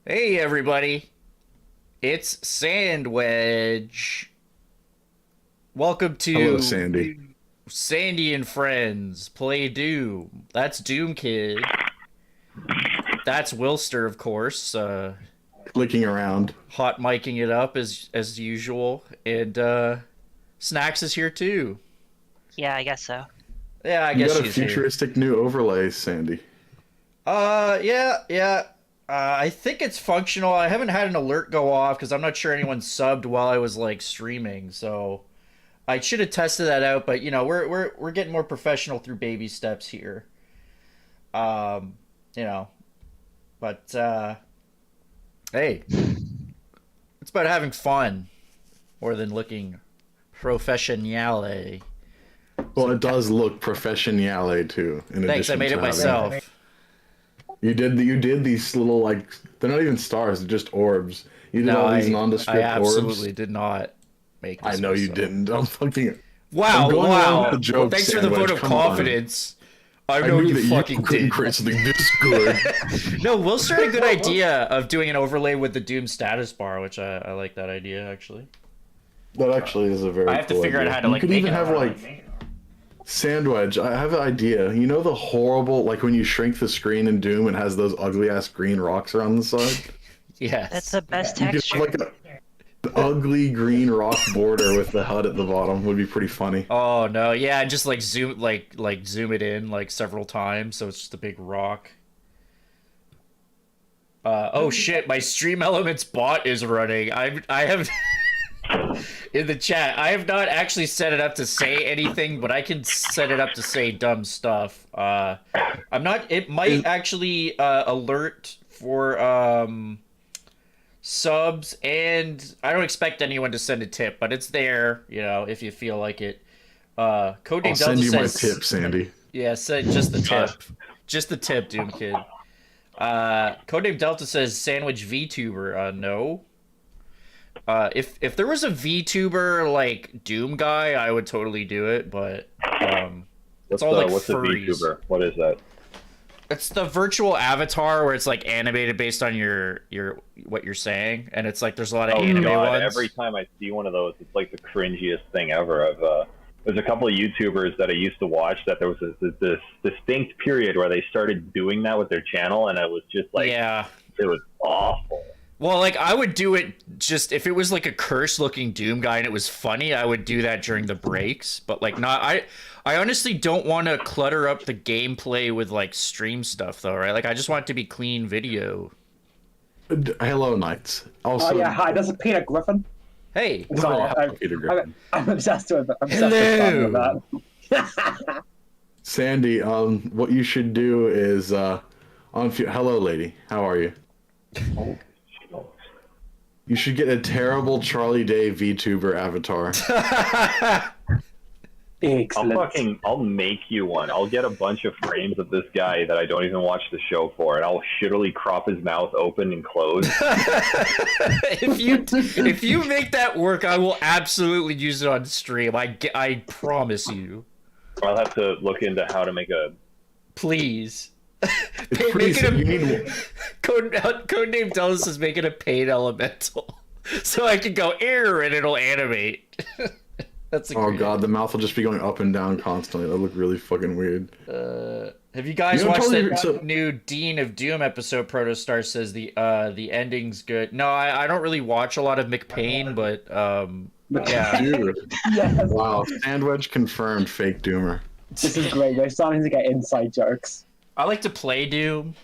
Hey everybody, it's Sandwedge. Welcome Hello, to Sandy. Sandy and Friends Play Doom. That's Doom Kid. That's Wilster, of course. Clicking around. Hot micing it up as usual, and Snax is here too. Yeah, I guess so. Yeah, I You guess got a she's here. futuristic new overlay, Sandy. Yeah. I think it's functional. I haven't had an alert go off because I'm not sure anyone subbed while I was like streaming, so I should have tested that out. But we're getting more professional through baby steps here. Um, you know, but hey, it's about having fun more than looking professionale. Well, it does look professionale too. In Thanks, I addition made to it having- myself. You did these little like they're not even stars, they're just orbs. You did No, all these I nondescript absolutely orbs. did not make this I know you myself. didn't. I'm fucking. Wow, I'm going along with the Well, joke, thanks for the Sandwich. vote of Come on. confidence. I I know knew you that fucking you couldn't did. create something this good. No, Wilster had a good idea of doing an overlay with the Doom status bar, which I like that idea actually. That actually is a very. I have to cool figure out idea. how to You like could make even it. have like Sandwich. I have an idea. You know the horrible like when you shrink the screen in Doom and has those ugly ass green rocks around the side. Yes. That's the best You could texture. have like an ugly green rock border with the HUD at the bottom would be pretty funny. Oh no, yeah, just like zoom zoom it in like several times so it's just a big rock. Oh shit, my Stream Elements bot is running. I have in the chat. I have not actually set it up to say anything, but I can set it up to say dumb stuff. I'm not. It might actually alert for subs, and I don't expect anyone to send a tip, but it's there. You know, if you feel like it. Codename I'll send Delta you my says, tip, Sandy. yeah, just the tip, just the tip, Doom Kid. Codename Delta says sandwich VTuber. No. If there was a VTuber like Doom guy, I would totally do it, but it's all like what's a furries. VTuber? What is that? It's the virtual avatar where it's like animated based on your what you're saying, and it's like there's a lot of anime ones. Every time I see one of those, it's like the cringiest thing ever. There's a couple of YouTubers that I used to watch that there was this distinct period where they started doing that with their channel, and it was just like, Yeah. it was awful. Well, like I would do it just if it was like a cursed-looking Doom guy and it was funny. I would do that during the breaks, but like not. I honestly don't want to clutter up the gameplay with like stream stuff, though, right? Like I just want it to be clean video. Hello, Knights. Also, Oh yeah, hi. This is Peter Griffin. Hey, So, Peter Griffin. I'm obsessed with Hello. that. Sandy, what you should do is hello, lady. How are you? You should get a terrible Charlie Day VTuber avatar. Excellent. I'll make you one. I'll get a bunch of frames of this guy that I don't even watch the show for, and I'll shittily crop his mouth open and close. if you make that work, I will absolutely use it on stream. I promise you. I'll have to look into how to make a. Please. It's pretty Make it you need Codename Dallas is making a paid elemental, so I can go error and it'll animate. That's a Oh great god, the mouth will just be going up and down constantly. That look really fucking weird. Have you guys You know, watched probably- the so- new Dean of Doom episode? Protostar says the ending's good. No, I don't really watch a lot of McPain, but yeah. Dude, Yes, wow, Sandwich confirmed fake Doomer. this is great. We're starting to get inside jokes. I like to play Doom,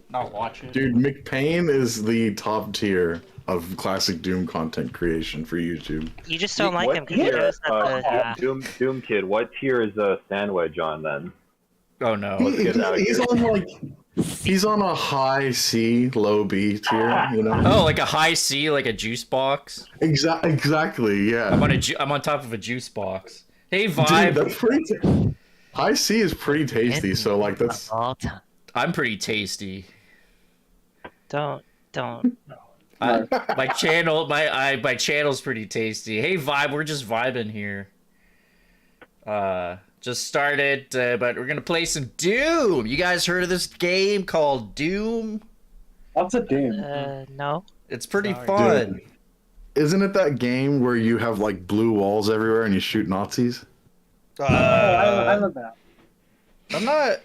not watch it. Dude, McPain is the top tier of classic Doom content creation for YouTube. You just don't like What him because he tier, knows not to. Doom Kid, what tier is Sandwich on then? Oh no. get out of He's here. on like he's on a high C, low B tier, you know? Oh, like a high C, like a juice box. Exactly, yeah. I'm on top of a juice box. Hey, Dude, Vibe. that's pretty. High C is pretty tasty, so like that's. All time. I'm pretty tasty. Don't. My channel's pretty tasty. Hey, Vibe, we're just vibing here. Just started, but we're gonna play some Doom. You guys heard of this game called Doom? What's a Doom? No. It's pretty Sorry. fun. Dude, isn't it that game where you have like blue walls everywhere and you shoot Nazis? I love that. I'm not.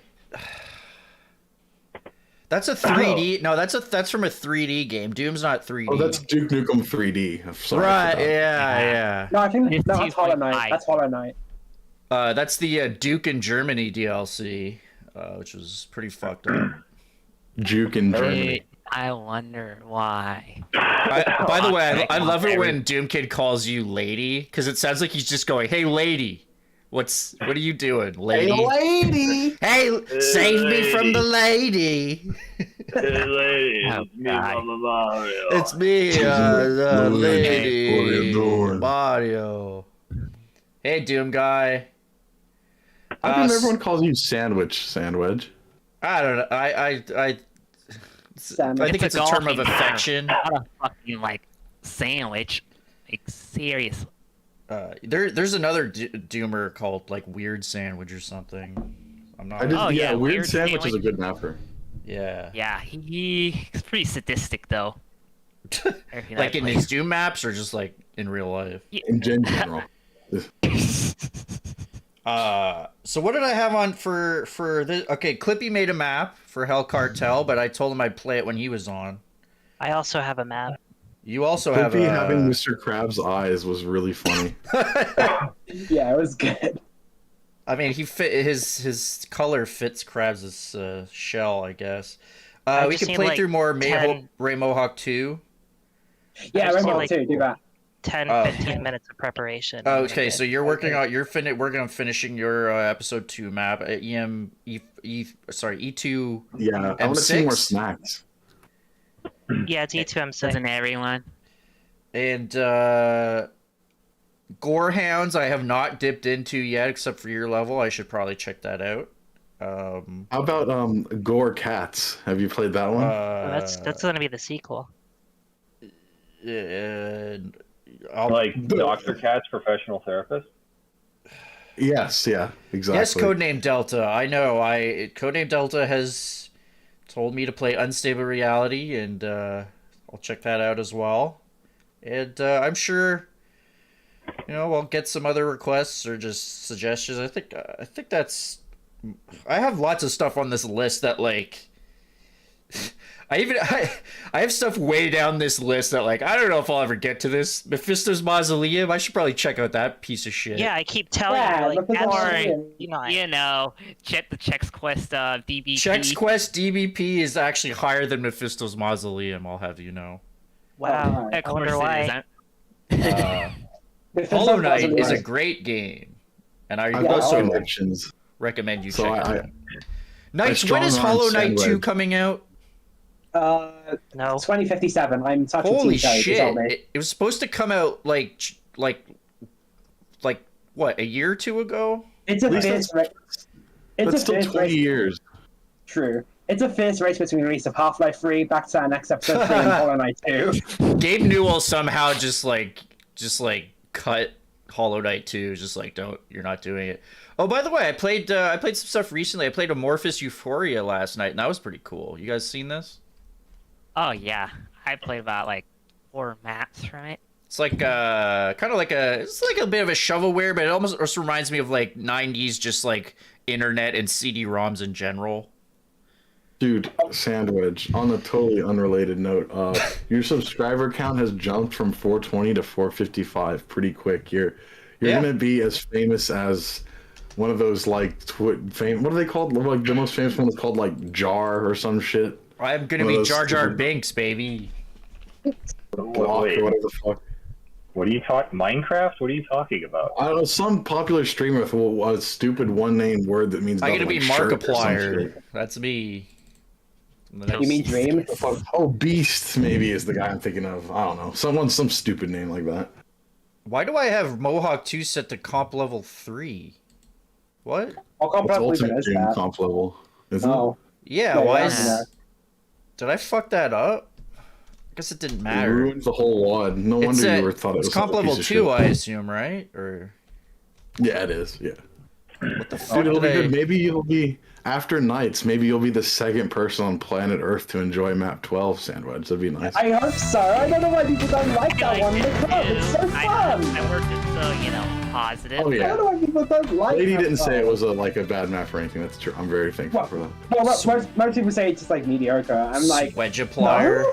That's a 3D. No, that's from a 3D game. Doom's not 3D. Oh, that's Duke Nukem 3D. I'm sorry. right. for that. Yeah. No, I think It's that's Hollow Knight. 2.5. That's Hollow Knight. That's the Duke in Germany DLC, which was pretty fucked up. Juke in Germany. Dude, I wonder why. By the way, I love it when Doom Kid calls you lady, because it sounds like he's just going, "Hey, lady, what are you doing, lady? Hey, lady! Hey, save me from the lady. Hey, lady, Oh, it's me, God. Mama Mario. It's me, the What are you lady, doing? Mario. Hey, Doom guy. How come everyone calls you Sandwich? I don't know. I think it's a term of golfing affection. Not a fucking like sandwich. Like seriously. There's another Doomer called like Weird Sandwich or something. I'm not. Oh, yeah, Weird Weird Sandwich is a Sandwich. good mapper. Yeah. Yeah, he's pretty sadistic though. Like in his Doom maps or just like in real life. In general. So what did I have on for this? Okay, Clippy made a map for Hell Cartel, but I told him I'd play it when he was on. I also have a map. You also have Clippy a... having Mr. Krabs' eyes was really funny. Yeah, it was good. I mean, he fit his color fits Krabs' shell, I guess. I We just can need, play like, through more 10 Ray Mohawk 2. Yeah, just need, Rainbow like, too. Do that. 10, Oh. 15 minutes of preparation. Oh, okay, so you're working on working on finishing your episode 2 map at E2. Yeah, I want to see more M6? snacks. Yeah, it's E2M6. Doesn't everyone? And Gorehounds I have not dipped into yet, except for your level. I should probably check that out. How about Gore Cats? Have you played that one? That's going to be the sequel. Like Dr. Kat's professional therapist. Yes, yeah, exactly. Yes, Codename Delta. I know. Codename Delta has told me to play Unstable Reality, and I'll check that out as well. And I'm sure, we'll get some other requests or just suggestions. I think that's. I have lots of stuff on this list that like. I have stuff way down this list that like I don't know if I'll ever get to this. Mephisto's Mausoleum. I should probably check out that piece of shit. Yeah, I keep telling Yeah, you, like, look at that's that. You know, check the Chex Quest DBP. Chex Quest DBP is actually higher than Mephisto's Mausoleum. I'll have you know. Wow. Oh, Of I wonder course it why. is. Hollow Knight is a great game, and I I've got also connections. recommend you So check it I- out. Knights, strong when is arm Hollow Knight 2 Sandwich. coming out? No. 2057. I'm such a Holy T-shirt, shit! tell me. It was supposed to come out like what, a year or two ago? It's a least fierce race. It's That's a still fierce 20 race. years. True. It's a fierce race between the release of Half-Life 3, back to our next episode 3, and Hollow Knight 2. Gabe Newell somehow just cut Hollow Knight 2. Just like, you're not doing it. Oh, by the way, I played some stuff recently. I played Amorphous Euphoria last night, and that was pretty cool. You guys seen this? Oh yeah, I played about like 4 maps from it. It's like it's like a bit of a shovelware, but it almost also reminds me of like 90s just like internet and CD-ROMs in general. Dude, Sandwich, on a totally unrelated note, your subscriber count has jumped from 420 to 455 pretty quick. You're Yeah. gonna be as famous as one of those like what are they called? Like the most famous one is called like Jar or some shit. I'm gonna One of be those Jar Jar stupid- Binks, baby. Block Wait, or whatever the fuck. what are you talking? Minecraft? What are you talking about? I don't know, some popular streamer with a stupid one-name word that means I'm nothing, gonna be like shirt or some Markiplier. shit. That's me. You mean Dream? Oh, Beast maybe is the guy I'm thinking of. I don't know. Some stupid name like that. Why do I have Mohawk 2 set to comp level 3? What? I can't It's believe it Ultimate is Doom that. comp level, isn't Oh. Yeah, No, why yeah, is... yeah. Did I fuck that up? I guess it didn't it? It matter. ruins the whole wad. No It's, wonder you were thought it it's was comp a level piece of 2, shit. I assume, right? Or Yeah, it is. Yeah. what the Dude, fuck it'll did be I... good. Maybe you'll be after Nights, maybe you'll be the second person on planet Earth to enjoy map 12, Sandwich. That'd be nice. I hope so. I don't know why people don't like that one. The club, it's so fun. I worked it so, positive. Oh, I yeah. don't know why people don't like Lady that didn't say it one. was a bad map or anything. That's true. I'm very thankful for that. Well, most people say it's just like mediocre. I'm like, Wedge-a-plier.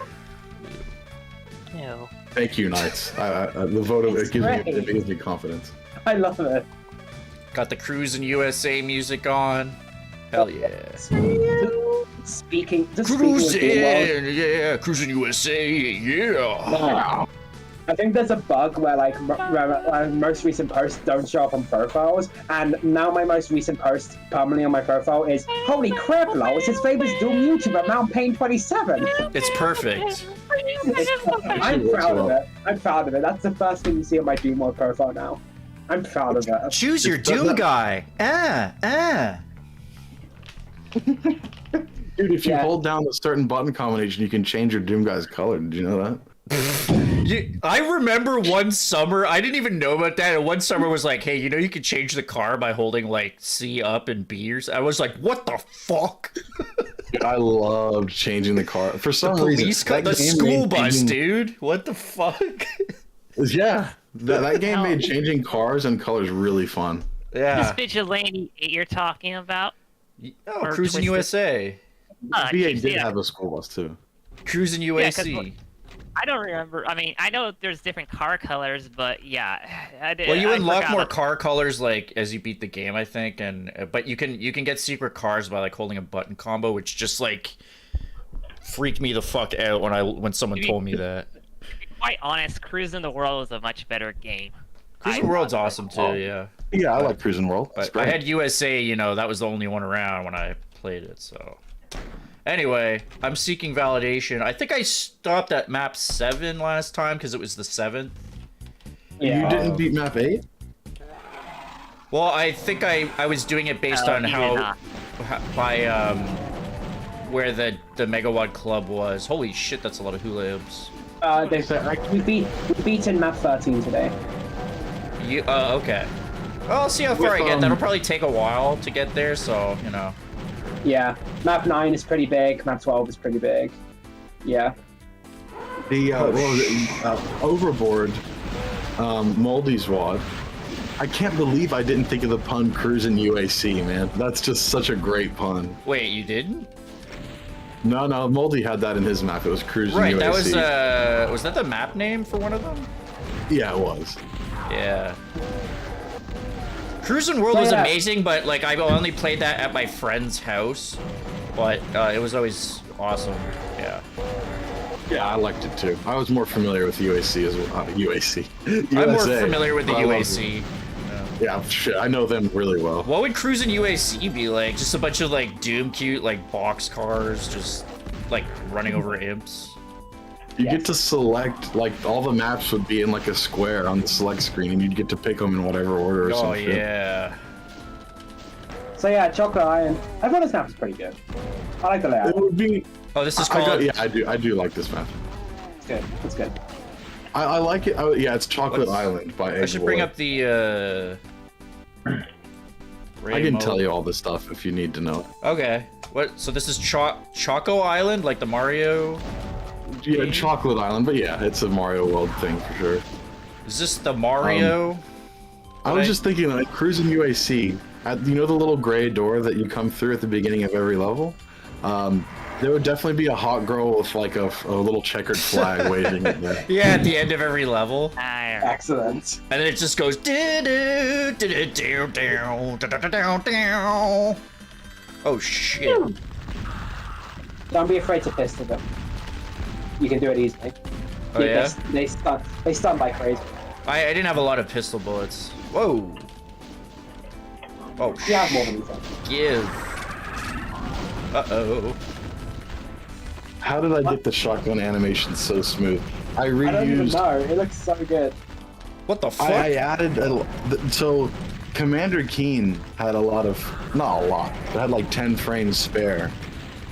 no? Ew. Thank you, Knights. The vote of It's it gives me, great. it gives me confidence. I love it. Got the Cruisin' USA music on. Hell yeah. Speaking of Cruisin', the world, yeah, Cruisin' USA, yeah. I think there's a bug where like most recent posts don't show up on profiles, and now my most recent post permanently on my profile is holy crap, lol, it's his famous Doom YouTuber Mount Pain 27. It's perfect. I'm proud of it. I'm proud of it. That's the first thing you see on my Doom World profile now. I'm proud of it. Choose your Doom guy. Dude, if you Yeah. hold down a certain button combination, you can change your Doom guy's color. Did you know that? I remember one summer, I didn't even know about that, and one summer was like, hey, you can change the car by holding like C up and B or something. I was like, what the fuck? Dude, I loved changing the car. For some Police reason, car, the that game school made bus, changing- dude. What the fuck? Yeah, that game made changing cars and colors really fun. This Yeah. vigilante you're talking about? Oh, Or Cruisin' Twisted. USA. VA did yeah. have a school bus too. Cruisin' 'cause UAC. I don't remember. I mean, I know there's different car colors, but yeah, I did. Well, you I unlock forgot more about- car colors like as you beat the game, I think, but you can get secret cars by like holding a button combo, which just like freaked me the fuck out when someone told me that. To be quite honest, Cruising the World was a much better game. Cruising World's awesome too, yeah. Yeah, I like Cruising World. It's But I great. had USA, that was the only one around when I played it, so. Anyway, I'm seeking validation. I think I stopped at map 7 last time because it was the 7th. Yeah. You didn't beat map 8? Well, I think I was doing it based on you did how not. by where the megawatt club was. Holy shit, that's a lot of hula hoops. We beaten map 13 today. Okay. Well, I'll see how far I get. That'll probably take a while to get there, so Yeah, map 9 is pretty big. Map 12 is pretty big. Yeah. The Overboard, Moldy's WAD. I can't believe I didn't think of the pun Cruisin' UAC, man. That's just such a great pun. Wait, you didn't? No, Moldy had that in his map. It was Cruisin' Right, UAC. that was that the map name for one of them? Yeah, it was. Yeah. Cruisin' World was amazing, but like I only played that at my friend's house. But it was always awesome. Yeah. Yeah, I liked it too. I was more familiar with UAC as well. UAC. I'm more USA, familiar with the but I love UAC. it. Yeah, shit, I know them really well. What would Cruisin' UAC be like? Just a bunch of like Doom cute like box cars just like running over imps. You get to select, like, all the maps would be in like a square on the select screen, and you'd get to pick them in whatever order or Oh something. yeah. So yeah, Chocolate Iron. I thought this map was pretty good. I like the layout. It would be. Oh, this is called. I do like this map. It's good. It's good. I like it. Yeah, it's Chocolate Island by Egg I should bring Boy. up the. I can tell you all this stuff if you need to know. Okay. What? So this is Choco Island, like the Mario. Yeah, Chocolate Island, but yeah, it's a Mario World thing for sure. Is this the Mario? I was just thinking, like, Cruisin' UAC, you know the little gray door that you come through at the beginning of every level? There would definitely be a hot girl with, like, a little checkered flag waving at there. Yeah, at the end of every level. Excellent. And then it just goes. Oh shit. Don't be afraid to pistol them. You can do it easily. Oh yeah? They stun like crazy. I didn't have a lot of pistol bullets. Whoa. Oh You have more than these. Give. Uh-oh. How did I get the shotgun animation so smooth? I I don't even reused. know. It looks so good. What the fuck? I added so Commander Keen had a lot of, not a lot, but had like 10 frames spare.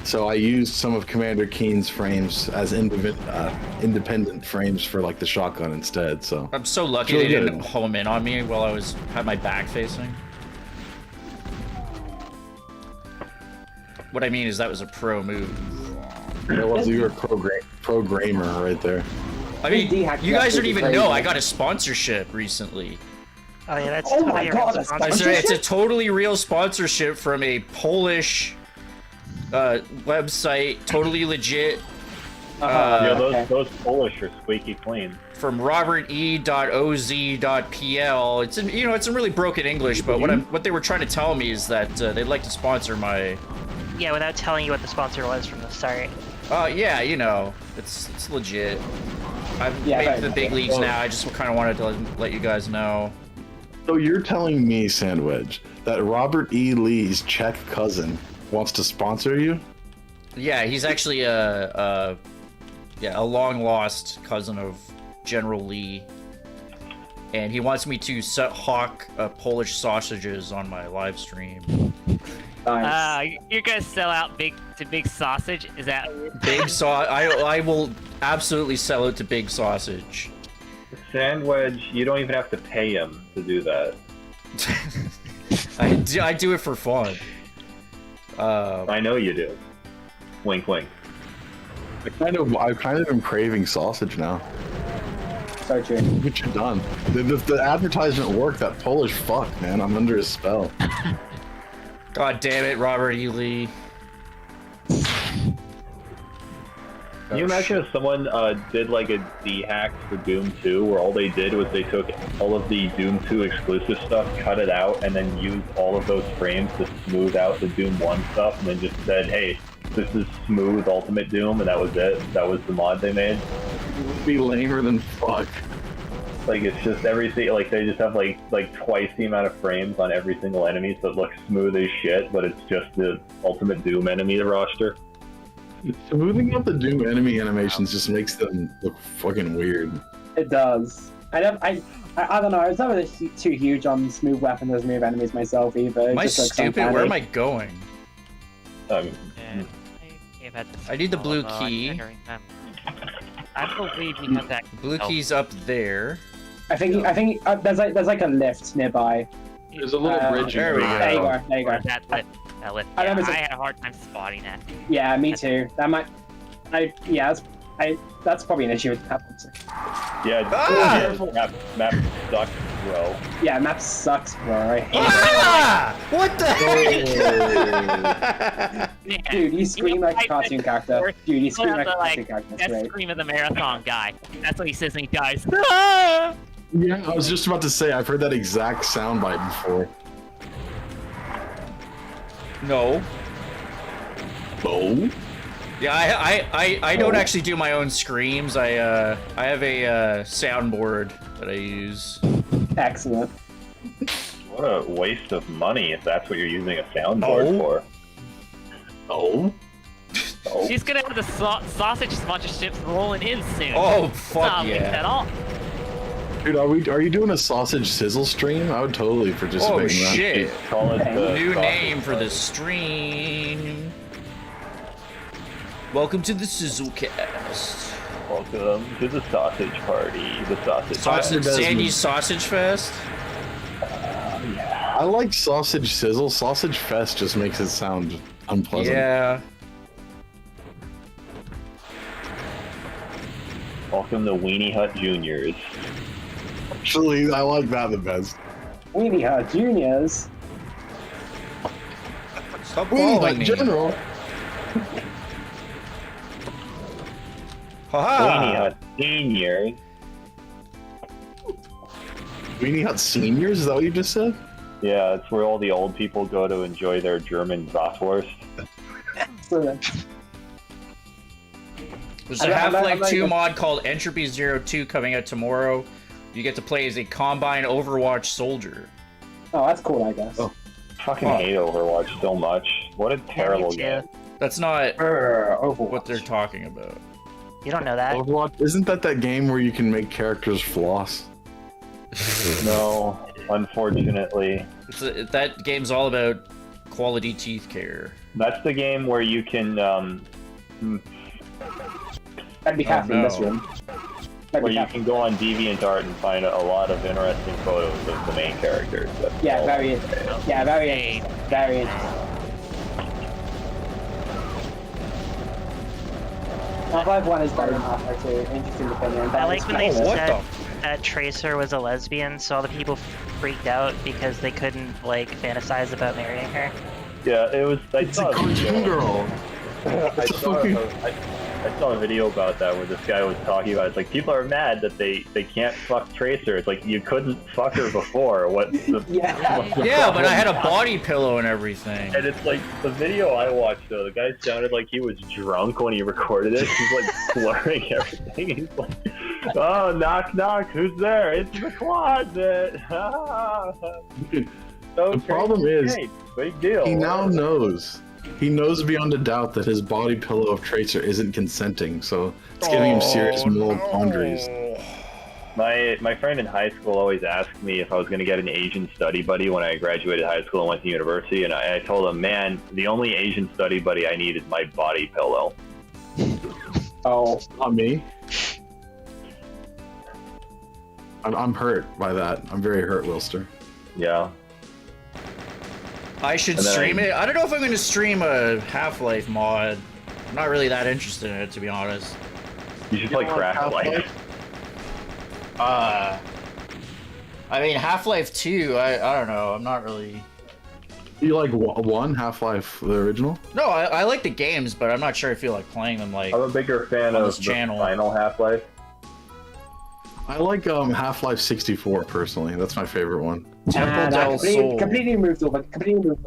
So I used some of Commander Keen's frames as independent frames for like the shotgun instead. So I'm so lucky Really they didn't good. home in on me while I had my back facing. what I mean is that was a pro move. It was you were programmer right there. I mean, D-hack you guys don't is even crazy. know I got a sponsorship recently. Oh yeah, that's Oh my totally God, a that's response. It's a totally real sponsorship from a Polish website, totally legit. Yeah, okay. those Polish are squeaky clean. From roberte.oz.pl. It's in, you know, it's in really broken English, but what they were trying to tell me is that they'd like to sponsor my. Yeah, without telling you what the sponsor was from the start. Yeah, you know, it's legit. I've Yeah, made right. the big leagues now. I just kind of wanted to let you guys know. So you're telling me, Sandwich, that Robert E. Lee's Czech cousin wants to sponsor you? Yeah, he's actually a long lost cousin of General Lee, and he wants me to hawk Polish sausages on my live stream. Nice. You're gonna sell out big sausage? Is that? Big I will absolutely sell it to Big Sausage. Sandwich, you don't even have to pay him to do that. I do it for fun. I know you do. Wink, wink. I kind of am craving sausage now. So true. What you done? The advertisement worked. That Polish fuck, man. I'm under his spell. God damn it, Robert E. Lee. Can you imagine if someone did like a D-hack for Doom 2 where all they did was they took all of the Doom 2 exclusive stuff, cut it out, and then used all of those frames to smooth out the Doom 1 stuff, and then just said, hey, this is smooth Ultimate Doom, and that was it? That was the mod they made? It would be lamer than fuck. Like, it's just everything, like, they just have like twice the amount of frames on every single enemy, so it looks smooth as shit, but it's just the Ultimate Doom enemy roster. Smoothing out the Doom enemy animations just makes them look fucking weird. It does. I don't know. I was never too huge on smooth weapons as smooth enemies myself either. Am I stupid? Where am I going? I need the blue key. I believe you have that. Blue key's up there. I think there's like a lift nearby. There's a little bridge. There we go. There you go. There you go. That lift. I Yeah, remember I had a hard time spotting that. Yeah, me too. That might. That's probably an issue with map. Yeah, map sucks, bro. Yeah, map sucks, bro. I hate Ah! What the heck? Dude, you scream like a cartoon character. Dude, you scream like a cartoon character. That's That great. scream of the marathon guy. That's what he says when he dies. Yeah, I was just about to say, I've heard that exact soundbite before. No. Oh? Yeah, I don't actually do my own screams. I have a soundboard that I use. Excellent. What a waste of money if that's what you're using a soundboard for. Oh? Oh. She's gonna have the sausage sponsorships rolling in soon. Oh It's fuck not mixed at yeah! all. Dude, are you doing a sausage sizzle stream? I would totally participate Oh in that. shit! Call it the New sausage name for party. the stream. Welcome to the Sizzlecast. Welcome to the sausage party. The sausage. Sausage Desmond. Sandy's Sausage Fest. I like sausage sizzle. Sausage fest just makes it sound unpleasant. Yeah. Welcome to Weenie Hut Juniors. Actually, I like that the best. Weenie Hut Juniors. Stop Weenie following Hut me. General. Weenie Haha. Hut Seniors. Weenie Hut Seniors? Is that what you just said? Yeah, it's where all the old people go to enjoy their German bratwurst. Excellent. There's I a like- I Half-Life like 2 it. mod called Entropy 02 coming out tomorrow. You get to play as a Combine Overwatch soldier. Oh, that's cool, I guess. Oh. Fucking hate Overwatch so much. What a terrible too. game. That's not Overwatch. what they're talking about. You don't know that. Overwatch? Isn't that game where you can make characters floss? No, unfortunately. That game's all about quality teeth care. That's the game where you can, I'd be happy in this no. room. I'd where be you happy. can go on DeviantArt and find a lot of interesting photos of the main characters. That's Yeah, all. very. Yeah, very. Hey. Very. Half-Life 1 is better than Half-Life 2. Interesting opinion. I like when they Oh, what said the? that Tracer was a lesbian, so all the people freaked out because they couldn't like fantasize about marrying her. Yeah, it was. It's a cartoon girl. I saw a video about that where this guy was talking about it's like people are mad that they can't fuck Tracer. It's like you couldn't fuck her before. What's the Yeah, but I had a body pillow and everything. And it's like the video I watched though, the guy sounded like he was drunk when he recorded it. He's like slurring everything. He's like, "Oh, knock knock, who's there? It's the closet." So The problem is, big deal. he now knows. He knows beyond a doubt that his body pillow of Tracer isn't consenting, so it's giving him serious moral quandaries. My friend in high school always asked me if I was going to get an Asian study buddy when I graduated high school and went to university, and I told him, man, the only Asian study buddy I need is my body pillow. Oh, Not me. I'm hurt by that. I'm very hurt, Wilster. Yeah. I should And then stream it. I don't know if I'm going to stream a Half-Life mod. I'm not really that interested in it, to be honest. You should play Half-Life. I mean, Half-Life 2, I don't know. I'm not really... You like one Half-Life, the original? No, I like the games, but I'm not sure I feel like playing them like... I'm a bigger fan on of this the channel. final Half-Life. I like Half-Life 64 personally. That's my favorite one. Temple and del Sol. completely removed over character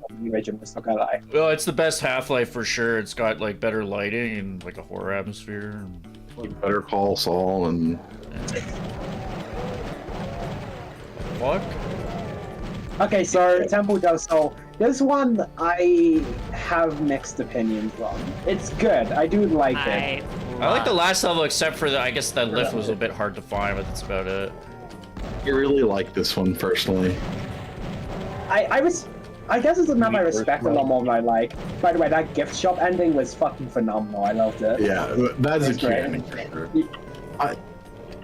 from the original. Not gonna lie. Well, it's the best Half-Life for sure. It's got like better lighting and like a horror atmosphere. Like Better Call Saul and... What? Okay, so Temple del Sol. This one I have mixed opinions on. It's good. I do like it. I like the last level, except for I guess the lift was a bit hard to find, but that's about it. I really like this one personally. I guess it's a map I respect a lot more than I like. By the way, that gift shop ending was fucking phenomenal. I loved it. Yeah, that's a cute great. ending for sure.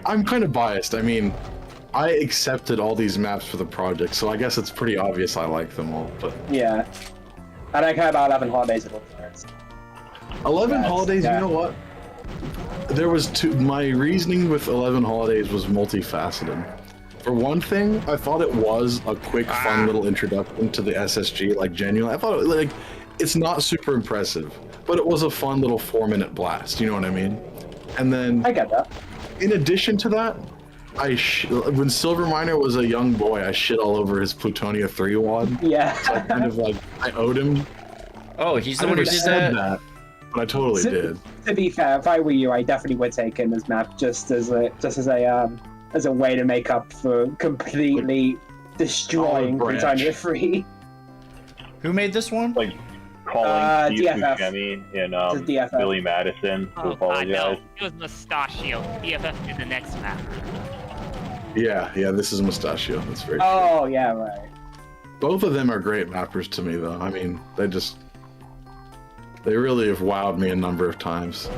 I'm kind of biased. I mean, I accepted all these maps for the project, so I guess it's pretty obvious I like them all. But Yeah. And I care about 11 holidays of all parents. 11 Yes, Holidays, yeah. you know what? There was two. My reasoning with 11 Holidays was multifaceted. For one thing, I thought it was a quick, fun little introduction to the SSG. Like, genuinely, I thought it's not super impressive, but it was a fun little 4-minute blast. You know what I mean? And then, I get that. in addition to that, when Silver Miner was a young boy, I shit all over his Plutonia 3 wad. Yeah. So I kind of I owed him. Oh, he's the I one who never did said that? but I totally did. To be fair, if I were you, I definitely would take in this map just as a way to make up for completely destroying branch. Plutonia 3. Who made this one? Like calling Steve DFF. Buscemi and It's DFF. Billy Madison to Oh, God, no. apologize. It was Mustachio. BFF did the next map. Yeah, this is Mustachio. That's very true. Oh, yeah, right. Both of them are great mappers to me, though. I mean, they really have wowed me a number of times.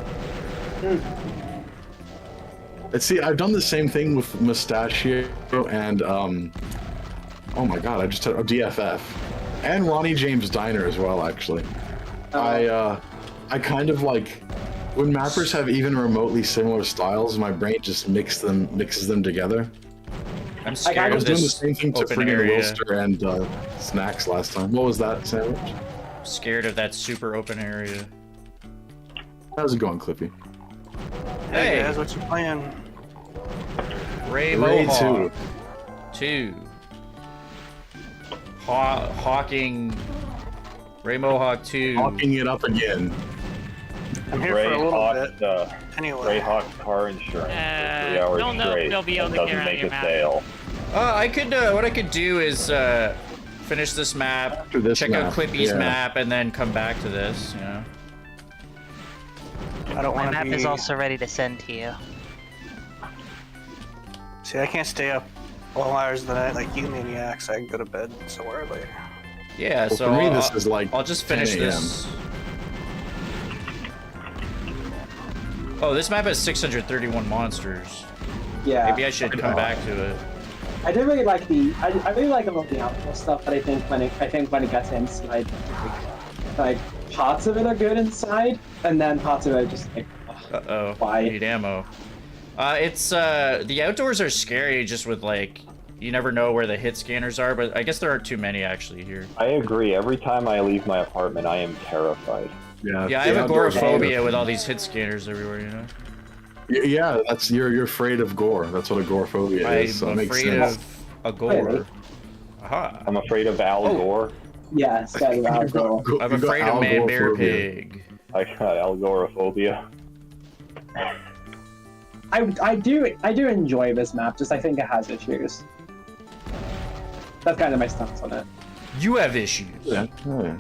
And see, I've done the same thing with Mustachio and, oh my god, I just had DFF. And Ronnie James Diner as well, actually. I kind of like, when mappers have even remotely similar styles, my brain just mixes them together. I'm I scared was of doing the this same thing to open friggin' area. Wilster and Snax last time. What was that sandwich? Scared of that super open area. How's it going, Clippy? Hey, guys, what you playing? Ray Ray Mohawk. 2. Hawking. Ray Mohawk 2. Hawking it up again. I'm here Ray for a little Hawk's, bit. Anyway, Ray Hawk's car insurance for 3 hours no, straight. they'll be able and to get doesn't around make your a map. sale. I could, what I could do is finish this map, After this check out map, Clippy's yeah. map, and then come back to this, you know? I don't My want to map be... is also ready to send to you. See, I can't stay up all hours of the night like you maniacs. I can go to bed so early. Yeah, Well, so for me, I'll, this is like I'll just finish 10 a.m. this. Oh, this map has 631 monsters. Yeah. Maybe I should come back to it. I do really like I really like a lot of the outdoor stuff, but I think when it gets into like parts of it are good inside, and then parts of it are just like, Uh-oh. Why? Need ammo. It's, the outdoors are scary just with, like, you never know where the hit scanners are, but I guess there aren't too many actually here. I agree. Every time I leave my apartment, I am terrified. Yeah, Yeah, I the have outdoors are agoraphobia with all these hit scanners everywhere, you know? Yeah, that's you're afraid of gore. That's what agoraphobia is. So it I'm makes afraid sense. of a gore. Really? Aha. I'm afraid of Al Gore. yeah, so You've got- I'm you've got afraid of man, bear, agoraphobia. pig. I got agoraphobia. I do enjoy this map, just I think it has issues. That's kind of my stance on it. You have issues. Yeah. Yeah.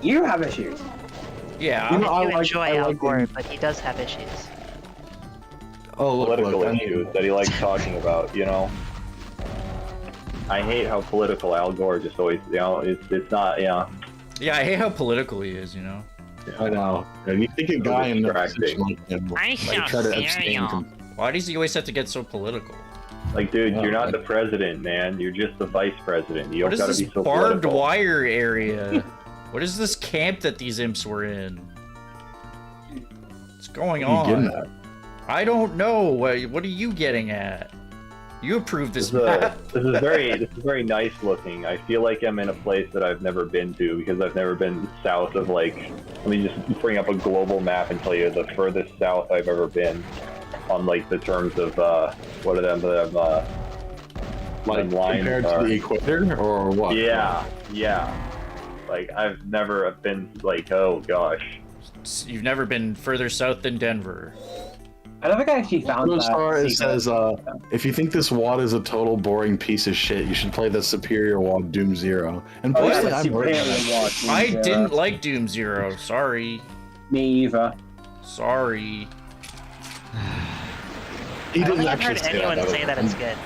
You have issues. Yeah. You know, I I do like- enjoy I Al like Gore, the- but he does have issues. Oh, look, Political I issues mean, that he likes talking about, you know? I hate how political Al Gore just always, you know, it's not, yeah. Yeah, I hate how political he is, you know? I know. And you think a guy in a distracting. position like him, I like, shall try to see abstain you. from Why does he always have to get so political? Like, dude, Yeah, you're not like- the president, man. You're just the vice president. You What don't is gotta this be so barbed political. wire area? What is this camp that these imps were in? What's going What are you on? getting at? I don't know. What are you getting at? You approved this This map. is very nice looking. I feel like I'm in a place that I've never been to because I've never been south of, like, let me just bring up a global map and tell you the furthest south I've ever been on, like, the terms of what are them Like lines compared are. to the equator or what? Yeah. Like, I've never been like, oh gosh. You've never been further south than Denver. I don't think I actually found that. Star, it secret. says, if you think this WAD is a total boring piece of shit, you should play the superior WAD Doom Zero. And Oh, yeah, personally, the I've heard superior that. watch. I Yeah. didn't like Doom Zero. Sorry. Me either. Sorry. He I don't didn't think I've actually heard say anyone that. say that it's good.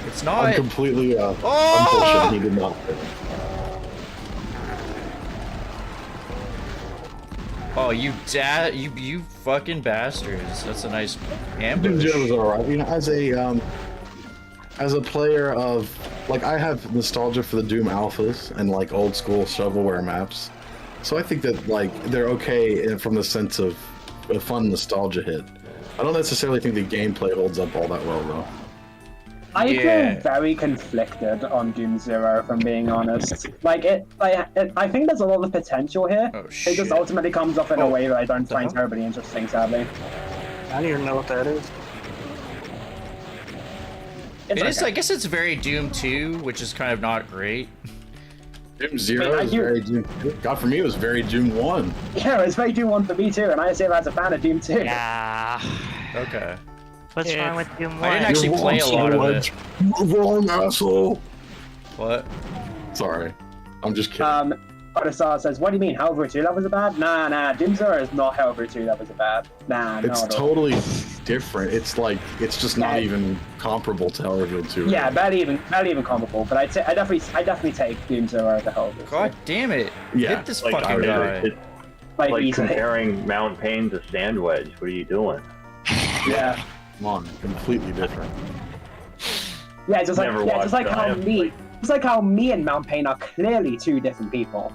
It's I'm not. completely Oh! unbullshit. He did not. Oh, you fucking bastards. That's a nice Doom ambush. Zero was alright. You know, as a player of, like, I have nostalgia for the Doom alphas and like old school shovelware maps, so I think that like they're okay from the sense of a fun nostalgia hit. I don't necessarily think the gameplay holds up all that well though. I Yeah. feel very conflicted on Doom Zero, if I'm being honest. Like, I think there's a lot of potential here. Oh, It shit. just ultimately comes off in a Oh, way that I don't the find hell? terribly interesting, sadly. I don't even know what that is. It's It is. okay. I guess it's very Doom 2, which is kind of not great. Doom Zero I is do- very Doom. God, for me, it was very Doom 1. Yeah, it's very Doom 1 for me too, and I say that's a fan of Doom 2. Yeah. Okay. What's Yeah. wrong with Doom 1? I didn't actually You're play a wrong, lot of Sandwich. it. You're wrong, asshole. What? Sorry, I'm just kidding. Otisar says, what do you mean, Hellbrew 2 levels are bad? Nah, Doom Zero is not Hellbrew 2 levels are bad. Nah, It's no. totally different. It's like it's just not Yeah. even comparable to Hellraiser 2. Yeah, barely even comparable, but I definitely take Doom Zero over Hellbrew 2. God damn it. Yeah, Hit this Like, fucking guy. it's Like, like easily. comparing Mount Payne to Sandwedge. What are you doing? Yeah. Come on, completely different. Yeah, just Never like watched it. just like how me and Mount Payne are clearly two different people.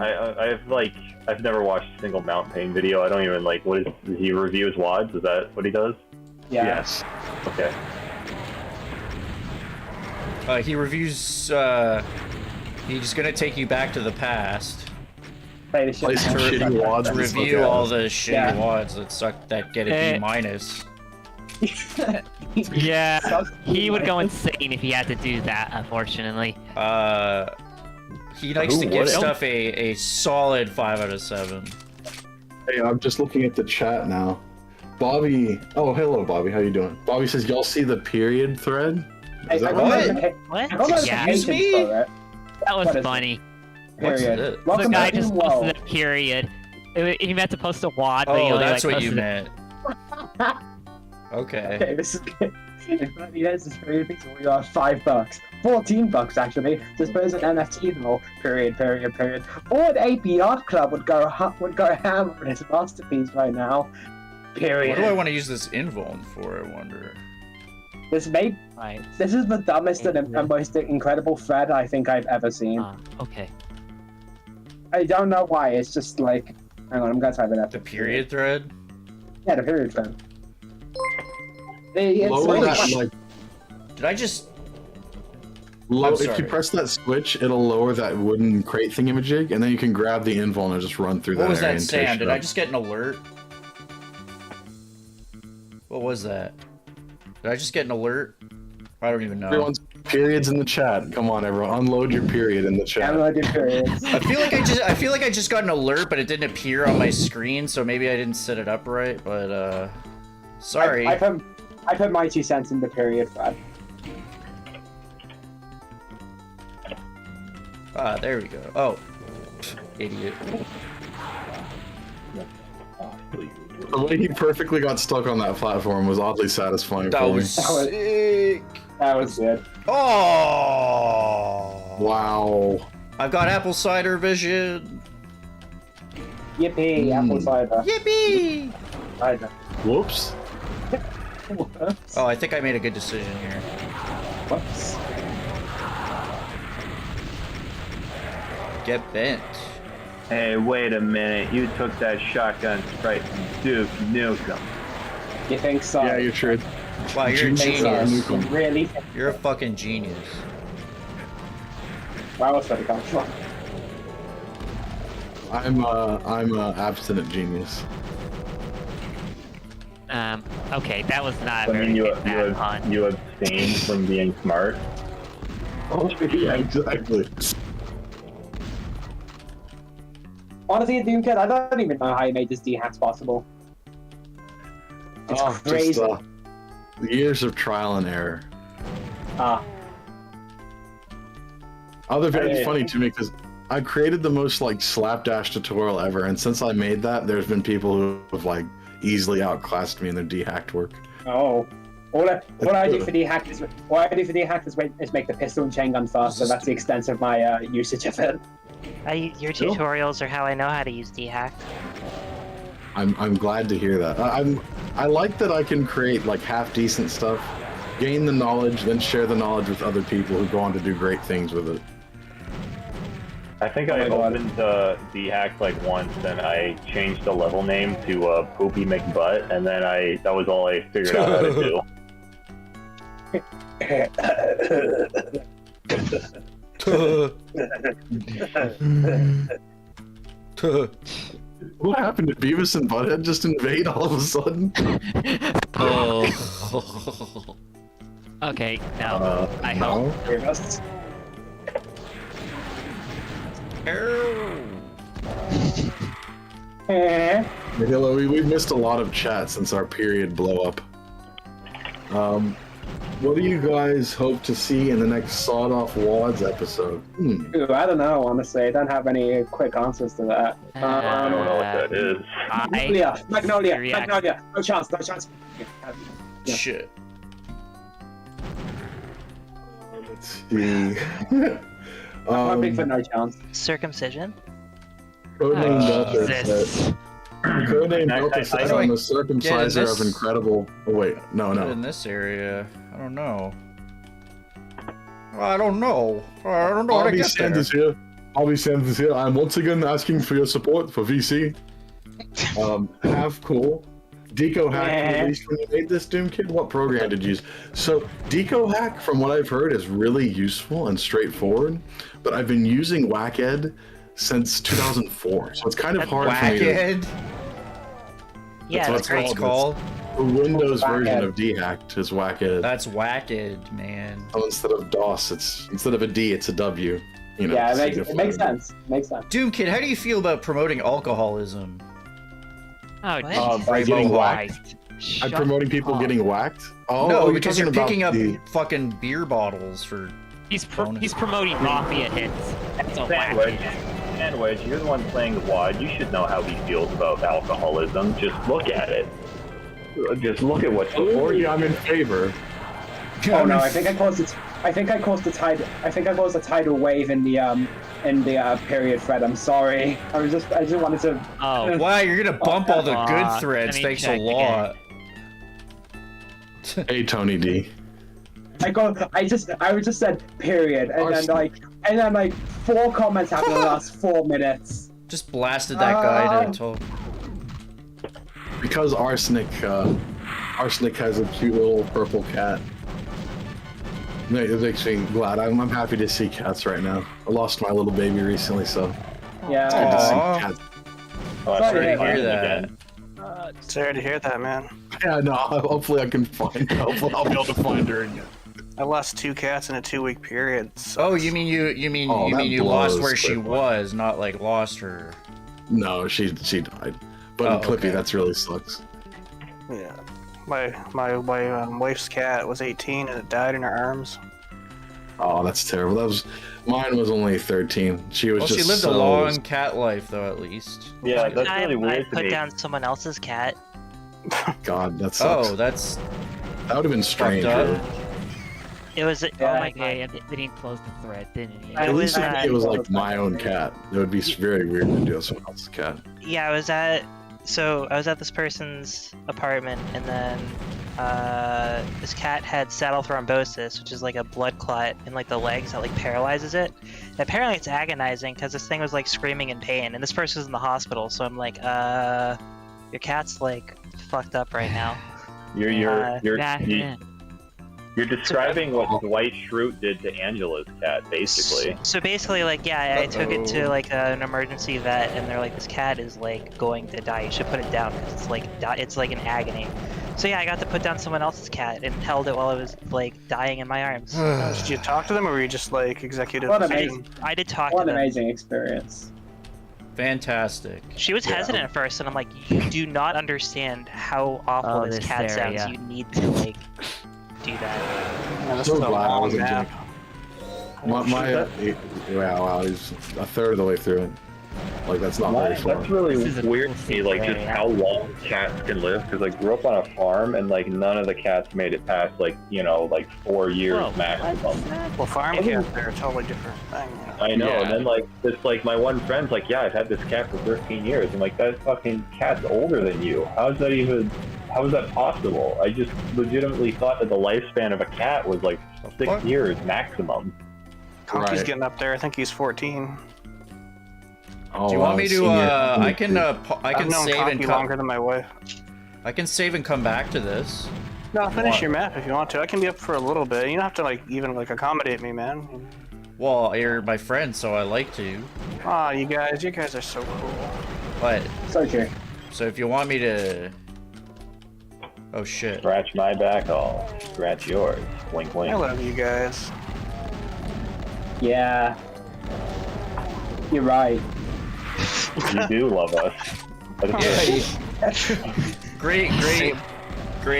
I've never watched a single Mount Payne video. I don't even like. What is? Does he review his WADs? Is that what he does? Yeah. Yes. Okay. He reviews, he's gonna take you back to the past. Play the shit Play some out of it. shitty wads. and Review look at all it. the shitty Yeah. wads that suck, that get a B minus. Yeah. Sucks. He would go insane if he had to do that, unfortunately. He likes Who to give would? stuff a solid 5 out of 7. Hey, I'm just looking at the chat now. Bobby. Oh, hello, Bobby. How you doing? Bobby says, y'all see the period thread? Is that got right? it. What? I got Yeah. notifications Excuse me? for it. That was What is funny. What's Period. it? The Welcome guy to just Doom posted World. a period. He meant to post a wad, but he Oh, only that's like, what you posted meant. Okay. Okay, this is good. In 30 years, this period pixel we are $5. $14 actually. Dispose an NFT though. Period. Board AP Art Club would go ham on his masterpiece right now. What do I Period. want to use this invuln for, I wonder? This Right. is the dumbest and most incredible thread I think I've ever seen. Okay. I don't know why. It's just like, hang on, I'm gonna type it up. The period thread? Yeah, the period thread. It's Lower like, that, like, Did I just... low, I'm if you sorry. press that switch, it'll lower that wooden crate thingamajig, and then you can grab the invul and just run through What that was area that and take sound? shit Did I up. just get an alert? What was that? Did I just get an alert? I don't even know. Everyone's periods in the chat. Come on, everyone, unload your period in the chat. download your periods. I feel like I just got an alert, but it didn't appear on my screen, so maybe I didn't set it up right. But sorry. I put my 2 cents in the period thread. Ah, there we go. Oh, idiot. The way he perfectly got stuck on that platform was oddly satisfying That for was That was- sick. That was good. Oh. me. Wow. I've got apple cider vision. Yippee, apple cider. Yippee! Cider. Whoops. Oh, I think I made a good decision here. Whoops. Get bent. Hey, wait a minute. You took that shotgun sprite from Duke Nukem. You think so? Yeah, you're true. Wow, you're a Genius. genius. You really? You're a fucking genius. Where else would it come from? I'm a abstinent genius. Okay, that was not a I very mean, good bad pun. you abstain from being smart. Oh, yeah, exactly. Honestly, Doom Kid, I don't even know how you made this D-hacks possible. It's crazy. Just, years of trial and error. Ah, They're very Hey. funny to me because I created the most like slapdash tutorial ever, and since I made that, there's been people who have like easily outclassed me in their d-hacked work. oh. All I do for D-hack is make the pistol and chain gun faster. That's the extent of my usage of it. Your tutorials are how I know how to use D-hack. I'm glad to hear that. I like that I can create like half decent stuff, gain the knowledge, then share the knowledge with other people who go on to do great things with it. I think I opened the hack like once, and I changed the level name to Poopy McButt, and then that was all I figured out how to do. What happened to Beavis and Butthead just invade all of a sudden? Oh. Okay, no. I hope. Hello, we missed a lot of chat since our period blow up. What do you guys hope to see in the next Sawed Off Wads episode? Ooh, I don't know, honestly. I don't have any quick answers to that. I don't know what that is. Magnolia. No chance. Yeah. Shit. Let's see. I'm big for no chance. Circumcision? Codename Delta Jesus. said, Codename Delta said do I I'm a get in circumciser this? of incredible. Oh wait, no. In this area, I don't know. I don't know how to I'll be get Sanders here. I'm once again asking for your support for VC. Half cool. Deco Hack released when you made this Doom Kid. What program did you use? So Deco Hack, from what I've heard, is really useful and straightforward. But I've been using Wacked since 2004, so it's kind of hard for me to. Wacked? Yeah, That's that's what great. it's called. The Windows Wacked. version of D-Hacked is Wacked. That's Wacked, man. So instead of DOS, instead of a D, it's a W. You know, Yeah, it makes signifying. sense. Makes sense. Doom Kid, how do you feel about promoting alcoholism? Oh, What? Jesus By getting Christ. I'm Shut promoting people up. getting whacked. Oh, no, you're because talking you're about picking up the- fucking beer bottles for. He's bonus. promoting Mafia hits. That's a Sandwich, wacky. Sandwich, you're the one playing the WAD. You should know how he feels about alcoholism. Just look at it. Just look at what's before you. I'm in favor. Oh no, I think I caused a tidal wave in the period thread. I'm sorry. I just wanted to. Oh, Wow, you're gonna bump all the good let threads. me Thanks a check lot. Hey, Tony D. I just said period, and then like And then like 4 comments happened in the last 4 minutes. Just blasted that guy to total. Because Arsenic has a cute little purple cat. It makes me glad. I'm happy to see cats right now. I lost my little baby recently, so Yeah. it's good to see Aw. cats. Oh, Sorry sorry to hear that. Sorry to hear that, man. Yeah, no. Hopefully I can find. Hopefully I'll be able to find her again. I lost 2 cats in a 2-week period. So Oh, you mean you lost where she was, not like lost her. No, she died. But Oh, Clippy, okay. that's really sucks. yeah, my wife's cat was 18 and it died in her arms. Oh, that's terrible. Mine was only 13. She was Well, just she lived so... a long cat life though, at least. Yeah, that's really I weird to put me. down someone else's cat. God, that sucks. Oh, that's That would have been strange. up. Really. It was. Yeah. Oh my god, they didn't close the thread, didn't they? At least was, if it was like my own cat. It would be very weird to do someone else's cat. Yeah, I was at this person's apartment, and then this cat had saddle thrombosis, which is like a blood clot in like the legs that like paralyzes it. And apparently it's agonizing because this thing was like screaming in pain, and this person was in the hospital. So I'm like, your cat's like fucked up right now. You're describing what Dwight Schrute did to Angela's cat, basically. So basically, like, yeah, I took it to like an emergency vet, and they're like, this cat is like going to die. You should put it down because it's like in agony. So yeah, I got to put down someone else's cat and held it while it was like dying in my arms. Did you talk to them, or were you just like executive? What decision? amazing, I did talk what to an them. amazing experience. fantastic. She was hesitant at first, and I'm like, you do not understand how awful Oh, this this cat area. sounds. You need to like do that. Yeah, this So is a glad I long wasn't map. Wow, he's a third of the way through it. Like, that's not very far. That's really This is a weird cool to me, like, just area. how long cats can live, because I grew up on a farm, and, like, none of the cats made it past, like, you know, like, 4 years Whoa, maximum. Well, farm cats are a totally different thing. You know? I know, Yeah. and then, like, it's like, my one friend's like, yeah, I've had this cat for 13 years. I'm like, that fucking cat's older than you. How is that possible? I just legitimately thought that the lifespan of a cat was, like, 6 years maximum. Conky's Right. getting up there. I think he's 14. Oh, Do you want me to? I can I've known save and Conky come. longer than my wife. I can save and come back to this. No, finish your map if you want to. I can be up for a little bit. You don't have to like even like accommodate me, man. Well, you're my friend, so I like to. Ah, you guys are so cool. But So true. so if you want me to. Oh shit. Scratch my back, I'll scratch yours. Wink, I wink. love you guys. Yeah. You're right. You do love us. But it's Great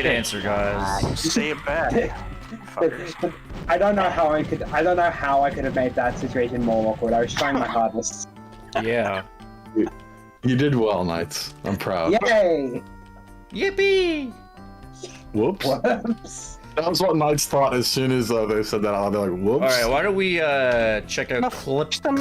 answer, guys. Say it back. Fuckers. I don't know how I could have made that situation more awkward. I was trying my hardest. Yeah. You did well, Knights. I'm proud. Yay! Yippee! Whoops. Whoops. That was what Knights thought as soon as they said that. They're like, whoops. All right, why don't we check out No, finish them,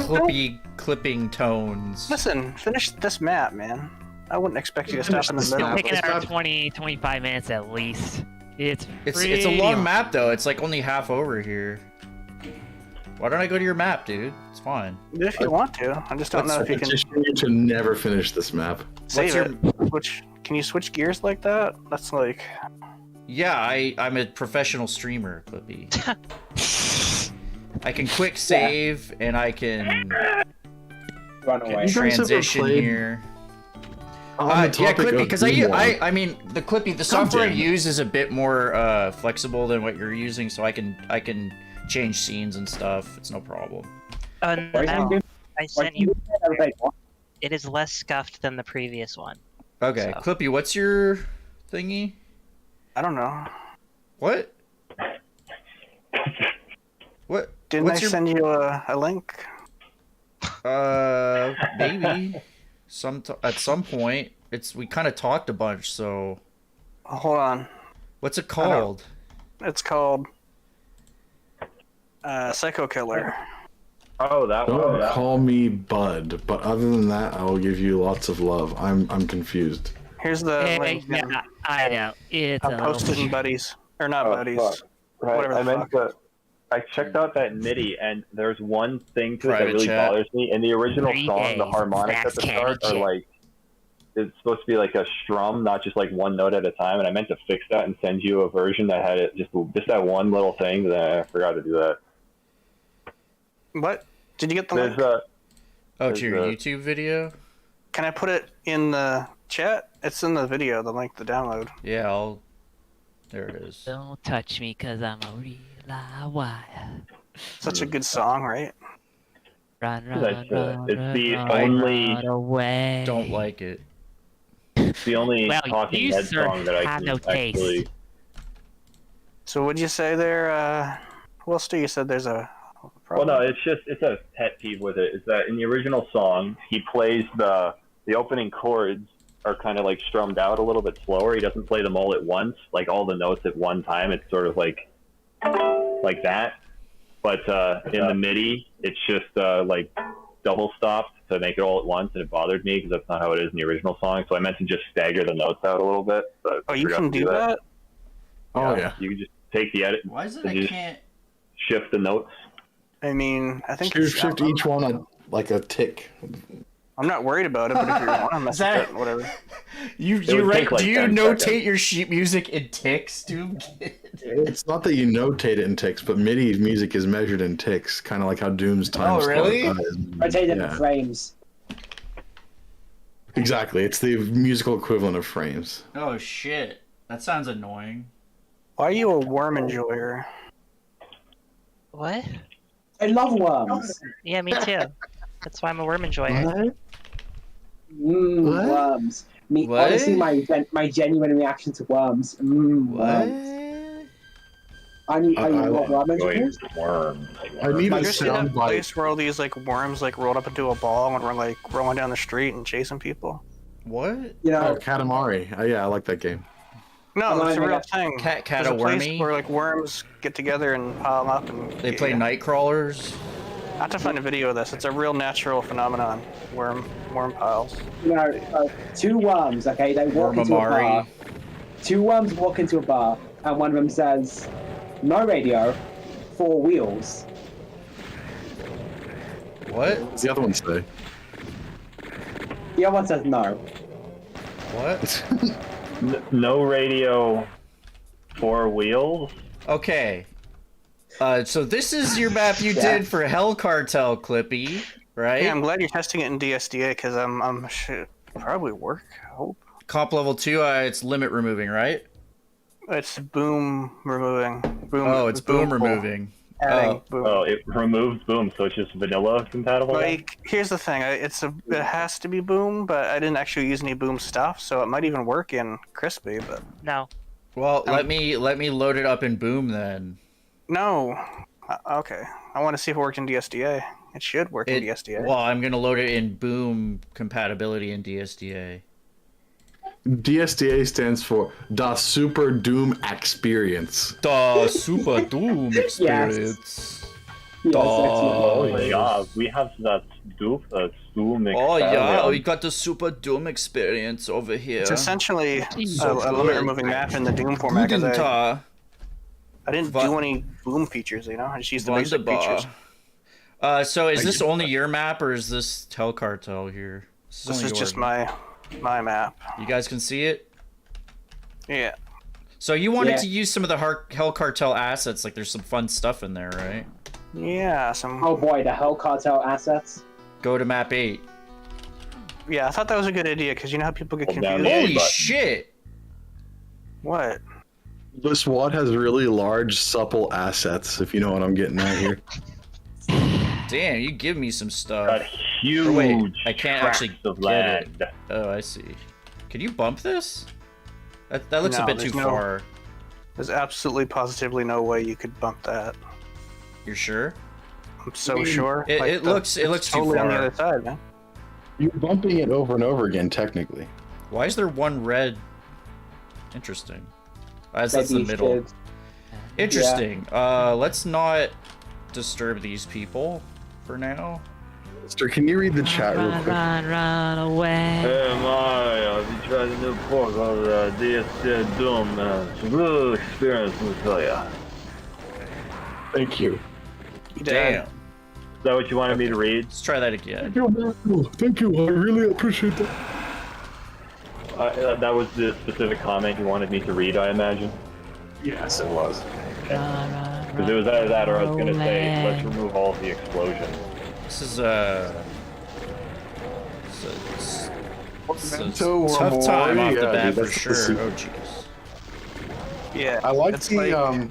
clipping tones? Listen, finish this map, man. I wouldn't expect you to stop in the Finish this middle. map. Taking It's our not- 20-25 minutes at least. It's It's a pretty long map though. It's like only half over here. Why don't I go to your map, dude? It's fine. If you want to, I just don't know if you can You to never finish this map. save your- it. Switch. Can you switch gears like that? That's like. Yeah, I'm a professional streamer, Clippy. I can quick save and I can Run away. You guys ever transition played- here. On the Yeah, topic Clippy, of because Doom, I mean the Clippy, the software I damn it. use is a bit more flexible than what you're using, so I can change scenes and stuff. It's no problem. The Why map can't you- I why sent can't you, never play one? it is less scuffed than the previous one. Okay, So. Clippy, what's your thingy? I don't know. What? What? Didn't what's I your send you a link? maybe at some point. We kind of talked a bunch, so Hold on. what's it called? It's called Psycho Killer. Oh, that one. Don't Yeah. call me Bud, but other than that, I will give you lots of love. I'm confused. Here's the Hey, link. yeah, I know. It's I'll post it in buddies. Or not Oh, buddies. fuck. Right, Whatever the I meant fuck. I checked out that MIDI, and there's one thing to it that Private really chat. bothers me. In the original 3 song, the days, harmonics at Snax the candy start are chip. like, it's supposed to be like a strum, not just like one note at a time. And I meant to fix that and send you a version that had it just that one little thing. But I forgot to do that. What? Did you get the There's link? Oh, to your There's YouTube video? Can I put it in the chat? It's in the video, the link, the download. Yeah, I'll. There it is. Don't touch me, cause I'm a real live wire. Such a good song, right? Run, run, That's, run, it's run, the run, only- run away. Don't like it. It's the only Well, Talking you, Head sir, song that I have can no taste. actually. So what'd you say there, Wilster? You said there's a Well, problem? no, it's a pet peeve with it. Is that in the original song he plays the opening chords are kind of like strummed out a little bit slower. He doesn't play them all at once, like all the notes at one time. It's sort of like that. But in the MIDI, it's just like double stopped to make it all at once, and it bothered me because that's not how it is in the original song. So I meant to just stagger the notes out a little bit. But Oh, I you forgot can to do that? Oh yeah. You can just take the edit. Why is it and I just can't? shift the notes. I mean, I think Shift each one like a tick. I'm not worried about it, but if you want to mess Is that- with it, whatever. You would write? take, like, do you 10 notate seconds. your sheet music in ticks, dude? It's not that you notate it in ticks, but MIDI music is measured in ticks, kind of like how Doom's time. really? Rotate it in Yeah. frames. Exactly. It's the musical equivalent of frames. Oh shit, that sounds annoying. Why are you a worm enjoyer? What? I love worms. Yeah, me too. That's why I'm a worm enjoyer. What? Mmm, What? worms. What? Honestly, my genuine reaction to worms. Mmm, What? worms. Are you what worm enjoyer? Worms. I need Have a you seen that sound bite. place where all these like worms like rolled up into a ball and were like rolling down the street and chasing people? What? You Oh, know, Katamari. Yeah, I like that game. No, Oh, it's a I real got- thing. Cat There's a place wormy? where like worms get together and pile up and They play night crawlers. I have to find a video of this. It's a real natural phenomenon. Worm piles. you know, two worms. Okay, they walk into a bar. Wormamari. Two worms walk into a bar, and one of them says, "No radio, 4 wheels." What? What's the other one say? The other one says no. What? No radio, 4 wheels. Okay. So this is your map you Yeah. did for Hell Cartel, Clippy, right? Yeah, I'm glad you're testing it in DSDA because I'm should probably work. I hope Comp level 2, it's limit removing, right? it's boom removing. Boom. Oh, it's boom pull. removing. Adding Oh. boom. Oh, it removes boom, so it's just vanilla compatible. now? Like, here's the thing. It has to be boom, but I didn't actually use any boom stuff, so it might even work in crispy. But No. Well, let me load it up in Boom then. no. Okay. I want to see if it worked in DSDA. It should work in DSDA. Well, I'm gonna load it in Boom compatibility in DSDA. DSDA stands for Da Super Doom Experience. The Super Doom Yes, Oh excellent. yeah, we have that Doom Oh yeah, we got the Super Doom experience over here. It's essentially So a limit good. removing map in the Doom format. 'Cause Guten Tag. I didn't do any boom features, you know? I just used the basic Wunderbar. features. So is this only your map or is this Hell Cartel here? This only is yours, just right? my map. You guys can see it? Yeah. So you wanted Yeah. to use some of the Hell Cartel assets, like there's some fun stuff in there, right? Yeah, some... Oh boy, the Hell Cartel assets. Go to map 8. Yeah, I thought that was a good idea, because you know how people get Hold down confused? the- Holy button. shit! What? This WAD has really large, supple assets, if you know what I'm getting at here. Damn, you give me some Got stuff. huge Or wait, I can't tracts actually of get land. Oh, I see. Can you bump this? That looks a No, bit too there's no- far. There's absolutely positively no way you could bump that. You're sure? I'm so sure. It looks too totally on the far. other side, man. You're bumping it over and over again, technically. Why is there one red? Interesting. That's the Maybe you middle. should- Interesting. Let's not disturb these people for now. Mister, can you read the chat real Run, quick? run away. Hey Mario, we tried a new port called DS Doom. It's a real experience, let me tell ya. Thank you. You did. Damn. Is that what you wanted me to read? Let's try that again. Thank you. I really appreciate that. That was the specific comment you wanted me to read, I imagine. Yes, it was. Because it was either that or I was going to say, let's remove all of the explosions. This is it's a Memento tough time Mori, off the yeah, bat dude, for that's sure. the- Oh jeez. Yeah. I like it's the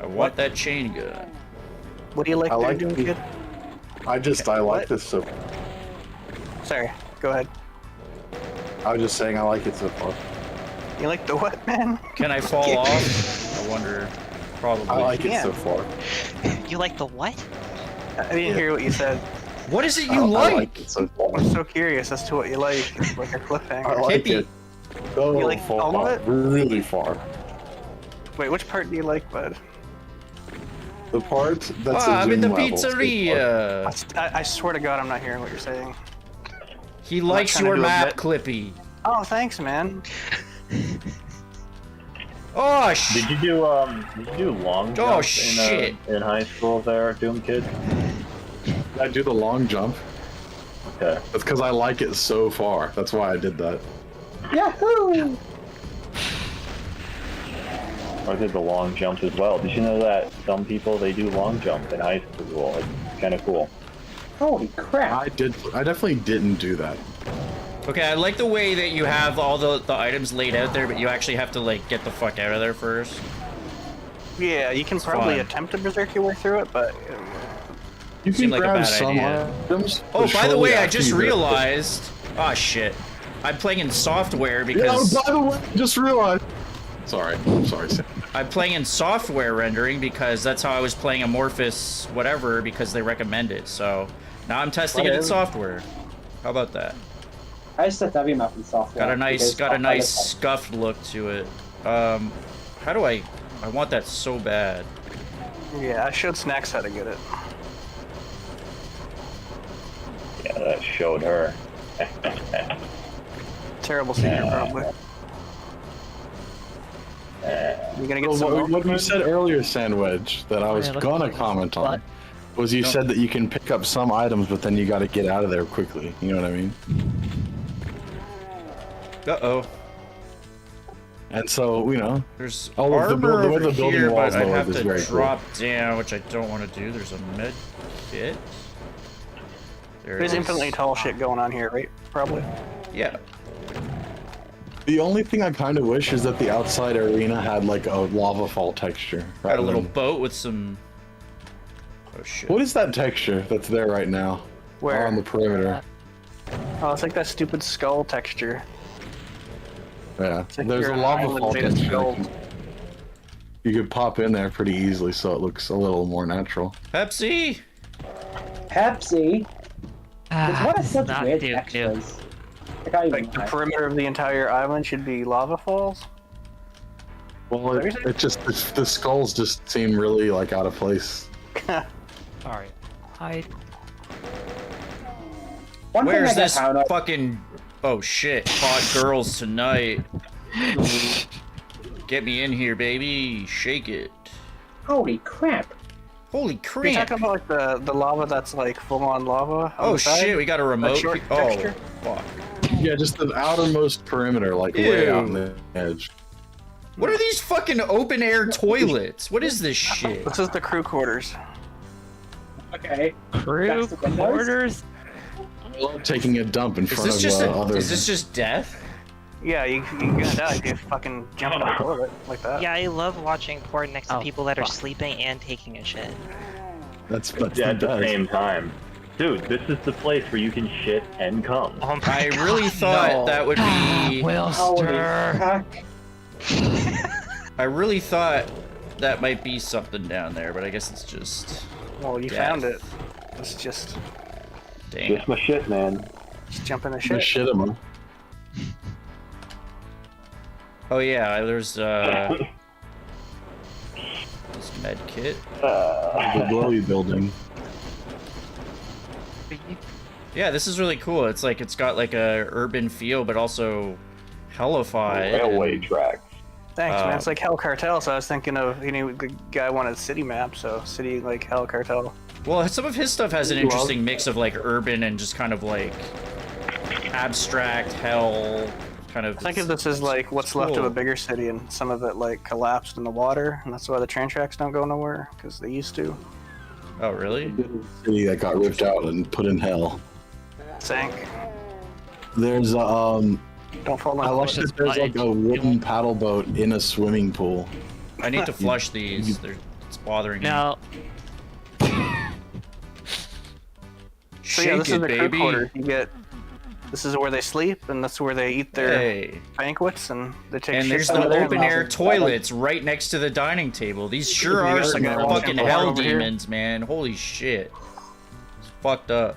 I want that chain gun. What do you like I there, like Doom the- Kid? I like this so. Sorry, go ahead. I was just saying I like it so far. You like the what, man? Can I fall off? I wonder. Probably. I like it Yeah. so far. You like the what? I didn't hear what you said. What is it I you like it so far. I'm so curious as to what you like. It's like a cliffhanger. I like Clippy. it. So You like far, all of it? really far. Wait, which part do you like, bud? The part that's I'm in the Zoom level so far. pizzeria. I swear to God, I'm not hearing what you're saying. He likes trying to your do a map, bit. Clippy. Oh, thanks, man. Oh Did you do long jump Oh, shit. in high school there, Doom Kid? Did I do the long jump? Okay. That's because I like it so far. That's why I did that. Yahoo! I did the long jump as well. Did you know that some people, they do long jump in high school? It's kind of cool. Holy crap! I definitely didn't do that. Okay, I like the way that you have all the items laid out there, but you actually have to like get the fuck out of there first. Yeah, you can probably fun. attempt to berserk your way through it, but You Seemed can like a grab bad some idea. items. Oh, but by the shortly way, I after just you do it- realized. Oh shit, I'm playing in software Yeah, because by the way, I just realized. Sorry, Sam. I'm playing in software rendering because that's how I was playing Amorphous whatever because they recommend it. So now I'm testing it in Whatever. software. How about that? I just set every map in software. Got a nice because scuffed look to it. How do I want that so bad. yeah, I showed Snax how to get it. Yeah, that showed her. Terrible secret, probably. You gonna get Well, some what more? you said earlier, Sandwich, that I was yeah, look- gonna comment on, was you said that you can pick up some items, but then you got to get out of there quickly. You know what I mean? Uh-oh. And so, you know, There's Oh, the armor build- the way over the building here, walls but I look have is to very cool. drop down, which I don't want to do. There's a med kit. There There's it is. infinitely tall shit going on here, right? Probably. Yeah. the only thing I kind of wish is that the outside arena had like a lava fall texture. Got a rather little than- boat with some... Oh shit. What is that texture that's there right now? Where? On the perimeter. Oh, it's like that stupid skull texture. Yeah. like There's you're a an lava island fall made of texture. gold. You could pop in there pretty easily, so it looks a little more natural. Pepsi! Pepsi. What are It's such not weird Duke, textures? I can't even Like the lie. perimeter of the entire island should be lava falls. Well, What are you saying? it just the skulls just seem really like out of place. Sorry. Hide. One Where's thing I this get found out. fucking... Oh shit. Hot girls tonight. Get me in here, baby. Shake it. Holy crap! Holy You're crap. talking about like the lava that's like full on lava. On Oh the side? shit, we got a remote. short Oh, texture? fuck. Yeah, just the outermost perimeter, like way out on Ew. the edge. What are these fucking open air toilets? What is this shit? This is the crew quarters. Okay. Crew That's the windows? quarters? I love taking a dump in Is front this of just other. is this just death? Yeah, you're gonna die if you fucking jump in the toilet like that. Yeah, I love watching porn next to Oh, people that are fuck. sleeping and taking a shit. That's Yeah, at the best. same time. Dude, this is the place where you can shit and come. Oh my I God, really thought no. that would be. Holy Wilster. fuck! I really thought that might be something down there, but I guess it's just. Well, you death. found it. It's just Damn. Just my shit, man. jump in the The shit. shit him. Oh yeah, there's this med kit. The glowy building. Yeah, this is really cool. It's like it's got like a urban feel, but also hellified. Railway tracks. Thanks, man. It's like Hell Cartel, so I was thinking of, the guy wanted city map, so city like Hell Cartel. Well, some of his stuff has an interesting mix of like urban and just kind of like abstract hell kind of. I think of this as like what's left of a bigger city, and some of it like collapsed in the water, and that's why the train tracks don't go nowhere, because they used to. Oh, really? City that got ripped out and put in hell. Sank. There's Don't fall I in watched love. that there's like a wooden paddle boat in a swimming pool. I need to flush these. It's bothering me. No. So Shake yeah, this is it, the crew baby. quarters. This is where they sleep, and that's where they eat their banquets, and they take. And there's shits over the there. open air toilets right next to the dining table. These sure are some fucking hell demons, man. Holy shit. It's fucked up.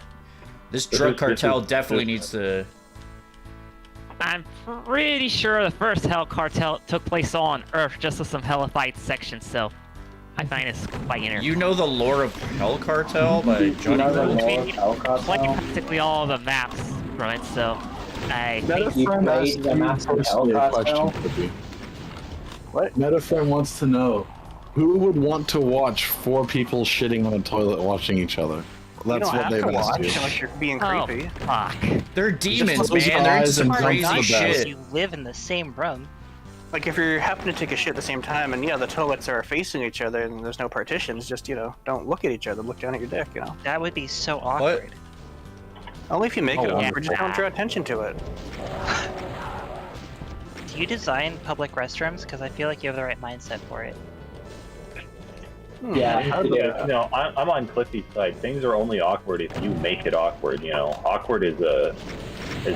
This drug cartel definitely needs to. I'm pretty sure the first Hell Cartel took place on Earth, just with some hellified sections, so I find it's quite interesting. You know the lore of Hell Cartel by Johnny Roll? Played practically all of the maps from it, so I think You played the maps of Hell Cartel? What? Metafriend wants to know, who would want to watch 4 people shitting on a toilet watching each other? That's what they've asked you. Unless you're being Oh, creepy. fuck. They're demons, close your man. They're into eyes some and crazy dump the shit. You live in the same room. Like if you're happen to take a shit at the same time, and yeah, the toilets are facing each other, and there's no partitions. Just don't look at each other. Look down at your dick. That would be so awkward. Only if you make it Oh, awkward. Just don't draw attention to it. Do you design public restrooms? Because I feel like you have the right mindset for it. Yeah. Yeah, no, I'm on Clippy's side. Things are only awkward if you make it awkward. Awkward is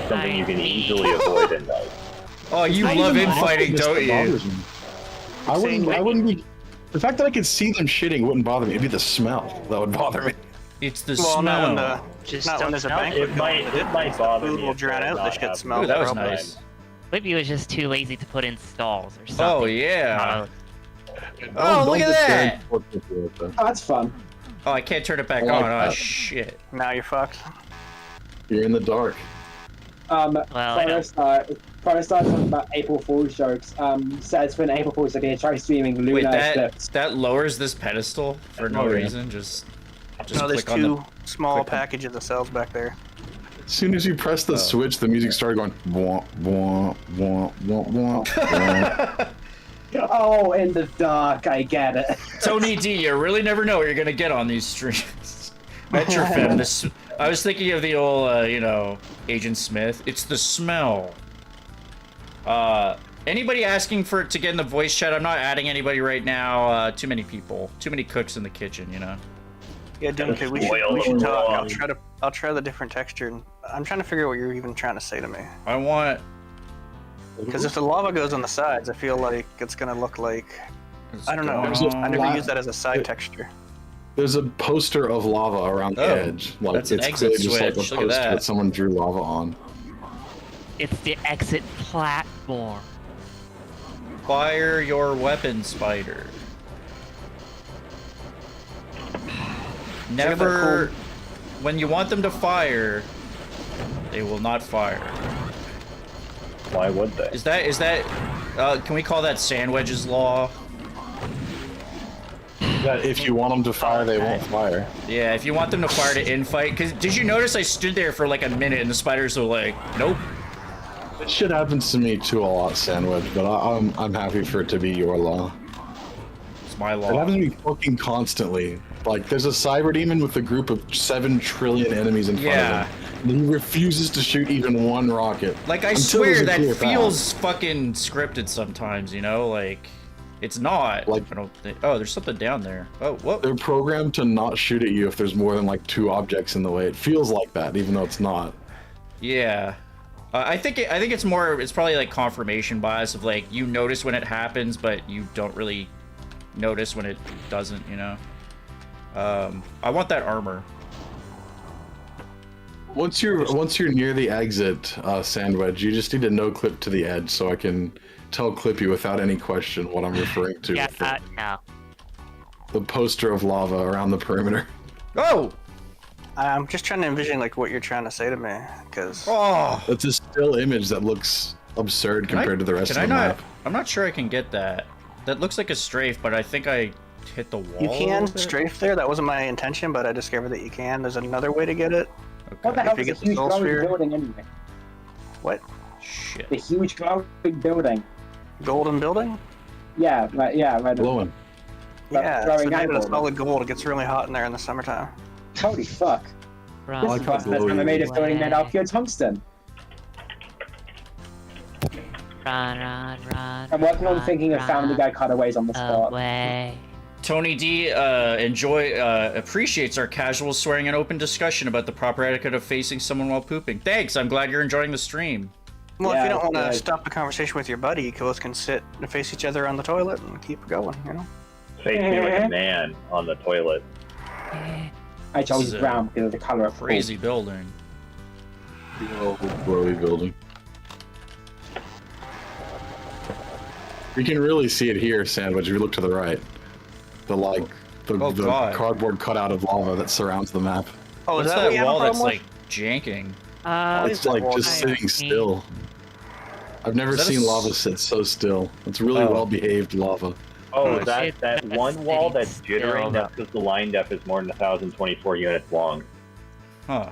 something you can easily avoid in life. Oh, you love infighting, don't you? I wouldn't be. The fact that I could see them shitting wouldn't bother me. It'd be the smell that would bother me. It's the Well, smell. not when there's a banquet. It might bother Food me. will if drown they're out the not shit having- smell. Ooh, that was Probably. nice. Maybe was just too lazy to put in stalls or something. Oh, yeah. Oh, look at that! Oh, that's fun. Oh, I can't turn it back I like on. Oh, that. shit. Now you're fucked. You're in the dark. I know. Before I start talking about April Fool's jokes, says for an April Fool's, they're going to try streaming Luna Wait, clips. that lowers this pedestal for no reason. Just No, there's click on two small click on- packages of cells back there. As soon as you press the switch, the music started going. Wah, wah, wah, wah, wah, wah. Oh, in the dark, I get it. Tony D, you really never know what you're gonna get on these streams. Metrofem, I was thinking of the old, Agent Smith. It's the smell. Anybody asking to get in the voice chat? I'm not adding anybody right now. Too many people. Too many cooks in the kitchen, Yeah, Doomsday, we should talk. I'll try the different texture. I'm trying to figure out what you're even trying to say to me. I want... Because if the lava goes on the sides, I feel like it's gonna look like... I don't know. I never use that as a side texture. There's a poster of lava around the edge. Like, that's an it's exit clearly just like a switch. Look at poster that. that someone drew lava on. It's the exit platform. Fire your weapon, spider. Never... When you want them to fire, they will not fire. Why would they? Is that, can we call that Sandwich's law? If you want them to fire, they won't fire. Yeah, if you want them to fire to infight, because did you notice I stood there for like a minute and the spiders were like, nope. It shit happens to me too a lot, Sandwich, but I'm happy for it to be your law. It's my law. It happens to me fucking constantly. Like, there's a cyber demon with a group of 7 trillion enemies in front of him. And he refuses to shoot even one rocket. Like, I Until swear there's a that clear feels fucking scripted sometimes, like, it's not. Like, I don't think, oh, there's something down there. Oh, whoa. They're programmed to not shoot at you if there's more than like 2 objects in the way. It feels like that, even though it's not. Yeah. I think it's probably like confirmation bias of like, you notice when it happens, but you don't really notice when it doesn't, I want that armor. Once you're near the exit, Sandwich, you just need to no clip to the edge so I can tell Clippy without any question what I'm referring to. Yeah, with no. the poster of lava around the perimeter. Oh! I'm just trying to envision like what you're trying to say to me, because Oh! It's a still image that looks absurd compared to the rest of the map. I'm not sure I can get that. That looks like a strafe, but I think I hit the wall. You a can little bit. strafe there. That wasn't my intention, but I discovered that you can. There's another way to get it. What the Okay. hell you is a get the huge soul glowing sphere. building anyway? What? Shit. The huge glowing building. Golden building? Yeah, right. Glowing. Yeah, glowing it's made eyeball. of solid gold. It gets really hot in there in the summertime. Holy fuck. Run, This is the first time I glowing made a building made out of pure tungsten. run. I'm working on thinking of Family Guy cutaways on the spot. Away. Tony D appreciates our casual swearing and open discussion about the proper etiquette of facing someone while pooping. Thanks, I'm glad you're enjoying the stream. Well, if Yeah, you don't want to good. stop the conversation with your buddy, you both can sit and face each other on the toilet and keep going, you know? Face me like a man on the toilet. I This chose is a brown because of the color of Crazy building. The old glowy building. You can really see it here, Sandwich, if you look to the right. The God. cardboard cutout of lava that surrounds the map. Oh, is What's that what you that have a wall that's problem with? like janking? It's like just sitting still. I've never Is that a seen s- lava sit so still. It's really Oh. well-behaved lava. Oh, Nice. that one wall that's Still, jittering, though. that's because the line depth is more than 1,024 units long. Huh.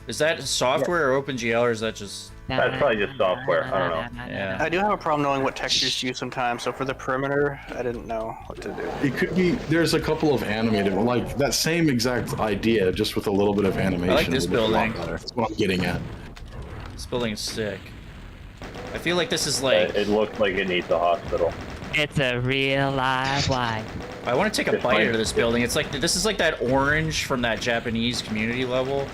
Is that software or OpenGL or is that just... That's probably just software, I don't know. Yeah. I do have a problem knowing what textures to use sometimes, so for the perimeter, I didn't know what to do. It could be, there's a couple of animated, like that same exact idea, just with a little bit of animation. this would be a lot building. better. That's what I'm getting at. This building is sick. I feel like this is like... It looks like it needs a hospital. It's a real live wine. I want to take a It's bite like- out of this building. It's like... This is like that orange from that Japanese community level.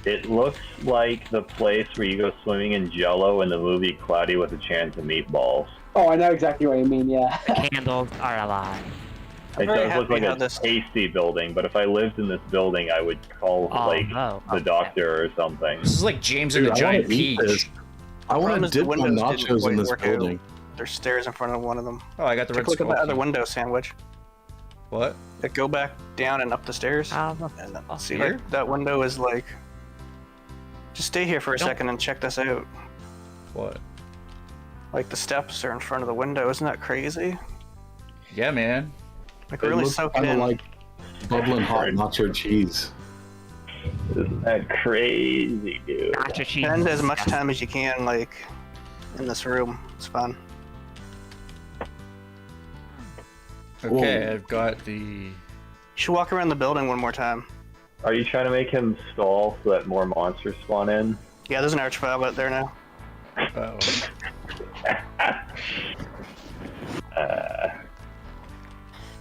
It looks like the place where you go swimming in Jello in the movie Cloudy with a Chance of Meatballs. Oh, I know exactly what you mean, yeah. Candles are alive. It very does look happy like how a this- tasty building, but if I lived in this building, I would call Oh, like no. the doctor or something. This is like James and Dude, the I wanna Giant eat Peach. this. I want Problem to is the dip my windows didn't nachos in quite this work out. building. There's stairs in front of one of them. Oh, I got the Take red a look at skull that other key. window sandwich. What? Like, go back down and up the stairs. And then see, Here? like, that window is like... Just stay here for a Don't- second and check this out. What? Like, the steps are in front of the window. Isn't that crazy? Yeah, man. Like, It really looks soak it kind of in. like bubbling hot nacho cheese. Isn't that crazy, dude? Nacho cheese. Spend as much time as you can, like, in this room. It's fun. Okay, Whoa. I've got the... You should walk around the building one more time. Are you trying to make him stall so that more monsters spawn in? Yeah, there's an archvile out there now. Uh-oh.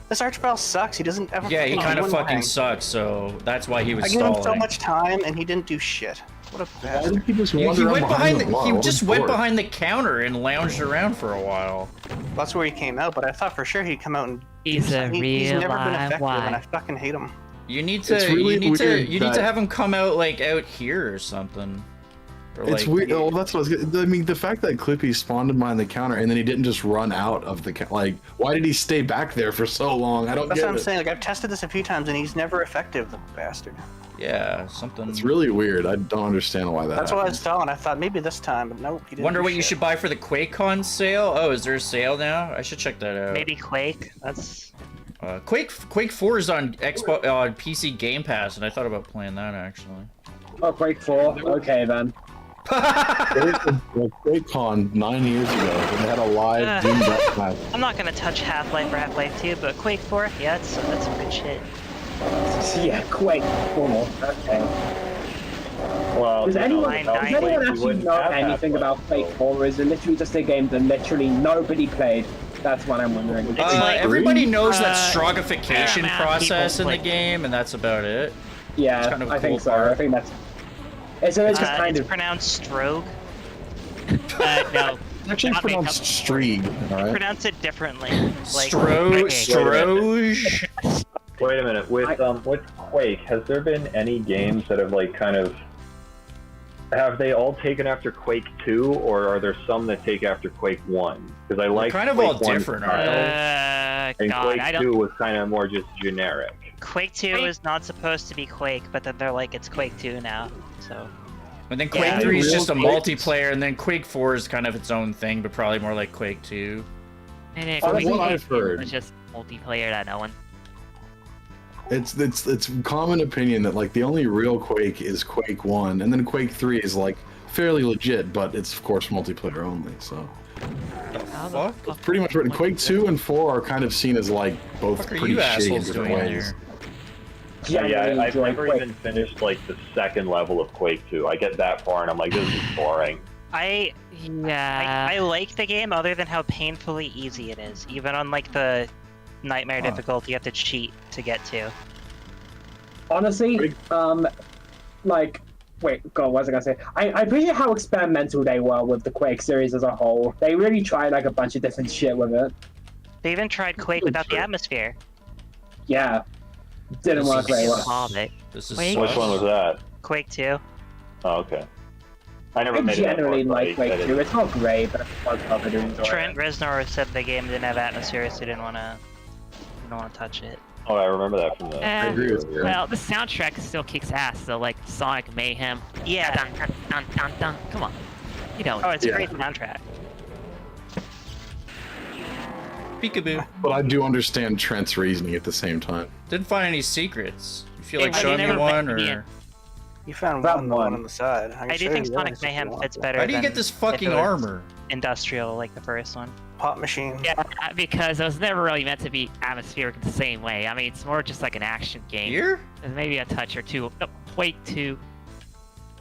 This archvile sucks. He doesn't ever. Yeah, he fucking kind do of fucking anything. sucks, so that's why he was I gave him so stalling. much time and he didn't do shit. What a Why bastard. did he just He wander went around behind the, wall? he I was just went bored. behind the counter and lounged around for a while. That's where he came out, but I thought for sure he'd come out and. He's a He's real never been live effective, and I wine. fucking hate him. You need to It's really you need to weird you need to that- have him come out like out here or something. Or It's like, weird. Oh, that's what I was. I mean, the fact that Clippy spawned behind the counter and then he didn't just run out of the like, why did he stay back there for so long? I don't That's get what I'm it. saying. Like, I've tested this a few times and he's never effective, the bastard. Yeah, something. It's really weird. I don't understand why that. That's why I was happens. stalling. I thought maybe this time, but nope, he didn't. Wonder do what you shit. should buy for the QuakeCon sale. Oh, is there a sale now? I should check that out. Maybe Quake. That's Quake 4 is on Xbox on PC Game Pass, and I thought about playing that actually. Oh, Quake 4. Okay, then. There was a QuakeCon 9 years ago, and they had a live Doom deathmatch. I'm not gonna touch Half-Life or Half-Life 2, but Quake 4, yeah, that's some good shit. Yeah, Quake 4. Okay. Well, Does you know, anyone, Nine does ninety. anyone we actually wouldn't know have anything Half-Life, about Quake so- 4, or is it literally just a game that literally nobody played? That's what I'm wondering. It's like- Everybody knows that Uh, strogification Paramount process in people the play- game, and that's about it. Yeah, It's kind of a I think cool so. part. I think that's... It's just kind It's of... pronounced Strogue. No, It's actually not make pronounced up- Streeg, alright? pronounce it differently. Like, Stroge. Wait a minute. With Quake, has there been any games that have like kind of have they all taken after Quake 2, or are there some that take after Quake 1? Because I like kind of Quake all 1 different, style, aren't and God, Quake I 2 don't. was kind of more just generic. Quake 2 is not supposed to be Quake, but then they're like, it's Quake 2 now. So And then Quake Yeah. 3 is Real just a Quakes? multiplayer, and then Quake 4 is kind of its own thing, but probably more like Quake 2. And it From Quake what 2 I've heard. was just multiplayer that no one. It's common opinion that like the only real Quake is Quake 1, and then Quake 3 is like fairly legit, but it's of course multiplayer only. So How Fuck. the pretty much what Quake 2 and 4 are kind of seen as like both What are pretty you shitty in assholes different doing ways. there? Yeah, I've enjoy never Quake. even finished like the second level of Quake 2. I get that far and I'm like, this is boring. I Yeah. like the game other than how painfully easy it is. Even on like the nightmare difficulty, you have to cheat to get to. Honestly, like, wait, God, what was I gonna say? I appreciate how experimental they were with the Quake series as a whole. They really tried like a bunch of different shit with it. They even tried Quake without the atmosphere. Yeah, didn't work very well. Hobbit. This is Wait. so Which one was that? Quake 2. Oh, okay. I never I made it that far, generally so like I Quake didn't- 2. It's not great, but it's fun stuff I do enjoy. Trent it. Reznor said the game didn't have atmosphere, so he didn't want to touch it. Oh, I remember that from the. I agree with you. Well, the soundtrack still kicks ass, so like Sonic Mayhem. Yeah. Dun, dun, dun, dun, dun. Come on. You know. Oh, it's a Yeah. great soundtrack. Peekaboo. But I do understand Trent's reasoning at the same time. Didn't find any secrets. You feel Hey, like have you showing me never one, met me or You found Found one, the one one. on the side. can I do show think you the Sonic others if you Mayhem want. fits better. how do you than get this if fucking it was armor? Industrial, like the first one. Pop machine. Yeah, because it was never really meant to be atmospheric the same way. I mean, it's more just like an action game. Here? There's maybe a touch or two. No, Quake 2.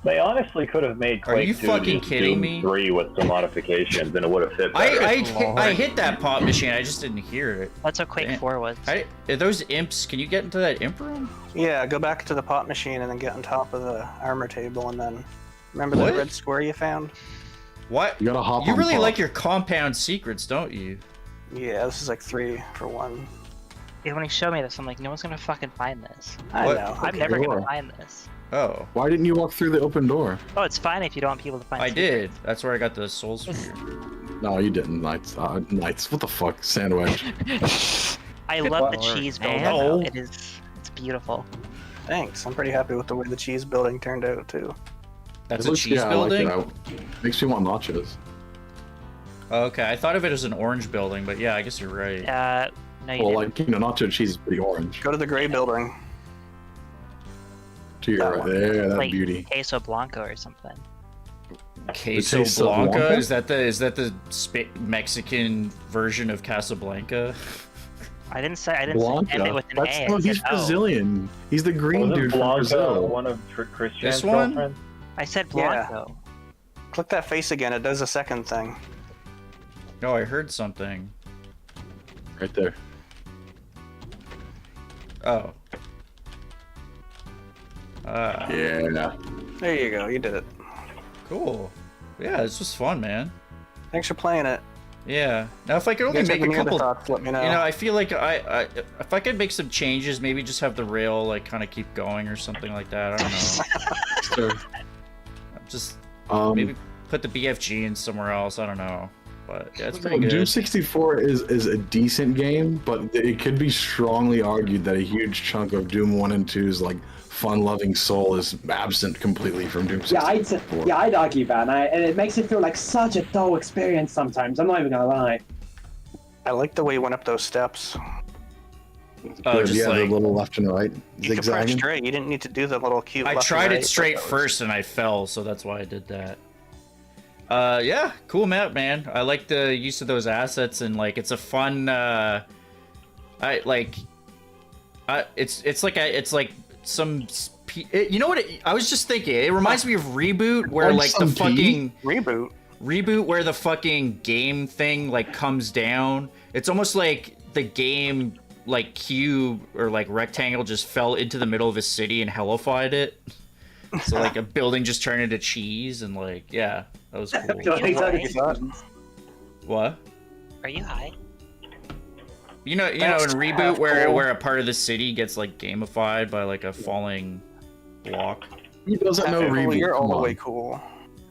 They honestly could have made Are Quake you 2 fucking just kidding Doom me? 3 with some modifications, and it would have fit better. I hit that pop machine. I just didn't hear it. That's what Quake Damn. 4 was. Are those imps? Can you get into that imp room? Yeah, go back to the pop machine and then get on top of the armor table and then remember What? the red square you found? What? You gotta hop You on really pop. like your compound secrets, don't you? Yeah, this is like 3 for 1. Yeah, when he showed me this, I'm like, no one's gonna fucking find this. I What? know. I'm never door? gonna find this. Oh, Why didn't you walk through the open door? Oh, it's fine if you don't want people to find I secrets. did. That's where I got the soul sphere. No, you didn't. Knights. Knights. What the fuck? Sandwich. I love the Lord, cheese man. building. Oh. It's beautiful. Thanks. I'm pretty happy with the way the cheese building turned out too. That's It a looks- cheese yeah, building? I like it. Makes me want nachos. Okay, I thought of it as an orange building, but yeah, I guess you're right. No, you Well, didn't. like, nacho cheese is pretty orange. Go to the gray building. To your That right one. there, that like beauty. queso blanco or something. Queso Queso Blanca? Blanca? Is that the Mexican version of Casablanca? I didn't say end it Blanca. with an That's A. no, I he's said O. Brazilian. He's the green Wasn't dude from Blanca Brazil. one of Christian's This one? girlfriends? I said Yeah. blanco. Click that face again. It does a second thing. No, I heard something. Right there. Oh. Yeah. There you go. You did it. Cool. Yeah, this was fun, man. Thanks for playing it. Yeah. Now, if I could You only guys make have a any other couple, thoughts? Let me know. you know, I feel like I if I could make some changes, maybe just have the rail like kind of keep going or something like that. I don't know. Sure. Just Maybe maybe put the BFG in somewhere else. I don't know. But yeah, it's pretty Doom good. 64 is a decent game, but it could be strongly argued that a huge chunk of Doom 1 and 2's like fun-loving soul is absent completely from Doom 64. I'd argue that, and it makes it feel like such a dull experience sometimes. I'm not even gonna lie. I like the way you went up those steps. Oh, Good, just yeah, like the little left and right You could press zigzagging. straight. You didn't need to do the little cute. I left and tried right, it straight but that was- first and I fell, so that's why I did that. Yeah, cool map, man. I like the use of those assets and like it's a fun. It's like some. You know what? I was just thinking. It reminds me of Reboot, where Like like the some pea? fucking Reboot. where the fucking game thing like comes down. It's almost like the game like cube or like rectangle just fell into the middle of a city and hellified it. So like a building just turned into cheese and like yeah, that was cool. What? Are you high? You know in That's Reboot cool. where a part of the city gets like gamified by like a falling block. Who doesn't know Definitely, Reboot? You're all Come the on. way cool.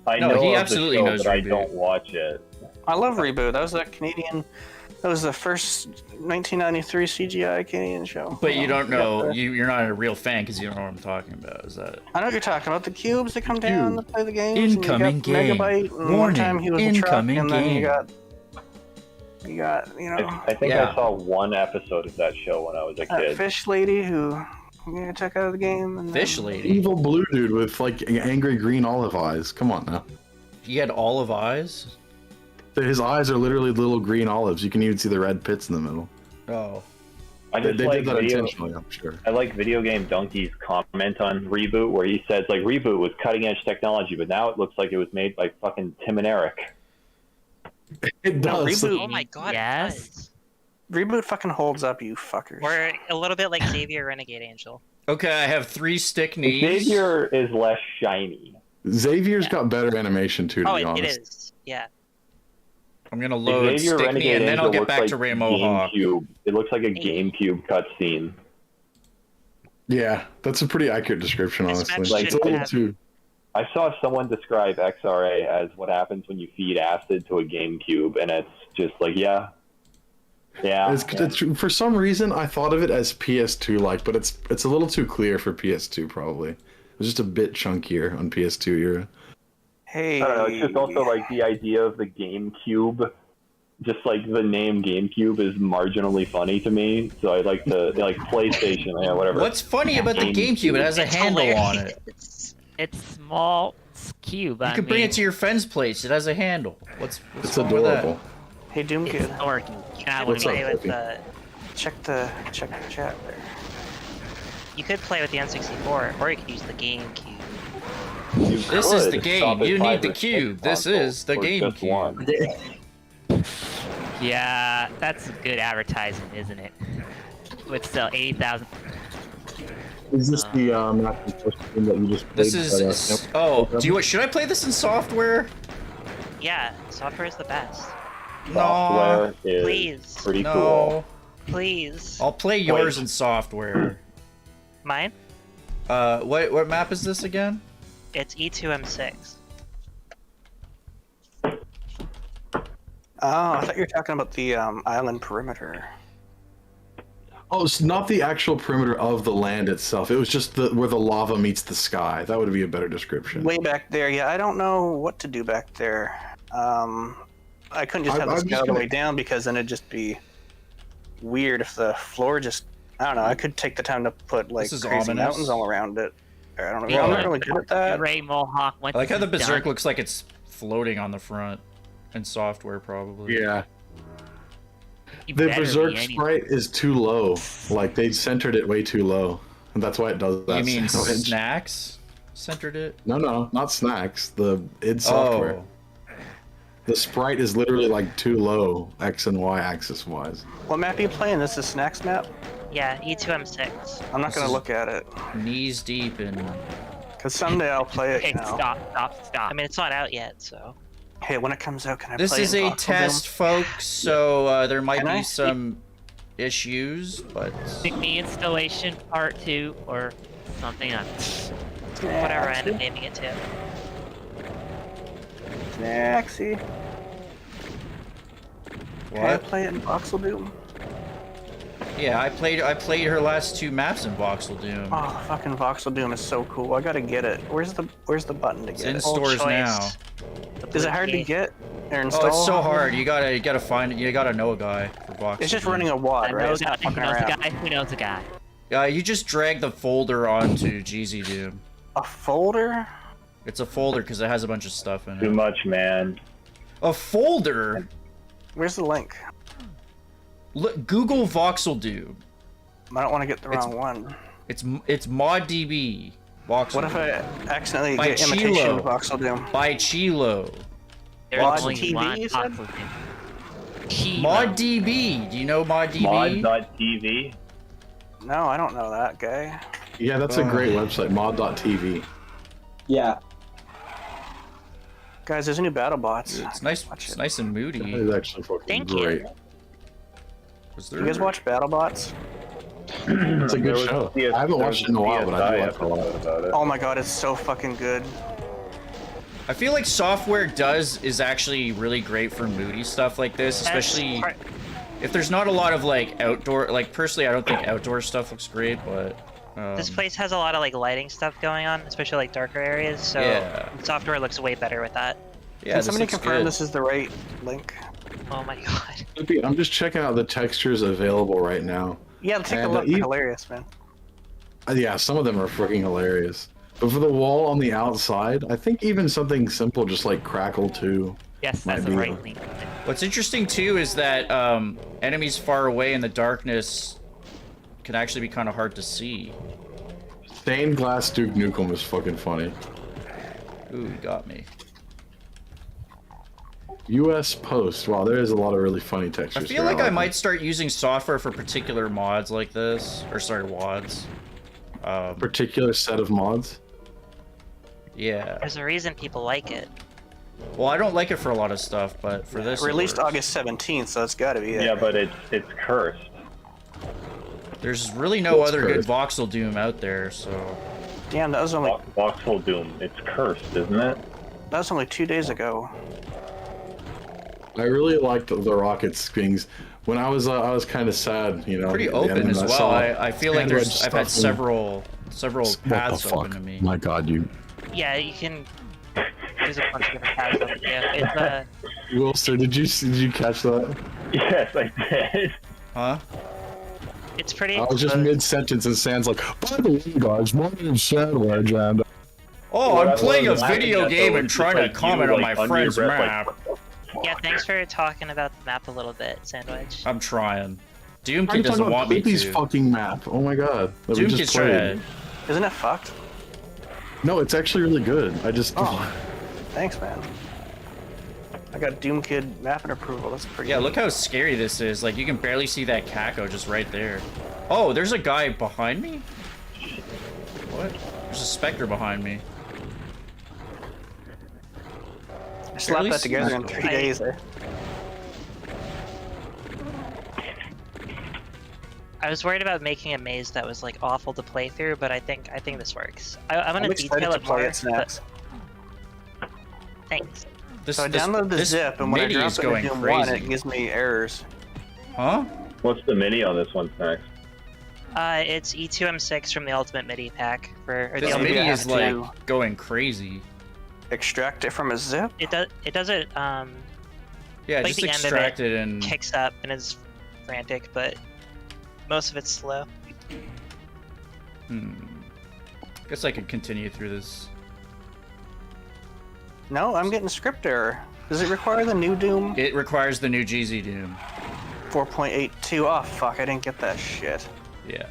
I No, know he of absolutely the show, knows but I Reboot. don't watch it. I love Reboot. That was a Canadian That was the first 1993 CGI Canadian show. But you don't know. You're not a real fan because you don't know what I'm talking about. Is that? I know what you're talking about. The cubes that come down to play the games. Incoming and you got game. Megabyte, and one Warning. time he was a truck, Incoming and then game. you got, you know, I think Yeah. I saw one episode of that show when I was a that kid. fish lady who you took out of the game. And Fish then, lady. Evil blue dude with like angry green olive eyes. Come on now. He had olive eyes. His eyes are literally little green olives. You can even see the red pits in the middle. Oh. I They just did like that video. intentionally, I'm sure. I like Video Game Donkey's comment on Reboot where he says like Reboot was cutting edge technology, but now it looks like it was made by fucking Tim and Eric. It No, does. Reboot. Oh my god, Yes. it does. Reboot fucking holds up, you fuckers. Or a little bit like Xavier Renegade Angel. Okay, I have 3 stick knees. Xavier is less shiny. Xavier's got better animation too, to Oh, be it honest. is. Yeah. I'm gonna load Xavier stick knee Renegade and then Angel I'll get looks back like to Ray Mohawk. GameCube. It looks like a GameCube cutscene. Yeah, that's a pretty accurate description, This honestly. match Like, it's a little have- too. I saw someone describe XRA as what happens when you feed acid to a GameCube, and it's just like, yeah. It's, for some reason, I thought of it as PS2 like, but it's a little too clear for PS2 probably. It was just a bit chunkier on PS2 era. Hey. I don't know, it's just also like the idea of the GameCube, just like the name GameCube is marginally funny to me, so I like to, like PlayStation, yeah, whatever. What's funny about the GameCube? It has a It's handle on it. hilarious. It's small. It's cube. You can bring it to your friend's place. It has a handle. What's It's wrong with that? adorable. Hey, Doom It's Kid. dorky. You cannot What's play up, with Clippy? Check the chat there. You could play with the N64, or you could use the GameCube. You This is could the game. stop at You 5 need the or 6 cube. This consoles is the for just GameCube. one. Yeah, that's good advertising, isn't it? Would sell 80,000. Is this the Macintosh game that you just played? This is. Oh, should I play this in software? Yeah, software is the best. Software is Please. pretty No. cool. Please. I'll play yours in software. Mine? What map is this again? It's E2M6. Oh, I thought you were talking about the island perimeter. Oh, it's not the actual perimeter of the land itself. It was just where the lava meets the sky. That would be a better description. Way back there, yeah. I don't know what to do back there. I couldn't just have I'm this just go all the gonna- way down because then it'd just be weird if the floor just. I don't know. I could take the time to put like This is crazy ominous. mountains all around it. Or I don't know. Yeah. I'm not really good at that. Ray Mohawk. I like how the Berserk looks like it's floating on the front in software, probably. Yeah. The Berserk sprite is too low. Like, they centered it way too low. And that's why it does that. You mean sandwich. Snax centered it? No, not Snax. The id software. Oh. The sprite is literally like too low, X and Y axis wise. What map are you playing? This is Snax map? Yeah, E2M6. I'm not This going is- to look at it. Knees deep in. Because someday I'll play it, Hey, you know. stop. I mean, it's not out yet, so. Hey, when it comes out, can I This play is it in a Voxel test, Doom? folks, so there might Can I? be some issues, but Pick the installation part 2 or something else. Whatever I end up naming it to. Snaxy. Can I what? play it in Voxel Doom? Yeah, I played her last 2 maps in Voxel Doom. Oh, fucking Voxel Doom is so cool. I gotta get it. Where's the button to It's get in it? Old stores choice. now. Is it hard to get or install? Oh, it's so hard. You gotta find it. You gotta know a guy for Voxel. It's just Doom. running a wad, I right? know It's not who fucking knows the around. guy. Who knows the guy? You just drag the folder onto GZ Doom. A folder? It's a folder because it has a bunch of stuff in Too it. much, man. A folder? Where's the link? Look, Google Voxel Doom. I don't want to get the It's- wrong one. It's ModDB. Voxel What if Doom. I accidentally By get imitation Chilo. Voxel Doom? By Chilo. There's Mod only TV, one you said? Voxel Doom. Chilo. ModDB. Do you know ModDB? Mod.tv. No, I don't know that guy. Yeah, that's a great website, mod.tv. Yeah. Guys, there's a new BattleBots. It's nice. Watch It's it. nice and That moody. is actually fucking Thank you. great. Was You guys watch BattleBots? It's a good show. I haven't watched it in a while, but I do like it a lot. about it. Oh my god, it's so fucking good. I feel like software is actually really great for moody stuff like this, especially If there's not a lot of like outdoor, like personally, I don't think outdoor stuff looks great, but This place has a lot of like lighting stuff going on, especially like darker areas. So Yeah. software looks way better with that. yeah, Can this somebody looks confirm good. this is the right link? Oh my god. Clippy, I'm just checking out the textures available right now. Yeah, take a And, look. you- Hilarious, man. Yeah, some of them are freaking hilarious. But for the wall on the outside, I think even something simple, just like Crackle 2. Yes, Might that's the be, right link. What's interesting too is that enemies far away in the darkness can actually be kind of hard to see. Stained Glass Duke Nukem is fucking funny. Ooh, he got me. US Post. Wow, there is a lot of really funny textures. I feel here. like I them. might start using software for particular mods like this, or sorry, WODs. Particular set of mods. Yeah. There's a reason people like it. Well, I don't like it for a lot of stuff, but for this, it Released works. August 17th, so it's got to be it. Yeah, but it's cursed. There's really no What's other good cursed? voxel Doom out there, so Damn, that was only Voxel Doom. It's cursed, isn't it? 2 days ago. I really liked the Rockets things. When I was kind of sad, you know. pretty at the end open when as I well. saw I feel like Android I've had stuff several What paths the fuck? open to me. My God, you. Yeah, you can. There's a bunch of different paths on it. Yeah, it's Wilster, did you catch that? Yes, I did. Huh? it's pretty. I was just mid sentence and Sam's like, by the way, guys, my name's Sandwich, and Oh, What I I'm playing a was laughing video at, game though, and is trying like to comment you, on like, my under your friend's breath, like, map. Yeah, thanks for talking about the map a little bit, Sandwich. I'm trying. Are you Doomkid talking doesn't about want me Clippy's to. fucking map? Oh my God. That we Doomkid's just trying played. to. Isn't it fucked? No, it's actually really good. I just. Oh. Thanks, man. I got Doom Kid mapping approval. That's pretty. Yeah, neat. look how scary this is. Like, you can barely see that Kako just right there. Oh, there's a guy behind me? What? There's a Spectre behind me. I slapped that see together in that. 3 days there. I was worried about making a maze that was like awful to play through, but I think this works. I'm gonna excited detail to it play more. it, Snax. But... Thanks. So I download the zip, and when I MIDI drop is it going in Doom 1, crazy. it gives me errors. Huh? What's the mini on this one, Snax? It's E2M6 from the Ultimate MIDI pack for or the This maybe Ultimate. MIDI I is have like to- going crazy. Extract it from a zip? It does it Yeah, like just the end of extract it and. kicks up and is frantic, but most of it's slow. Guess I could continue through this. No, I'm getting script error. Does it require the new Doom It requires the new GZ Doom. 4.82? Oh fuck, I didn't get that shit. Yeah.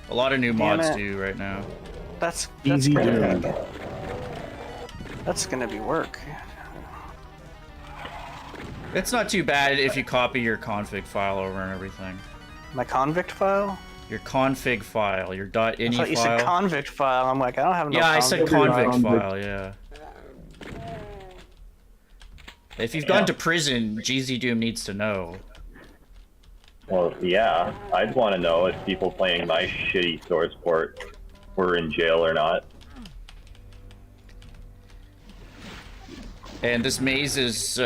A lot of new Damn mods it. do right now. That's Easy gonna, Doom. That's gonna be work. It's not too bad if you copy your config file over and everything. My convict file? Your config file, your I .ini thought you file. said convict file. I'm like, I don't have no Yeah, I said convict convict file. file, yeah. If you've gone to prison, GZ Doom needs to know. Well, yeah. I'd want to know if people playing my shitty source port were in jail or not. And this maze is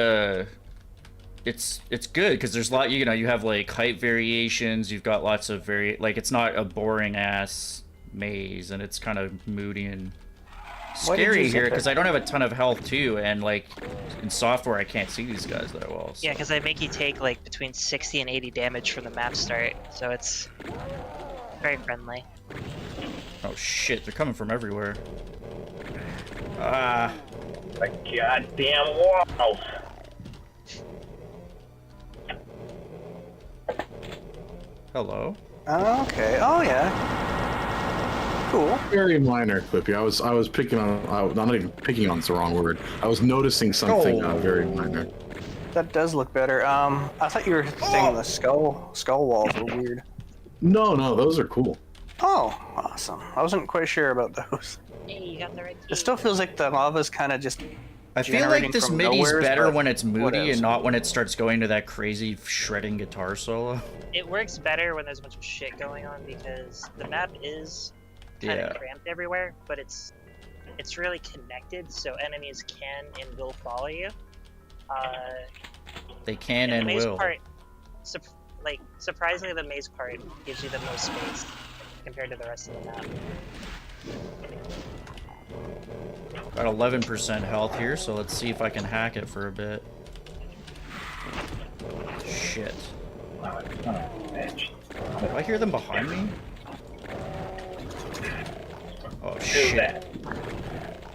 it's good because there's a lot, you know, you have like height variations, you've got lots of like it's not a boring ass maze, and it's kind of moody and Why did you scary zip here it? because I don't have a ton of health too, and like in software I can't see these guys that well. So. Yeah, because they make you take like between 60 and 80 damage from the map start, so it's very friendly. Oh shit, they're coming from everywhere. Ah. The goddamn walls! Hello. Oh, okay. Oh yeah. Cool. Very minor, Clippy. I was picking on. I'm not even picking on. It's the wrong word. I was noticing something Oh. very minor. That does look better. I thought you were saying the skull walls were weird. No, those are cool. Oh, awesome. I wasn't quite sure about those. Hey, you got the right It still feels like the lava's kind of just. I feel generating like this from MIDI's nowheres, better but when it's moody whatevs. and not when it starts going to that crazy shredding guitar solo. It works better when there's a bunch of shit going on because the map is kind Yeah. of cramped everywhere, but it's really connected, so enemies can and will follow you. They can the and maze will. part, like, surprisingly, the maze part gives you the most space compared to the rest of the map. Got 11% health here, so let's see if I can hack it for a bit. Shit. Do I hear them behind me? Oh shit.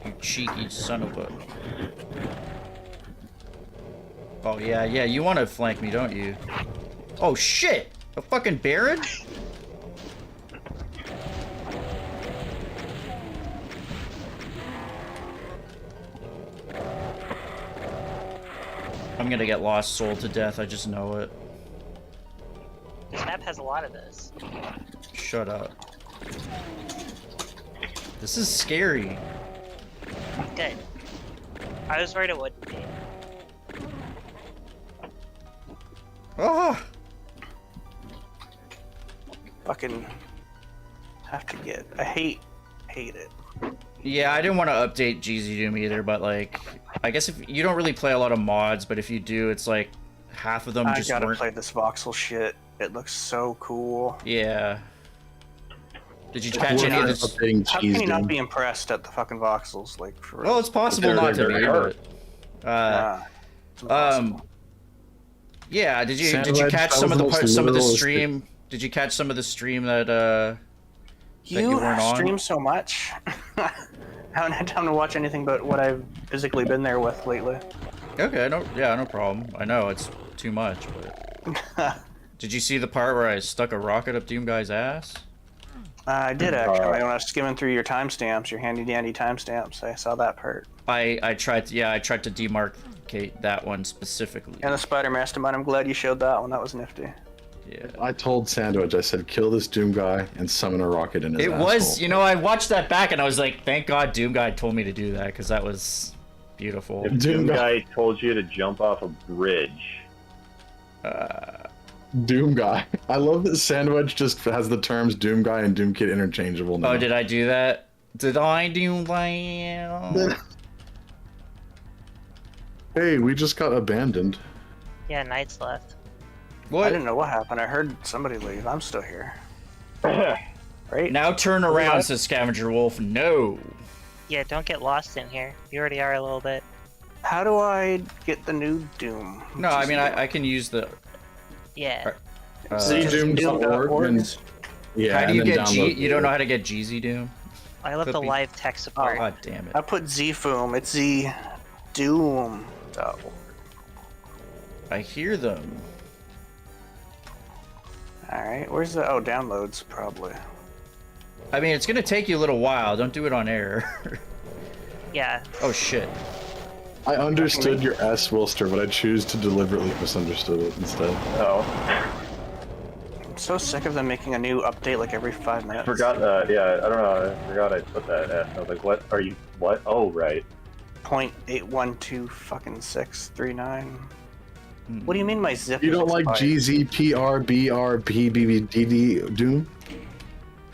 You cheeky son of a... Oh yeah, you want to flank me, don't you? Oh shit! A fucking Baron? I'm gonna get lost soul to death, I just know it. This map has a lot of this. Shut up. This is scary. Good. I was worried it wouldn't be. Ah! Fucking have to get. I hate it. Yeah, I didn't want to update GZ Doom either, but like, I guess if you don't really play a lot of mods, but if you do, it's like half of them I just gotta weren't. play this voxel shit. It looks so cool. Yeah. Did you catch any of this? How can you not be impressed at the fucking voxels? Like, for Well, it's possible not to be, but. it's impossible. Yeah. Did you Sandwich, catch that some of was the the most some of the literal stream? Did you catch some of the stream that you You weren't on? stream so much. I haven't had time to watch anything but what I've physically been there with lately. Okay, no problem. I know it's too much, but. Did you see the part where I stuck a rocket up Doom Guy's ass? I did actually. When I was skimming through your timestamps, your handy dandy timestamps, I saw that part. I tried to demarcate that one specifically. And the Spider Mastermind, I'm glad you showed that one. That was nifty. Yeah. I told Sandwich, I said, kill this Doom guy and summon a rocket in his It asshole. was, you know, I watched that back and I was like, thank God Doom Guy told me to do that, because that was beautiful. If Doom Guy told you to jump off a bridge. Doom Guy. I love that Sandwich just has the terms Doom Guy and Doom Kid interchangeable now. Oh, did I do that? Did I do that? Hey, we just got abandoned. Yeah, Knight's left. What? I didn't know what happened. I heard somebody leave. I'm still here. Right? Now turn around, says Scavenger Wolf. No. Yeah, don't get lost in here. You already are a little bit. How do I get the new Doom? No, I mean, I can use the... Yeah. Doom.org and... Yeah, how do you and then get G... download You don't know how to get GZ Doom? I left the Clippy. live tech support. God damn it. I put Z-Foom. It's Z Doom. I hear them. Alright, where's the... Oh, downloads, probably. I mean, it's gonna take you a little while. Don't do it on air. Yeah. Oh, shit. I understood your S, Wilster, but I choose to deliberately misunderstood it instead. Oh. I'm so sick of them making a new update like every 5 minutes. Forgot, yeah, I don't know, I forgot I put that at. I was like, what are you, what? Oh, right. 0.812 fucking 639. What do you mean my zip You is don't like expired? GZPRBRPBBDD Doom?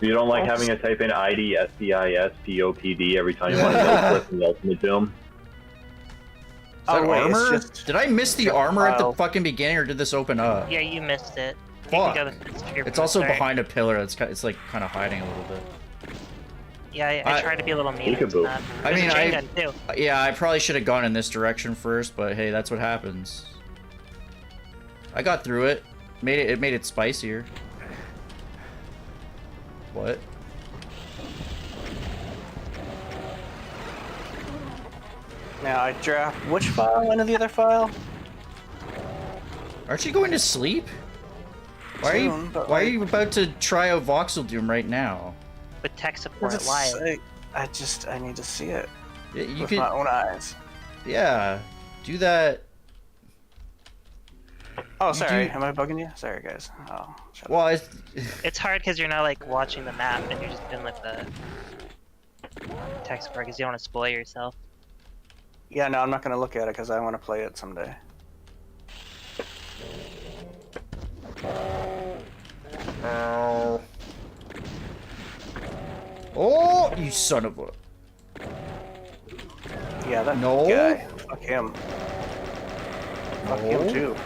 You don't like having to type in ID, SDIS, POPD every time you want to go click the Ultimate Doom? Is that wait, it's armor? just- Did I miss the armor at the File. fucking beginning, or did this open up? Yeah, you missed it. Fuck. It's It's also behind a pillar. It's like kind of hiding a little bit. Yeah, I tried to be a little mean. Peekaboo. I mean, chain gun too. Yeah, I probably should have gone in this direction first, but hey, that's what happens. I got through it. It made it spicier. What? Now I draft which file into the other file? Aren't you going to sleep? Soon, but Why are you about to try out Voxel Doom right now? With tech support It's live. I need to see it You with could, my own eyes. yeah, do that. Oh, sorry. do- Am I bugging you? Sorry, guys. Oh, shut up. Well, It's hard because you're not like watching the map and you're just doing like the tech support because you don't want to spoil yourself. Yeah, no, I'm not gonna look at it because I want to play it someday. Oh, you son of a. Yeah, that No. guy. Fuck him. Fuck him No. too.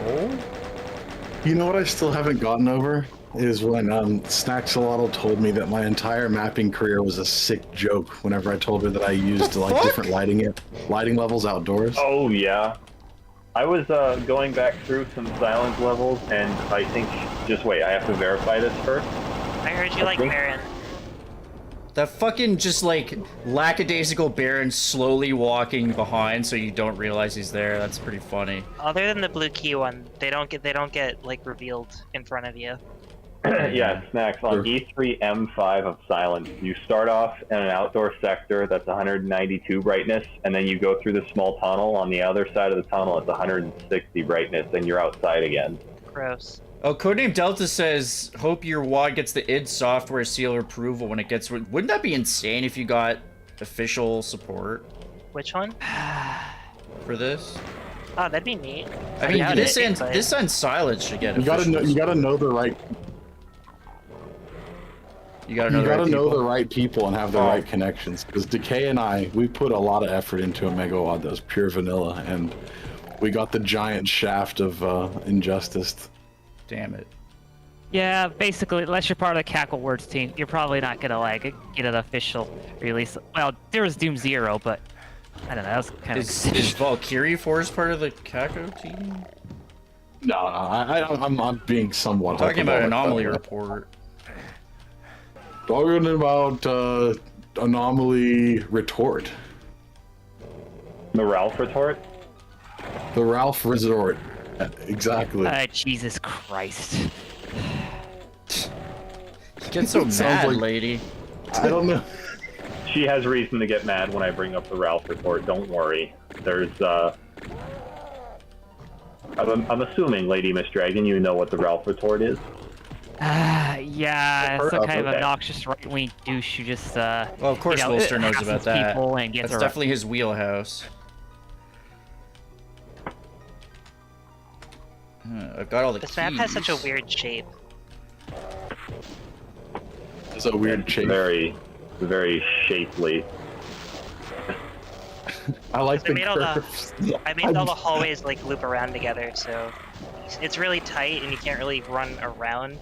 Oh? You know what I still haven't gotten over? Is when Snaxolotl told me that my entire mapping career was a sick joke whenever I told her that I used like different lighting levels outdoors. Oh yeah. I was going back through some silence levels, and I think, just wait, I have to verify this first. I heard you like Baron. That fucking just like lackadaisical Baron slowly walking behind so you don't realize he's there. That's pretty funny. Other than the blue key one, they don't get like revealed in front of you. Yeah, Snax, on E3M5 of Silence, you start off in an outdoor sector that's 192 brightness, and then you go through the small tunnel. On the other side of the tunnel, it's 160 brightness, and you're outside again. Gross. Oh, Codename Delta says, hope your WAD gets the id software seal of approval when it gets... Wouldn't that be insane if you got official support Which one? for this? Oh, that'd be neat. I mean, doubt this it, but- and Silence should get You gotta know. official You gotta know the right. You gotta know, the right people and have the right connections. Because Decay and I, we put a lot of effort into a Mega WAD that was pure vanilla, and we got the giant shaft of Injustice. Damn it. Yeah, basically, unless you're part of the Cackle Words team, you're probably not gonna like get an official release. Well, there was Doom Zero, but I don't know. That was kind Is Valkyrie Force part of the Kako team? No, I'm being somewhat. I'm talking about hyperbolic, Anomaly but, Report. Talking about Anomaly Retort. The Ralph retort? The Ralph Resort. Exactly. Jesus Christ. Get so Sounds mad, like- lady. I don't know. She has reason to get mad when I bring up the Ralph report, don't worry. There's, I'm assuming, LadyMistDragon, you know what the Ralph retort is? Yeah, some kind of Okay. obnoxious right-wing douche who just, Well, of course, you know, Wilster knows about harasses that. people and gets That's definitely his wheelhouse. I've got all the This map has such a keys. weird shape. It's a weird shape. Very, very shapely. I like I the made all the- curves. I made all the hallways like loop around together, so it's really tight and you can't really run around.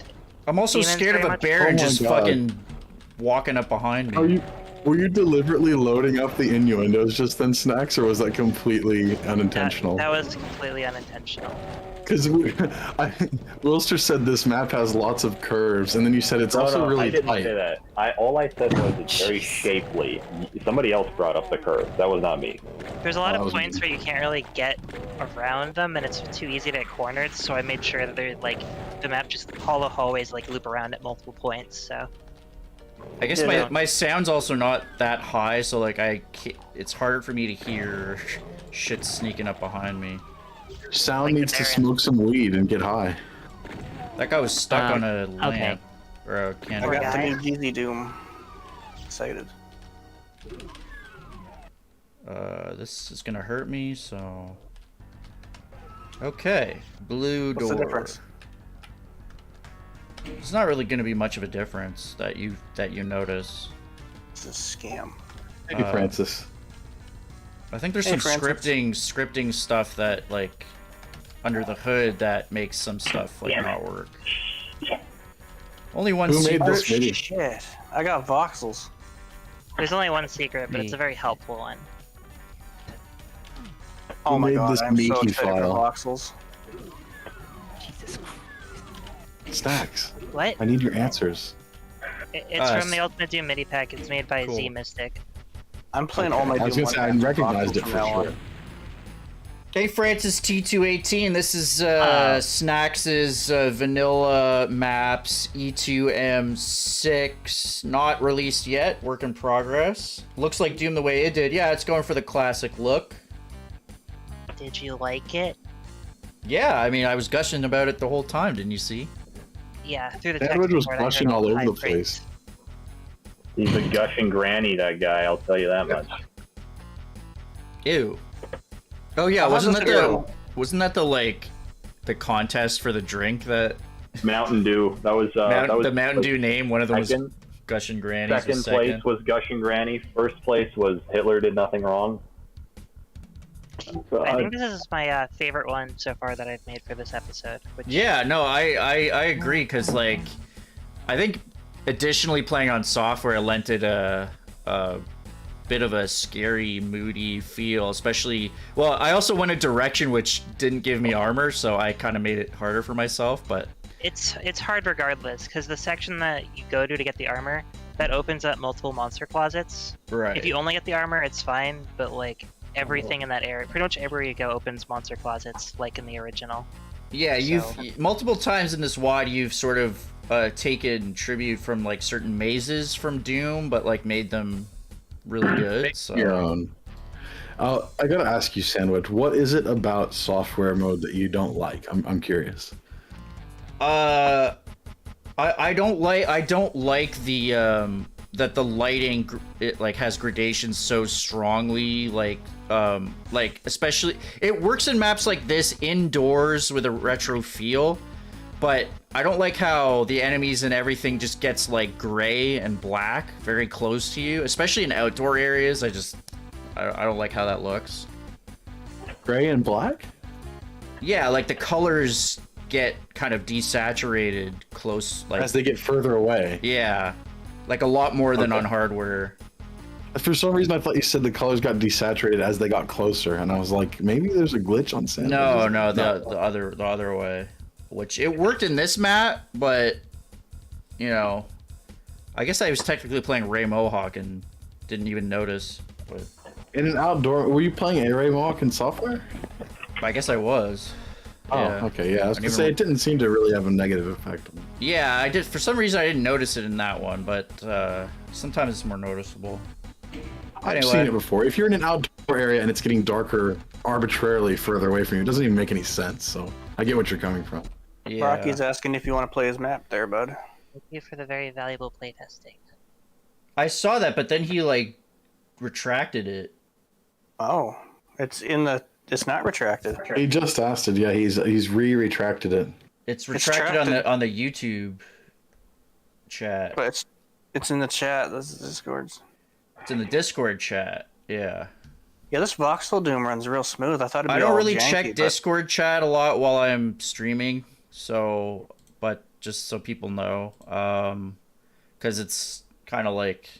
I'm also Demons scared of very a much? Baron Oh my just God. fucking walking up behind me. Were you deliberately loading up the innuendos just then, Snax, or was that completely unintentional? That was completely unintentional. Because Wilster said this map has lots of curves, and then you said it's No, also no, really I didn't tight. say that. All I said was it's very shapely. Somebody else brought up the curve. That was not me. There's a lot that of was points me. where you can't really get around them, and it's too easy to get cornered. So I made sure that they're like the map just all the hallways like loop around at multiple points. So I guess Yeah. my sound's also not that high, so like it's harder for me to hear shit sneaking up behind me. Sound Like the needs to Baron. smoke some weed and get high. That guy was stuck on a okay. lamp or a I candle. Poor got the guy. new Jeezy Doom. Excited. This is gonna hurt me, so. Okay, blue What's door. the difference? It's not really gonna be much of a difference that you notice. It's a scam. Thank you, Francis. I think there's Hey, some Francis. scripting stuff that like under the hood that makes some stuff like not work. Only one Who made secret. this video? Shit. I got voxels. there's only one secret, but it's a Me. very helpful one. Oh my made god, this I'm so meaty excited for file? voxels. Jesus Christ. Stacks. What? I need your answers. It's from the Ultimate Doom MIDI pack. It's made by Cool. Z-Mystic. I'm playing all my I was Doom gonna say, I 1 recognized voxels it from for now on. sure. Hey Francis T218, this is Snax's vanilla maps E2M6, not released yet, work in progress. Looks like Doom the way it did. Yeah, it's going for the classic look. Did you like it? Yeah, I mean, I was gushing about it the whole time, didn't you see? Yeah, through the Sandwich text was report, I heard blushing all over high the praise. place. He's a gushing granny, that guy. I'll tell you that much. Ew. Oh yeah, How wasn't does that it go? the like the contest for the drink that Mountain Dew. That was the Mountain Dew name? One of them was second. Gushing Grannies. Second place was Gushing Granny. First place was Hitler Did Nothing Wrong. So, I think this is my favorite one so far that I've made for this episode. Which... Yeah, no, I agree, because, like, I think additionally playing on software lent it a bit of a scary, moody feel, especially... Well, I also went a direction which didn't give me armor, so I kind of made it harder for myself, but... It's hard regardless, because the section that you go to get the armor, that opens up multiple monster closets. Right. If you only get the armor, it's fine, but, like, everything in that area, pretty much everywhere you go opens monster closets, like in the original. Yeah, you've multiple times in this WOD you've sort of taken tribute from like certain mazes from Doom, but like made them really good. So. Your own. I gotta ask you, Sandwich, what is it about software mode that you don't like? I'm curious. I don't like the that the lighting it like has gradations so strongly, like especially it works in maps like this indoors with a retro feel, but I don't like how the enemies and everything just gets like gray and black very close to you, especially in outdoor areas. I don't like how that looks. Gray and black? Yeah, like the colors get kind of desaturated close, like As they get further away. Yeah, like a lot more than on hardware. For some reason, I thought you said the colors got desaturated as they got closer, and I was like, maybe there's a glitch on Sandwich. No, the other way. Which it worked in this map, but you know, I guess I was technically playing Ray Mohawk and didn't even notice. But In an outdoor, were you playing a Ray Mohawk in software? I guess I was. Oh, Yeah. okay, yeah. I was gonna say it didn't seem to really have a negative effect on me. Yeah, I did. For some reason, I didn't notice it in that one, but sometimes it's more noticeable. I've seen it before. If you're in an outdoor area and it's getting darker arbitrarily further away from you, it doesn't even make any sense. So I get what you're coming from. Yeah. Rocky's asking if you want to play his map there, bud. Thank you for the very valuable playtesting. I saw that, but then he like retracted it. Oh, it's not retracted. He just asked it. Yeah, he's retracted it. It's retracted on the YouTube chat. But it's in the chat. This is Discord's. It's in the Discord chat. Yeah. Yeah, this voxel Doom runs real smooth. I thought it'd be I don't all really janky, check but- Discord chat a lot while I'm streaming, so but just so people know, because it's kind of like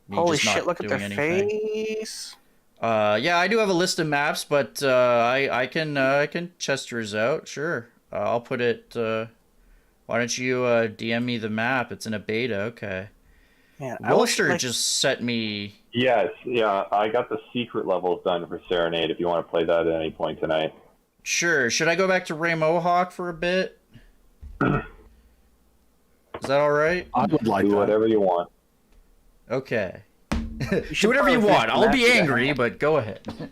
me Holy just not shit! Look at doing their anything. face. Yeah, I do have a list of maps, but I can chest yours out. Sure, I'll put it. Why don't you DM me the map? It's in a beta. Okay. Man, I wish, Wilster like, just sent me. yes, yeah, I got the secret levels done for Serenade if you want to play that at any point tonight. Sure. Should I go back to Ray Mohawk for a bit? Is that all right? I would like Do that. whatever you want. Okay. should Do whatever you probably want. fix I'll the be map, angry, but go ahead.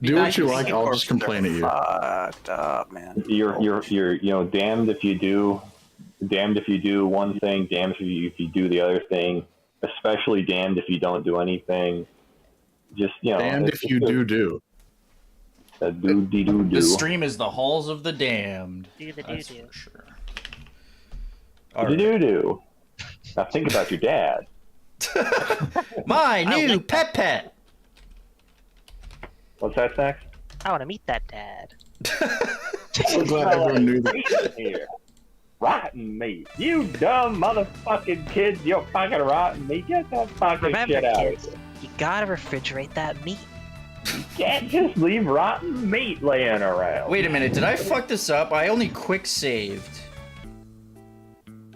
Do what you like. I'll just complain at you. Fucked up, man. You're damned if you do one thing, damned if you do the other thing, especially damned if you don't do anything. Just Damned if you do. Do. The stream is the halls of the damned. Do the That's doo-doo. for sure. All right. Do. Now think about your dad. My new pet. What's that, Snax? I want to meet that dad. So glad everyone knew that. Here. Rotten meat. You dumb motherfucking kids. You're fucking rotten meat. Get that fucking Remember, shit out kids, of here. you gotta refrigerate that meat. You can't just leave rotten meat laying around. Wait a minute. Did I fuck this up? I only quick saved.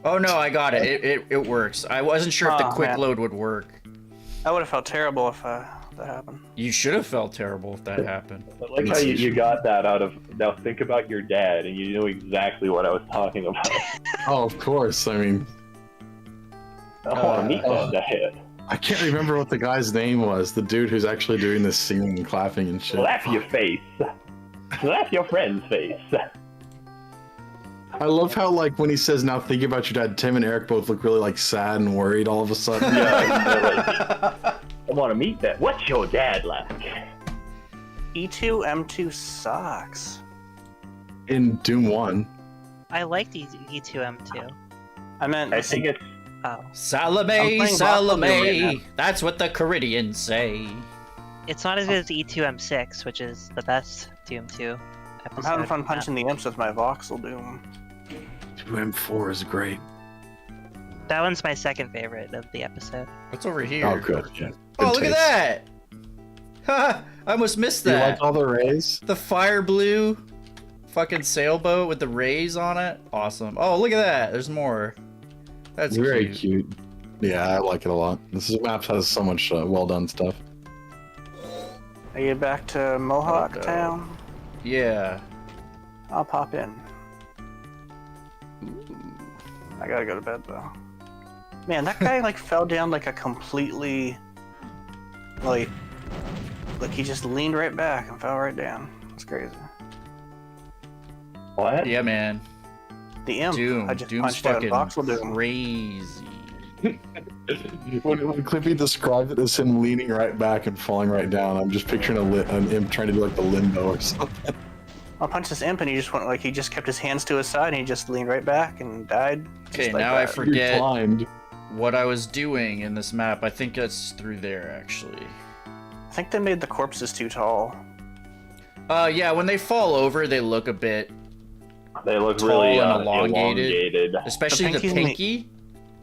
Oh no, I got it. It works. I wasn't sure if the quick man. load would work. I would have felt terrible if that happened. You should have felt terrible if that happened. I like how you got that out of, now think about your dad, and you knew exactly what I was talking about. Oh, of course. I mean, I want to meet that dad. I can't remember what the guy's name was. The dude who's actually doing this singing and clapping and shit. Slap your face. Slap your friend's face. I love how, like, when he says, now thinking about your dad, Tim and Eric both look really, like, sad and worried all of a sudden. Yeah, I want to meet that. What's your dad like? E2 M2 sucks. In Doom 1. I like the E2M2. I meant. I think it's Oh. Salome, I'm playing Salome. Voxel right now. That's what the Caridians say. It's not as good as E2M6, which is the best Doom 2 episode. I'm having fun punching the imps with my voxel Doom. 2M4 is great. That one's my second favorite of the episode. What's over here? Oh, good. Yeah. Oh, Good look taste. at that! Ha! I almost missed You that. like all the rays? The fire blue fucking sailboat with the rays on it. Awesome. Oh, look at that. There's more. That's Very cute. cute. Yeah, I like it a lot. This map has so much well done stuff. Are you back to Mohawk Okay. Town? Yeah. I'll pop in. I gotta go to bed though. Man, that guy like fell down like a completely like he just leaned right back and fell right down. It's crazy. What? Yeah, man. The imp Doom. I just Doom's punched out fucking voxel Doom. crazy. When Clippy described it as him leaning right back and falling right down, I'm just picturing an imp trying to do like the limbo or something. I punched this imp and he just went like he just kept his hands to his side and he just leaned right back and died. Okay, just like now I that. forget You're blind. what I was doing in this map. I think it's through there, actually. I think they made the corpses too tall. Yeah, when they fall over, they look a bit, They look Tall really and elongated. elongated. especially the pinkies and the- pinky.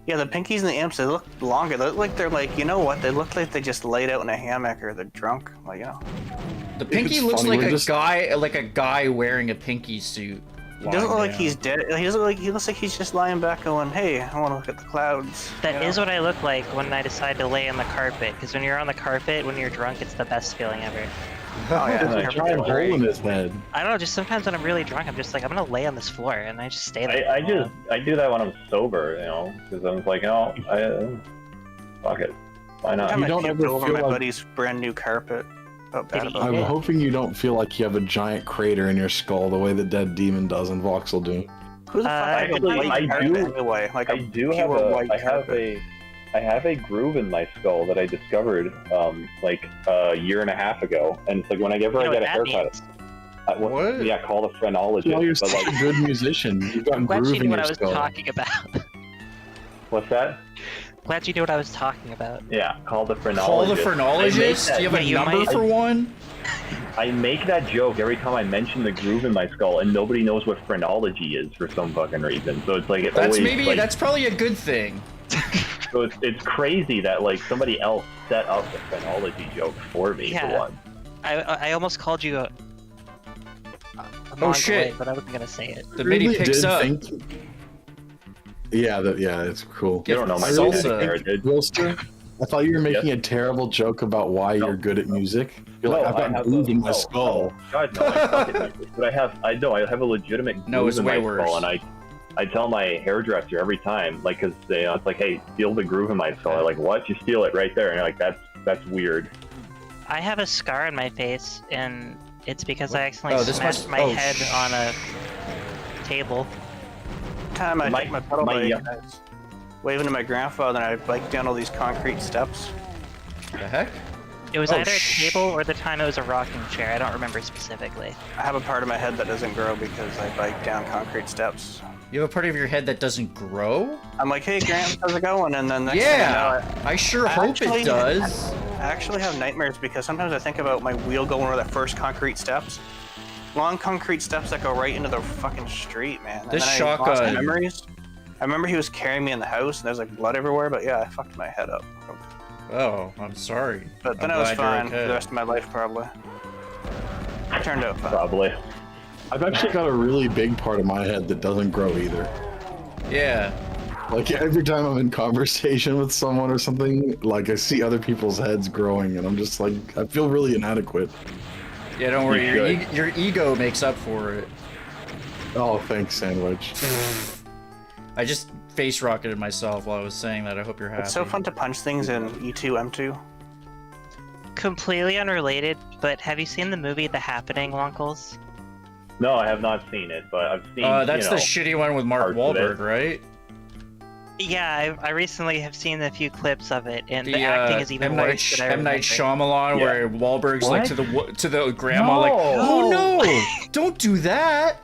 Yeah, the pinkies and the imps, they look longer. They look like they're like, you know what? They look like they just laid out in a hammock or they're drunk. Like, you know. The pinky It's looks funny, like we're a just- guy wearing a pinky suit. He doesn't look like down. he's dead. He doesn't look like he looks like he's just lying back going, hey, I want to look at the clouds. That is what I look like when I decide to lay on the carpet. Because when you're on the carpet, when you're drunk, it's the best feeling ever. Oh, yeah. There's a giant hole in his head. I don't know, just sometimes when I'm really drunk, I'm just like, I'm gonna lay on this floor, and I just stay there. I do that when I'm sober, you know, because I'm like, oh, fuck it, why not? Every time You don't I ever puked over feel my like- buddy's brand new carpet. Felt bad Did he about eat it. I'm it? hoping you don't feel like you have a giant crater in your skull the way the dead demon does in Voxel Doom. Who the fuck has a Actually, white I carpet do- anyway? Like a I do have pure white carpet. I have a groove in my skull that I discovered like a year and a half ago, and it's like whenever You know I get what a that haircut. means? What? Yeah, call the phrenologist. Well, you're but such like, a good musician. You've got Glad groove you in knew what your I was skull. talking about. what's that? Glad you knew what I was talking about. Yeah, call the phrenologist. Call the I make phrenologist? that- Do you have Yeah, a you number might- for one? I make that joke every time I mention the groove in my skull, and nobody knows what phrenology is for some fucking reason. So it's like it That's always, maybe like, that's probably a good thing. so it's crazy that like somebody else set up the phrenology joke for me Yeah. for one. I almost called you a Oh, shit. but I wasn't gonna say it. The Really MIDI picks did up. think- Yeah, it's cool. You don't know my I really salsa. music, dude. Wilster, I thought you were making a terrible joke about why you're good at music. You're like, No, I've I got have groove a- in my no, skull. God, no, I suck at music. But I have a legitimate groove No, it's in way my worse. skull, and I tell my hairdresser every time, like, cause it's like, hey, feel the groove in my skull. I'm like, what? You feel it right there, and you're like, that's weird. I have a scar on my face, and it's because I accidentally Oh, this smashed must- my oh, head on a table. Time I My- take my pedal my- bike, I was waving to my grandfather, and I biked down all these concrete steps. The heck? It was Oh, either a table or the time it was a rocking chair. I don't remember specifically. I have a part of my head that doesn't grow because I bike down concrete steps. You have a part of your head that doesn't grow? I'm like, hey, Grant, how's it going? And then next thing Yeah, you know, I sure hope Actually- it does. I actually have nightmares because sometimes I think about my wheel going over the first concrete steps. Long concrete steps that go right into the fucking street, man. And This then I lost shotgun- memories. I remember he was carrying me in the house and there's like blood everywhere, but yeah, I fucked my head up. Oh, I'm sorry. But then I'm I was glad you're fine okay. for the rest of my life, probably. It turned out fine. Probably. I've actually got a really big part of my head that doesn't grow either. Yeah. Like every time I'm in conversation with someone or something, like I see other people's heads growing, and I'm just like, I feel really inadequate. Yeah, don't worry. You should. Your ego makes up for it. Oh, thanks, Sandwich. I just face rocketed myself while I was saying that. I hope you're happy. It's so fun to punch things in E2, M2. Completely unrelated, but have you seen the movie The Happening, Wonkels? No, I have not seen it, but I've seen. That's the shitty one with Mark parts of it. Wahlberg, right? Yeah, I recently have seen a few clips of it, and the, The acting is even M. Night, worse than I M. Night remember. Shyamalan, Yeah. where Wahlberg's like What? to the grandma, like, No. oh no, don't do that.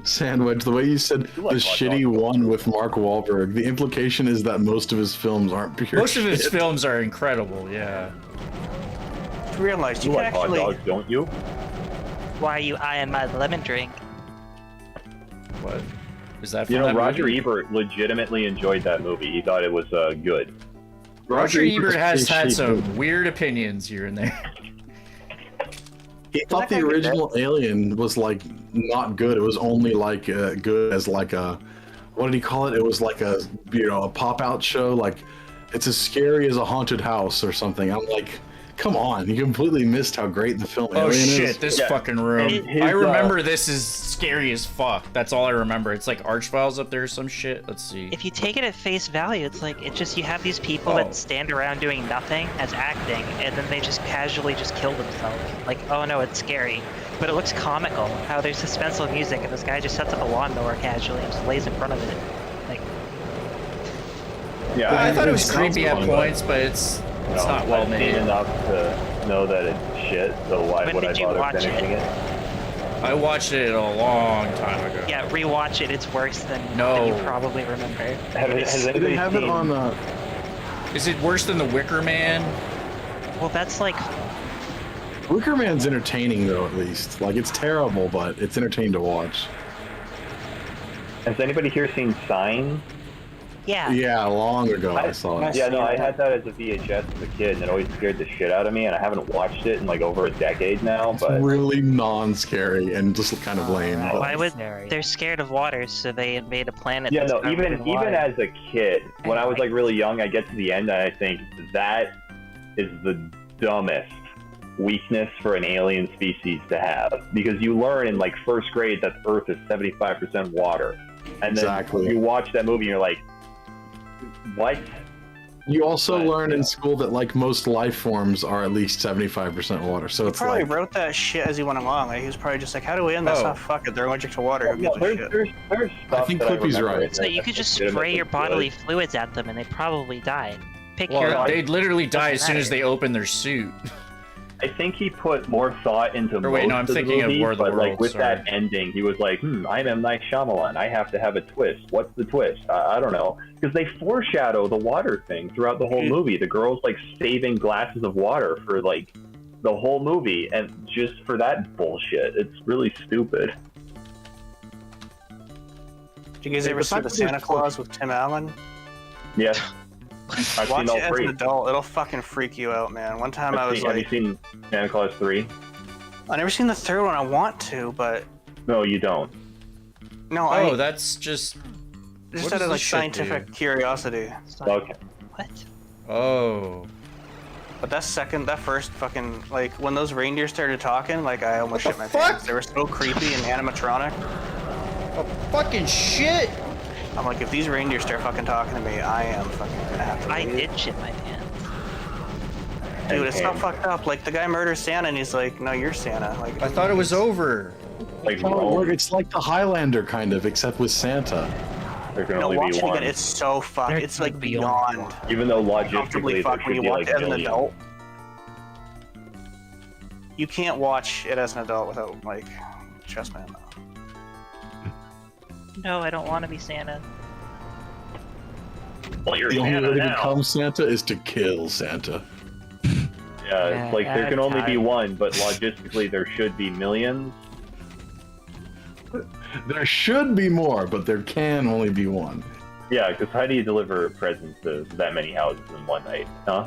Sandwich, the way you said You like the Mark shitty Wahlberg. one with Mark Wahlberg, the implication is that most of his films aren't pure Most of his shit. films are incredible. Yeah. just realized You you can like hot actually. dogs, don't you? Why are you eyeing my lemon drink? What? Is that You from know, that Roger movie? Ebert legitimately enjoyed that movie. He thought it was good. Roger Ebert has had pretty some cheap. weird opinions here and there. He thought the original Alien was like not good. It was only like good as like a, what did he call it? It was like a, you know, a pop out show. Like it's as scary as a haunted house or something. I'm like, come on, you completely missed how great the film Oh Alien shit, is. this Yeah. fucking room. His, I remember this is scary as fuck. That's all I remember. It's like Archviles up there or some shit. Let's see. If you take it at face value, it's like it just you have these people Oh. that stand around doing nothing as acting, and then they just casually just kill themselves. Like, oh no, it's scary, but it looks comical. How there's suspenseful music, and this guy just sets up a lawnmower casually and just lays in front of it. Like, Yeah, I thought it was sounds creepy at fun, points, but it's not well I've seen made. enough to know that it's shit, so why When would I did you bother watch finishing it? it? I watched it a long time ago. yeah, rewatch it. It's worse than No. you probably remember. Has They anybody have it seen? on. Is it worse than The Wicker Man? Well, that's like Wicker Man's entertaining though, at least. Like it's terrible, but it's entertaining to watch. Has anybody here seen Sign? yeah. Yeah, long ago I saw it. Yeah, no, I had that as a VHS as a kid, and it always scared the shit out of me. And I haven't watched it in like over a decade now. It's But really non-scary and just kind of lame. Alright. but- Why would Scary. they're scared of water, so they invade a planet? yeah, that's no, covered in even water. as a kid, when I was like really young, I get to the end and I think that is the dumbest weakness for an alien species to have, because you learn in like first grade that Earth is 75% water, and then Exactly. you watch that movie and you're like, what? You also But, learn yeah. in school that like most life forms are at least 75% water. So it's Probably like wrote that shit as he went along. Like, he was probably just like, "How do we end this? Oh. Oh, fuck it, they're allergic to water. Who No, gives a shit?" there's I stuff think that Clippy's remember right. So you that's could just legitimately spray your good. bodily fluids at them, and they probably die. Pick Well, your. they'd literally die as soon as matter. they open their suit. I think he put more thought into Or wait, no, I'm most of the thinking of movie, War of the but like Worlds, with sorry. that ending, he was like, I'm M. Night Shyamalan. I have to have a twist. What's the twist? I don't know. Because they foreshadow the water thing throughout the whole movie. The girl's like saving glasses of water for like the whole movie, and just for that bullshit, it's really stupid. Did you guys Yeah, ever see besides the the Santa fuck- Claus with Tim Allen? Yes. I've Watch seen it all as three. an adult. It'll fucking freak you out, man. One time I was Have you like, seen Santa Claus 3? I never seen the third one. I want to, but No, you don't. no, Oh, I that's just. just what out does of like this shit scientific curiosity. Okay. What? Oh. But that first fucking, like, when those reindeer started talking, like, I almost shit my fuck? pants. They were so creepy and animatronic. Oh, fucking shit! I'm like, if these reindeer start fucking talking to me, I am fucking gonna have to I leave. did shit my pants. Dude, it's so And- fucked up. Like, the guy murders Santa and he's like, no, you're Santa. Like, I thought it was over. Like, Oh, Rome, look, it's like the Highlander kind of, except with Santa. there can no, only watch be it one. again. It's so fucked. There It's can like be beyond only Even though comfortably logically there fucked when should you be watch like it as an millions. adult. You can't watch it as an adult without, like, chest man. No, I don't want to be Santa. Well, you're The only Santa way to now. become Santa is to kill Santa. Yeah, it's like there can only be time. one, but logistically there should be millions. There should be more, but there can only be one. Yeah, because how do you deliver presents to that many houses in one night, huh?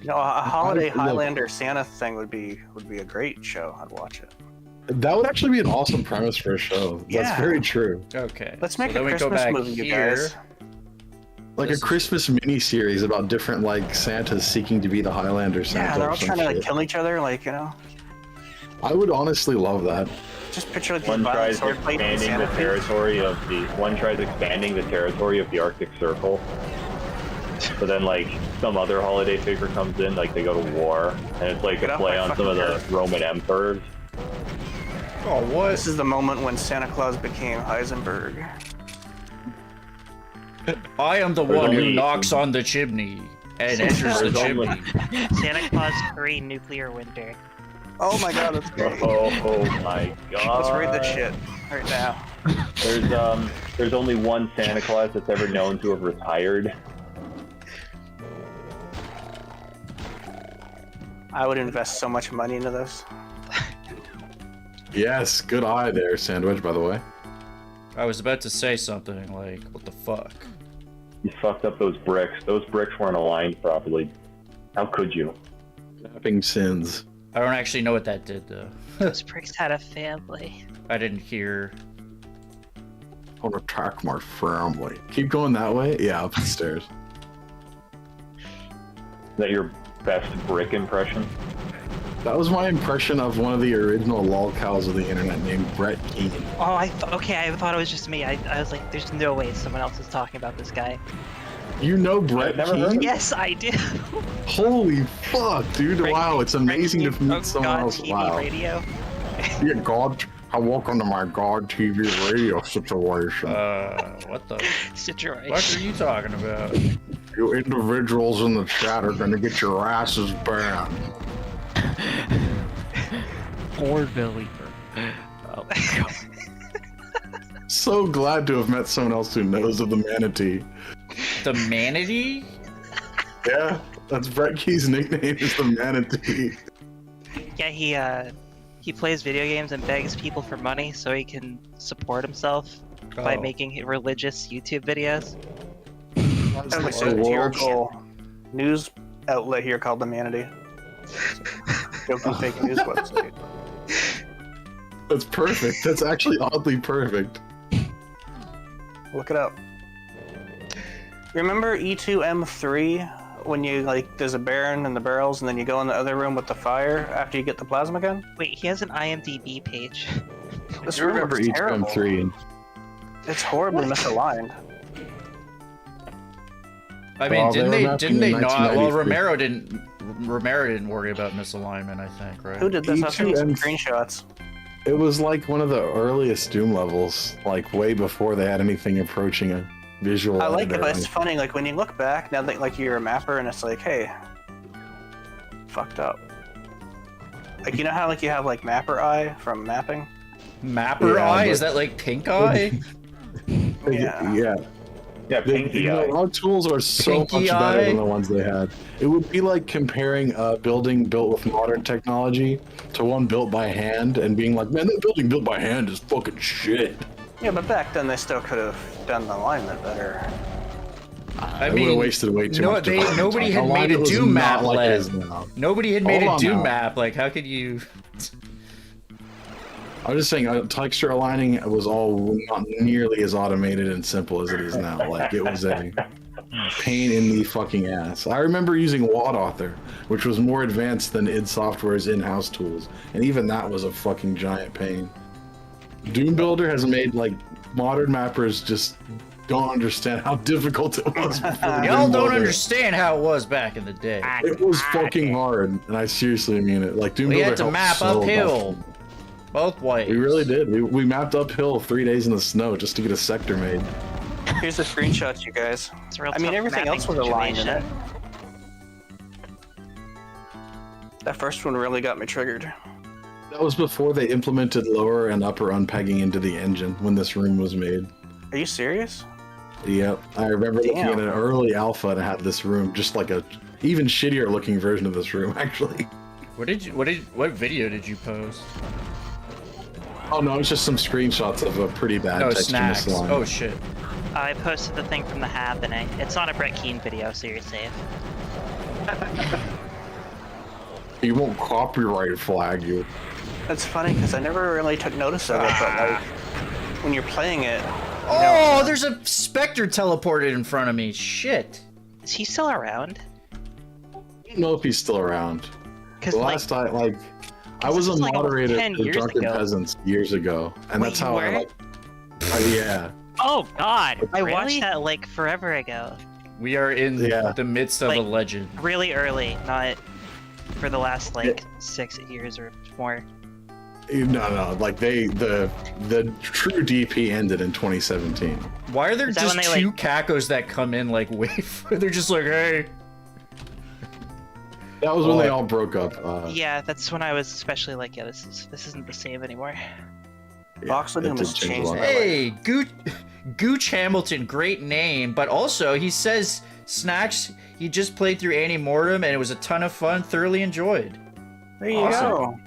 You know, a holiday look- Highlander Santa thing would be a great show. I'd watch it. That would actually be an awesome premise for a show. That's Yeah. very true. Okay. Let's make so a then we go Christmas back movie, you here. guys. Like This a is- Christmas mini-series about different, like, Santas seeking to be the Highlander Santa. Yeah, they're or all some trying to like shit. kill each other, like, you know. I would honestly love that. Just picture like these One violent tries sword fighting expanding Santa the things. territory of the Arctic Circle. So then, like, some other holiday figure comes in, like they go to war, and it's like Get a off play my on some of fucking the turf. Roman emperors. Oh, what? This is the moment when Santa Claus became Heisenberg. I am the There's one who only- knocks on the chimney and enters the There's only- chimney. Santa Claus 3 nuclear winter. Oh my god, that's great. Oh my god. Let's read this shit right now. There's only one Santa Claus that's ever known to have I would invest so much money into this. Yes, good eye there, Sandwich, by the way. I was about to say something like, what the fuck? You fucked up those bricks. Those bricks weren't aligned properly. How could you? Snapping sins. I don't actually know what that did, though. Those pricks had a family. I didn't hear. Don't attack my family. Keep going that way? Yeah, up the stairs. Is that your best brick impression? That was my impression of one of the original lolcows of the internet named Brett Keane. Oh, I thought it was just me. I was like, there's no way someone else is talking about this guy. You know Brett I've never heard Keane? of Yes, I do. Holy fuck, dude. Wow, it's amazing to meet someone else. TV Wow. radio. Yeah, God. Welcome to my God TV radio situation. What the Situation. fuck are you talking about? You individuals in the chat are gonna get your asses banned. Poor believer. Oh, God. So glad to have met someone else who knows of the manatee. The manatee? Yeah, that's Brett Key's nickname is the manatee. Yeah, he plays video games and begs people for money so he can support himself by Oh. making religious YouTube videos. There's like a satirical news outlet here called The Manatee. Joking fake news website. That's perfect. That's actually oddly perfect. Look it up. Remember E2M3 when you like there's a baron in the barrels and then you go in the other room with the fire after you get the plasma gun? Wait, he has an IMDb page. This I room remember looks each terrible. M3. It's horribly misaligned. I mean, Well, they were didn't they mapping in not? Well, 1993. Romero didn't worry about misalignment, I think, right? Who did this? I've seen some E2M screenshots. It was like one of the earliest Doom levels, like way before they had anything approaching a visual. I like it, editor. but it's funny. Like when you look back now that like you're a mapper, and it's like, hey, fucked up. Like you know how like you have like mapper eye from mapping. Mapper Yeah, eye? but- Is that like pink eye? Yeah. Yeah. Yeah, pinky You know, eye. our tools are so Pinky much better eye? than the ones they had. It would be like comparing a building built with modern technology to one built by hand and being like, man, that building built by hand is fucking shit. Yeah, but back then they still could have done the alignment better. I It mean, would've wasted way too much development nobody time. had made a Alignment was Doom not map like it led. is now. Nobody had made Hold a on Doom now. map. Like, how could you? I'm just saying, texture aligning was all not nearly as automated and simple as it is now. Like, it was a pain in the fucking ass. I remember using Wad Author, which was more advanced than id Software's in-house tools, and even that was a fucking giant pain. Doom Builder has made, like, modern mappers just don't understand how difficult it was before Y'all Doom don't Builder. understand how it was back in the day. It was fucking hard, and I seriously mean it. Like, Doom We Builder had to helped map so uphill. much. Both ways. We really did. We mapped uphill 3 days in the snow just to get a sector made. Here's the screenshots, you guys. It's a real I mean, tough everything mapping else was aligned in it. situation. That first one really got me triggered. That was before they implemented lower and upper unpegging into the engine when this room was made. Are you serious? Yep. I remember looking Damn. at an early alpha and it had this room, just like a even shittier looking version of this room, actually. What video did you post? Oh no, it's just some screenshots of a pretty bad Oh, texture Snax. misalignment. Oh shit. I posted the thing from the happening. It's not a Brett Keane video, so you're safe. You won't copyright flag you. That's funny because I never really took notice of it, but like when you're playing it, Oh, there's a Spectre teleported in front of me. Shit. Is he still around? I don't know if he's still around. Because The like, last time, like, I was this a was, like, almost moderator 10 for years Drunken ago. Peasants years ago, and Wait, that's you how I were? like. Yeah. Oh God! I really? watched that like forever ago. We are in Yeah. the midst of a Like- legend. Really early, not for the last like 6 years or more. No, like the true DP ended in 2017. Why are there Is that just when they, two like- Cacos that come in like wave? They're just like, hey. That was when they all broke up. Yeah, that's when I was especially like, yeah, this isn't the same anymore. Voxel it Doom did has change a changed lot. my life. Hey, Gooch Hamilton, great name, but also he says Snax, he just played through Annie Mortem and it was a ton of fun, thoroughly enjoyed. There you Awesome. go.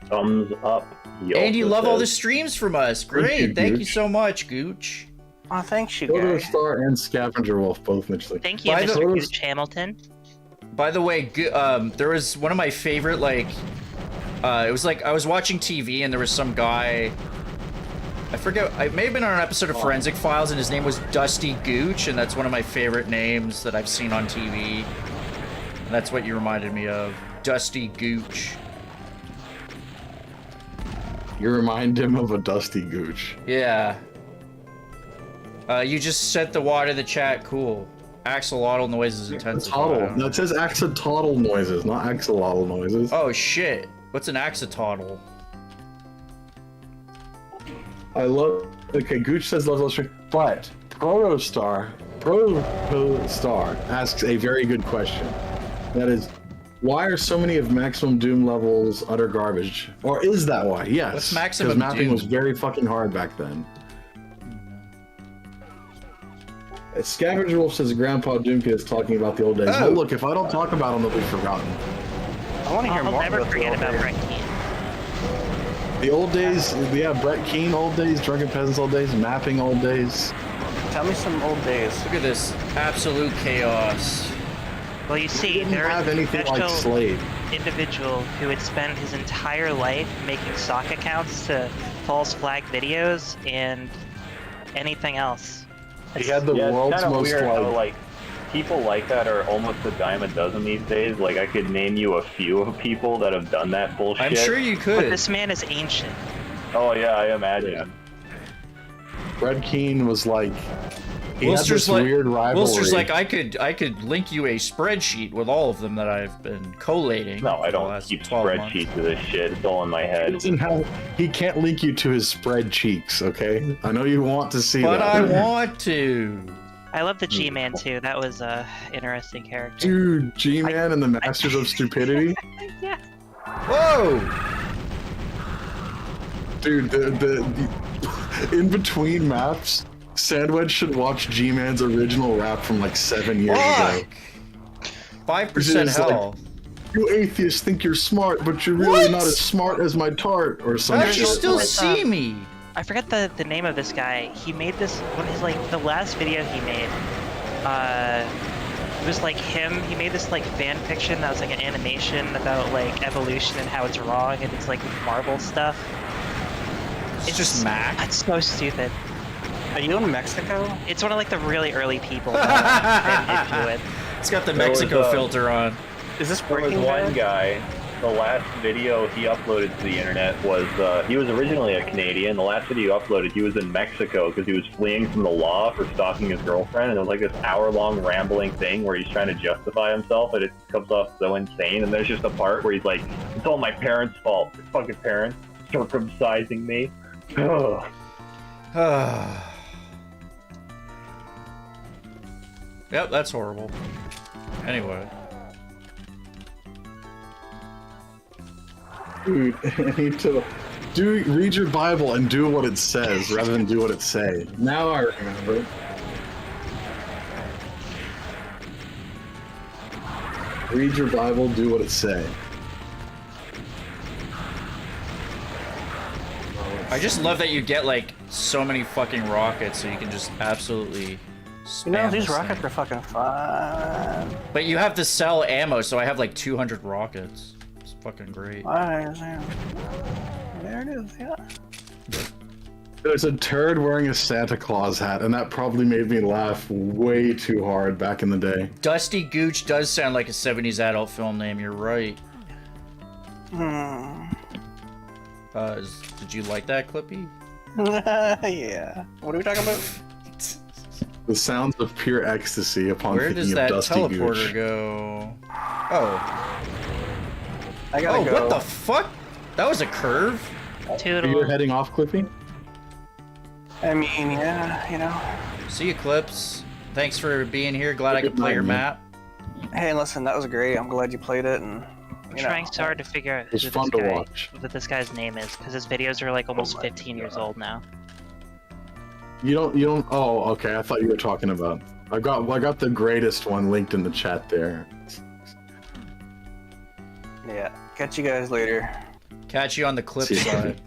Thumbs up. He And you also love all the says- streams from us. Great. Thank you Gooch. so much, Gooch. Oh, thanks, you Photo guys. Star and Scavenger Wolf both mentioned. Thank you, By the- Mr. Gooch Hamilton. By the way, there was one of my favorite, like, it was like I was watching TV and there was some guy, I forget, I may have been on an episode of Forensic Files and his name was Dusty Gooch, and that's one of my favorite names that I've seen on TV. And that's what you reminded me of, Dusty Gooch. You remind him of a Dusty Gooch. Yeah. You just sent the water to the chat, cool. Axolotl noises intensified. Axolotl. No, it says axolotl noises, not axolotl noises. Oh shit. What's an axolotl? I love. Okay, Gooch says loves illustration, but Protostar asks a very good question. That is, why are so many of Maximum Doom levels utter garbage? Or is that why? Yes. What's Maximum Because mapping Doom? was very fucking hard back then. Scavenger Wolf says Grandpa Doomkid is talking about the old days. Oh. Well, look, if I don't talk about them, they'll be forgotten. I want to hear I'll more never about the forget old about days. Brett Keane. The old days, yeah, Brett Keane old days, Drunken Peasants old days, mapping old days. Tell me some old days. Look at this absolute chaos. Well, you see, Didn't there have is an anything like special Slade. individual who would spend his entire life making sock accounts to false flag videos and anything else. He had the Yeah, it's world's kind of most weird how, like. like, people like that are almost a dime a dozen these days. Like, I could name you a few of people that have done that bullshit. I'm sure you But could. this man is ancient. Oh, yeah, I imagine. Brett Keane was like. He Wilster's had this like, weird rivalry. Wilster's like, I could link you a spreadsheet with all of them that I've been collating. No, I for the don't last keep 12 months. spreadsheets of this shit. It's all in my He head. doesn't have- he can't link you to his spread cheeks, okay? I know you want to see But that. I want to. I love the G-Man too. That was a interesting character. Dude, G-Man and the Masters of Stupidity? Yeah. Whoa! Dude, the in between maps, Sandwich should watch G-Man's original rap from like 7 years ago. Fuck! 5% It's like, hell. You atheists think you're smart, but you're really What? not as smart as my tart, or some How did you shit. still like, see me? I forget the name of this guy. He made this one of his the last video he made. It was like him. He made this like fan fiction that was like an animation about like evolution and how it's wrong, and it's like Marvel stuff. It's just Mac. It's so stupid. Are you in Mexico? It's one of like the really early people that into it. It's got the There was, Mexico filter on. Is this There was Breaking one Bad? guy, the last video he uploaded to the internet was, he was originally a Canadian. The last video he uploaded, he was in Mexico because he was fleeing from the law for stalking his girlfriend. And it was like this hour-long rambling thing where he's trying to justify himself, and it comes off so insane. And there's just a part where he's like, it's all my parents' fault. My fucking parents circumcising me. Ugh. Yep, that's horrible. Anyway. Dude, I need to read your Bible and do what it says rather than do what it say. Now I remember. Read your Bible, do what it say. I just love that you get like so many fucking rockets, so you can just absolutely spam You know, these this rockets thing. are fucking fun. But you have to sell ammo, so I have like 200 rockets. It's fucking great. There it is, yeah. There's a turd wearing a Santa Claus hat, and that probably made me laugh way too hard back in the day. Dusty Gooch does sound like a 70s adult film name, you're right. Did you like that, Clippy? Yeah. What are we talking about? The sounds of pure ecstasy upon Where thinking does of that Dusty teleporter Gooch. go? Oh. I gotta Oh, go. what the fuck? That was a curve? You're Toodle. heading off, Clippy? I mean, yeah, you know. See you, Clips. Thanks for being here. Glad I Good could play night, your man. map. Hey, listen, that was great. I'm glad you played it, and I'm you know. trying so hard to figure out It's who fun this to guy, watch. what this guy's name is, because his videos are like almost 15 years old now. You don't. Oh, okay. I thought you were talking about. I got the greatest one linked in the chat there. Yeah. Catch you guys later. Catch you on the clip See ya. side.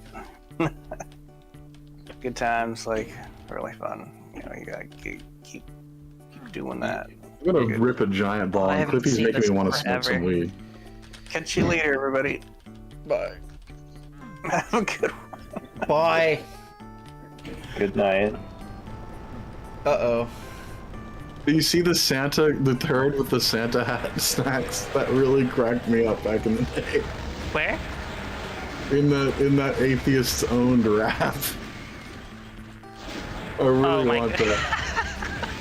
Good times, like really fun. You know, you gotta keep doing that. I'm gonna rip a giant ball, I and haven't Clippy's seen making this me want in to smoke some forever. weed. Catch you later, everybody. Bye. Have a good one. Bye. Good night. Uh-oh. Do you see the turd with the Santa hat snacks? That really cracked me up back in the day. Where? In that atheist owned rap. I really my want God. that.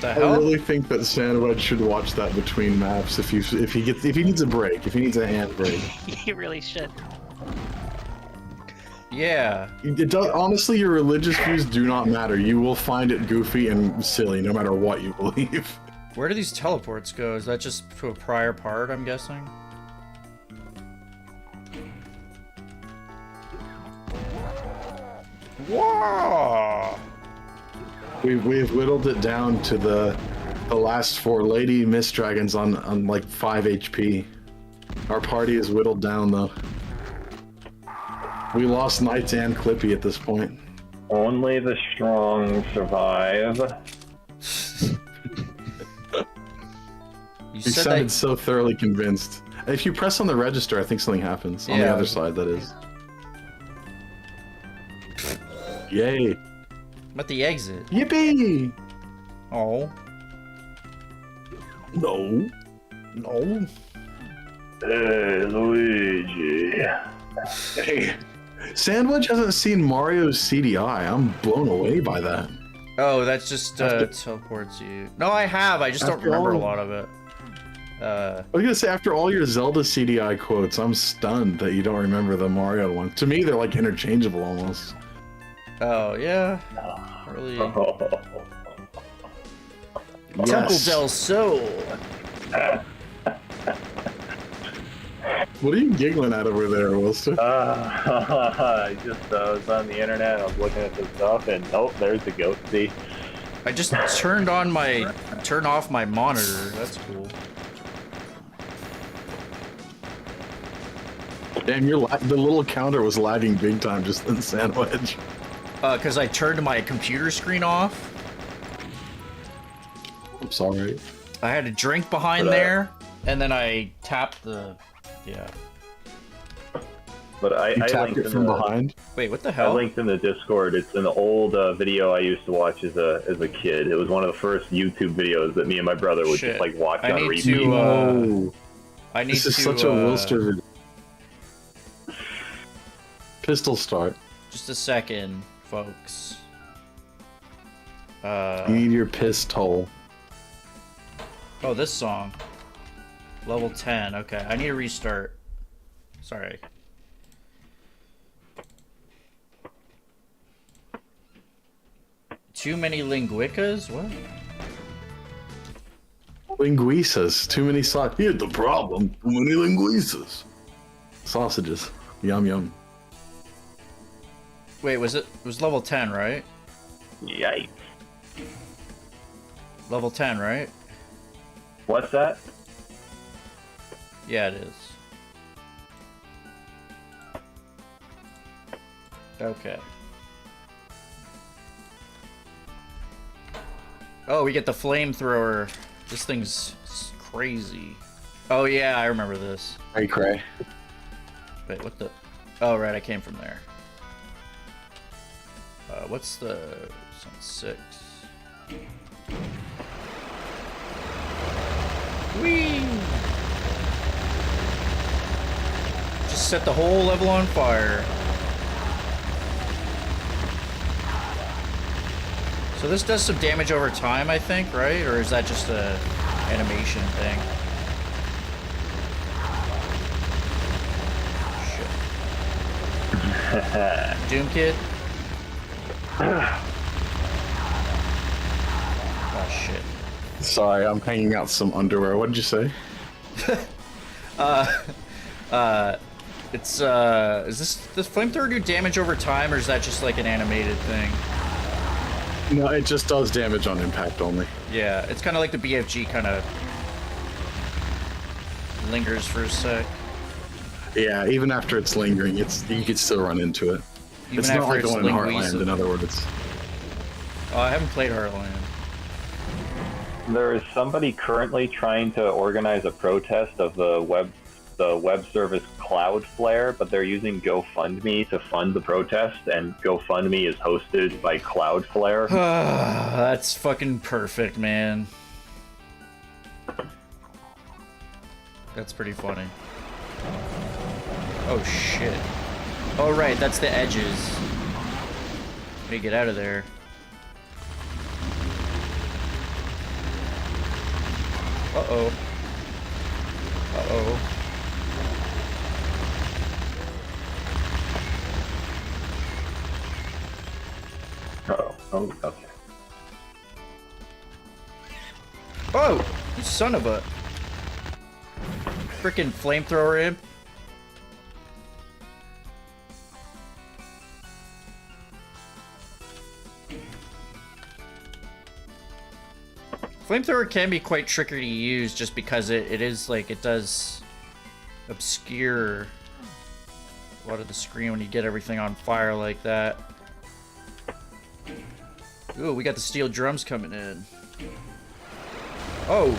The I hell? really think that Sandwich should watch that between maps if he needs a break, if he needs a hand break. You really should. Yeah. It does, honestly, your religious views do not matter. You will find it goofy and silly no matter what you believe. Where do these teleports go? Is that just to a prior part, I'm guessing? Whoa! We've whittled it down to the last 4 LadyMistDragons on like 5 HP. Our party is whittled down though. We lost Knights and Clippy at this point. Only the strong survive. You He said sounded that. so thoroughly convinced. If you press on the register, I think something happens. On the Yeah. other side, that is. Yay. I'm at the exit. Yippee! Oh. No. No. Hey, Luigi. Hey. Sandwich hasn't seen Mario's CDI. I'm blown away by that. Oh, that's just teleports you. No, I have. I just don't After remember a all- lot of it. I was gonna say, after all your Zelda CDI quotes, I'm stunned that you don't remember the Mario one. To me, they're like interchangeable almost. Oh, yeah. Really. Temple Yes. del Sol. What are you giggling at over there, Wilster? I just was on the internet, I was looking at this stuff, and oh, there's the goat. See? I just turned off my monitor. That's cool. Damn, the little counter was lagging big time just in Sandwich. Because I turned my computer screen off. I'm sorry. I had a drink behind there, and then I tapped the. Yeah. But I You tapped linked it in from the, behind. Wait, what the I hell? linked in the Discord. It's an old video I used to watch as a kid. It was one of the first YouTube videos that me and my brother would Shit. just like watch I on need repeat. to. Oh, I need this is to. such a Wilster video. Pistol start. Just a second, folks. You need your pistol. Oh, this song. Level 10. Okay, I need to restart. Sorry. Too many linguicas? What? Linguiças. Too many sausages. Here's the problem. Too many linguiças. Sausages. Yum yum. Wait, it was level 10, right? Yikes. Level 10, right? What's that? Yeah, it is. Okay. Oh, we get the flamethrower. This thing's crazy. Oh yeah, I remember this. Cray cray. Wait, what the? Oh right, I came from there. What's the? It's on 6. Whee! Just set the whole level on fire. So this does some damage over time, I think, right? Or is that just a animation thing? Shit. Doom Kid? Oh shit. Sorry, I'm hanging out some underwear. What did you say? Does this flamethrower do damage over time, or is that just like an animated thing? No, it just does damage on impact only. Yeah, it's kind of like the BFG kind of lingers for a sec. Yeah, even after it's lingering, you could still run into it. Even It's not after like it's going in linguiça. Heartland, in other words. Oh, I haven't played Heartland. There is somebody currently trying to organize a protest of the web service Cloudflare, but they're using GoFundMe to fund the protest, and GoFundMe is hosted by Cloudflare. That's fucking perfect, man. That's pretty funny. Oh shit. Oh right, that's the edges. Let me get out of there. Uh-oh. Uh-oh. Uh-oh. Oh, okay. Oh! You son of a... Frickin' flamethrower imp. Flamethrower can be quite tricky to use just because it is like, it does obscure a lot of the screen when you get everything on fire like that. Ooh, we got the steel drums coming in. Oh!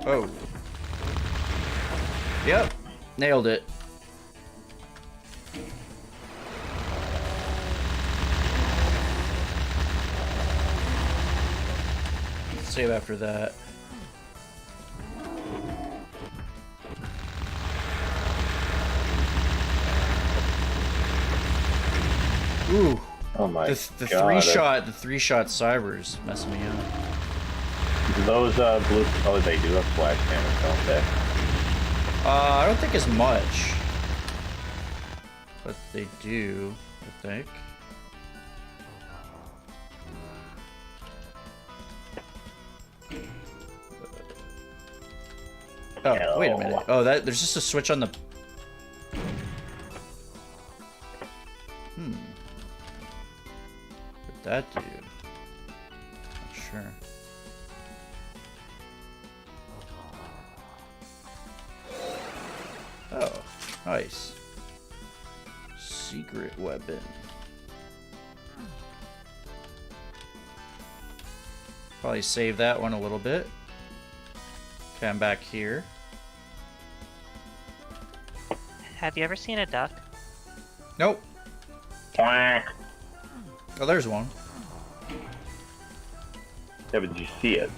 Oh. Yep. Nailed it. Save after that. Ooh. Oh my the god. the three-shot cybers messing me up. Those blue... Oh, they do have flash damage, don't they? I don't think as much. But they do, I think. Oh, wait a minute. Oh, there's just a switch on the... What'd that do? Not sure. Oh, nice. Secret weapon. Probably save that one a little bit. Okay, I'm back here. Have you ever seen a duck? Nope. Quack. Oh, there's one. Yeah, but did you see it?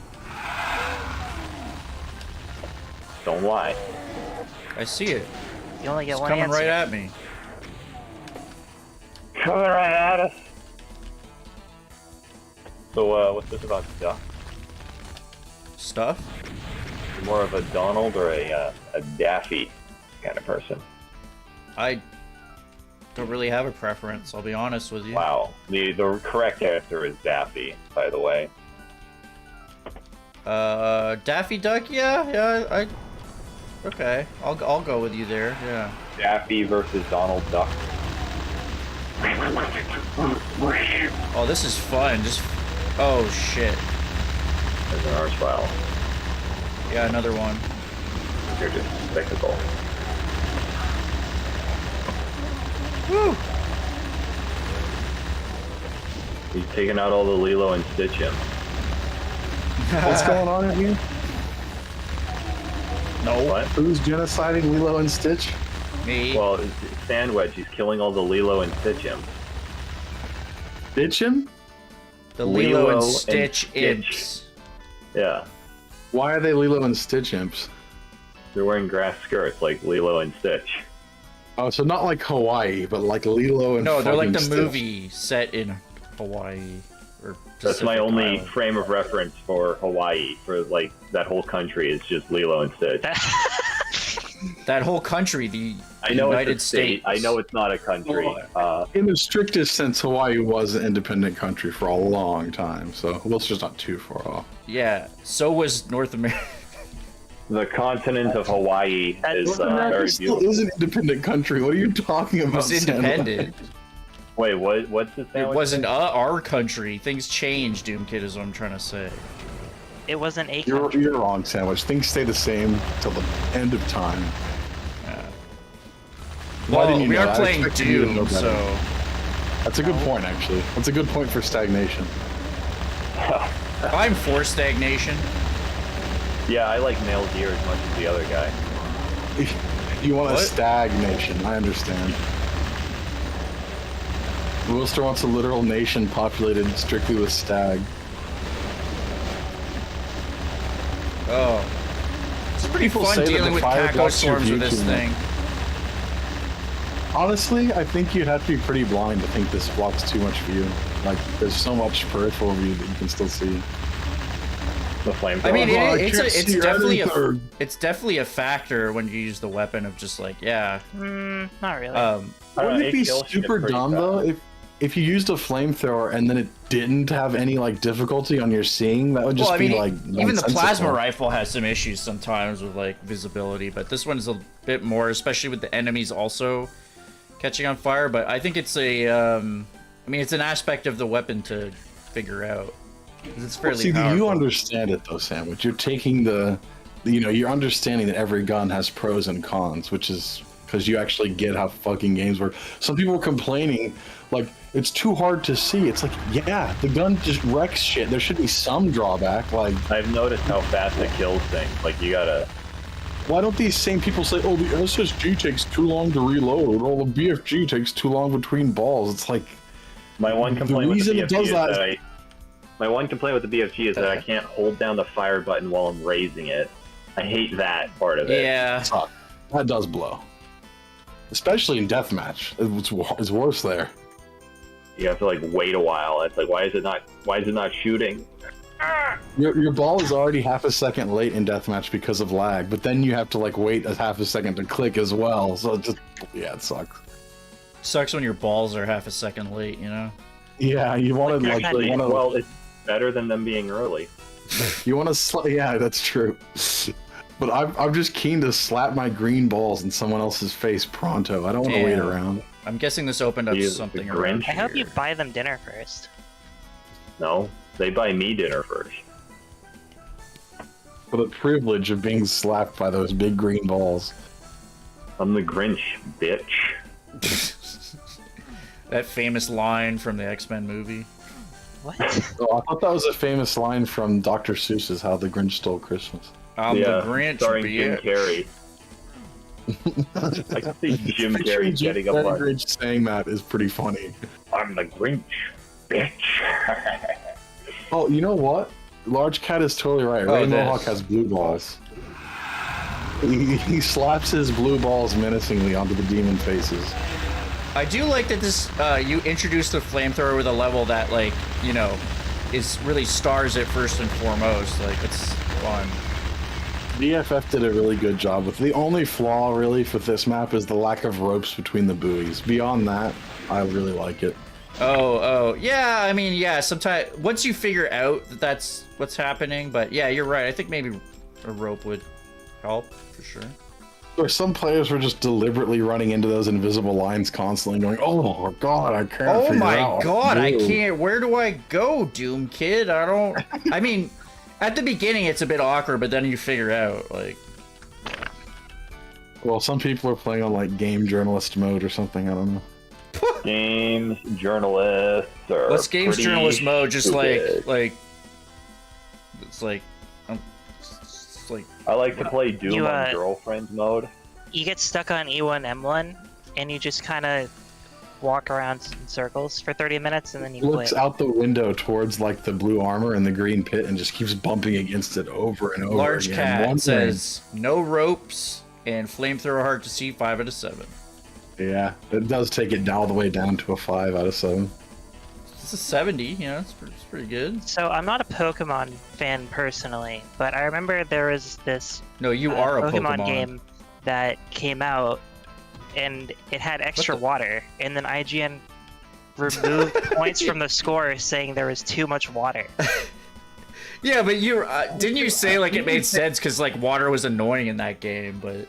Don't lie. I see it. You only get It's one coming answer. right at me. Coming right at us. So, what's this about duck? Stuff? You're more of a Donald or a Daffy kind of person? I don't really have a preference, I'll be honest with you. Wow. The correct answer is Daffy, by the way. Daffy Duck? Yeah, okay, I'll go with you there, yeah. Daffy versus Donald Duck. Oh, this is fun, just... Oh, shit. There's an arch file. Yeah, another one. You're just despicable. Woo! He's taking out all the Lilo and Stitch imps. What's going on in here? No. What? Who's genociding Lilo and Stitch? Me. Well, it's Sandwedge. He's killing all the Lilo and Stitch imps. Ditch him? The Lilo and and Stitch Stitch. imps. Yeah. Why are they Lilo and Stitch imps? They're wearing grass skirts like Lilo and Stitch. Oh, so not like Hawaii, but like Lilo and No, they're like fucking the Stitch. movie set in Hawaii. Or That's my Pacific only Island. frame of reference for Hawaii. For like that whole country is just Lilo and Stitch. That whole country, the I know United it's a state. States. I know it's not a country. In the strictest sense, Hawaii was an independent country for a long time, so Wilster's not too far off. Yeah, so was North America. The continent of Hawaii is North America very still beautiful. is an independent country. What are you talking It about? was Sam? independent. Wait, what's the It sandwich? wasn't our country. Things change, Doom Kid, is what I'm trying to say. It wasn't a You're country. wrong, Sandwich. Things stay the same till the end of time. Why Well, didn't you we know are that? I playing expected you to know Doom, better. so... That's a good point, actually. That's a good point for stagnation. I'm for stagnation. Yeah, I like Male Gear as much as the other guy. You want a What? stagnation, I understand. Wilster wants a literal nation populated strictly with stag. Oh. It's pretty People fun say that dealing the with fire Caco blocks your storms view with this too much. thing. Honestly, I think you'd have to be pretty blind to think this blocks too much view. Like, there's so much peripheral view that you can still see. The flamethrower. I mean, I it's can't see it's definitely a factor when you use the weapon of just like, yeah. Not really. Wouldn't it be kills shit super pretty dumb fast. though if you used a flamethrower and then it didn't have any like difficulty on your seeing? That would just Well, I mean, be like even the plasma nonsensical. rifle has some issues sometimes with like visibility, but this one's a bit more, especially with the enemies also catching on fire. But I think it's a, I mean, it's an aspect of the weapon to figure out. 'Cause it's fairly See, powerful. you understand it though, Sandwich. You're taking you're understanding that every gun has pros and cons, which is because you actually get how fucking games work. Some people are complaining, like, it's too hard to see. It's like, yeah, the gun just wrecks shit. There should be some drawback. Like, I've noticed how fast it kills things. Like, you gotta... why don't these same people say, oh, the SSG takes too long to reload, or the BFG takes too long between balls? It's like, My one complaint with reason the it BFG does is that that is- my one complaint with the BFG is that I can't hold down the fire button while I'm raising it. I hate that part of it. Yeah. fuck, that does blow. Especially in deathmatch. It's worse there. You have to like wait a while. It's like, why is it not shooting? Your ball is already half a second late in deathmatch because of lag, but then you have to like wait a half a second to click as well. So it just, yeah, it sucks. Sucks when your balls are half a second late, you know? Yeah, you want to like, Actually, you wanna, well, it's better than them being early. you want to, yeah, that's true. But I'm just keen to slap my green balls in someone else's face pronto. I don't want to wait Damn. around. I'm guessing this opened up You- something the around Grinch. I hope you here. buy them dinner first. No, they buy me dinner first. For the privilege of being slapped by those big green balls. I'm the Grinch, bitch. That famous line from the X-Men movie. What? Oh, I thought that was a famous line from Dr. Seuss's How the Grinch Stole Christmas. I'm Yeah, the Grinch, starring Jim bitch. Carrey. I can see Jim Picturing Carrey getting up Jim on. Grinch saying that is pretty funny. I'm the Grinch, bitch. Oh, you know what? Large Cat is totally right. Oh, Ray this. Mohawk has blue balls. He slaps his blue balls menacingly onto the demon faces. I do like that this, you introduced the flamethrower with a level that, like, you know, is really stars it first and foremost. Like, it's fun. DFF did a really good job with the only flaw really for this map is the lack of ropes between the buoys. Beyond that, I really like it. Oh, yeah, I mean, yeah, sometimes, once you figure out that that's what's happening, but yeah, you're right, I think maybe a rope would help, for sure. Or some players were just deliberately running into those invisible lines constantly going, oh my god, I can't Oh figure my out god, I blue." can't, where do I go, Doom Kid? I don't, I mean, at the beginning it's a bit awkward, but then you figure out, like... Well, some people are playing on like game journalist mode or something, I don't know. Games journalists are What's games pretty journalist mode? Just stupid. it's like, it's like, I like to play Doom You, on girlfriend mode. You get stuck on E1, M1, and you just kind of walk around in circles for 30 minutes, and then you Looks quit. out the window towards like the blue armor and the green pit and just keeps bumping against it over and over Large again. Cat wondering- says, no ropes and flamethrower hard to see, 5 out of 7. Yeah, it does take it all the way down to a 5 out of 7. It's a 70, you know, it's pretty good. So I'm not a Pokemon fan personally, but I remember there was this No, you are a Pokemon game that came out, and it had extra the- water, and then IGN removed points from the score saying there was too much water. Yeah, but you didn't you say like it made sense because like water was annoying in that game, but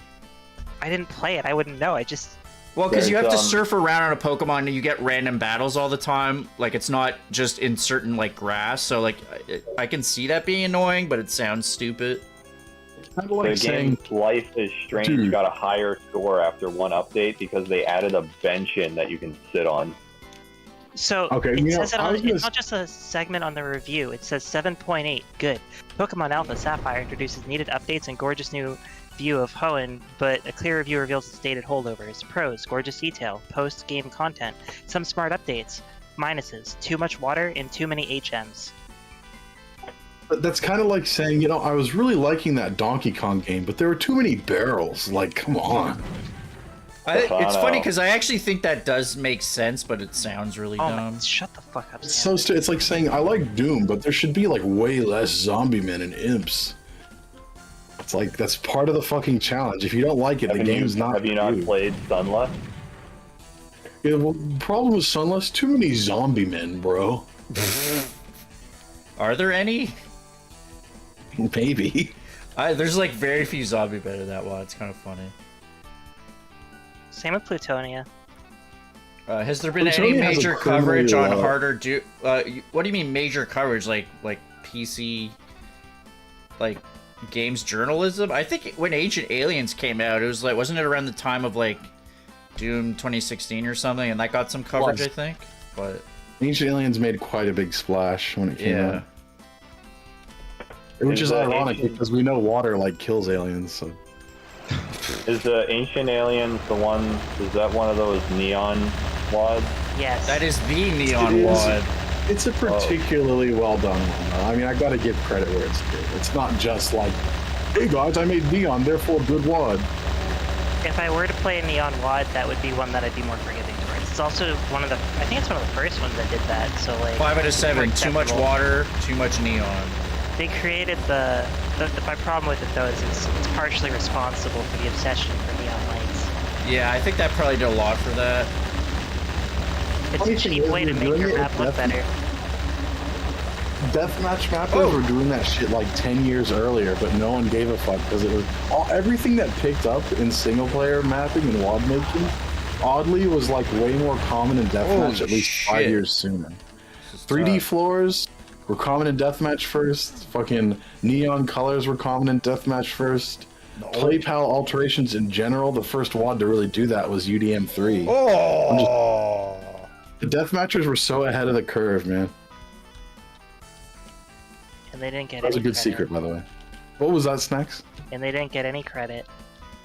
I didn't play it. I wouldn't know. I just Well, because you have to There's, surf around on a Pokemon and you get random battles all the time. Like, it's not just in certain, like, grass. So, like, I can see that being annoying, but it sounds stupid. Kind of like The game saying, Life is Strange Dude. got a higher score after one update because they added a bench in that you can sit on. So Okay, it you know, says it I on, was it's gonna not just a segment on the review. It says 7.8, good. Pokemon Alpha Sapphire introduces needed updates and gorgeous new view of Hoenn, but a clear review reveals its dated holdovers. Pros, gorgeous detail, post-game content, some smart updates. Minuses, too much water and too many HMs. that's kind of like saying, you know, I was really liking that Donkey Kong game, but there were too many barrels. Like, come on. It's funny because I actually think that does make sense, but it sounds really Oh dumb. my, shut the fuck up, It's Sam. it's like saying I like Doom, but there should be like way less zombie men and imps. It's like that's part of the fucking challenge. If you don't like it, the game's not. Have you for not you. played Sunless? Yeah, well, the problem with Sunless, too many zombie men, bro. Are there any? Maybe. There's like very few zombie men in that one. It's kind of funny. Same with Plutonia. Has there been any Plutonia has a major criminally coverage on low- harder what do you mean major coverage? Like PC, like games journalism? I think when Ancient Aliens came out, it was like, wasn't it around the time of like Doom 2016 or something, and that got some coverage, Was. I think. But Ancient Aliens made quite a big splash when it came yeah, out. Which is Is that ironic Ancient- because we know water like kills aliens. So Is the Ancient Aliens the one? Is that one of those neon wads? Yes. that is the neon It is. wad. it's a particularly well done one. Though. I mean, I gotta give credit where it's due. It's not just like, hey guys, I made neon, therefore good wad. If I were to play a Neon Wad, that would be one that I'd be more forgiving towards. It's also one of the, I think it's one of the first ones that did that, so like... 5 out of 7. more Too much acceptable. water, too much neon. They created my problem with it though is it's partially responsible for the obsession for neon lights. Yeah, I think that probably did a lot for that. It's Funny a thing cheap is, way to they're make doing your it map look definitely- better. Deathmatch mappers Oh. were doing that shit like 10 years earlier, but no one gave a fuck because it was everything that picked up in single player mapping and wad making. Oddly, was like way more common in deathmatch Holy at least 5 shit. years sooner. This is 3D tough. floors were common in deathmatch first. Fucking neon colors were common in deathmatch first. Play pal alterations in general. The first wad to really do that was UDM3. Oh. The deathmatchers were so ahead of the curve, man. And they didn't get That was a any good credit. secret, by the way. What was that, Snax? And they didn't get any credit.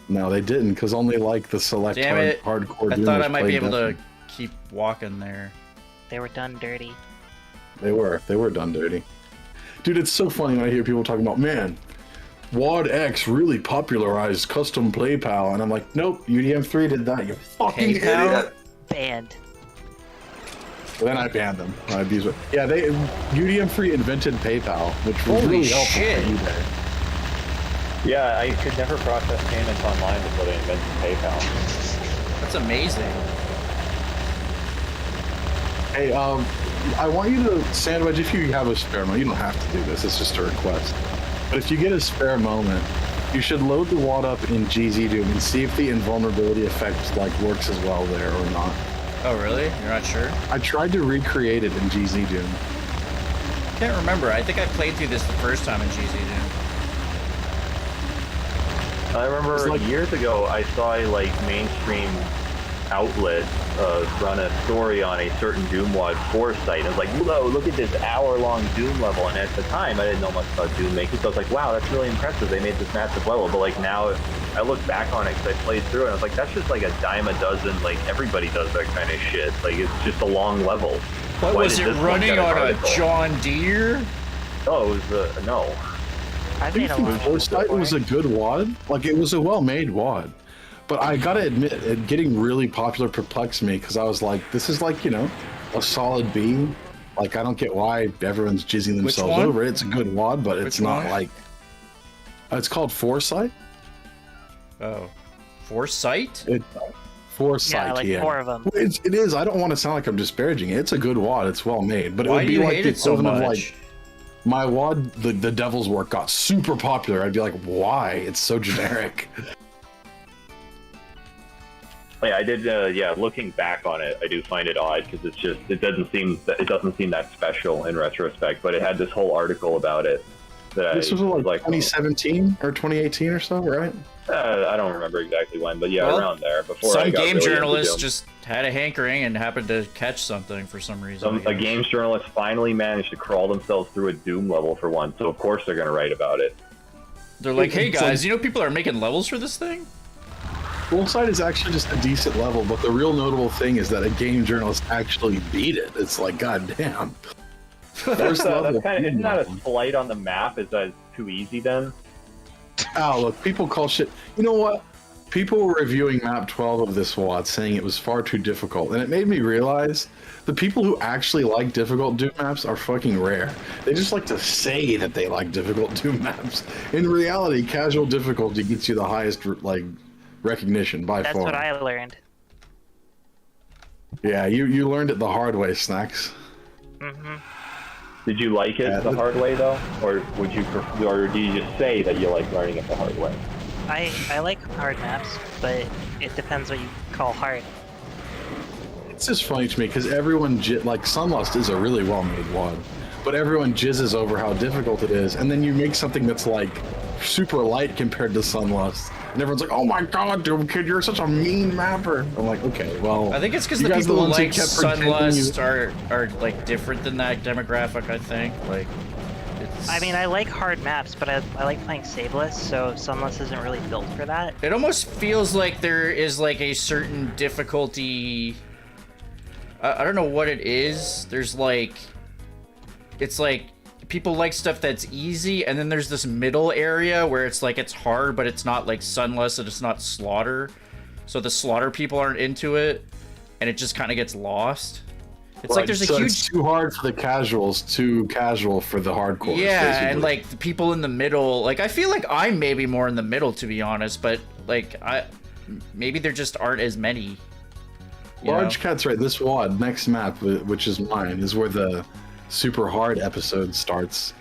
No, they didn't, because only like the select Damn it. hardcore. I thought doomers I might be played able to deathmatch. keep walking there. They were done dirty. They were done dirty. Dude, it's so funny when I hear people talking about, man, Wad X really popularized custom play pal, and I'm like, nope, UDM3 did that. You fucking PayPal? idiot. Banned. But then I banned them. I abused it. Yeah, UDM3 invented PayPal, which was Holy really helpful shit. for eBay. Yeah, I could never process payments online before they invented PayPal. That's amazing. Hey, I want you to, Sandwich, if you have a spare moment, you don't have to do this, it's just a request. But if you get a spare moment, you should load the wad up in GZ Doom and see if the invulnerability effect like works as well there or not. Oh, really? You're not sure? I tried to recreate it in GZ Doom. Can't remember. I think I played through this the first time in GZ Doom. I remember It's like- years ago I saw a like mainstream outlet run a story on a certain Doomwad 4 site. And I was like, whoa, look at this hour-long Doom level. And at the time, I didn't know much about Doom making, so I was like, wow, that's really impressive. They made this massive level. But like now, I look back on it because I played through it, and I was like, that's just like a dime a dozen. Like everybody does that kind of shit. Like it's just a long level. What Why was did it this one running get a on a article? John Deere? Oh, it was no. I've I made a think lot of Foresight was a good wad. Like, it was a well-made wad. But I gotta admit, it getting really popular perplexed me, because I was like, this is like, you know, a solid B. Like, I don't get why everyone's jizzing themselves one? over it. It's a good wad, but it's Which not one? like... it's called Foresight? Oh. Foresight? Foresight, Yeah, like yeah. 4 of them. It is. I don't want to sound like I'm disparaging it. It's a good wad. It's well made. But it Why would do be you like hate the it so equivalent of, much? like, my wad, the Devil's Work, got super popular. I'd be like, why? It's so generic. Yeah, I did. Yeah, looking back on it, I do find it odd because it doesn't seem that special in retrospect. But it had this whole article about it. This was like 2017 or 2018 or so, right? I don't remember exactly when, but yeah, Well, around there. Before some I got game really journalists into Doom. just had a hankering and happened to catch something for some reason. A games journalist finally managed to crawl themselves through a Doom level for one, so of course they're going to write about it. They're like, hey guys, you know people are making levels for this thing? Bullside is actually just a decent level, but the real notable thing is that a game journalist actually beat it. It's like, goddamn. That's kind of, isn't that a slight on the map? Is that too easy then? Oh, look, people call shit. You know what? People were reviewing map 12 of this WOD saying it was far too difficult, and it made me realize the people who actually like difficult Doom maps are fucking rare. They just like to say that they like difficult Doom maps. In reality, casual difficulty gets you the highest like recognition by That's far. what I learned. Yeah, you learned it the hard way, Snax. Mm-hmm. Did you like it the hard way though, or would you or do you just say that you like learning it the hard way? I like hard maps, but it depends what you call hard. It's just funny to me because everyone like Sunlust is a really well-made WOD, but everyone jizzes over how difficult it is, and then you make something that's like super light compared to Sunlust, and everyone's like, "Oh my god, Doom Kid, you're such a mean mapper." I'm like, okay, well, I think it's because you the guys people who ones who like kept pretending Sunlust are like different than that demographic. I think like. I mean, I like hard maps, but I like playing Saveless, so Sunless isn't really built for that. It almost feels like there is like a certain difficulty. I don't know what it is. There's like, it's like people like stuff that's easy, and then there's this middle area where it's like it's hard, but it's not like Sunless and it's not Slaughter. So the Slaughter people aren't into it, and it just kind of gets lost. It's like there's a huge. It's too hard for the casuals, too casual for the hardcore. Yeah, basically. and like the people in the middle, like I feel like I'm maybe more in the middle to be honest, but like maybe there just aren't as many. Large Cat's right. This WOD, next map, which is mine, is where the super hard episode starts.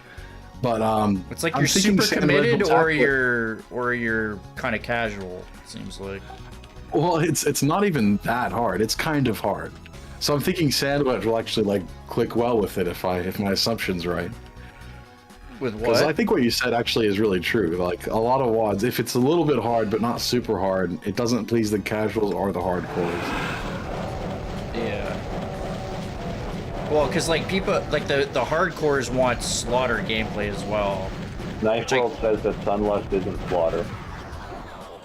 But it's like I'm you're thinking super committed or you're kind of casual. It seems like. Well, it's not even that hard. It's kind of hard. So I'm thinking Sandwich will actually like click well with it if my assumption's right. With what? Because I think what you said actually is really true. Like a lot of WODs, if it's a little bit hard but not super hard, it doesn't please the casuals or the hardcores. Yeah. Well, because like people like the hardcores want Slaughter gameplay as well. Knife World says that Sunlust isn't Slaughter.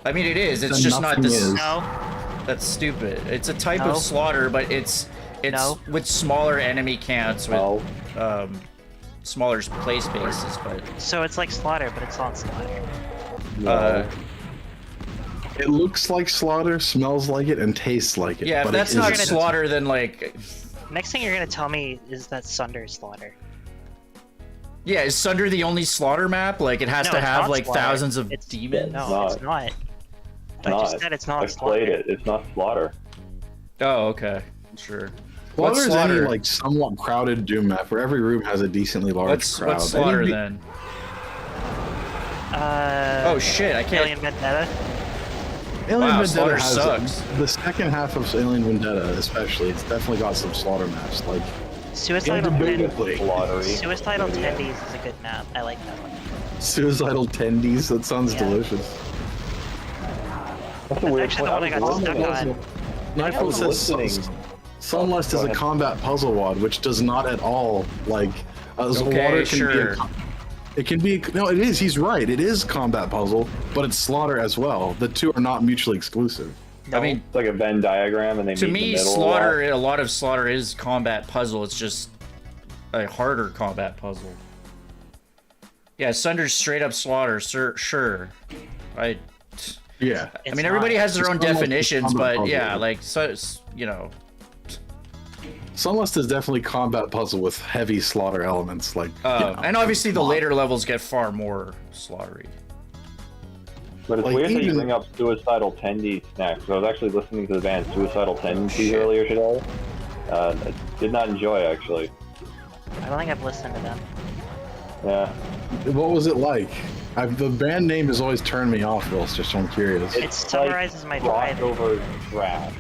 I mean, it is. It's Then just not nothing this. is. No. That's stupid. It's a type No. of Slaughter, but it's No. with smaller enemy counts with No. smaller play spaces, but So it's like Slaughter, but it's not Slaughter. No. It looks like Slaughter, smells like it, and tastes like it. yeah, if but that's it not isn't. Slaughter, then like, Next thing you're gonna tell me is that Sunder is Slaughter. yeah, is Sunder the only Slaughter map? Like, it has No, to it's have not like Slaughter. thousands of It's- demons. No, it's not. I just said it's not I've Slaughter. played it. It's not Slaughter. Oh, okay, sure. What's Slaughter is any Slaughter? like somewhat crowded Doom map where every room has a decently large crowd. What's Slaughter Any- then? Oh shit, I can't. Alien Vendetta. Alien Wow, Vendetta Slaughter has sucks. the second half of Alien Vendetta, especially. It's definitely got some Slaughter maps. Like Suicidal Indubitably. Slaughtery. Suicidal Tendies is a good map. I like that one. Suicidal Tendies. That sounds Yeah. delicious. That's a That's weird actually the one I got stuck on. Nightfall was says listening. Sunlust Go is a ahead. combat puzzle WOD, which does not at all like. Okay, Water can sure. It can be. No, it is. He's right. It is combat puzzle, but it's Slaughter as well. The two are not mutually exclusive. I mean, It's like a Venn diagram, and they to meet in me, the middle Slaughter, a lot of Slaughter is combat puzzle. It's just a harder combat puzzle. Yeah, Sunder's straight up Slaughter, sure. Yeah. It's mean, everybody not. has their own It's not like definitions, the combat but yeah, puzzle. like, so, you know, Sunlust is definitely combat puzzle with heavy Slaughter elements. Like, you know, and obviously the come on. later levels get far more slaughtery. But it's Like, weird that you even- bring up Suicidal Tendies next. I was actually listening to the band Suicidal Tendies earlier today. I did not enjoy, actually. I don't think I've listened to them. Yeah. What was it like? The band name has always turned me off, Wilster, so I'm curious. It summarizes my like vibe. crossover thrash.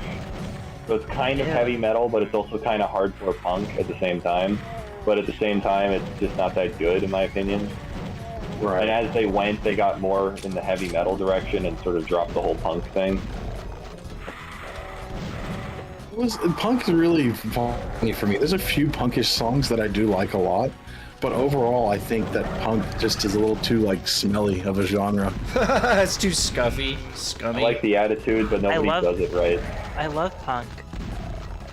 So it's kind of heavy metal, but it's also kind of hardcore punk at the same time. But at the same time, it's just not that good, in my opinion. Right. And as they went, they got more in the heavy metal direction and sort of dropped the whole punk thing. Punk is really funny for me. There's a few punkish songs that I do like a lot. But overall, I think that punk just is a little too, like, smelly of a genre. It's too scuffy, scummy. I like the attitude, but nobody does it right. I love punk.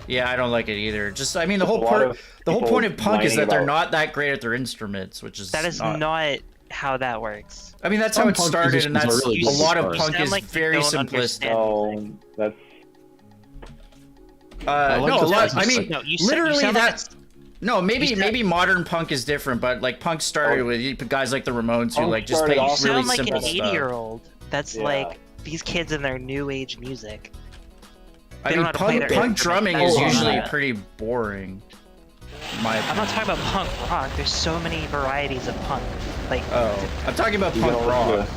Yeah, I don't like it either. Just, I mean, the whole people point of punk is that they're whining not that great at their instruments, which is That is not how that works. I mean, that's Some how it punk started, and musicians that's are really a lot of good. punk Sound is like you very don't simplistic. understand. So that's like No, a the lot. fact I that- mean, No, you literally sound like that. No, maybe modern punk is different, but like punk started with guys like the Ramones who Punk like just started play off- You really sound like simple an stuff. 80-year-old. That's Yeah. like these kids and their new age music. I They mean, don't know how to play punk their drumming instruments. is That's usually not- pretty boring. In my I'm opinion. not talking about punk rock. There's so many varieties of punk. Like, Oh, I'm talking about you punk know, rock.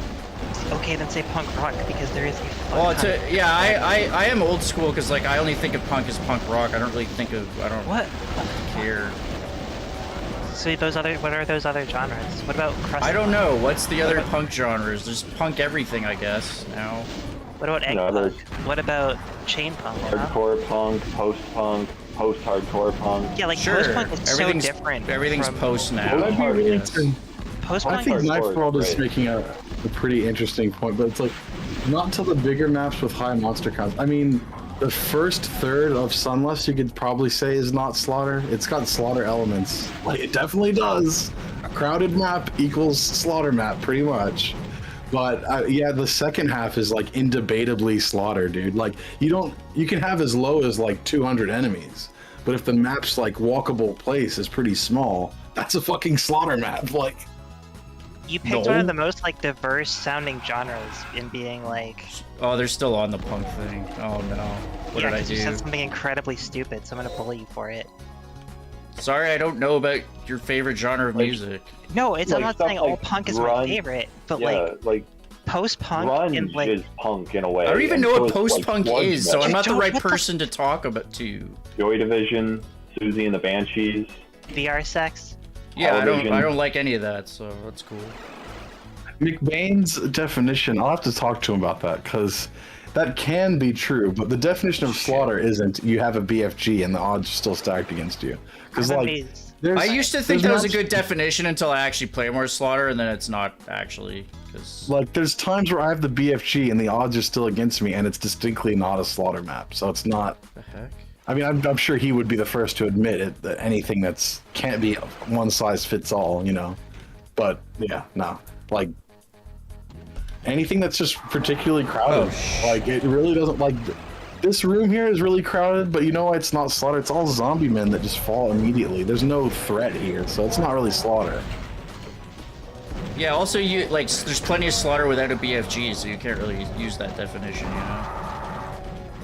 okay, then say punk rock because there is a fun Well, kind of- yeah, I am old school because like I only think of punk as punk rock. I don't really think of I don't What? care. So what are those other genres? What about crust? I don't know. What's the other punk genres? There's punk everything, I guess. Now. What about egg No, punk? What about chain punk? you know? hardcore punk, post-punk, post-hardcore punk. Yeah, like Sure, post-punk is so everything's different. Everything's from post now. Well, that'd be really interesting. I post-punk. think Hardcore Knife is World is great. making a pretty interesting point, but it's like not until the bigger maps with high monster counts. I mean, the first third of Sunless you could probably say is not Slaughter. It's got Slaughter elements. Like it definitely does. A crowded map equals Slaughter map, pretty much. But yeah, the second half is like indebatably Slaughter, dude. Like you can have as low as like 200 enemies, but if the map's like walkable place is pretty small, that's a fucking Slaughter map. Like. You picked one of the most like diverse sounding genres in being like. Oh, they're still on the punk thing. Oh no. What Yeah, did I 'cause you do? said something incredibly stupid, so I'm gonna bully you for it. Sorry, I don't know about your favorite genre of Like- music. No, I'm Like not stuff saying all like punk is my grunge. favorite, but Yeah, like post-punk grunge and like is punk in a way. I don't even and know so what is, like, post-punk sludge is, so metal. I'm not the Don't- right what the- person to talk about to. Joy Division, Susie and the Banshees. VR sex. Yeah, I Television. don't like any of that, so that's cool. McBain's definition, I'll have to talk to him about that because that can be true, but the definition of Slaughter isn't you have a BFG and the odds are still stacked against you. Because I'm like, amazed. I used to think there's that was a maps- good definition until I actually play more Slaughter, and then it's not actually. Cause... Like, there's times where I have the BFG and the odds are still against me, and it's distinctly not a Slaughter map. So it's not. the heck? I mean, I'm sure he would be the first to admit it that anything that's can't be one size fits all, you know. But yeah, no, like anything that's just particularly crowded, like it really doesn't like. This room here is really crowded, but you know why it's not Slaughter? It's all zombie men that just fall immediately. There's no threat here, so it's not really Slaughter. Yeah. Also, you like there's plenty of Slaughter without a BFG, so you can't really use that definition, you know.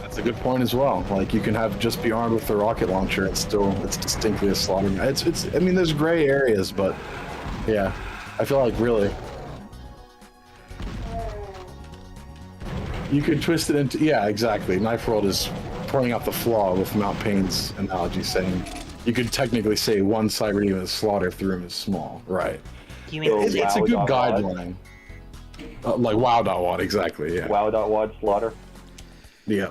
That's a good point as well. Like you can have just be armed with the rocket launcher. It's distinctly a Slaughter. It's. I mean, there's gray areas, but yeah, I feel like really. You could twist it into, yeah, exactly. Knife World is pointing out the flaw with Mount Payne's analogy, saying you could technically say one cyber demon is Slaughter if the room is small, right? You mean So- It's a good Wow.wad. guideline. Like wow.wad, exactly, yeah. Wow.wad Slaughter. Yeah.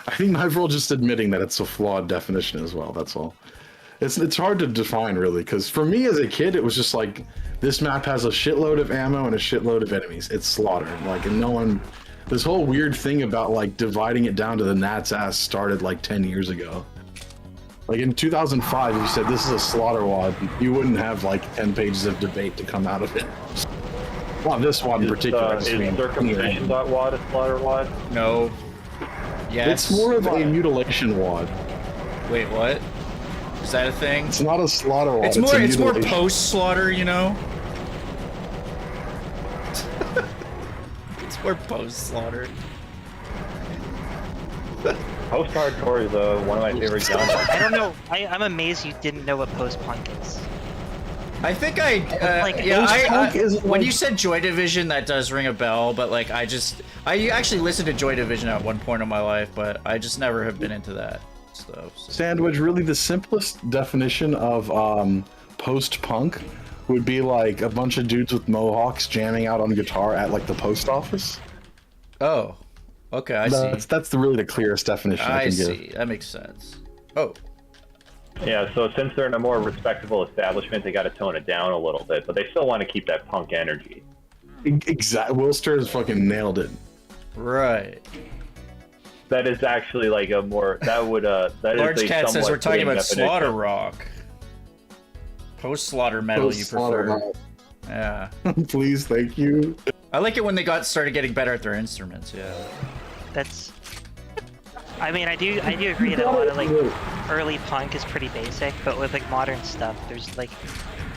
I think Knife World just admitting that it's a flawed definition as well, that's all. It's hard to define, really, because for me as a kid, it was just like, this map has a shitload of ammo and a shitload of enemies. It's Slaughter. Like, and no one... This whole weird thing about like dividing it down to the gnat's ass started like 10 years ago. Like in 2005, if you said this is a Slaughter wad, you wouldn't have like 10 pages of debate to come out of it. Well, this one in particular. I Is just mean, circumcision.wad a Slaughter wad? No. Yes. it's more of a mutilation wad. Wait, what? Is that a thing? It's not a Slaughter wad. It's a more mutilation. post-Slaughter, you know. It's more post-Slaughter. Post-hardcore is one of my favorite genres. I don't know. I'm amazed you didn't know what post-punk is. I think I, like, yeah, Post-punk is when like- you said Joy Division, that does ring a bell, but like, I actually listened to Joy Division at one point in my life, but I just never have been into that stuff. So. Sandwich, really the simplest definition of post-punk would be like a bunch of dudes with mohawks jamming out on guitar at like the post office. Oh, okay, I see. That's really the clearest definition I I can see. give. That makes sense. Oh, Yeah, so since they're in a more respectable establishment, they got to tone it down a little bit, but they still want to keep that punk energy. Exactly. Wilster has fucking nailed it. right. That is actually like a more that would that Large is a Cat says somewhat we're talking fitting about definition. slaughter rock. Post slaughter metal, you prefer? Yeah. Please, thank you. I like it when they started getting better at their instruments. Yeah. That's. I mean, I do agree that a lot of like early punk is pretty basic, but with like modern stuff, there's like,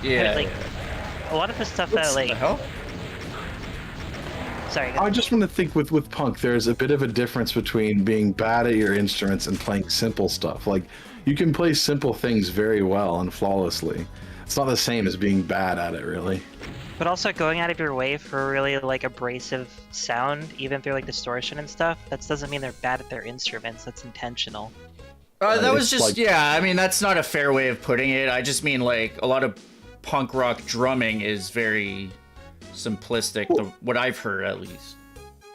Yeah. like a lot of the stuff What that like. the hell? Sorry. I just want to think with punk, there's a bit of a difference between being bad at your instruments and playing simple stuff. Like, you can play simple things very well and flawlessly. It's not the same as being bad at it, really. But also going out of your way for a really like abrasive sound, even through like distortion and stuff, that doesn't mean they're bad at their instruments. That's intentional. That was It's just, like- yeah, I mean, that's not a fair way of putting it. I just mean, like, a lot of punk rock drumming is very simplistic, what I've heard, at least.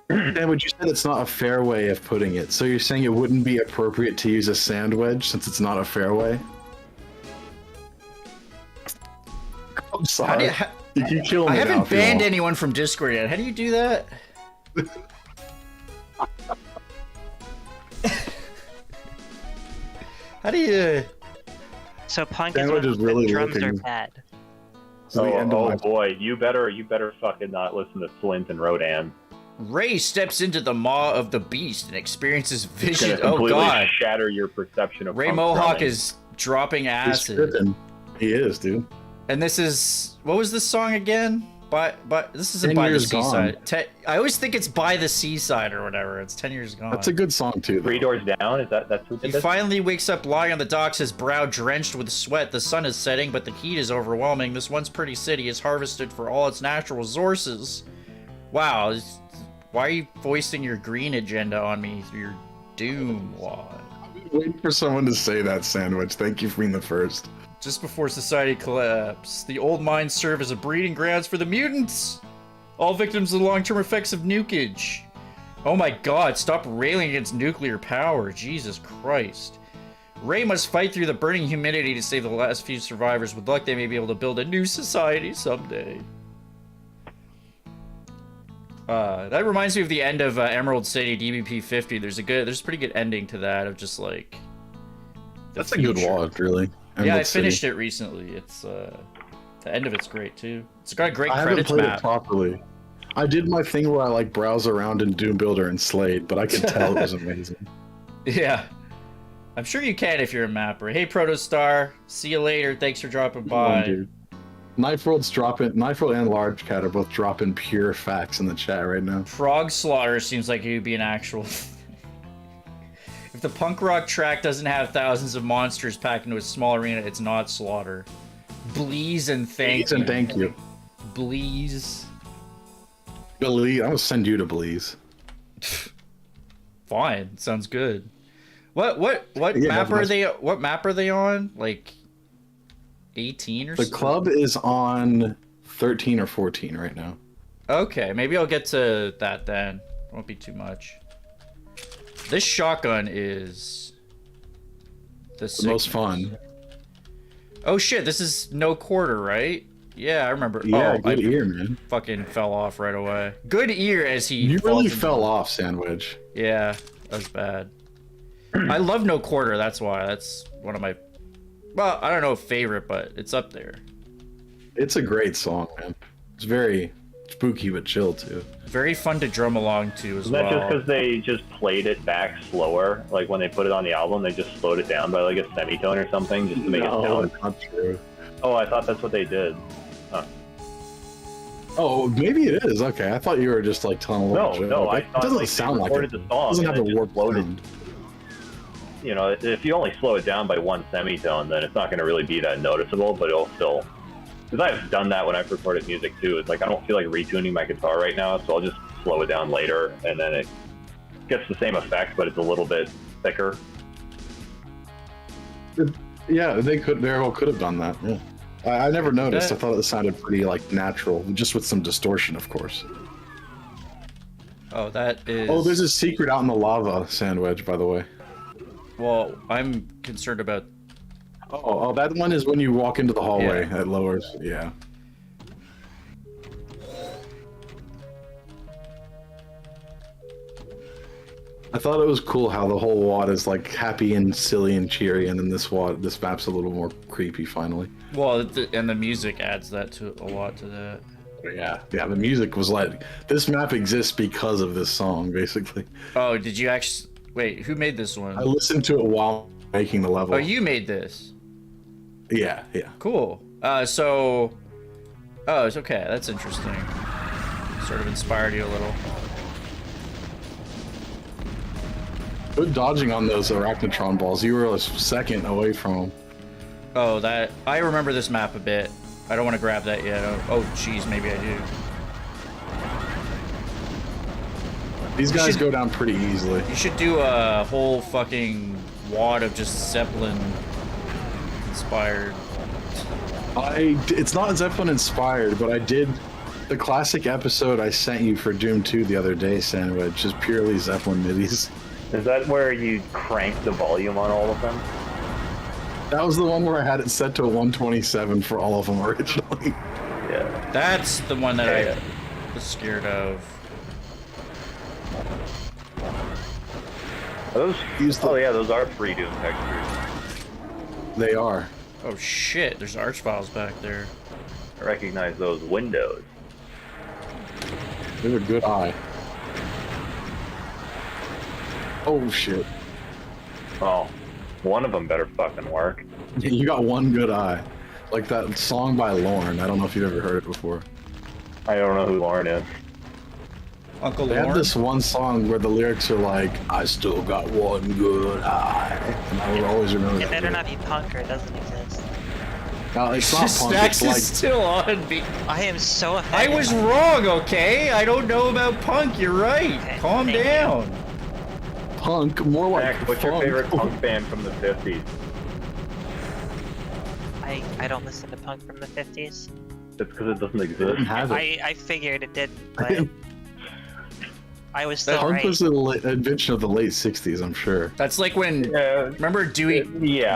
Dan, would you said it's not a fair way of putting it? So you're saying it wouldn't be appropriate to use a sand wedge since it's not a fair way? I'm sorry. You can kill me I now haven't if you banned want. anyone from Discord yet. How do you do that? How do you... So punk Sandwich is is when really the drums are looking- bad. It's the end of my- Boy, you better fucking not listen to Flint and Rodan. Ray steps into the maw of the beast and experiences It's vision. gonna Oh completely god. shatter your perception of Ray punk Mohawk drumming. is dropping He's acid. tripping. He is, dude. And this is... What was this song again? This isn't 10 By the Years Gone. Seaside. I always think it's By the Seaside or whatever. It's 10 Years Gone. That's a good song too. Three Doors Down. Is that's who He did this? finally wakes up lying on the docks, his brow drenched with sweat. The sun is setting, but the heat is overwhelming. This once pretty city is harvested for all its natural resources. Wow, why are you foisting your green agenda on me through your doom wad? Waiting for someone to say that, Sandwich. Thank you for being the first. Just before society collapsed, the old mines serve as a breeding grounds for the mutants! All victims of the long-term effects of nukage. Oh my god, stop railing against nuclear power, Jesus Christ. Ray must fight through the burning humidity to save the last few survivors. With luck, they may be able to build a new society someday. That reminds me of the end of Emerald City DBP 50. There's a pretty good ending to that of just like... That's a good wad, really. Yeah, Emerald I finished City. it recently. It's the end of it's great too. It's got a great I haven't credits played map. it properly. I did my thing where I like browse around in Doom Builder and Slade, but I could tell it was amazing. Yeah, I'm sure you can if you're a mapper. Hey, Protostar, see you later. Thanks for dropping Come on, by. dude. Knife World and Large Cat are both dropping pure facts in the chat right now. Frog Slaughter seems like it would be an actual. If the punk rock track doesn't have thousands of monsters packed into a small arena, it's not Slaughter. Bleeze and thank Please and thank you. Bleeze. Belize, I'm gonna send you to Belize. Fine, sounds good. What Yeah, map are that's- they? What map are they on? Like 18 or The so? club is on 13 or 14 right now. Okay, maybe I'll get to that then. Won't be too much. This shotgun is The most fun. Oh shit, this is no quarter, right? Yeah, I remember. Yeah, oh, good I ear, man. fucking fell off right away. Good ear as he. You falls really into- fell off, Sandwich. Yeah, that was bad. I love no quarter. That's why. That's one of my. Well, I don't know if favorite, but it's up there. It's a great song, man. It's very spooky but chill too. Very fun to drum along to as Isn't that just well. because they just played it back slower? Like when they put it on the album, they just slowed it down by like a semitone or something just to make it No, sound. it's not true. Oh, I thought that's what they did. Oh, maybe it is. Okay, I thought you were just like telling a little joke. No, I It thought doesn't like, they sound like it. recorded the song. It doesn't have and the it warp just loaded. sound. You know, if you only slow it down by one semitone, then it's not going to really be that noticeable, but it'll still Because I've done that when I've recorded music too. It's like I don't feel like retuning my guitar right now, so I'll just slow it down later, and then it gets the same effect, but it's a little bit thicker. Yeah, they very well could have done that. Yeah, I never noticed. I thought it sounded pretty like natural, just with some distortion, of course. Oh, that is. Oh, there's a secret out in the lava, Sandwich, by the way. Well, I'm concerned about. Oh, that one is when you walk into the hallway. It lowers. Yeah. I thought it was cool how the whole WAD is like happy and silly and cheery, and then this map's a little more creepy finally. Well, and the music adds that to a lot to that. Yeah, the music was like, this map exists because of this song, basically. Oh, did you actually? Wait, who made this one? I listened to it while making the level. Oh, you made this? Yeah. Cool. Oh, it's okay. That's interesting. Sort of inspired you a little. Good dodging on those arachnotron balls. You were a second away from them. Oh, I remember this map a bit. I don't want to grab that yet. Oh, jeez, maybe I do. These guys go down pretty easily. You should do a whole fucking wad of just Zeppelin inspired. It's not Zeppelin inspired, but I did the classic episode I sent you for Doom 2 the other day, Sandwich, is purely Zeppelin midis. Is that where you crank the volume on all of them? That was the one where I had it set to 127 for all of them originally. Yeah. That's the one that I was scared of. Those are free Doom textures. They are. Oh shit, there's arch files back there. I recognize those windows. They have a good eye. Oh shit. Oh, one of them better fucking work. You got one good eye. Like that song by Lorne. I don't know if you've ever heard it before. I don't know who Lauren is. Uncle They Lorne? have this one song where the lyrics are like, I still got one good eye. And I will always remember It that. better lyric. not be punk or it doesn't exist. No, it's not punk. Snax It's is like, still on me. I am so I offended. was wrong, okay? I don't know about punk. You're right. Okay, Calm thank you. down. punk, more like Max, what's funk. your favorite punk band from the 50s? I don't listen to punk from the 50s. It's because it doesn't They didn't exist. have it. I figured it did, but I was still Punk right. was an invention of the late 60s, I'm sure. That's like when remember Dewey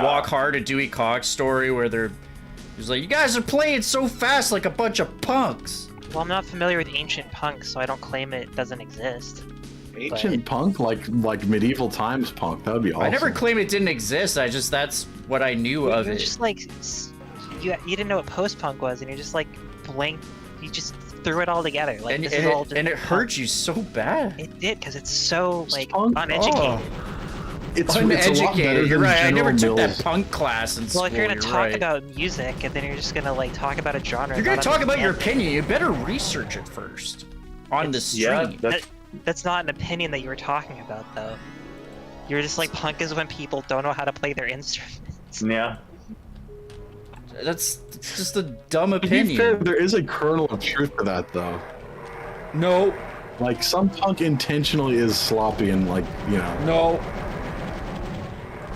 Walk Hard, a Dewey Cox story where he was like, you guys are playing so fast like a bunch of punks. Well, I'm not familiar with ancient punk, so I don't claim it doesn't exist. Ancient punk, like medieval times punk. That would be awesome. I never claimed it didn't exist. That's what I knew of You're it. just like you didn't know what post-punk was, and you're just like blank. You just threw it all together. Like And, this and, is all it, just and it punk. hurt you so bad. It did because it's so like Punk? uneducated. It's a lot Uneducated. better You're than right. I never General took Mills. that punk class in school. Well, if you're gonna talk right. about music and then you're just gonna like talk about a genre, You're gonna not talk about your understand opinion. You better research it first on the stream. Yeah, it. that's That's not an opinion that you were talking about, though. You were just like, punk is when people don't know how to play their instruments. yeah. That's just a dumb To be fair, opinion. there is a kernel of truth to that, though. No, Like, some punk intentionally is sloppy and, like, you know. no,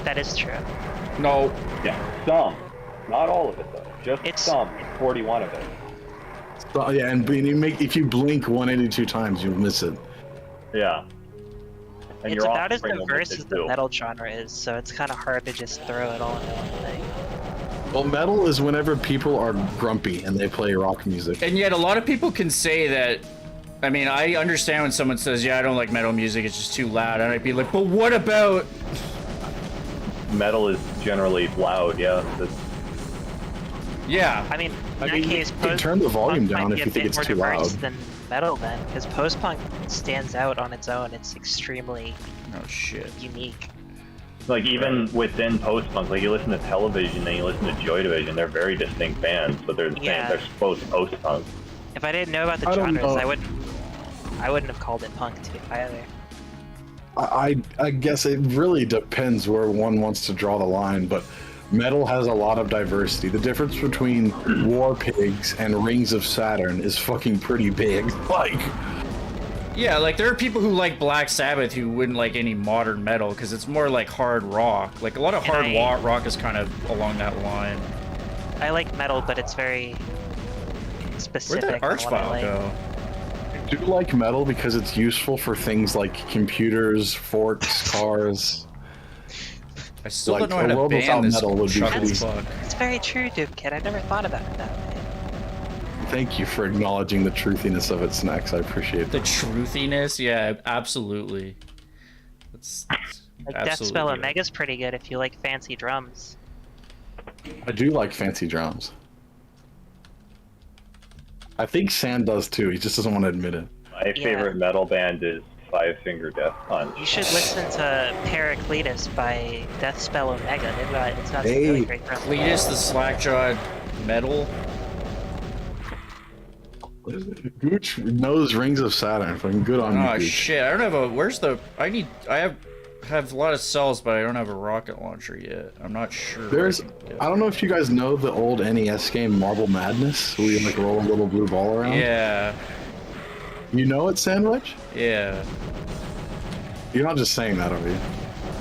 That is true. no. Yeah. Some. Not all of it though. Just It's- some. 41 of it. So, yeah, and if you blink 182 times, you'll miss it. Yeah. And It's your about as offspring will miss diverse it as the too. metal genre is, so it's kind of hard to just throw it all into one thing. Well, metal is whenever people are grumpy and they play rock music. And yet, a lot of people can say that. I mean, I understand when someone says, "Yeah, I don't like metal music; it's just too loud." And I'd be like, "But what about?" Metal is generally loud, yeah. Yeah, I mean, in I that mean, you case, can turn the volume post-punk down might if be you a think bit it's more too diverse loud. than metal then, because post-punk stands out on its own. It's extremely oh shit. unique. Like even within post-punk, like you listen to Television and you listen to Joy Division, they're very distinct bands, but they're the Yeah. same. They're both post-punk. If I didn't know about the I don't genres, know. I wouldn't have called it punk too either. I guess it really depends where one wants to draw the line, but Metal has a lot of diversity. The difference between War Pigs and Rings of Saturn is fucking pretty big. Like, Yeah, like there are people who like Black Sabbath who wouldn't like any modern metal because it's more like hard rock. Like a lot of hard rock is kind of along that line. I like metal, but it's very specific. Where'd that on arch what I file like. go? I do like metal because it's useful for things like computers, forks, cars. I still Like, don't know how a to world ban without this metal would be chuck pretty- as fuck. It's very true, Doom Kid. I've never thought about it that way. Thank you for acknowledging the truthiness of it, Snax. I appreciate The that. truthiness, yeah, absolutely. It's Like absolutely Deathspell good. Omega's pretty good if you like fancy drums. I do like fancy drums. I think Sand does too. He just doesn't want to admit it. My favorite metal band is Five Finger Death Punch. You should listen to Pericletus by Deathspell Omega. It's got some Hey, really great drums. Cletus the Slackjawed Metal. Gooch knows Rings of Saturn. Fucking good on you, Oh Gooch. shit! I don't have a. Where's the? I have a lot of cells, but I don't have a rocket launcher yet. I'm not sure. There's, where I can get I don't know if you guys know the old NES game Marble Madness, where you like roll a little blue ball around. Yeah, You know it, Sandwich? yeah. You're not just saying that, are you?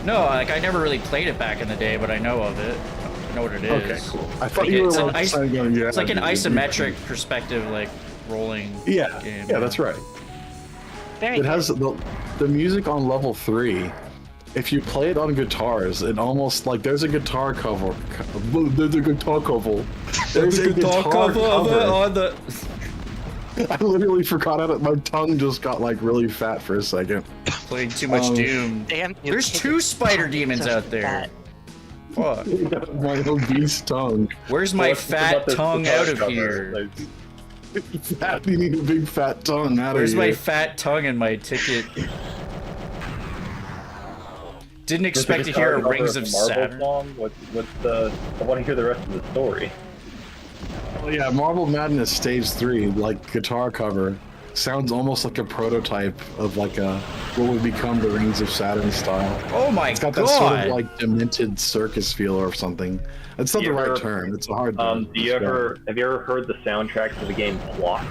No, like I never really played it back in the day, but I know of it. I know what it is. Okay, cool. I thought Like, you were it's an like, going, yeah, It's like an dude. isometric perspective, like rolling. Yeah, game. yeah, that's right. Very It good. has the music on level 3. If you play it on guitars, it almost like there's a guitar cover. There's a guitar cover. There's a guitar cover. on the. I literally forgot it. My tongue just got like really fat for a second. Playing too much Doom. Damn, you There's kid, 2 you're spider demons so out there. fat. Fuck. My obese tongue. Where's my What's about fat this tongue guitar out of cover? here? Like, Fat, you need a big fat tongue out Where's of my here. fat tongue in my ticket? Didn't there's expect to guitar hear cover Rings a of Marvel Saturn. Song. What's the? I want to hear the rest of the story. Oh, yeah, Marble Madness Stage 3, like guitar cover, sounds almost like a prototype of like a what would become the Rings of Saturn style. Oh my It's got god! that sort of like demented circus feel or something. It's not You the ever- right term. It's a hard. Do you ever have you ever heard the soundtrack to the game Clock?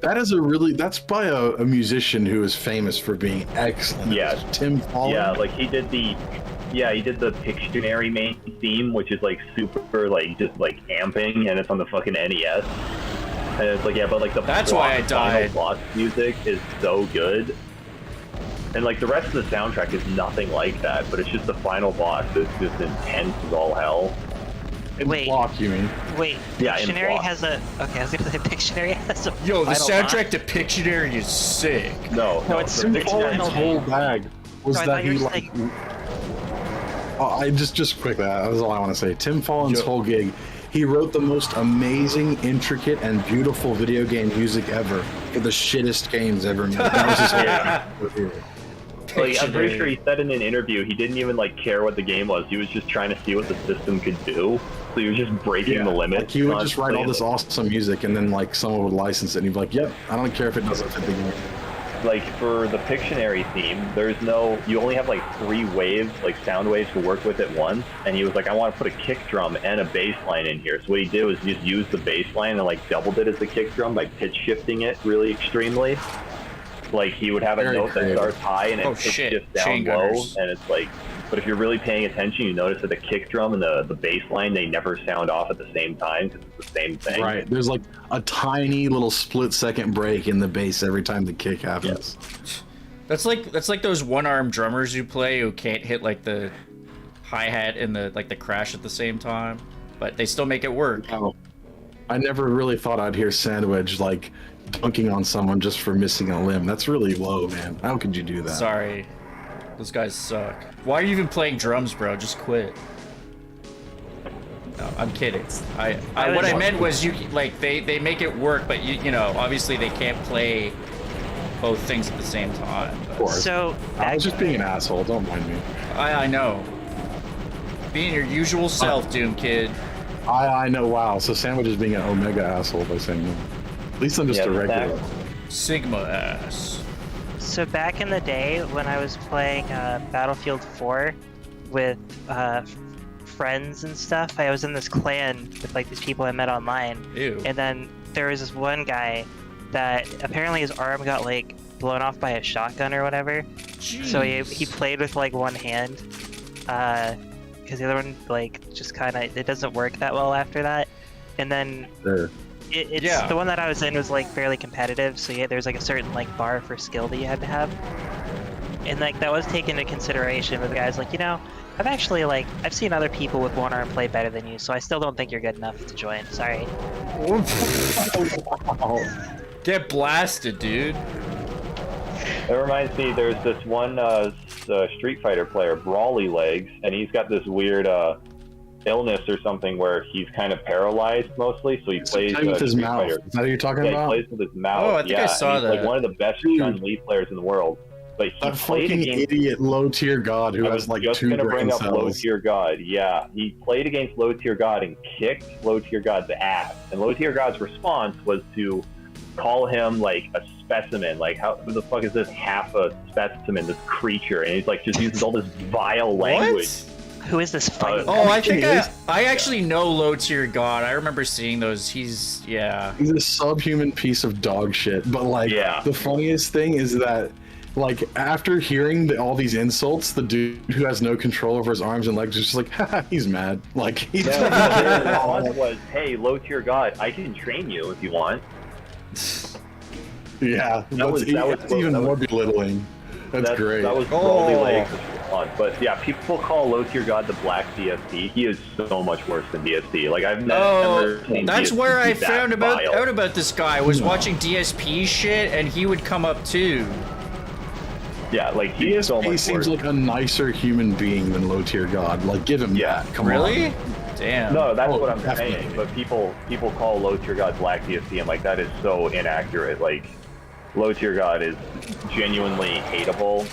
That is a really. That's by a musician who is famous for being excellent. Yeah. Tim Follen. Yeah, like he did the Pictionary main theme, which is like super like just like amping, and it's on the fucking NES. And it's like, yeah, but like the That's why I final died. boss music is so good. And like the rest of the soundtrack is nothing like that, but it's just the final boss that's just intense as all hell. In Wait. Block, you mean? Wait, Yeah, in Pictionary block. has a. Okay, I was gonna say Pictionary has a. Yo, the final soundtrack to Pictionary is sick. No, it's Tim Pictionary. Follen's whole bag was No, I that thought you he were like. saying- I just quickly. That was all I want to say. Tim Follen's Yo. whole gig. He wrote the most amazing, intricate, and beautiful video game music ever for the shittest games ever made. That was his whole. Like, I'm pretty Pictionary. sure he said in an interview he didn't even like care what the game was. He was just trying to see what the system could do. So he was just breaking the limits. Like he would just write all this constantly. awesome music, and then like someone would license it, and he'd be like, "Yep, I don't care if it doesn't fit the game." Like for the Pictionary theme, you only have like 3 waves, like sound waves to work with at once. And he was like, I want to put a kick drum and a bass line in here. So what he did was just use the bass line and like doubled it as the kick drum by pitch shifting it really extremely. Like he would have a Very note that creative. starts high and it Oh, pitch shit. shifts down Chain low, gunners. and it's like. But if you're really paying attention, you notice that the kick drum and the bass line, they never sound off at the same time because it's the same thing. Right. There's like a tiny little split-second break in the bass every time the kick happens. That's like those one-arm drummers you play who can't hit like the hi-hat and the crash at the same time, but they still make it work. Oh, I never really thought I'd hear Sandwich like dunking on someone just for missing a limb. That's really low, man. How could you do that? Sorry. Those guys suck. Why are you even playing drums, bro? Just quit. No, I'm kidding. What I meant was they make it work, but you know, obviously they can't play both things at the same time. Of course. So I was just being an asshole. Don't mind me. I know. Being your usual self, Doom Kid. I know. Wow. So Sandwich is being an Omega asshole by saying that. At least I'm just a regular. Sigma ass. So back in the day when I was playing Battlefield 4 with friends and stuff. I was in this clan with like these people I met online. Ew. And then there was this one guy that apparently his arm got like blown off by a shotgun or whatever. So he played with like one hand, because the other one like just kind of it doesn't work that well after that. And then it's the one that I was in was like fairly competitive. So yeah, there's like a certain like bar for skill that you had to have. And like that was taken into consideration with the guys like, you know, I've seen other people with one arm play better than you, so I still don't think you're good enough to join. Sorry. Get blasted, dude. It reminds me, there's this one Street Fighter player, Brawly Legs, and he's got this weird illness or something where he's kind of paralyzed mostly, so he plays with his Street mouth. Fighter. Is that what you're talking Yeah, about? he plays with his mouth. Oh, I think I saw he's that. like one of the best Chun-Li players in the world. But he That played fucking against idiot low tier god who I has was like just 2 gonna bring brain up Low cells. Tier God. Yeah, he played against Low Tier God and kicked Low Tier God's ass. And Low Tier God's response was to call him like a specimen. Like, who the fuck is this half a specimen, this creature? And he's like just uses all this vile language. Who is this fighting? Oh, I think I actually know Low Tier God. I remember seeing those. He's a subhuman piece of dog shit. But like, the funniest thing is that, like, after hearing all these insults, the dude who has no control over his arms and legs is just like, haha, he's mad. Like, he's His response was, "Hey, Low Tier God, I can train you if you want." Yeah, that's even more belittling. That's great. That was Brawly Legs' response. But yeah, people call Low Tier God the Black DSP. He is so much worse than DSP. Like, I've never seen that's DSP where I that found vile. out about this guy. I was watching DSP shit, and he would come up too. Yeah, like he's so DSP much seems worse. like a nicer human being than Low Tier God. Like, give him that. Come Really? on. Damn. No, that's what I'm definitely. saying. But people call Low Tier God Black DSP, and like that is so inaccurate. Like, Low Tier God is genuinely hateable.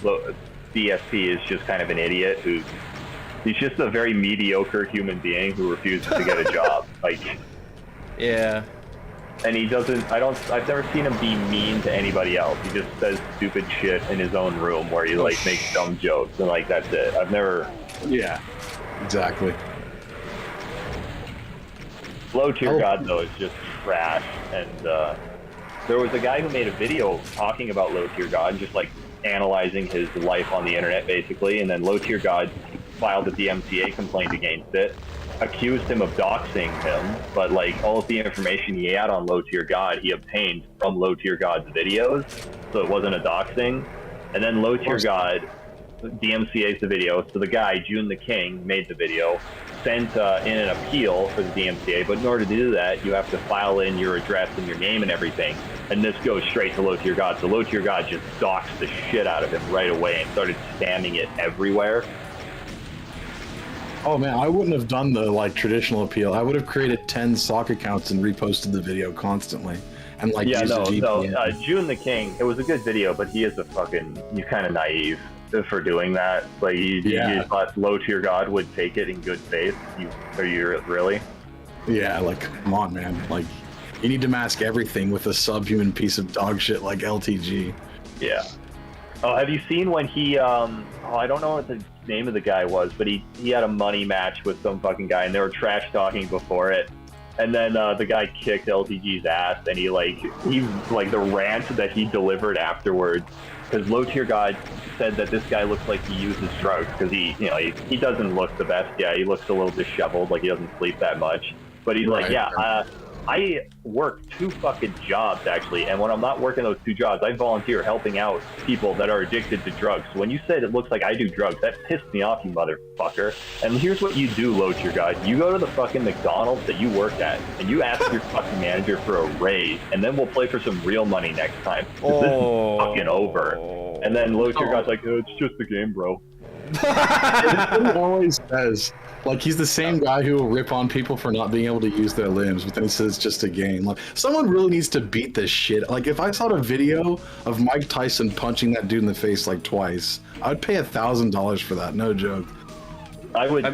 DSP is just kind of an idiot he's just a very mediocre human being who refuses to get a job. Like, yeah. And he doesn't. I've never seen him be mean to anybody else. He just says stupid shit in his own room where he like makes dumb jokes and like that's it. I've never. Yeah. Exactly. Low Tier God though is just trash, and there was a guy who made a video talking about Low Tier God, just like analyzing his life on the internet basically, and then Low Tier God filed a DMCA complaint against it, accused him of doxing him, but like all of the information he had on Low Tier God he obtained from Low Tier God's videos, so it wasn't a doxing. And then Low Tier God DMCA's the video, so the guy, June the King, made the video, sent in an appeal for the DMCA, but in order to do that, you have to file in your address and your name and everything, and this goes straight to Low Tier God, so Low Tier God just doxed the shit out of him right away and started spamming it everywhere. Oh man, I wouldn't have done the like traditional appeal. I would have created 10 sock accounts and reposted the video constantly. And like Yeah, used a no, VPN. June the King, it was a good video, but he is you're kind of naive for doing that. Like, you thought Low Tier God would take it in good faith? Are you really? Yeah, like, come on, man. Like, you need to mask everything with a subhuman piece of dog shit like LTG. Yeah. Oh, have you seen when he, I don't know what the name of the guy was, but he had a money match with some fucking guy, and they were trash talking before it. And then the guy kicked LTG's ass, and he the rant that he delivered afterwards, because Low Tier God said that this guy looks like he uses drugs, because he doesn't look the best. Yeah, he looks a little disheveled, like he doesn't sleep that much. But he's like, I work 2 fucking jobs, actually, and when I'm not working those 2 jobs, I volunteer helping out people that are addicted to drugs. So when you said it looks like I do drugs, that pissed me off, you motherfucker. And here's what you do, Low Tier God. You go to the fucking McDonald's that you work at, and you ask your fucking manager for a raise, and then we'll play for some real money next time. 'Cause this is fucking over. And then Low Tier God's like, oh, it's just the game, bro. He always says, like, he's the same guy who will rip on people for not being able to use their limbs, but then he says it's just a game. Like, someone really needs to beat this shit. Like, if I saw a video of Mike Tyson punching that dude in the face like twice, I would pay $1,000 for that. No joke. I would,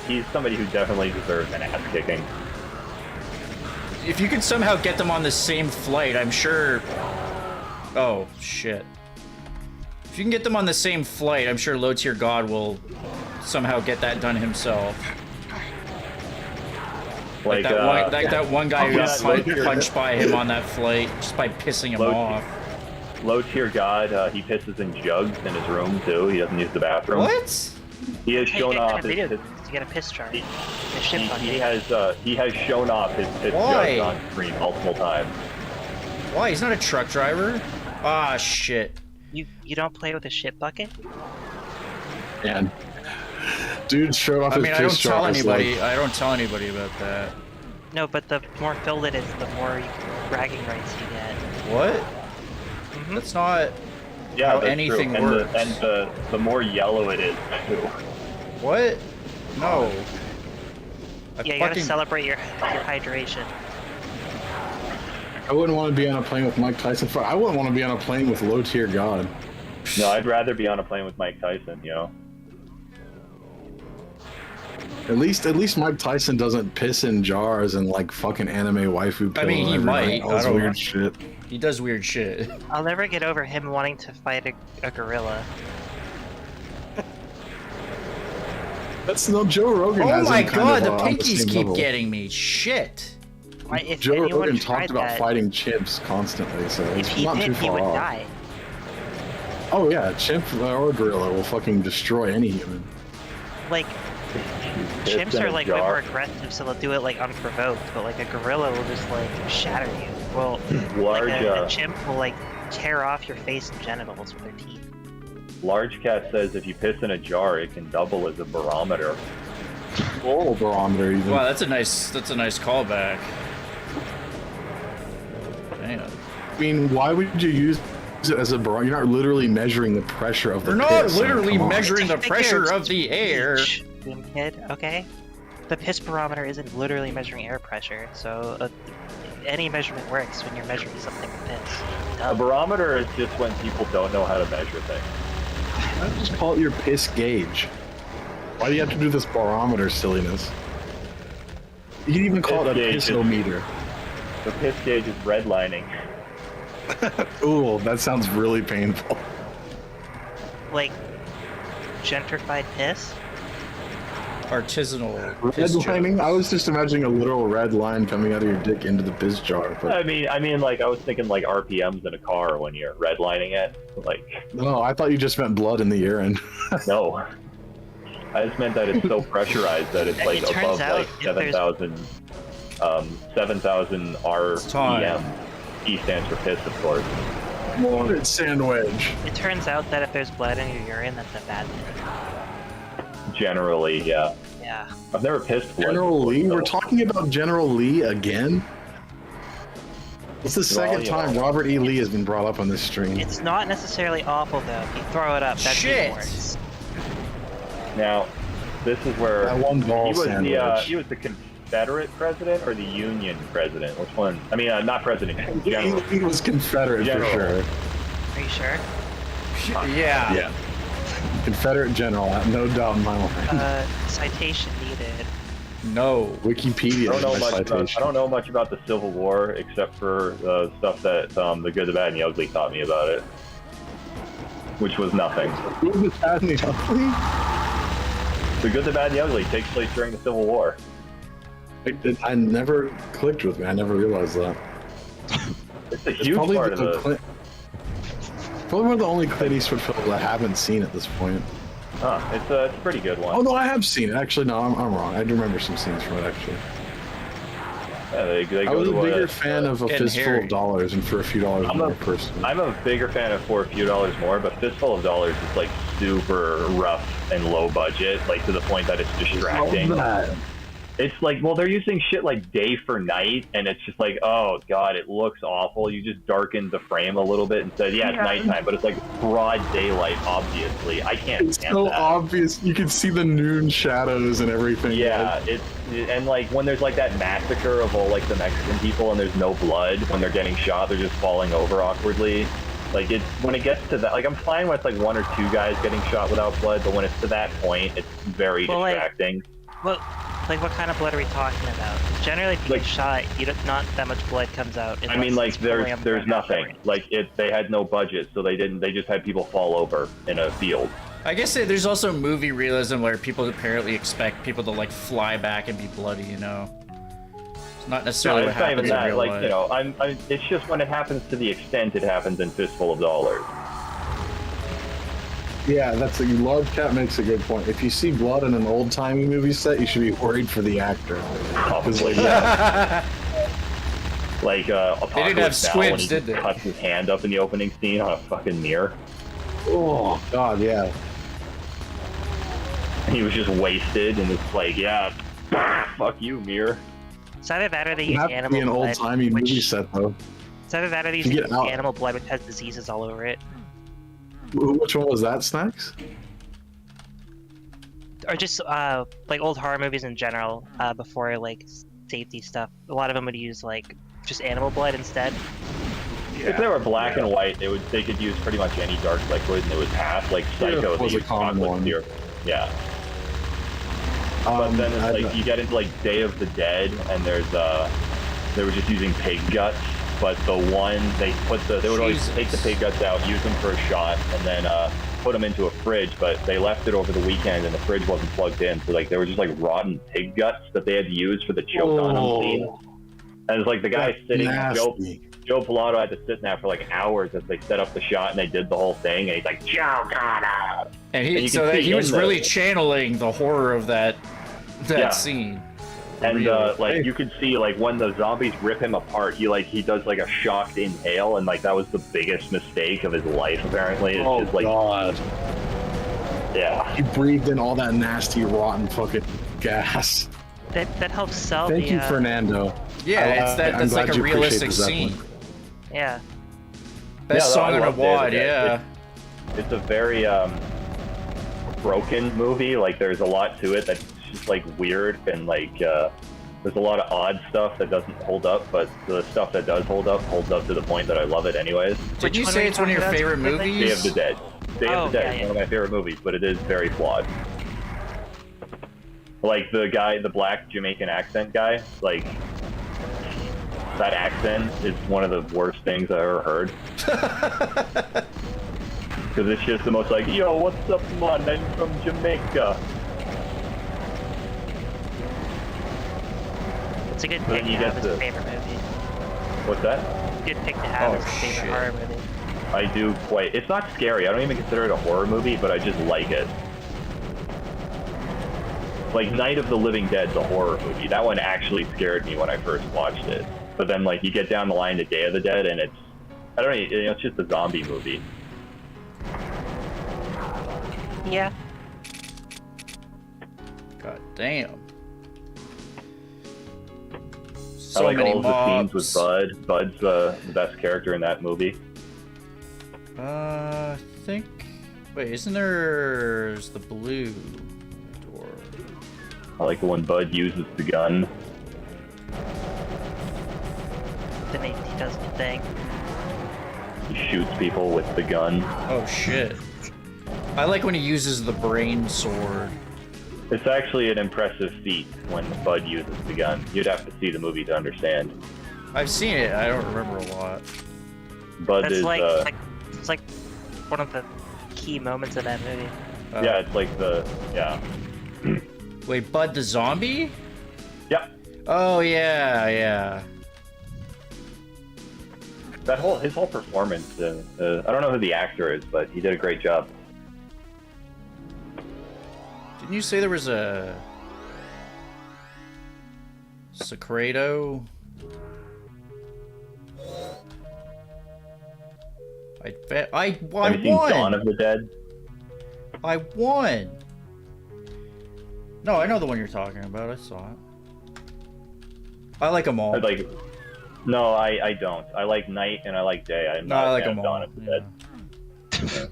he's somebody who definitely deserves an ass kicking. If you could somehow get them on the same flight, I'm sure. Oh shit. If you can get them on the same flight, I'm sure Low Tier God will somehow get that done himself. Like that one guy who got yeah, punched by him on that flight just by pissing him off. Low tier god, he pisses in jugs in his room too. He doesn't use the bathroom. What? He has shown off his to get a piss jar. he has shown off his piss Why? jugs on stream multiple times. Why? He's not a truck driver. Ah, shit. You don't play with a shit bucket? And dude showed off I his mean, I don't piss tell jars, anybody. like- I don't tell anybody about that. No, but the more filled it is, the more bragging rights you get. What? Mm-hmm. That's not Yeah, how that's anything true. works. And the more yellow it is too. What? No. Yeah, you gotta celebrate your hydration. I wouldn't want to be on a plane with Mike Tyson. I wouldn't want to be on a plane with low tier god. No, I'd rather be on a plane with Mike Tyson, you know. At least Mike Tyson doesn't piss in jars and like fucking anime waifu. I mean, he might. All this I don't weird know. shit. He does weird shit. I'll never get over him wanting to fight a gorilla. That's no Joe Rogan. Oh has my him kind god, of, the on pinkies same keep level. getting me. Shit. If Joe anyone Rogan tried talked about that, fighting chimps constantly, so if it's he not did, too he far would off. die. Oh yeah, chimp or gorilla will fucking destroy any human. Like, Piss chimps in are a like way jar. more aggressive, so they'll do it like unprovoked. But like a gorilla will just like shatter you. Well, Large, like a chimp will like tear off your face and genitals with their teeth. Large Cat says if you piss in a jar, it can double as a barometer. Oral barometer even. Wow, that's a nice callback. Damn. I mean, why would you use it as a barometer? You're not literally measuring the pressure of the We're not piss. literally Come on. measuring the It's a pressure figure of the air. speech, boom kid, okay? The piss barometer isn't literally measuring air pressure, so any measurement works when you're measuring something with piss. A barometer is just when people don't know how to measure things. Why don't you just call it your piss gauge? Why do you have to do this barometer silliness? You can even call it a Piss gauge. pissometer. The piss gauge is redlining. Ooh, that sounds really painful. Like, gentrified piss? Artisanal piss Redlining? jokes. I was just imagining a literal red line coming out of your dick into the piss jar. But I mean, like I was thinking like RPMs in a car when you're redlining it. Like, no, I thought you just meant blood in the urine. no. I just meant that it's so pressurized that it's It like turns above out like if there's- 7,000 time. RPM. E stands for piss, of course. Morning sandwich. It turns out that if there's blood in your urine, that's a bad thing. Generally, yeah. Yeah. I've never pissed blood General before, Lee? so- We're talking about General Lee again? It's the second you time know. Robert E. Lee has been brought up on this stream. It's not necessarily awful though. If you throw it up, that's Shit. even worse. Now, this is where That one ball he was sandwich. he was the Confederate president or the Union president. Which one? I mean, not president. General. He was Confederate General. for sure. Are you sure? Yeah. Yeah. Confederate general, no doubt in my mind. Citation needed. No. Wikipedia I is don't know my much. I citation. don't know much about the Civil War except for stuff that the Good, the Bad, and the Ugly taught me about it, which was nothing. Who was the bad and the ugly? The Good, the Bad, and the Ugly takes place during the Civil War. I never clicked with me. I never realized that. It's a It's huge probably part of the. probably one of the only Clint Eastwood films I haven't seen at this point. It's a pretty good one. Oh no, I have seen it. Actually, no, I'm wrong. I do remember some scenes from it actually. Yeah, they I go was a to bigger fan of A Getting Fistful hairy. of Dollars and For a Few Dollars I'm More a- personally. I'm a bigger fan of For a Few Dollars More, but Fistful of Dollars is like super rough and low budget, like to the point that it's distracting. It's like, well, they're using shit like day for night, and it's just like, oh god, it looks awful. You just darkened the frame a little bit and said, yeah, it's nighttime, but it's like broad daylight, obviously. I can't It's stand so that. obvious. You can see the noon shadows and everything. Yeah, and like when there's like that massacre of all like the Mexican people and there's no blood when they're getting shot, they're just falling over awkwardly. Like it's when it gets to that, like I'm fine with like one or two guys getting shot without blood, but when it's to that point, it's very Well, like- distracting. Well, like what kind of blood are we talking about? 'Cause generally, if you Like- get shot, not that much blood comes out. I mean, unless like it's fully there's on nothing. coverage. Like they had no budget, so they just had people fall over in a field. I guess there's also movie realism where people apparently expect people to like fly back and be bloody, you know. It's not necessarily No, what it's not happens even in that. real Like, life. you know, it's just when it happens to the extent it happens in Fistful of Dollars. Yeah, that's a large cat makes a good point. If you see blood in an old timey movie set, you should be worried for the actor. Probably, yeah. Like, They didn't have Apocalypse Now when squibs, he did they? cuts his hand up in the opening scene on a fucking mirror. Oh God, yeah. And he was just wasted, and it's like, yeah, fuck you, mirror. It's either that or they You use have to animal be an blood. old timey movie set though. It's either that or they To use get out. animal blood which has diseases all over it. Which one was that, Snax? Or just like old horror movies in general, before like safety stuff. A lot of them would use like just animal blood instead. If they were black and white, they could use pretty much any dark liquid, and it would pass. Like Psycho, was they a use common chocolate one. syrup. Yeah. But then it's like you get into like Day of the Dead, and they were just using pig guts. But the one they would always Jesus. take the pig guts out, use them for a shot, and then put them into a fridge. But they left it over the weekend, and the fridge wasn't plugged in, so like they were just like rotten pig guts that they had to use for the choke on them scene. And it's like the guy That's sitting, nasty. Joe Pilato had to sit in that for like hours as they set up the shot and they did the whole thing, and he's like, Joe Pilato! And And he you so can that see he was in the- really channeling the horror of that Yeah. scene. And Really. like you could see like when the zombies rip him apart, he does like a shocked inhale, and like that was the biggest mistake of his life apparently. It's Oh just like God. yeah. He breathed in all that nasty, rotten fucking gas. That helps sell Thank the. you, Fernando. Yeah, it's I'm that's glad like a you appreciate realistic this, scene. Zeppelin. Yeah. Best Yeah, song I on a love Day of the wad, Dead. yeah. It's a very broken movie. Like there's a lot to it that's just like weird, and like there's a lot of odd stuff that doesn't hold up, but the stuff that does hold up to the point that I love it anyways. Did you one say are it's one of your talking about favorite specifically? movies? Day of the Dead. Day Oh, of the Dead yeah, is yeah. one of my favorite movies, but it is very flawed. Like the guy, the black Jamaican accent guy, like that accent is one of the worst things I've ever heard. Because it's just the most like, yo, what's up, man? I'm from Jamaica. It's a good But pick then to you have get as a the- favorite movie. What's that? Good pick to have Oh, as a favorite shit. horror movie. I do quite. It's not scary. I don't even consider it a horror movie, but I just like it. Like Night of the Living Dead's a horror movie. That one actually scared me when I first watched it. But then, like, you get down the line to Day of the Dead, and it's, I don't know, it's just a zombie movie. Yeah. God damn. I So like many all of the scenes mobs. with Bud. Bud's the best character in that movie. I think. Wait, isn't there's the blue door? I like the one Bud uses the gun. Then he does the thing. He shoots people with the gun. Oh shit. I like when he uses the brain sword. It's actually an impressive feat when Bud uses the gun. You'd have to see the movie to understand. I've seen it. I don't remember a lot. Bud That's is, it's like one of the key moments of that movie. yeah, it's like the, yeah. Wait, Bud the zombie? Yep. Oh yeah, yeah. His whole performance, I don't know who the actor is, but he did a great job. Didn't you say there was a Secreto? I Have you seen Dawn won. of the Dead? I won. No, I know the one you're talking about. I saw it. I like them all. No, I don't. I like Night and I like Day. I'm No, not I a like fan them of all. Dawn of the Yeah. Dead.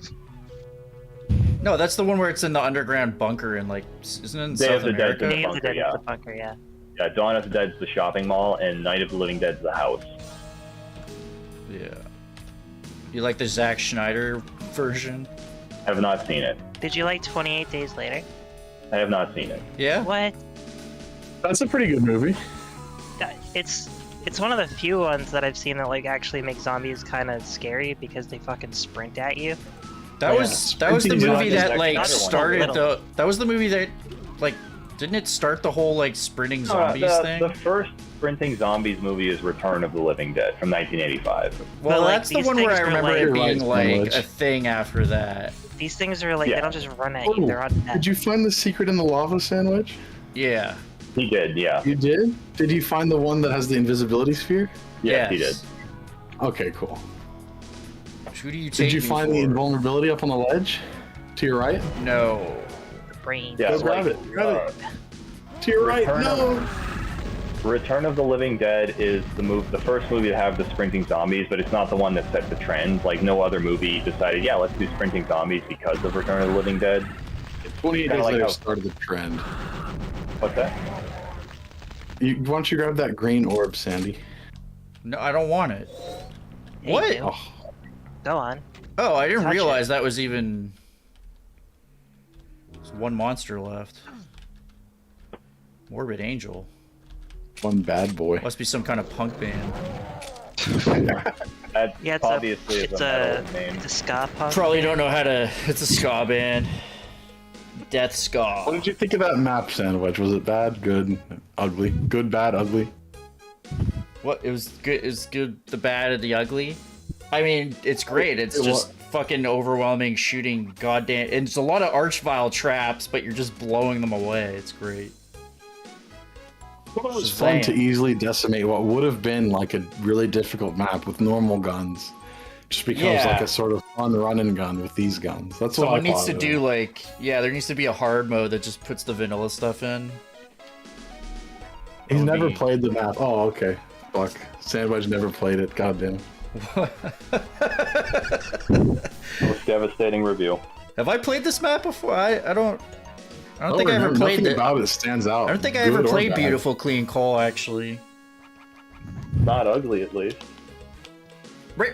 No, that's the one where it's in the underground bunker in like, isn't it in Day South of the Dead. America? Day of the bunker, Dead yeah. is the bunker, yeah. Yeah, Dawn of the Dead's the shopping mall, and Night of the Living Dead's the house. Yeah. You like the Zack Schneider version? I have not seen it. Did you like 28 Days Later? I have not seen it. Yeah. What? That's a pretty good movie. It's one of the few ones that I've seen that like actually make zombies kind of scary because they fucking sprint at you. That was the Sprinting movie Zombies. that like Another one. started Little. the. That was the movie that like didn't it start the whole like sprinting zombies thing? The first sprinting zombies movie is Return of the Living Dead from 1985. Well, But, like, that's the these one where things I are, remember like- it You're being right, like Sandwich. a thing after that. These things are like Yeah. they don't just run at you; they're on net. Did you find the secret in the lava sandwich? Yeah. He did, yeah. You did? Did you find the one that has the invisibility sphere? Yes, he did. Yes. Okay, cool. Who do you take? Did you me find the for? invulnerability up on the ledge? To your right? No. Brain. Yeah, Go grab like, it. Grab it. To your right. Return No. Return of the Living Dead is the first movie to have the sprinting zombies, but it's not the one that set the trend. Like, no other movie decided, yeah, let's do sprinting zombies because of Return of the Living Dead. 28 Kinda days like later how- started the trend. What's that? Why don't you grab that green orb, Sandy? No, I don't want it. Yeah, you What? do. Oh, Go on. Oh, I didn't Touch realize that was even. There's one monster left. Morbid Angel. one bad boy. Must be some kind of punk band. That Yeah, obviously it's is a metal name. it's a ska punk. Probably don't know how to. It's a ska band. Death ska. What did you think of that map, Sandwich? Was it bad, good, ugly? Good, bad, ugly? What? It was good. It's good. The bad and the ugly. I mean, it's great. It's It just fucking overwhelming shooting. Goddamn. And it's a lot of archvile traps, but you're just blowing them away. It's great. It was Just fun to saying. easily decimate what would have been like a really difficult map with normal guns. Just becomes Yeah. like a sort of fun run and gun with these guns. That's what Someone I needs thought to of it. do like, yeah, there needs to be a hard mode that just puts the vanilla stuff in. He's That would never be- played the map. Oh, okay. Fuck. Sandwich never played it. Goddamn. Most devastating review. Have I played this map before? I don't think I ever remember. played Nothing it. about it stands out. I don't think I ever Good or played bad. Beautiful Clean Coal actually. Not ugly, at least. Right.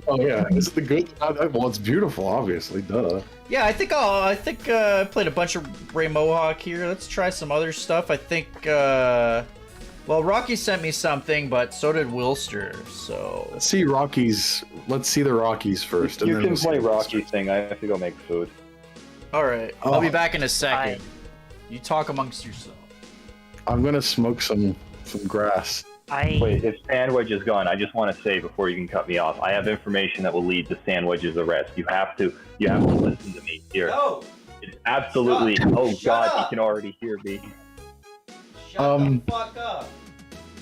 Oh yeah, is it the good? Well, it's beautiful, obviously. Duh. Yeah, I think I played a bunch of Ray Mohawk here. Let's try some other stuff. I think well, Rocky sent me something, but so did Wilster. So Let's see Rockies. Let's see the Rockies first. and You then can we'll see play the Rocky's Wilsters. thing. I have to go make food. all right, Oh. I'll be back in a second. Bye. You talk amongst yourself. I'm gonna smoke some grass. Wait, if Sandwich is gone, I just want to say before you can cut me off, I have information that will lead to Sandwich's arrest. You have to listen to me here. No, It's absolutely. Shut God, up. you can already hear me. shut Um, the fuck up.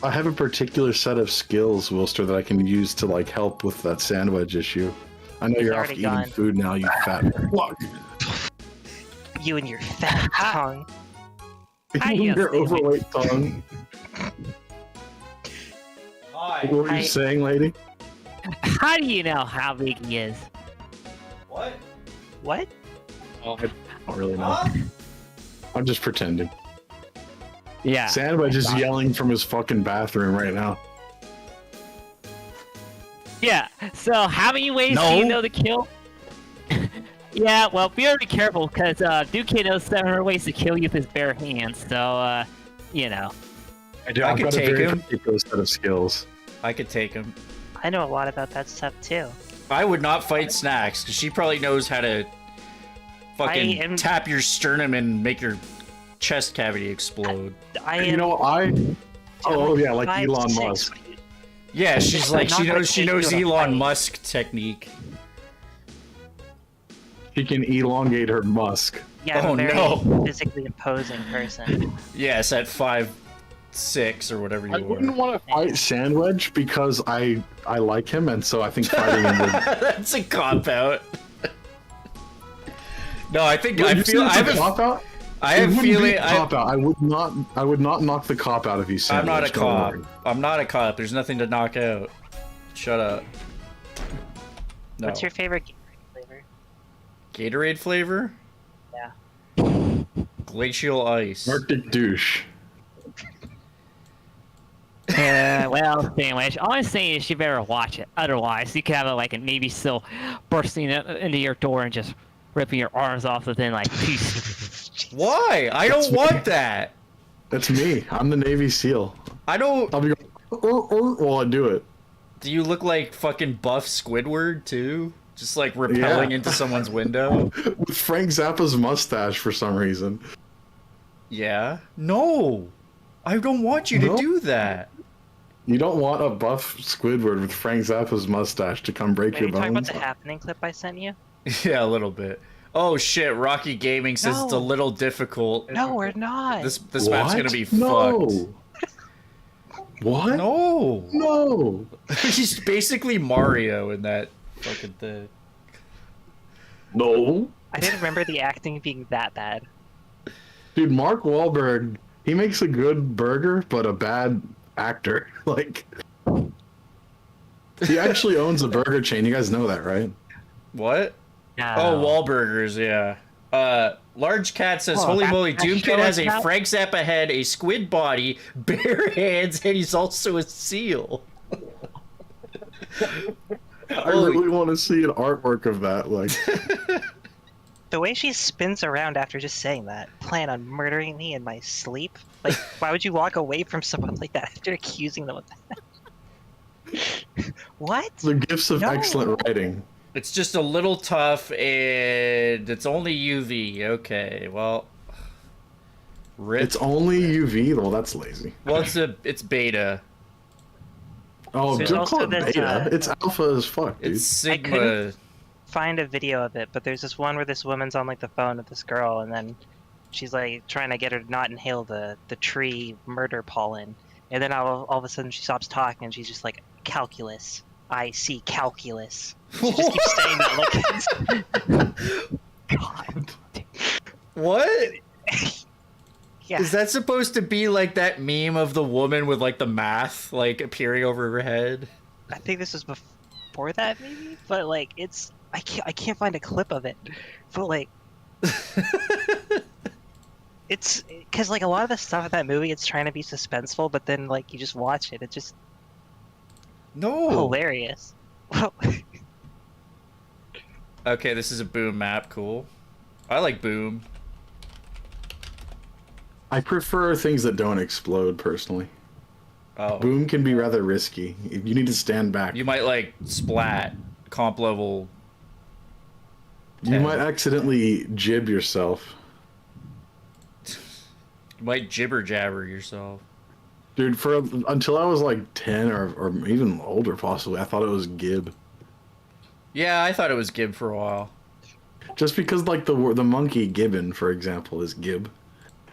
I have a particular set of skills, Wilster, that I can use to like help with that sandwich issue. I know you're off already eating gone. food now, you fat fuck. You and your fat tongue. Hi, You and your yes, overweight tongue. Hi. What were Hi. you saying, lady? How do you know how big he is? What? What? I don't really know. Huh? I'm just pretending. Yeah. Sandwich is yelling from his fucking bathroom right now. Yeah. So how many ways do No. you know to kill? Yeah. Well, be very careful because Duke knows 700 ways to kill you with his bare hands. So you know. I do. I I've could got a take very him. particular set of skills. I could take him. I know a lot about that stuff too. I would not fight Snax because she probably knows how to fucking I am- tap your sternum and make your chest cavity explode. I am. You know, Oh yeah, like 5'6". Elon Musk. Yeah, she's like I'm not she gonna knows take you in a Elon fight. Musk technique. She can elongate her Musk. Yeah, I'm Oh, a very no. physically imposing person. Yes, at 5'6" or whatever I you wouldn't were. want to fight Sandwich because I like him, and so I think fighting him would. That's a cop out. No, I think You I think feel it's I a have cop out. I It have wouldn't be feeling a cop out. I would not knock the cop out if you said. I'm not a cop. I'm not a cop. There's nothing to knock out. Shut up. No. What's your favorite Gatorade flavor? Gatorade flavor? Yeah. Glacial ice. Arctic douche. Well, sandwich. All I'm saying is you better watch it. Otherwise, you could have like a Navy SEAL bursting into your door and just ripping your arms off within like 2 seconds. Why? I don't want that. That's me. I'm the Navy SEAL. I don't. I'll be going while I do it. Do you look like fucking buff Squidward too? Just like repelling into someone's window. With Frank Zappa's mustache for some reason. Yeah. No! I don't want you to do that. You don't want a buff Squidward with Frank Zappa's mustache to come break Are your you talking about bones. the happening clip I sent you? Yeah, a little bit. Oh shit, Rocky Gaming says it's a No. little difficult. No, we're not. This map's gonna be No. fucked. What? No! No. He's basically Mario in that fucking thing. No. I didn't remember the acting being that bad. Dude, Mark Wahlberg, he makes a good burger, but a bad actor. Like, he actually owns a burger chain. You guys know that, right? What? No. Oh, Wahlburgers, yeah. Large Cat says, Oh, holy that- moly, that Doom show Kid has is a out? Frank Zappa head, a squid body, bare hands, and he's also a seal. I really want to see an artwork of that. Like, The way she spins around after just saying that, plan on murdering me in my sleep? Like, why would you walk away from someone like that after accusing them of that? What? the gifts of No. excellent writing. It's just a little tough, and it's only UV. Okay, well... Rip. It's only UV. Well, that's lazy. Well, it's beta. Oh, There's don't also call it this, beta. It's alpha as fuck, dude. It's Sigma. couldn't- Find a video of it, but there's this one where this woman's on like the phone with this girl, and then she's like trying to get her to not inhale the tree murder pollen, and then all of a sudden she stops talking and she's just like, calculus. I see calculus. She just keeps saying that like God. What? yeah. Is that supposed to be like that meme of the woman with like the math like appearing over her head? I think this was before that maybe, but like I can't find a clip of it, but like it's because like a lot of the stuff in that movie, it's trying to be suspenseful, but then like you just watch it, it's just No. hilarious. Okay, this is a Boom map. Cool. I like Boom. I prefer things that don't explode, personally. Oh. Boom can be rather risky. You need to stand back. You might like Splat. Comp level. You 10. might accidentally jib yourself. You might jibber jabber yourself. Dude, until I was like 10 or even older, possibly, I thought it was Gib. Yeah, I thought it was Gib for a while. Just because, like, the monkey Gibbon, for example, is Gib.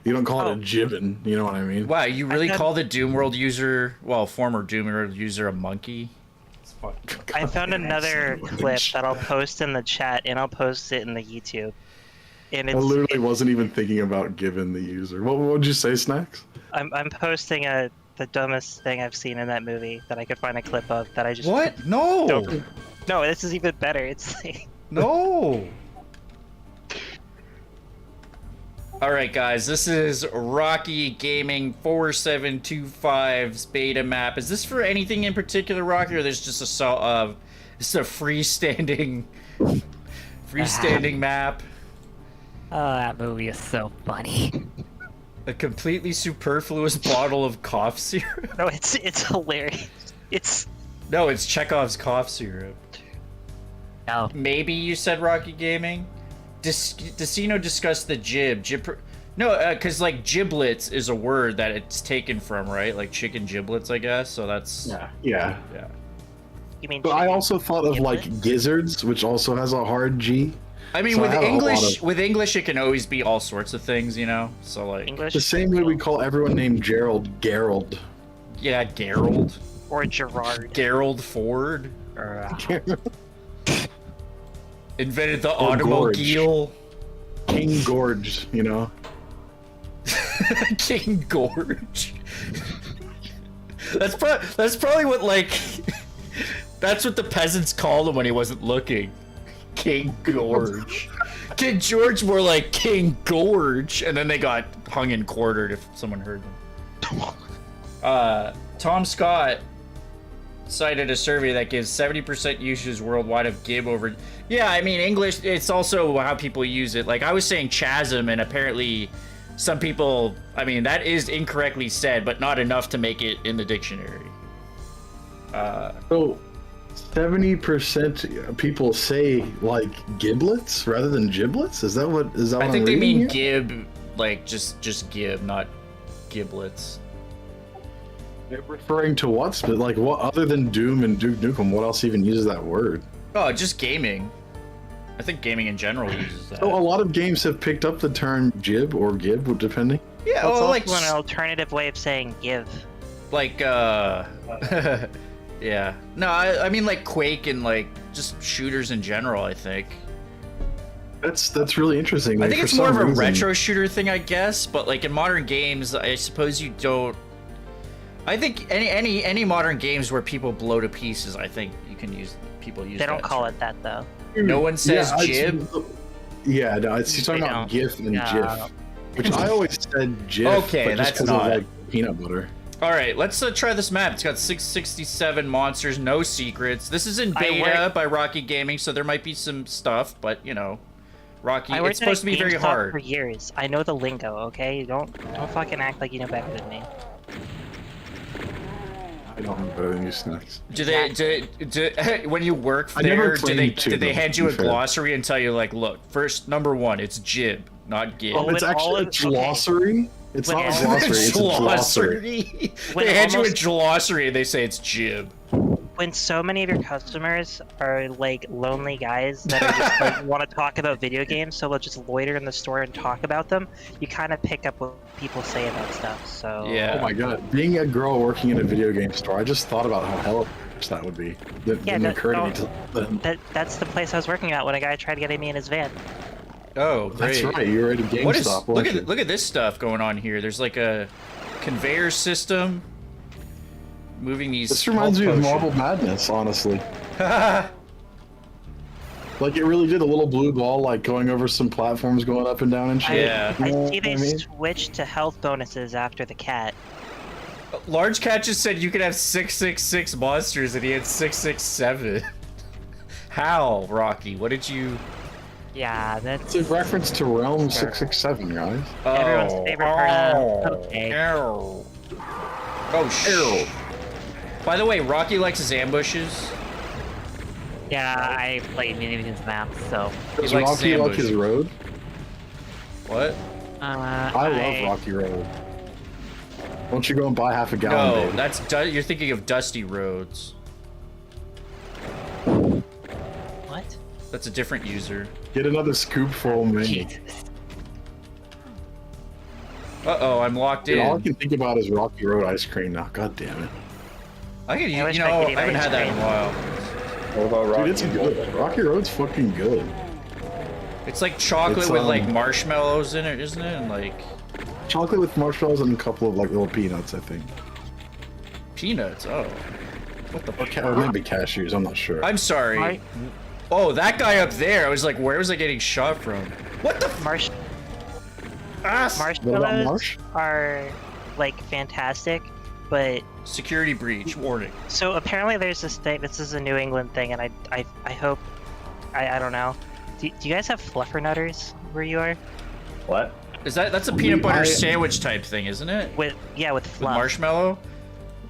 You don't call it a Gibbon, you know what I mean? Wow, you really I call the Doom World user, well, former Doom World user, a monkey? It's fucking... I found another Excellent. clip that I'll post in the chat, and I'll post it in the YouTube. And I it's literally wasn't even thinking about Gibbon, the user. What would you say, Snacks? I'm posting the dumbest thing I've seen in that movie that I could find a clip of that I just What? No! don't. No, this is even better. It's like No! Alright guys, this is Rocky Gaming 4725's beta map. Is this for anything in particular, Rocky, or there's just a freestanding map? Oh, that movie is so funny. A completely superfluous bottle of cough syrup? no, it's hilarious. It's No, it's Chekhov's cough syrup. No. Maybe you said Rocky Gaming? Decino discussed the jib. No, because like giblets is a word that it's taken from, right? Like chicken giblets, I guess. So that's Yeah. you mean But I also thought of, like, giblets? gizzards, which also has a hard G. I mean, So I with have a lot English, of- with English, it can always be all sorts of things, you know. So like, English The same way we call everyone named Gerald Gerald. yeah, Gerald or Gerard. Ford Or, invented the Or automobile. King Gorge, you know? King Gorge. That's probably what like. That's what the peasants called him when he wasn't looking. King Gorge. King George more like King Gorge, and then they got hung and quartered if someone heard them. Tom Scott cited a survey that gives 70% usage worldwide of Gib over. Yeah, I mean English. It's also how people use it. Like I was saying chasm, and apparently some people. I mean that is incorrectly said, but not enough to make it in the dictionary. So, 70% people say like giblets rather than giblets. Is that what? I I'm think they reading mean here? gib, like just gib, not giblets. They're referring to what? But like what other than Doom and Duke Nukem? What else even uses that word? Oh, just gaming. I think gaming in general uses that. So a lot of games have picked up the term jib or gib, depending. Yeah, Well, it's well, also like an alternative way of saying give. like yeah. No, I mean like Quake and like just shooters in general. I think. That's really interesting. I Like, think for it's more of some a reason- retro shooter thing, I guess. But like in modern games, I suppose you don't. I think any modern games where people blow to pieces, I think you can use people use. They don't that call term. it that though. No one says Yeah, jib. Yeah, no, it's you're talking They about don't. GIF and No. GIF, which I always said GIF. Okay, but just that's 'cause not. of, like peanut butter. All right, let's try this map. It's got 667 monsters, no secrets. This is in I beta work- by RockyGaming, so there might be some stuff, but you know, Rocky. I worked It's supposed to be at very GameStop hard. for years. I know the lingo. Okay, don't fucking act like you know better than me. I don't know better than you, Snax. Do they do when you work I never there? Do they claimed to, did they though, hand to you be a fair. glossary and tell you like, look, first number one, it's jib, not gib. Oh, It's when all actually a of- okay. glossary. It's When not a all- glossary. It's a glossary. glossary. When They hand you a almost- glossary and they say it's jib. When so many of your customers are like lonely guys that are just like want to talk about video games, so they'll just loiter in the store and talk about them, you kind of pick up what people say about stuff. So Yeah. Oh my god, being a girl working in a video game store, I just thought about how hellish that would be. That Yeah, didn't that- occur to me oh. till- that's the place I was working at when a guy tried getting me in his van. Oh, great. That's right. You were at a GameStop. What is weren't you? look at this stuff going on here. There's like a conveyor system moving these. This reminds me health of potions. Marble Madness, honestly. Like it really did. A little blue ball, like going over some platforms, going up and down and shit. Yeah. You know I see what they I mean? switched to health bonuses after the cat. Large Cat just said you could have 666 monsters, and he had 667. How, Rocky? What did you? Yeah, It's that's a reference to Realm 667, guys. Everyone's favorite part of- okay. Oh, shit. By the way, Rocky likes his ambushes. Yeah, I played many of his maps, so. Does likes Rocky his like ambush. his road? What? I love Rocky Road. Won't you go and buy half a gallon? No, baby? that's you're thinking of Dusty Roads. What? That's a different user. Get another scoop full, man. Jesus. Uh-oh, I'm locked Dude, all I in. can think about is Rocky Road ice cream now. God damn it. I could, I wish you I know, could eat I haven't ice had that in a cream. while. What about Dude, Rocky? it's good. Rocky Road's fucking good. It's like chocolate It's, with like marshmallows in it, isn't it? And like Chocolate with marshmallows and a couple of like little peanuts, I think. peanuts. Oh, what the Or, fuck? or maybe cashews, I'm not sure. I'm sorry. Right. Oh, that guy up there. I was like, where was I getting shot from? What the Marsh ass? What about marshmallows marsh? are like fantastic, but Security breach warning. so apparently there's this thing. This is a New England thing, and I hope I don't know. Do you guys have fluffernutters where you are? What? Is that's a peanut butter I- sandwich type thing, isn't it? With With fluff. marshmallow.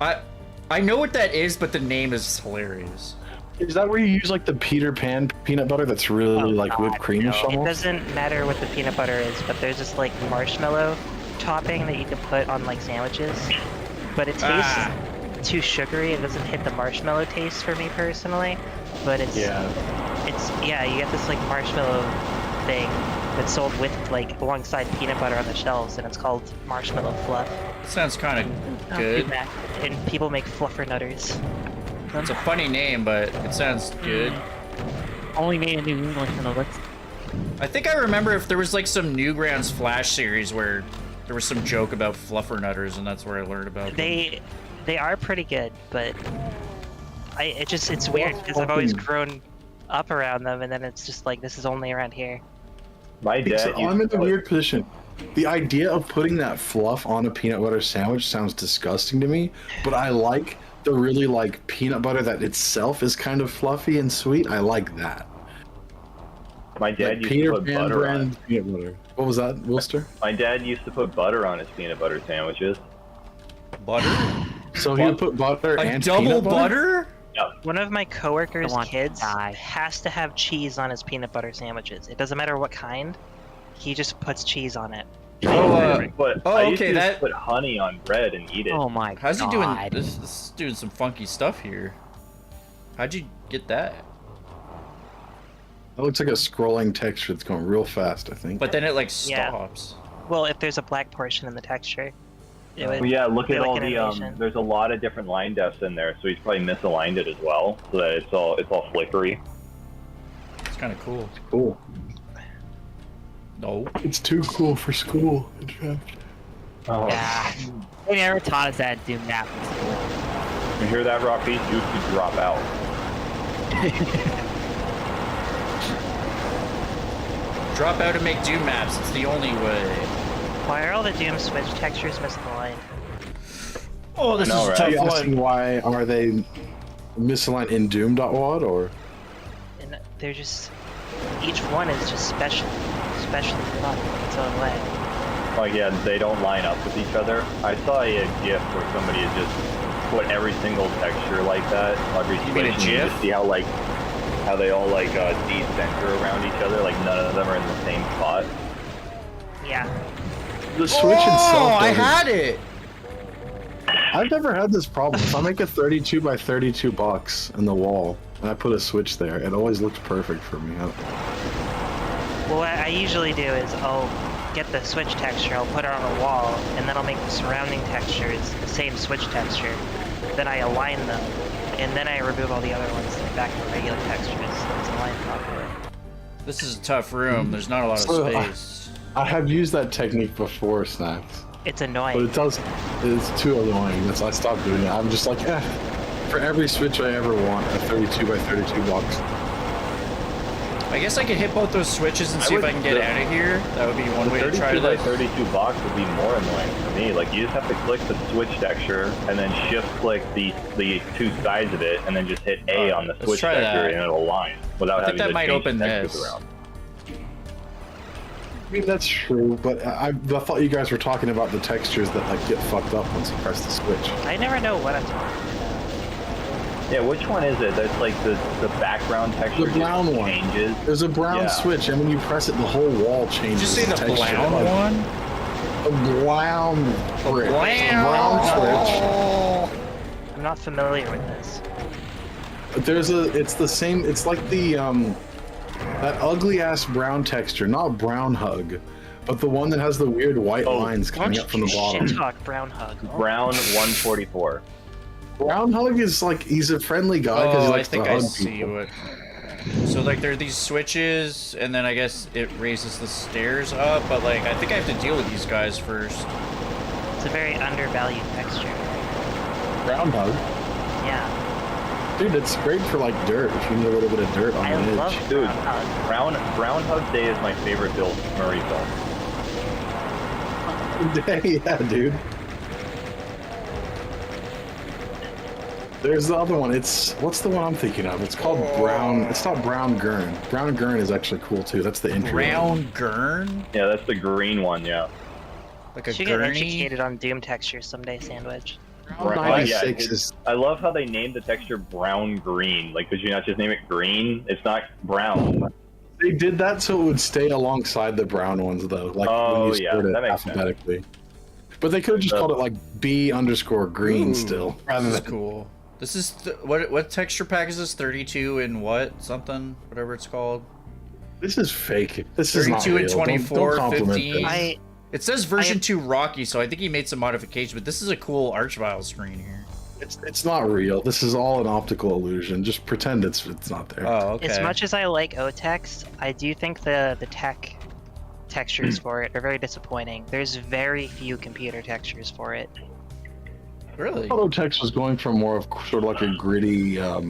I know what that is, but the name is hilarious. Is that where you use like the Peter Pan peanut butter that's really Oh, like whipped God, creamish It almost? doesn't matter what the peanut butter is, but there's this like marshmallow topping that you can put on like sandwiches. But it tastes too sugary. It doesn't hit the marshmallow taste for me personally. But it's you get this like marshmallow thing that's sold with like alongside peanut butter on the shelves, and it's called marshmallow fluff. It sounds kind of good. And people make fluffernutters. It's a funny name, but it sounds good. Only made in New England from the looks. I think I remember if there was like some Newgrounds Flash series where there was some joke about fluffernutters, and that's where I learned about them. They are pretty good, but it's weird because I've always grown up around them, and then it's just like this is only around here. My dad. So used I'm in to the put- weird position. The idea of putting that fluff on a peanut butter sandwich sounds disgusting to me, but I like the really like peanut butter that itself is kind of fluffy and sweet. I like that. My dad Like used Peter to put Pan butter on. brand peanut butter. What was that, Wilster? My dad used to put butter on his peanut butter sandwiches. Butter? So he would put butter A and double peanut butter? One of my coworkers' I want to kids die. has to have cheese on his peanut butter sandwiches. It doesn't matter what kind. He just puts cheese on it. But I used okay, to that. put honey on bread and eat it. Oh my How's he god. doing? This is doing some funky stuff here. How'd you get that? That looks like a scrolling texture that's going real fast, I think. But then it like Yeah. stops. Well, if there's a black portion in the texture, it would. Well, yeah, look be at like all an the animation. there's a lot of different line depths in there, so he's probably misaligned it as well, so that it's all flickery. It's kind of cool. Cool. No. It's too cool for school, in fact. Oh. Yeah. They never taught us that Doom map in school. You hear that, Rocky? You should drop out. Drop out and make Doom maps. It's the only way. Why are all the Doom Switch textures misaligned? Oh, this I know, is a right? Are you tough asking one. why are they misaligned in Doom.wad or? And they're just. Each one is just specially fun in its own way. Like, yeah, they don't line up with each other. I saw a GIF where somebody had just put every single texture like that, every You mean a switch, and you GIF? just see how they all decenter around each other, like none of them are in the same spot. Yeah. The Switch itself. I doesn't- had it. I've never had this problem. If I make a 32 by 32 box in the wall and I put a Switch there, it always looks perfect for me. Well, what I usually do is I'll get the Switch texture, I'll put it on a wall, and then I'll make the surrounding textures the same Switch texture. Then I align them, and then I remove all the other ones back to regular textures so it's aligned properly. This is a tough room. There's not a lot of So, space. I have used that technique before, Snax. It's But annoying. it's too annoying. I stopped doing it. I'm just like, for every Switch I ever want, a 32 by 32 box. I guess I could hit both those switches and see if I can get out of here. That would be one way to try 32 by this. 32 box would be more annoying for me. Like, you just have to click the switch texture and then shift click the two sides of it and then just hit A on the let's switch try texture that. and it'll align without I think having that to might change open the textures this. around. I mean, that's true, but I thought you guys were talking about the textures that like get fucked up once you press the Switch. I never know what I'm talking about. Yeah, which one is it? That's like the background texture The brown just one. changes. There's a brown Yeah. Switch, and when you press it, the whole wall changes. Did you say the texture. brown Like, one? The brown Switch. Brown Switch. I'm not familiar with this. It's the same. It's like the that ugly ass brown texture, not brown hug, but the one that has the weird white lines Why coming don't up from you the bottom. shit talk Brown Hug? Brown 144. Brown hug is like he's a friendly guy because he Oh, I likes think to I hug see people. what. So like there are these switches, and then I guess it raises the stairs up. But like I think I have to deal with these guys first. It's a very undervalued texture. Brown hug, Yeah. dude, it's great for like dirt if you need a little bit of dirt on I the love edge. Dude, Brown Hug. Brown Hug Day is my favorite Bill Murray film. Yeah, dude. There's the other one. What's the one I'm thinking of? It's called Brown. It's not Brown Gurn. Brown Gurn is actually cool too. That's the entry. Brown Gurn, Yeah, that's the green one, yeah. like a Should get gurney. educated on Doom textures someday, Sandwich. Brown Brown- 96 yeah, is. I love how they named the texture brown green. Like, could you not just name it green? It's not brown. They did that so it would stay alongside the brown ones though. Like Oh, when you yeah, stored it that makes sense. alphabetically. But they could have just called it like B_green Ooh, still, rather This is than cool. This is what texture pack is this? 32 and what something, whatever it's called. This is fake. This is not 32 and real. Don't 24, compliment 15. this. It says version I- 2 Rocky, so I think he made some modifications. But this is a cool Archvile screen here. It's not real. This is all an optical illusion. Just pretend it's not there. Oh, okay. As much as I like OTEX, I do think the tech textures for it are very disappointing. There's very few computer textures for it. Really? Autotext was going for more of sort of like a gritty, all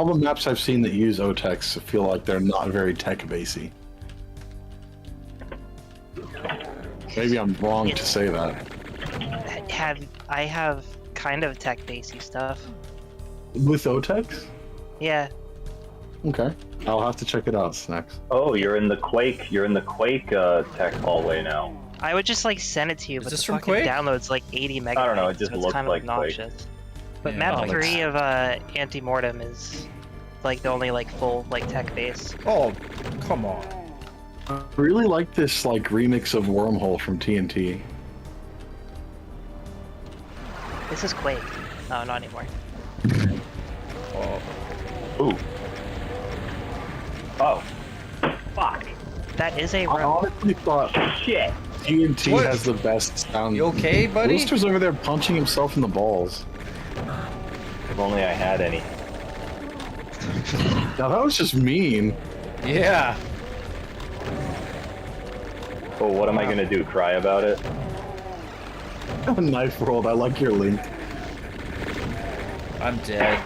the maps I've seen that use OTEX feel like they're not very tech-basy. Maybe I'm wrong to say that. I have kind of tech-basy stuff. With OTEX? Yeah. Okay. I'll have to check it out, Snax. Oh, you're in the Quake tech hallway now. I would just like send it to you, Is but this the from fucking Quake? download's like 80 megabytes. don't know, it just so it's looks kind of like Quake. obnoxious. But Yeah, map Alex. 3 of Anti-Mortem is like the only like full like tech base. Oh, come on. I really like this like remix of Wormhole from TNT. This is Quake. No, not anymore. Oh. Ooh. Oh. Fuck. That is a I rope. honestly thought Shit. TNT What? has the best sound. You okay, buddy? Wilster's over there punching himself in the balls. If only I had any. Now that was just mean. Yeah. Oh, what am I gonna do? Cry about it? Knife rolled. I like your link. I'm dead.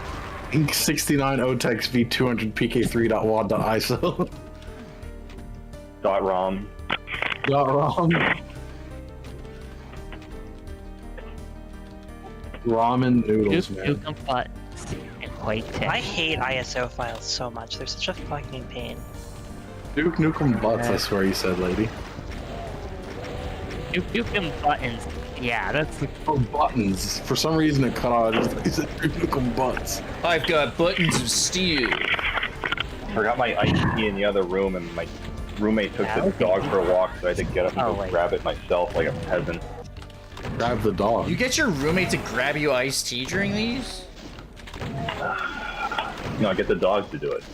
Ink 69 Otex V200 PK3.wad.iso. .rom. Not wrong. Ramen noodles, man. Nukem butt. And Quake 10. I hate ISO files so much. They're such a fucking pain. Duke Nukem butts, I swear you said, lady. Nukem buttons. Yeah, that's Oh, buttons. For some reason it cut out. He said Duke Nukem butts. I've got buttons of steel. Forgot my iced tea in the other room, and my roommate took the dog for a walk, so I had to get up and Oh, go wait. grab it myself like a peasant. Grab the dog. You get your roommate to grab you iced tea during these? No, I get the dog to do it.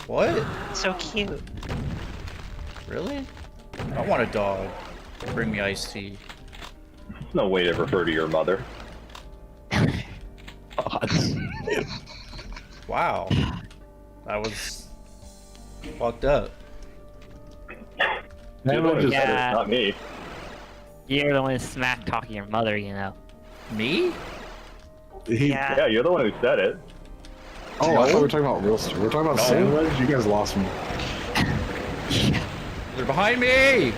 What? So cute. Really? I want a dog. Bring me iced tea. There's no way to refer to your mother. Wow. That was fucked up. You're the one who said Yeah. it, not me. you're the one smack talking your mother, you know. Me? Yeah. Yeah, you're the one who said it. Oh, I thought we were talking about Wilster. We're talking about No. sandwich? You guys lost me. They're behind me!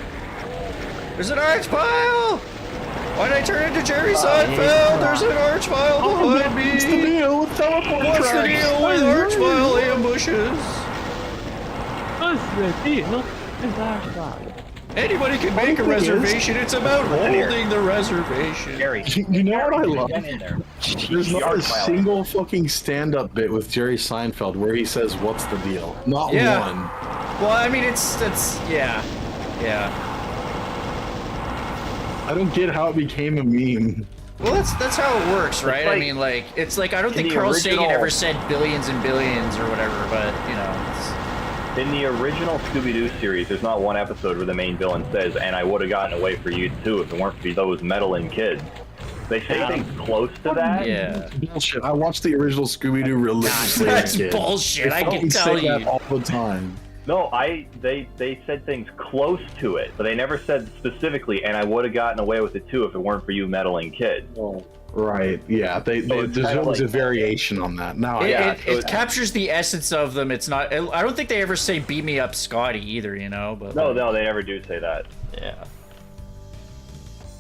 There's an arch pile! Why did I turn into Jerry Seinfeld? There's an arch pile behind me! What's the deal with teleport What's the tracks? deal with arch pile ambushes? What's the deal? It's our spot. Anybody can make a thing is- reservation. It's about Listen here. holding the reservation. Gary, You know what I love? get in there. There's not a Arch pile. single fucking stand-up bit with Jerry Seinfeld where he says, "What's the deal?" Not Yeah. one. Well, I mean, it's yeah. I don't get how it became a meme. Well, that's how it works, right? I like- mean, like, it's like I don't in think the Carl Sagan original- ever said billions and billions or whatever, but you know. In the original Scooby-Doo series, there's not one episode where the main villain says, "And I would have gotten away for you too if it weren't for those meddling kids." They say things close to that. Yeah. Bullshit. I watched the original Scooby-Doo religiously. That's as a kid. bullshit. They I can fucking tell say that you. all the time. No, they said things close to it, but they never said specifically, "And I would have gotten away with it too if it weren't for you meddling kids." Right. Yeah. it's There's kinda always like- a variation on that. Now, It captures the essence of them. It's not. I don't think they ever say "beat me up, Scotty" either. You know, but No, they never do say that. yeah.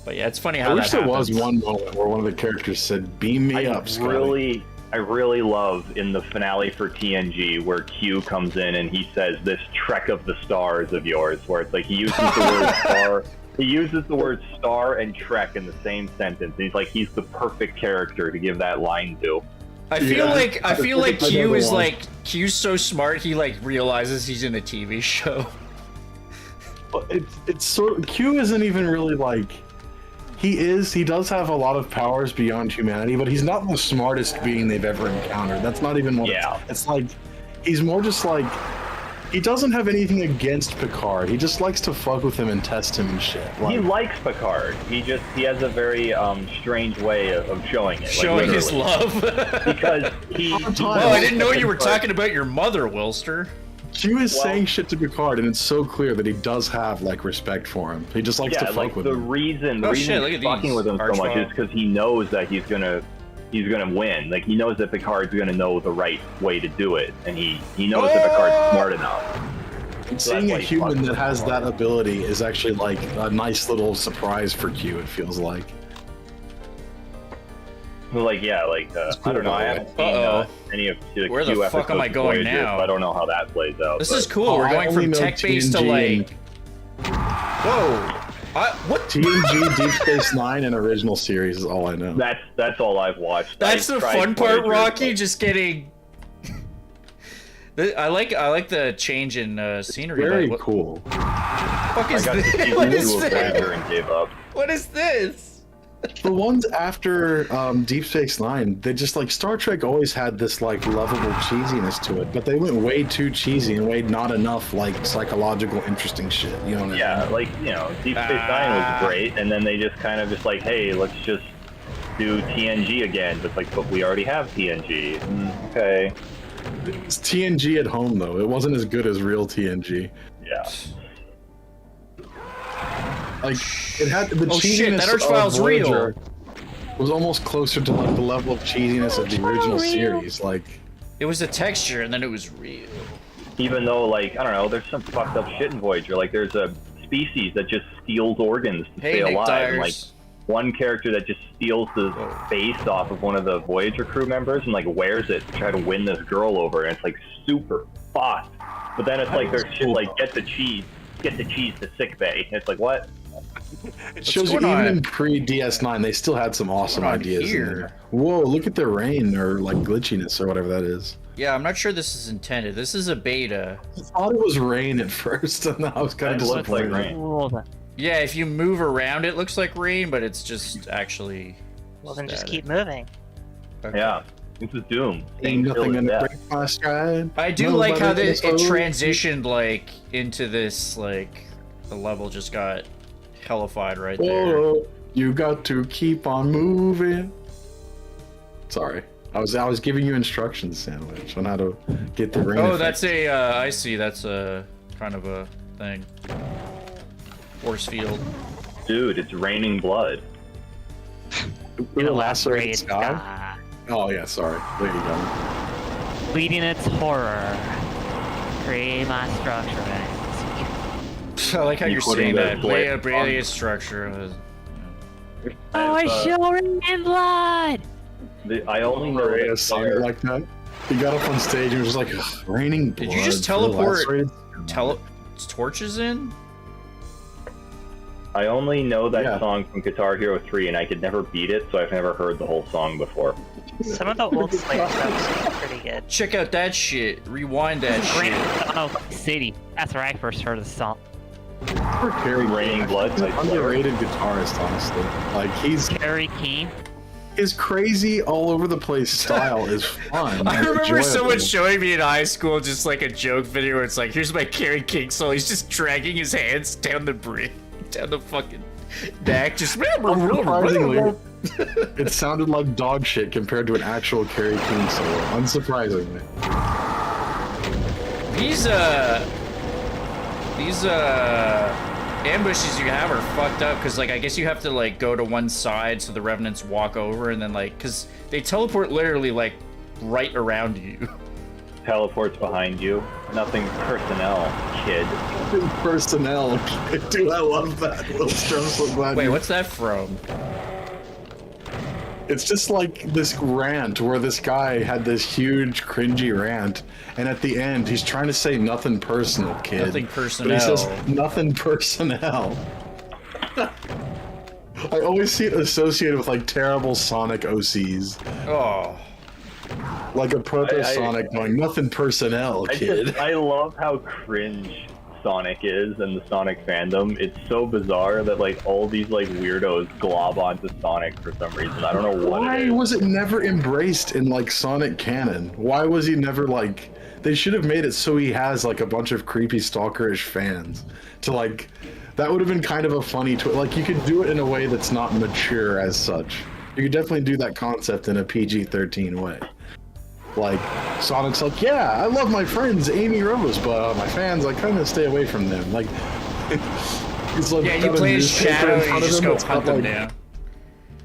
But yeah, it's funny how I wish that there was happens. one moment where one of the characters said, "Beam me up, Scotty." I really love in the finale for TNG where Q comes in and he says, "This trek of the stars of yours," where it's like he uses the word star. He uses the word star and trek in the same sentence. And he's like, he's the perfect character to give that line to. I feel Yeah. like Q Another is one. like Q's so smart he like realizes he's in a TV show. But it's sort of, Q isn't even really like he does have a lot of powers beyond humanity, but he's not the smartest being they've ever encountered. That's not even what Yeah. it's like he's more just like he doesn't have anything against Picard. He just likes to fuck with him and test him and shit. He likes Picard. He has a very strange way of showing it. Showing his literally. love. Because he. Oh, I didn't know you were talking about your mother, Wilster. Q is Well- saying shit to Picard, and it's so clear that he does have like respect for him. He just likes to Yeah, fuck like with the him. reason Oh, shit, look he's at fucking these with him so much Archwell. is because he knows that he's gonna win. Like he knows that Picard's gonna know the right way to do it, and he knows that Picard's smart enough. And So that's seeing a why he human fucks that with has Picard. that ability is actually like a nice little surprise for Q. It feels like. So, like yeah, like I don't know. I haven't seen any of the Where the Q fuck am I episodes of going Voyager, now? so I don't know how that plays out. This but- is cool. We're I going only from know tech base to TNG like. Whoa! What? TNG, Deep Space Nine, and original series is all I know. That's all I've watched. That's I the tried fun part, Voyager, Rocky. but- Just getting. I like the change in scenery. Very what cool. fuck I is got to this? see What the is new Voyager this? and gave up. What is this? The ones after Deep Space Nine, they just like Star Trek always had this like lovable cheesiness to it, but they went way too cheesy and way not enough like psychological interesting shit. You know what I mean? Yeah, like, you know, Deep Space Nine was great, and then they just kind of just like, hey, let's just do TNG again. But it's like, but we already have TNG. Okay. It's TNG at home though. It wasn't as good as real TNG. Yeah. Like it had the Oh, shit, cheesiness that of Archvile's real. Voyager was almost closer to like the level of cheesiness of the original series. Like It was a texture, and then it was real. Even though, like, I don't know, there's some fucked up shit in Voyager. Like, there's a species that just steals organs to Hey, stay Nick alive. And, like, Dyers. one character that just steals the face off of one of the Voyager crew members and, like, wears it to try to win this girl over. And it's, like, super fucked. But then it's like, there's shit like, get the cheese to sick bay. It's like, what? it shows you going even on? in pre-DS9, they still had some awesome What's going on ideas in here? there. Whoa, look at the rain or like glitchiness or whatever that is. Yeah, I'm not sure this is intended. This is a beta. I thought it was rain at first, and I was kind It of looks like disappointed. rain. Hold on. Yeah, if you move around, it looks like rain, but it's just actually. Well, then just static. keep moving. Okay. Yeah. This is Doom. Ain't Things nothing really in the bad. break my stride. I do like how Nobody it can slow- transitioned like into this like the level just got hellified right there. Whoa, you got to keep on moving. Sorry, I was giving you instructions, Sandwich, on how to get the rain. Oh, effect. that's a I see. That's a kind of a thing. Force field. Dude, it's raining blood. Little lacerated Great sky. sky. Oh yeah, sorry. There you go. Bleeding its horror. Create my structure. I like how You you're putting saying the that. blade Brilliant on- structure. Oh, I show in blood. I only know Maria that sung it there- like that. He got up on stage and was just like, "Ugh, raining blood. Did you just little teleport lacerated torches in? I only know that Yeah. song from Guitar Hero 3, and I could never beat it, so I've never heard the whole song before. Some of the old Slayer stuff seems pretty good. Check out that shit. Rewind that Great shit. Song of City. That's where I first heard the song. Poor Kerry Raining King. Blood He's an by Slayer. underrated guitarist, honestly. Like Kerry King. his crazy all over the place style is fun. I and remember someone enjoyable. showing me in high school just like a joke video where it's like, here's my Carrie King solo. He's just dragging his hands down the bridge, down the fucking neck, just. Unsurprisingly, it sounded like dog shit compared to an actual Kerry King solo. Unsurprisingly. These ambushes you have are fucked up because like I guess you have to like go to one side so the revenants walk over and then like because they teleport literally like right around you. Teleports behind you. Nothing personnel, kid. Personnel. Dude, I love that. Wilster, I'm so glad Wait, you- what's that from? It's just like this rant where this guy had this huge cringy rant, and at the end he's trying to say nothing personal, kid. Nothing But he says personnel. nothing personnel. I always see it associated with like terrible Sonic OCs, Oh, like a proto I- Sonic going nothing personnel, kid. I love how cringe Sonic is and the Sonic fandom. It's so bizarre that like all these like weirdos glob onto Sonic for some reason. I don't know what Why it is. was it never embraced in like Sonic canon? Why was he never like? They should have made it so he has like a bunch of creepy stalkerish fans to like. That would have been kind of a funny like you could do it in a way that's not mature as such. You could definitely do that concept in a PG-13 way. Like Sonic's like, yeah, I love my friends Amy Rose, but my fans, I kind of stay away from them. Like, it's like yeah, you got a play as newspaper Shadow in and you front of just him go that's got, hunt them like, down.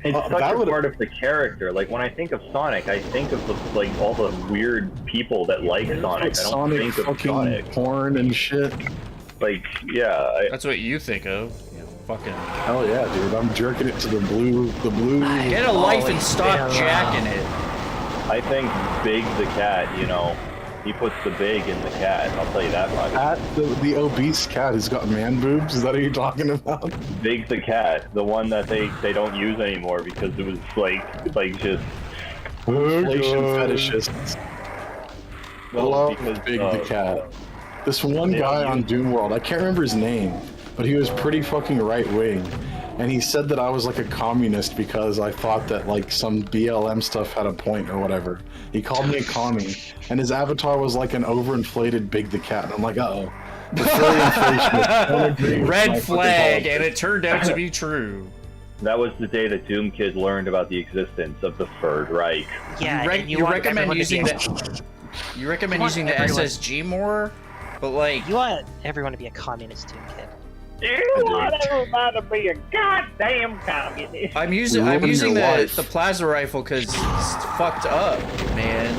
It's such that a would've- part of the character. Like when I think of Sonic, I think of the, like all the weird people that like Sonic. Like I don't Sonic think of fucking Sonic. porn and shit. Like yeah, That's what you think of. You fucking Hell yeah, dude! I'm jerking it to the blue. get a life and stop jacking it. I think Big the cat, you know, He puts the big in the cat. I'll tell you that much. The obese cat who's got man boobs. Is that what you're talking about? Big the cat, the one that they don't use anymore because it was like just Inflation fetishists. Hello, because, Big the cat. This one guy on Doom World, I can't remember his name, but he was pretty fucking right wing, and he said that I was like a communist because I thought that like some BLM stuff had a point or whatever. He called me a commie, and his avatar was like an overinflated Big the cat, and I'm like, uh-oh. Red flag, and it turned out to be true. That was the day that Doom Kid learned about the existence of the Third Reich. Yeah, You recommend using the SSG more, but like you want everyone to be a communist Doom Kid. You want everybody to be a goddamn communist. I'm using the plasma rifle because it's fucked up, man.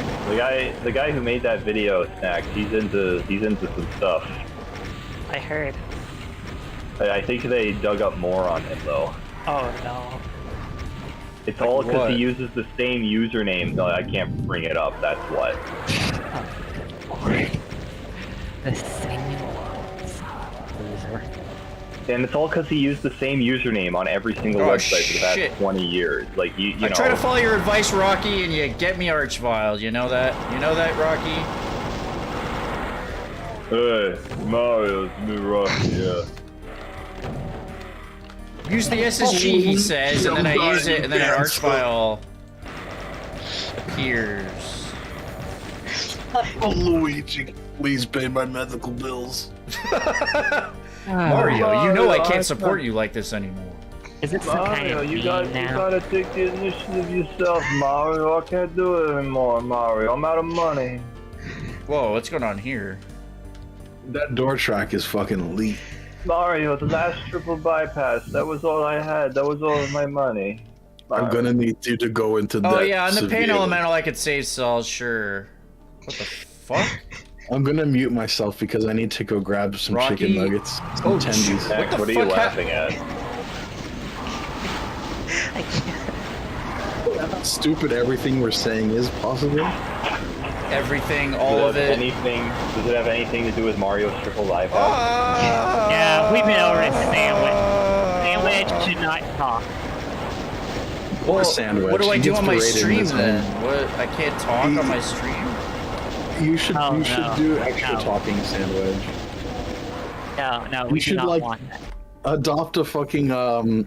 The guy who made that video, Snax, he's into some stuff. I heard. I think they dug up more on him though. Oh no. It's all because he uses the same username. No, I can't bring it up. That's what. The same loser. And it's all because he used the same username on every single website for the past 20 years. Like you know. I try to follow your advice, Rocky, and you get me archviled. You know that? You know that, Rocky? Hey, Mario, it's me, Rocky. Yeah. Use the SSG, he says, and then I use it, and then an archvile appears. Oh, Luigi, please pay my medical bills. Mario, you know I can't support you like this anymore. Is it some kind of you meme now? gotta take the initiative yourself, Mario. I can't do it anymore, Mario. I'm out of money. Whoa, what's going on here? That door track is fucking elite. Mario, the last triple bypass. That was all I had. That was all of my money. I'm gonna need you to go into that. Oh yeah, on the pain elemental I could save Saul, sure. What the fuck? I'm gonna mute myself because I need to go grab some Rocky? chicken nuggets. Some tendies. Max, what are you laughing at? Stupid everything we're saying is possible. Everything, all of it. Does it have anything to do with Mario's triple bypass? Yeah, we've been over it. Sandwich should not talk. Or sandwich. What do I He do gets on my berated in stream his then? home. What? I can't talk on my stream? You should Oh, should no. do extra No. talking, sandwich. No, We we should, do not like, want that. Adopt a fucking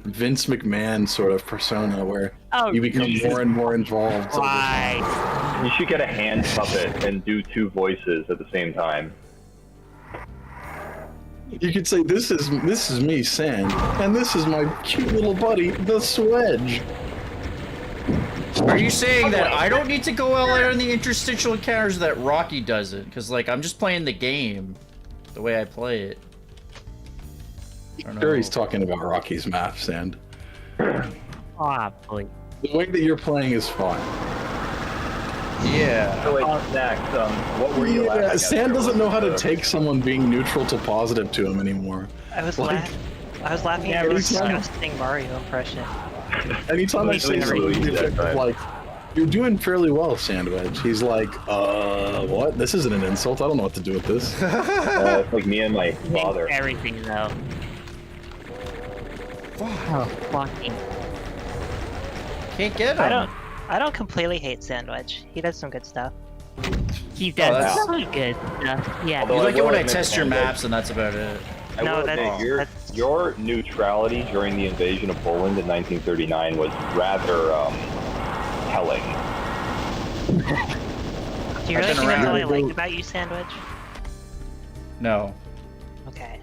Vince McMahon sort of persona where Oh, you become Jesus more and more involved. Christ. You should get a hand puppet and do two voices at the same time. You could say, this is me, Sand, and this is my cute little buddy, the Swedge. Are you saying that I don't need to go all out on the interstitial encounters, that Rocky doesn't? Because, like, I'm just playing the game the way I play it. Sure, he's talking about Rocky's map, Sand. Probably. The way that you're playing is fine. Yeah. So wait, Snax, what were you laughing at? Sand doesn't know how to take someone being neutral to positive to him anymore. I was Like- laughing at your disgusting Mario impression. Anytime I say something like, you're doing fairly well, Sandwich, he's like, what? This isn't an insult. I don't know what to do with this. It's like me and my father. Everything though. Oh, fucking. Can't get him. I don't completely hate Sandwich. He does some good stuff. He does that's- some good stuff. Yeah. You Although like it when I admit, test your Sandwich, maps, and that's about it. I No, will that's- admit, that's- your neutrality during the invasion of Poland in 1939 was rather telling. Do you really I've been think that's all I around. like about you, Sandwich? No. Okay.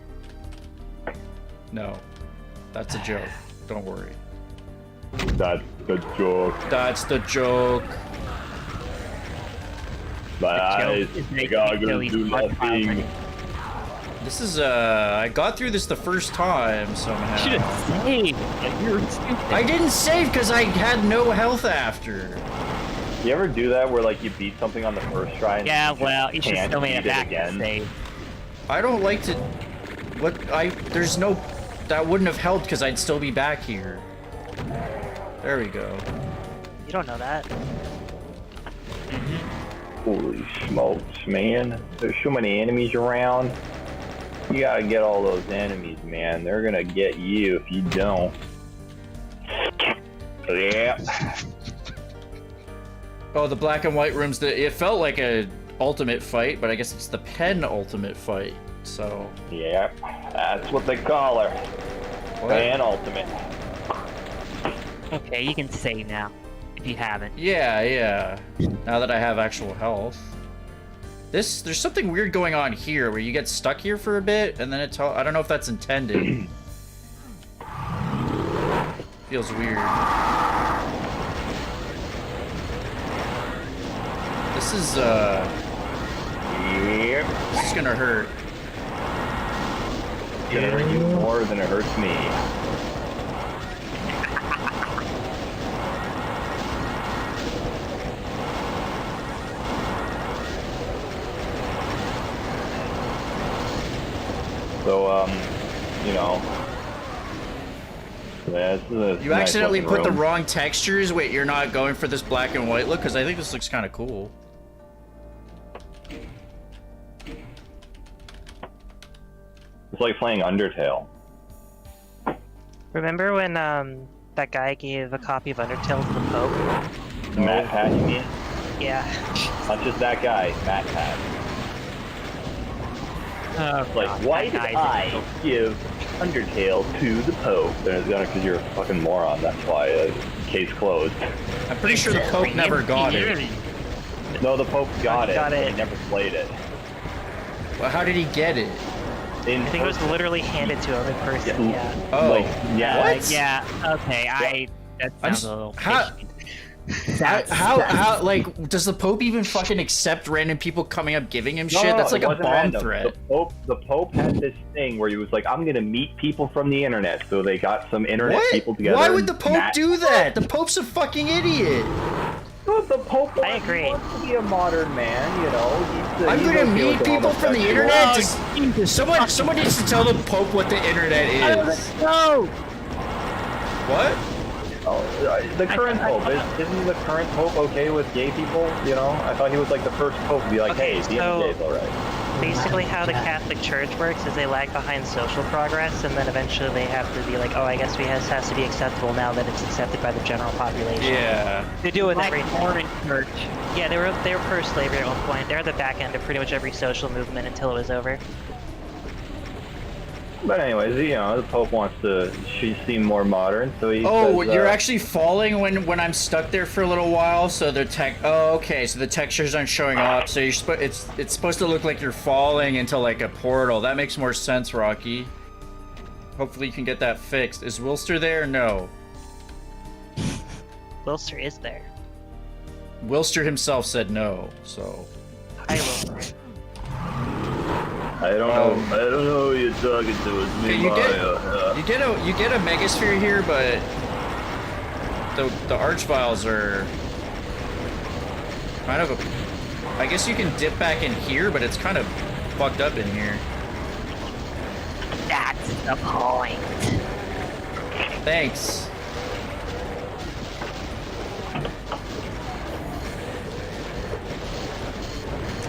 No. That's a joke. Don't worry. That's the joke. That's the joke. My eyes, is making goggles Billy do Butt nothing. This is, I got through this the first time Should somehow. have saved. Like, you're stupid. I didn't save because I had no health after. You ever do that where like you beat something on the first try? And Yeah, well, you should can't still made it beat back again? and save. I don't like to. There's no. That wouldn't have helped because I'd still be back here. There we go. You don't know that. Holy smokes, man. There's so many enemies around. You gotta get all those enemies, man. They're gonna get you if you don't. Yeah. Oh, the black and white rooms, it felt like a ultimate fight, but I guess it's the penultimate fight, so... Yeah, that's what they call her. Penultimate. Okay, you can say now, if you haven't. Yeah. Now that I have actual health. There's something weird going on here, where you get stuck here for a bit, and then I don't know if that's intended. Feels weird. This is, Yep. This is gonna hurt. It's gonna hurt you more than it hurts me. So, you know. You accidentally put the wrong textures? Wait, you're not going for this black and white look? Because I think this looks kind of cool. It's like playing Undertale. Remember when that guy gave a copy of Undertale to the Pope? Matt Pat, you mean? Yeah. Not just that guy, Matt Pat. Oh, Like, why did I give Undertale to the Pope? And it's gonna because you're a fucking moron. That's why. Case closed. I'm pretty sure the Pope never got it. No, the Pope got it. Got it. He never played it. Well, how did he get it? I think it was literally handed to him in person. Yeah. Oh, like, yeah. What? Yeah. Okay. That sounds a little. How, like, does the Pope even fucking accept random people coming up giving him shit? No, That's like it a wasn't bomb random. threat. The Pope had this thing where he was like, I'm gonna meet people from the internet. So they got some internet people together. Why would the Pope do that? The Pope's a fucking idiot. Well, the Pope I agree. wants to be a modern man, you know. I'm gonna meet people from the internet. Someone needs to tell the Pope what the internet is. No. What? Oh, the current Pope, isn't the current Pope okay with gay people? You know, I thought he was like the first Pope to be like, Okay, hey, the gay's alright. Basically, how the Catholic Church works is they lag behind social progress, and then eventually they have to be like, oh, I guess has to be acceptable now that it's accepted by the general population. Yeah. They do it with Like everything. Mormon Church. Yeah, they were pro-slavery at one point. They're at the back end of pretty much every social movement until it was over. But anyways, you know, the Pope wants to seem more modern, so he Oh, says, you're actually falling when I'm stuck there for a little while, so the okay, so the textures aren't showing up, so it's supposed to look like you're falling into like a portal. That makes more sense, Rocky. Hopefully you can get that fixed. Is Wilster there? No. Wilster is there. Wilster himself said no, so... Hi, Wilster. I don't know who you're talking to. It's me, you get a megasphere here, but the archviles are kind of I guess you can dip back in here, but it's kind of fucked up in here. That's the point. Thanks.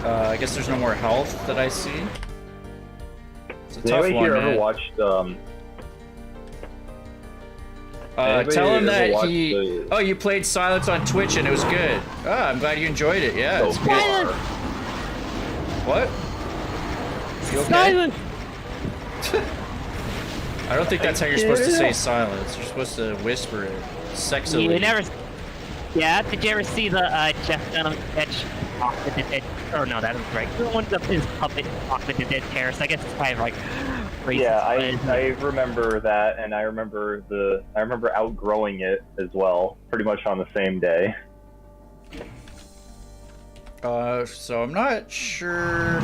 I guess there's no more health that I see. It's a tough anybody one, here man. ever watched, tell him that watched he... Oh, you played Silence on Twitch and it was good. Ah, I'm glad you enjoyed it. Yeah, it's good. What? You okay? Silence. I don't think that's how you're supposed to say silence. You're supposed to whisper it sexily. You never. Yeah, did you ever see the Jeff Dunham sketch? Talk with the dead. Or no, that was right. The one of his puppet Talk with the Dead Terrorist. I guess it's kind of like. Racist, yeah, I remember that, and I remember outgrowing it as well, pretty much on the same day. So I'm not sure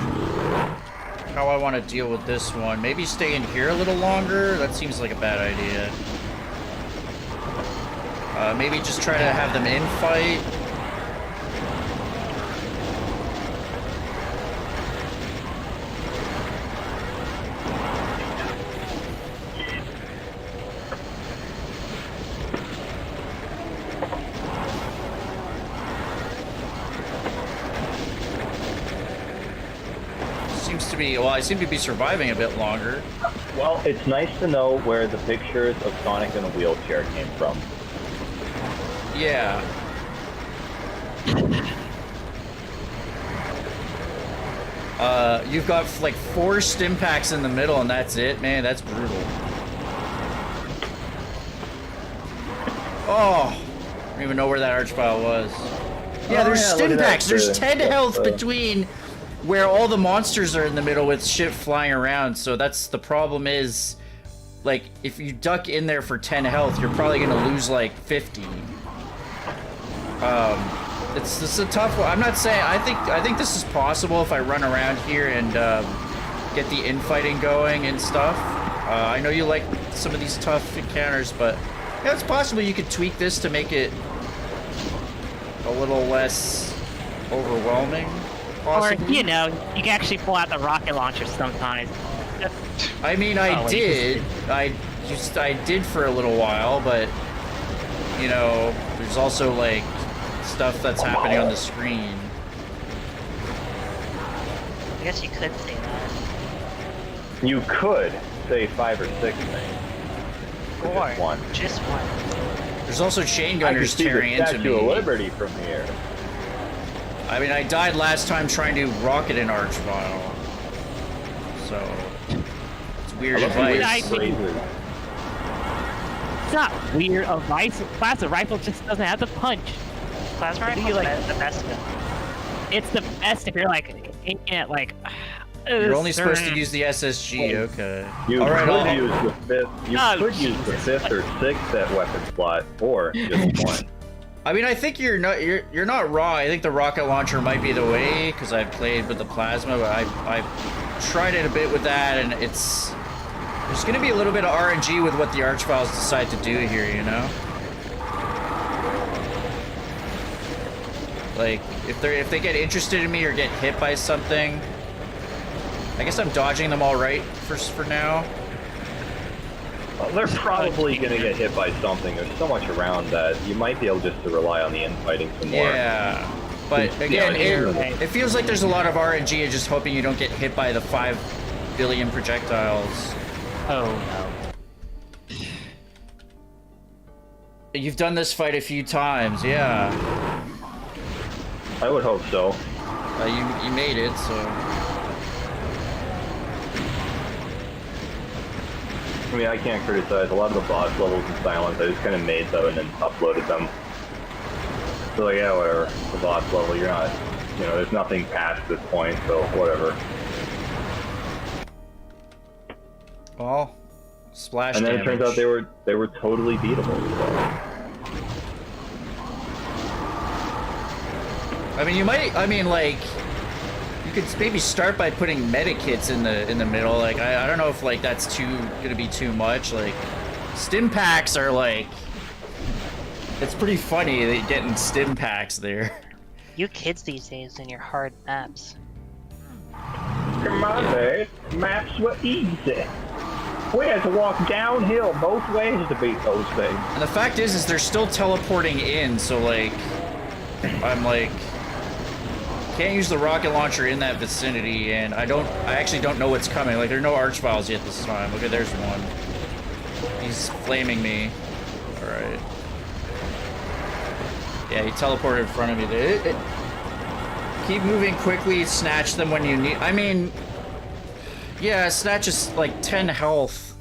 how I want to deal with this one. Maybe stay in here a little longer? That seems like a bad idea. Maybe just try to have them infight. to be, well, I seem to be surviving a bit longer. Well, it's nice to know where the pictures of Sonic in a wheelchair came from. Yeah. You've got like 4 stim packs in the middle, and that's it, man. That's brutal. Oh, I don't even know where that archvile was. Yeah, there's stim packs. There's 10 health between where all the monsters are in the middle with shit flying around. So that's the problem is, like, if you duck in there for 10 health, you're probably gonna lose like 50. It's a tough one. I'm not saying, I think this is possible if I run around here and get the infighting going and stuff. I know you like some of these tough encounters, but yeah, it's possible you could tweak this to make it a little less overwhelming, possibly. Or, you know, you can actually pull out the rocket launcher sometimes. I mean, I did for a little while, but, you know, there's also, like, stuff that's happening on the screen. I guess you could say that. You could say 5 or 6 things. Or Just one. just one. There's also chain I can gunners see tearing the into Statue of me. Liberty from here. I mean, I died last time trying to rocket an archvile. So, it's weird advice. Phrases. It's not weird. A plasma rifle just doesn't have the punch. Plasma rifle you is like- the best gun. It's the best if you're like aiming at like. You're only supposed to use the SSG, okay. You All right, could I'll- use the 5th. You Oh, could use the 5th or 6th at weapon slot, or just one. I mean, I think you're not wrong. I think the rocket launcher might be the way because I've played with the plasma, but I've tried it a bit with that, and there's going to be a little bit of RNG with what the archviles decide to do here, you know. Like if they get interested in me or get hit by something, I guess I'm dodging them all right for now. Well, they're probably going to get hit by something. There's so much around that you might be able just to rely on the infighting some more. Yeah, but again, it feels like there's a lot of RNG and just hoping you don't get hit by the 5 billion projectiles. Oh no. You've done this fight a few times, yeah. I would hope so. You made it, so. I mean, I can't criticize a lot of the boss levels in silence. I just kind of made them and then uploaded them. So like, yeah, whatever. The boss level, you're not, you know, there's nothing past this point, so whatever. Well, splash And then damage. it turns out they were totally beatable. So. I mean, like, you could maybe start by putting medikits in the middle. Like, I don't know if like that's gonna be too much. Like, stim packs are like, it's pretty funny that getting stim packs there. You kids these days and your hard maps. In my day, maps were easy. We had to walk downhill both ways to beat those things. And the fact is they're still teleporting in. So like, I'm like, can't use the rocket launcher in that vicinity, and I actually don't know what's coming. Like, there are no archviles yet this time. Okay, there's one. He's flaming me. All right. Yeah, he teleported in front of me. Keep moving quickly. Snatch them when you need. I mean, yeah, snatch is like 10 health.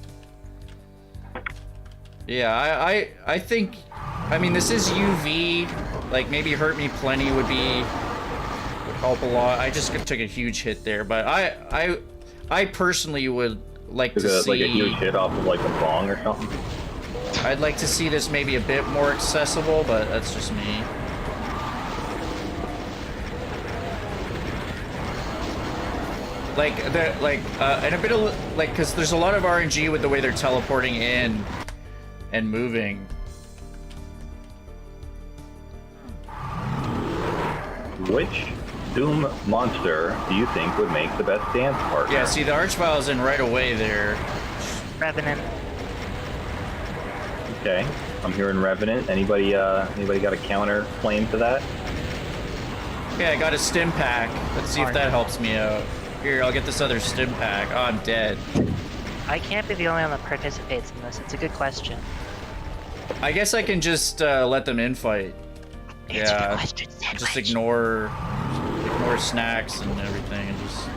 Yeah, I think. I mean, this is UV. Like, maybe hurt me plenty would help a lot. I just took a huge hit there, but I personally would like to see like a huge hit off of like a bong or something. I'd like to see this maybe a bit more accessible, but that's just me. And a bit of like, because there's a lot of RNG with the way they're teleporting in and moving. Which Doom monster do you think would make the best dance partner? Yeah, see, the Archvile's in right away there. Revenant. Okay, I'm hearing Revenant. Anybody got a counter claim to that? Yeah, I got a stim pack. Let's see if that helps me out. Here, I'll get this other stim pack. Oh, I'm dead. I can't be the only one that participates in this. It's a good question. I guess I can just let them infight. Answer the Yeah, question, just sandwich. ignore Snax and everything, and just.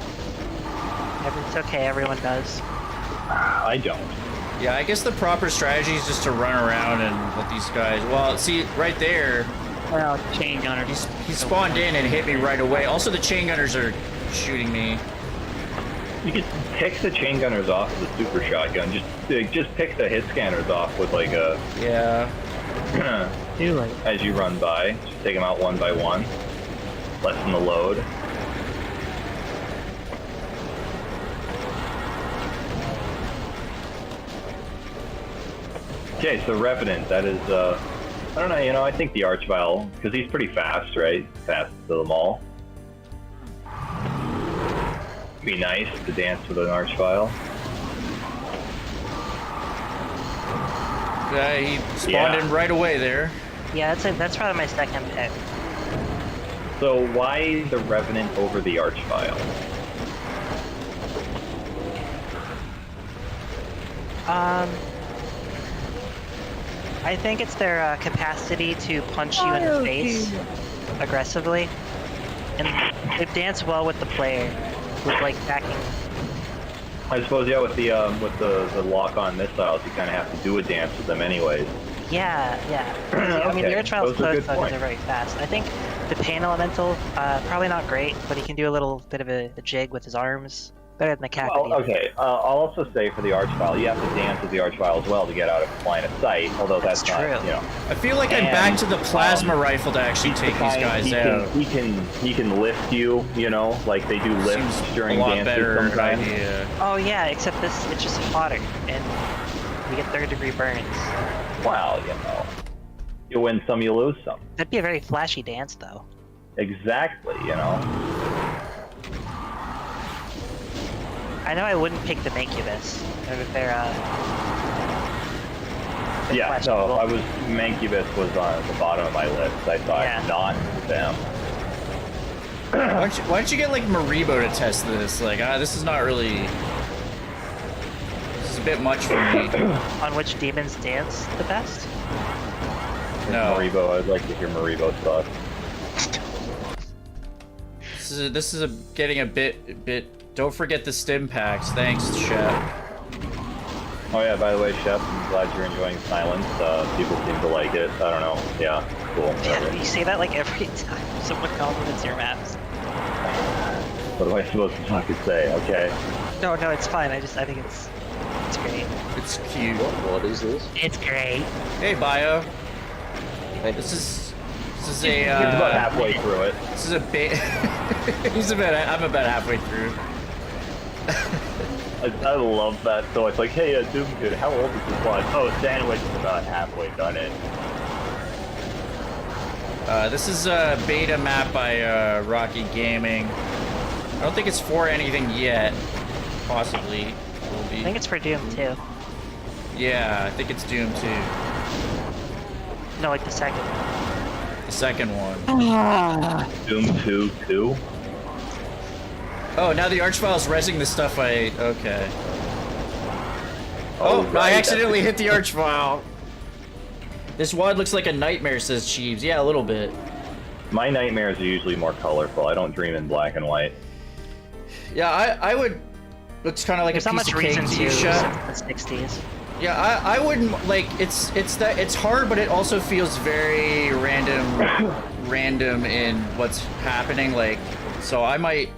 It's okay, everyone does. I don't. Yeah, I guess the proper strategy is just to run around and let these guys. Well, see right there, Well, chain gunner. he spawned in and hit me right away. Also, the chain gunners are shooting me. You could pick the chain gunners off with a super shotgun. Just pick the hit scanners off with like a. Yeah. Do it. As you run by, just take them out one by one. Lessen the load. Okay, so Revenant, that is, I don't know, you know, I think the Archvile, because he's pretty fast, right? Fast to them all. Be nice to dance with an Archvile. Yeah, he spawned in right away there. Yeah, that's probably my second pick. So why the Revenant over the Archvile? I think it's their capacity to punch you in the face aggressively, and they dance well with the player, with like backing. I suppose, yeah, with the lock-on missiles, you kind of have to do a dance with them anyways. Yeah. I mean, the Okay, Archvile's those are good close points. are very fast. I think the Pain Elemental, probably not great, but he can do a little bit of a jig with his arms. Better than the Kakadi. Well, okay. I'll also say for the Archvile, you have to dance with the Archvile as well to get out of line of sight. Although that's not, true. you know. I feel like I'm back to the plasma rifle to actually take these guys out. He can lift you, you know, like they do lifts Seems during a lot dances better sometimes. idea. Oh yeah, except this it's just hotter, and you get third-degree burns. Well, you know, you win some, you lose some. That'd be a very flashy dance, though. Exactly, you know. I know I wouldn't pick the Mancubus. They're Yeah, questionable. no, Mancubus was on the bottom of my list. I thought Yeah. not them. Why don't you get like Maribo to test this? Like, this is not really. This is a bit much for me. On which demons dance the best? No. Maribo, I'd like to hear Maribo stuff. This is getting a bit. Don't forget the stim packs. Thanks, Shep. Oh yeah, by the way, Shep, I'm glad you're enjoying Silence. People seem to like it. I don't know. Yeah, cool. Yeah, Whatever. you say that like every time someone compliments your maps. What am I supposed to fucking say? Okay. No, it's fine. I think it's great. It's cute. What is this? It's great. Hey, Bio. Hey. This is He's about a. halfway through it. This is a bit. I'm about halfway through. I love that. So it's like, hey, Doom Kid, how old is this one? Oh, Sandwich is about halfway done it. This is a beta map by RockyGaming. I don't think it's for anything yet. Possibly will be. I think it's for Doom too. Yeah, I think it's Doom 2. No, like the second. The second one. Doom 2. Oh, now the Archvile's rezzing the stuff I... Okay. Oh, I right, accidentally hit the Archvile. This WOD looks like a nightmare, says Cheeves. Yeah, a little bit. My nightmares are usually more colorful. I don't dream in black and white. Yeah, I would... Looks kind of like There's a not piece much of cake reason to you, to Shep. since the 60s. Yeah, I wouldn't like it's hard, but it also feels very random in what's happening. Like, so I might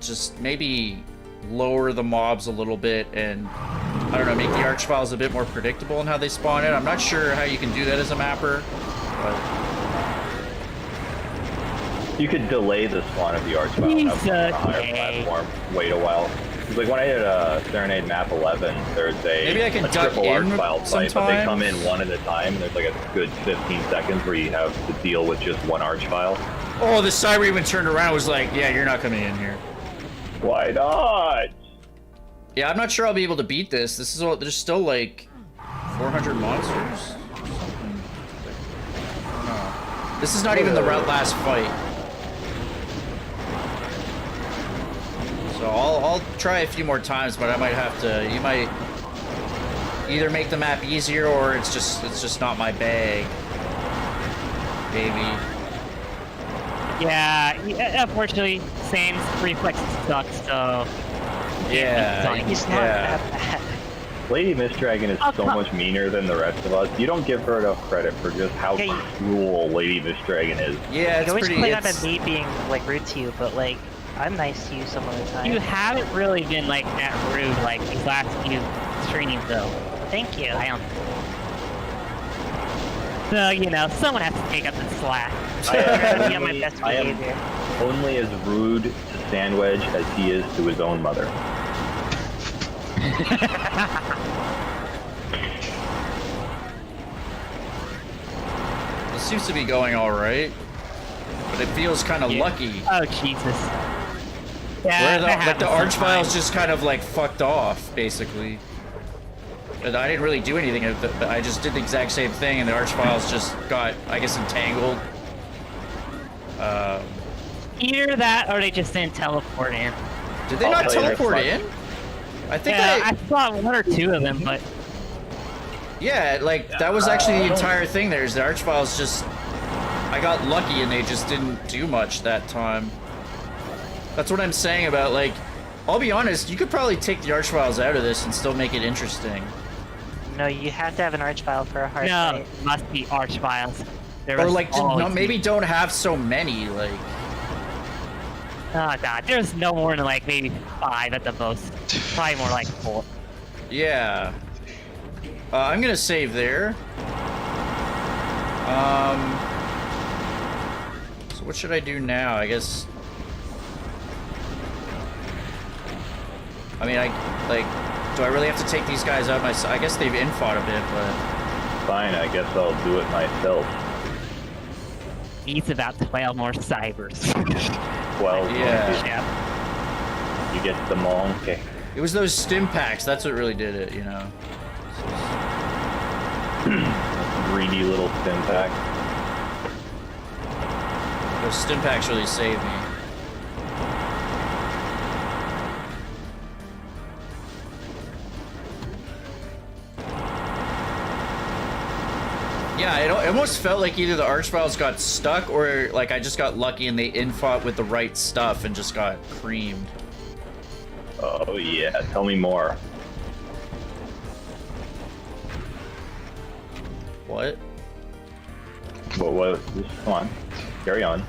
just maybe lower the mobs a little bit and I don't know, make the Archviles a bit more predictable in how they spawn in. I'm not sure how you can do that as a mapper, but You could delay the spawn of the Archvile He's up on a higher okay. platform, wait a while. It's like when I did Serenade map 11, there's Maybe I can a duck triple in Archvile fight, but they sometimes. come in one at a time. And there's like a good 15 seconds where you have to deal with just one Archvile. oh, the Cyber turned around and was like, yeah, you're not coming in here. Why not? Yeah, I'm not sure I'll be able to beat this. This is all, there's still like 400 monsters. Or something. I don't know. This is not even the last fight. So I'll try a few more times, but I might have to. You might either make the map easier, or it's just not my bag. Maybe. Yeah, unfortunately, Sam's reflexes suck, so... Yeah, He's not that bad. LadyMistDragon is so much meaner than the rest of us. You don't give her enough credit for just how cruel LadyMistDragon is. Yeah, it's you always pretty... play on me being, like, rude to you, but, like, I'm nice to you some of the time. You haven't really been, like, that rude, like, these last few streamings, though. Thank you. I am. So, you know, someone has to take up the slack. I am my best behavior. Only as rude to Sandwich as he is to his own mother. This seems to be going all right, but it feels kind of lucky. Oh, Jesus. Yeah, Where the Archvile's just kind of like fucked off, basically. And I didn't really do anything. I just did the exact same thing, and the Archvile's just got, I guess, entangled. Either that, or they just didn't teleport in. Did they not teleport in? I think I saw one or two of them, but... Yeah, like, that was actually the entire thing there, is the Archvile's just... I got lucky and they just didn't do much that time. That's what I'm saying about, like... I'll be honest, you could probably take the Archviles out of this and still make it interesting. No, you have to have an Archvile for a hard fight. No, must be Archviles. Or, like, maybe don't have so many, like... Oh, God, there's no more than, like, maybe 5 at the most. Probably more like 4. Yeah. I'm gonna save there. So what should I do now? I guess... I mean, do I really have to take these guys out myself? I guess they've infought a bit, but... Fine, I guess I'll do it myself. He's about 12 more cybers. 12. Yeah. You get the monkey. It was those stim packs, that's what really did it, you know. Greedy little stim pack. Those stim packs really saved me. Yeah, it almost felt like either the Archviles got stuck or like I just got lucky and they infought with the right stuff and just got creamed. Oh yeah, tell me more. What? What? Come on, carry on.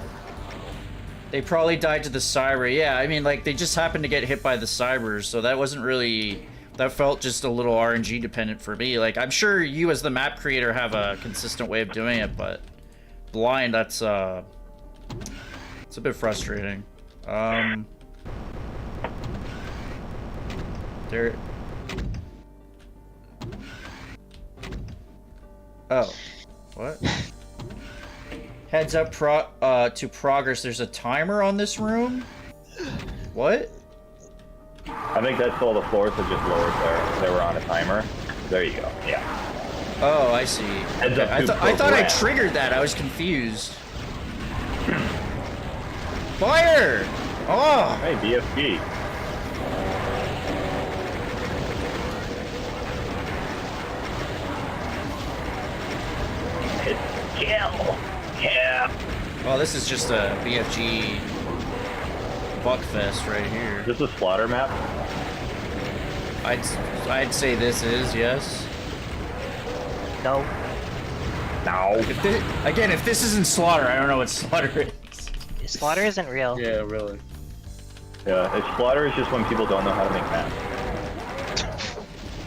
They probably died to the Cyber. Yeah, I mean, like, they just happened to get hit by the Cybers, so that wasn't really... That felt just a little RNG dependent for me. Like, I'm sure you as the map creator have a consistent way of doing it, but blind, that's, it's a bit frustrating. There... Oh. What? Heads up to progress. There's a timer on this room? What? I think that's all the floors that just lowered there. They were on a timer. There you go. Yeah. Oh, I see. Heads up to I thought I progress. triggered that. I was confused. Fire! Oh! Hey, BFG. Kill! Yeah! Oh, this is just a BFG buckfest right here. Is this a slaughter map? I'd say this is, yes. No. No. If this isn't Slaughter, I don't know what Slaughter is. Slaughter isn't real. Yeah, really. Yeah, slaughter is just when people don't know how to make maps.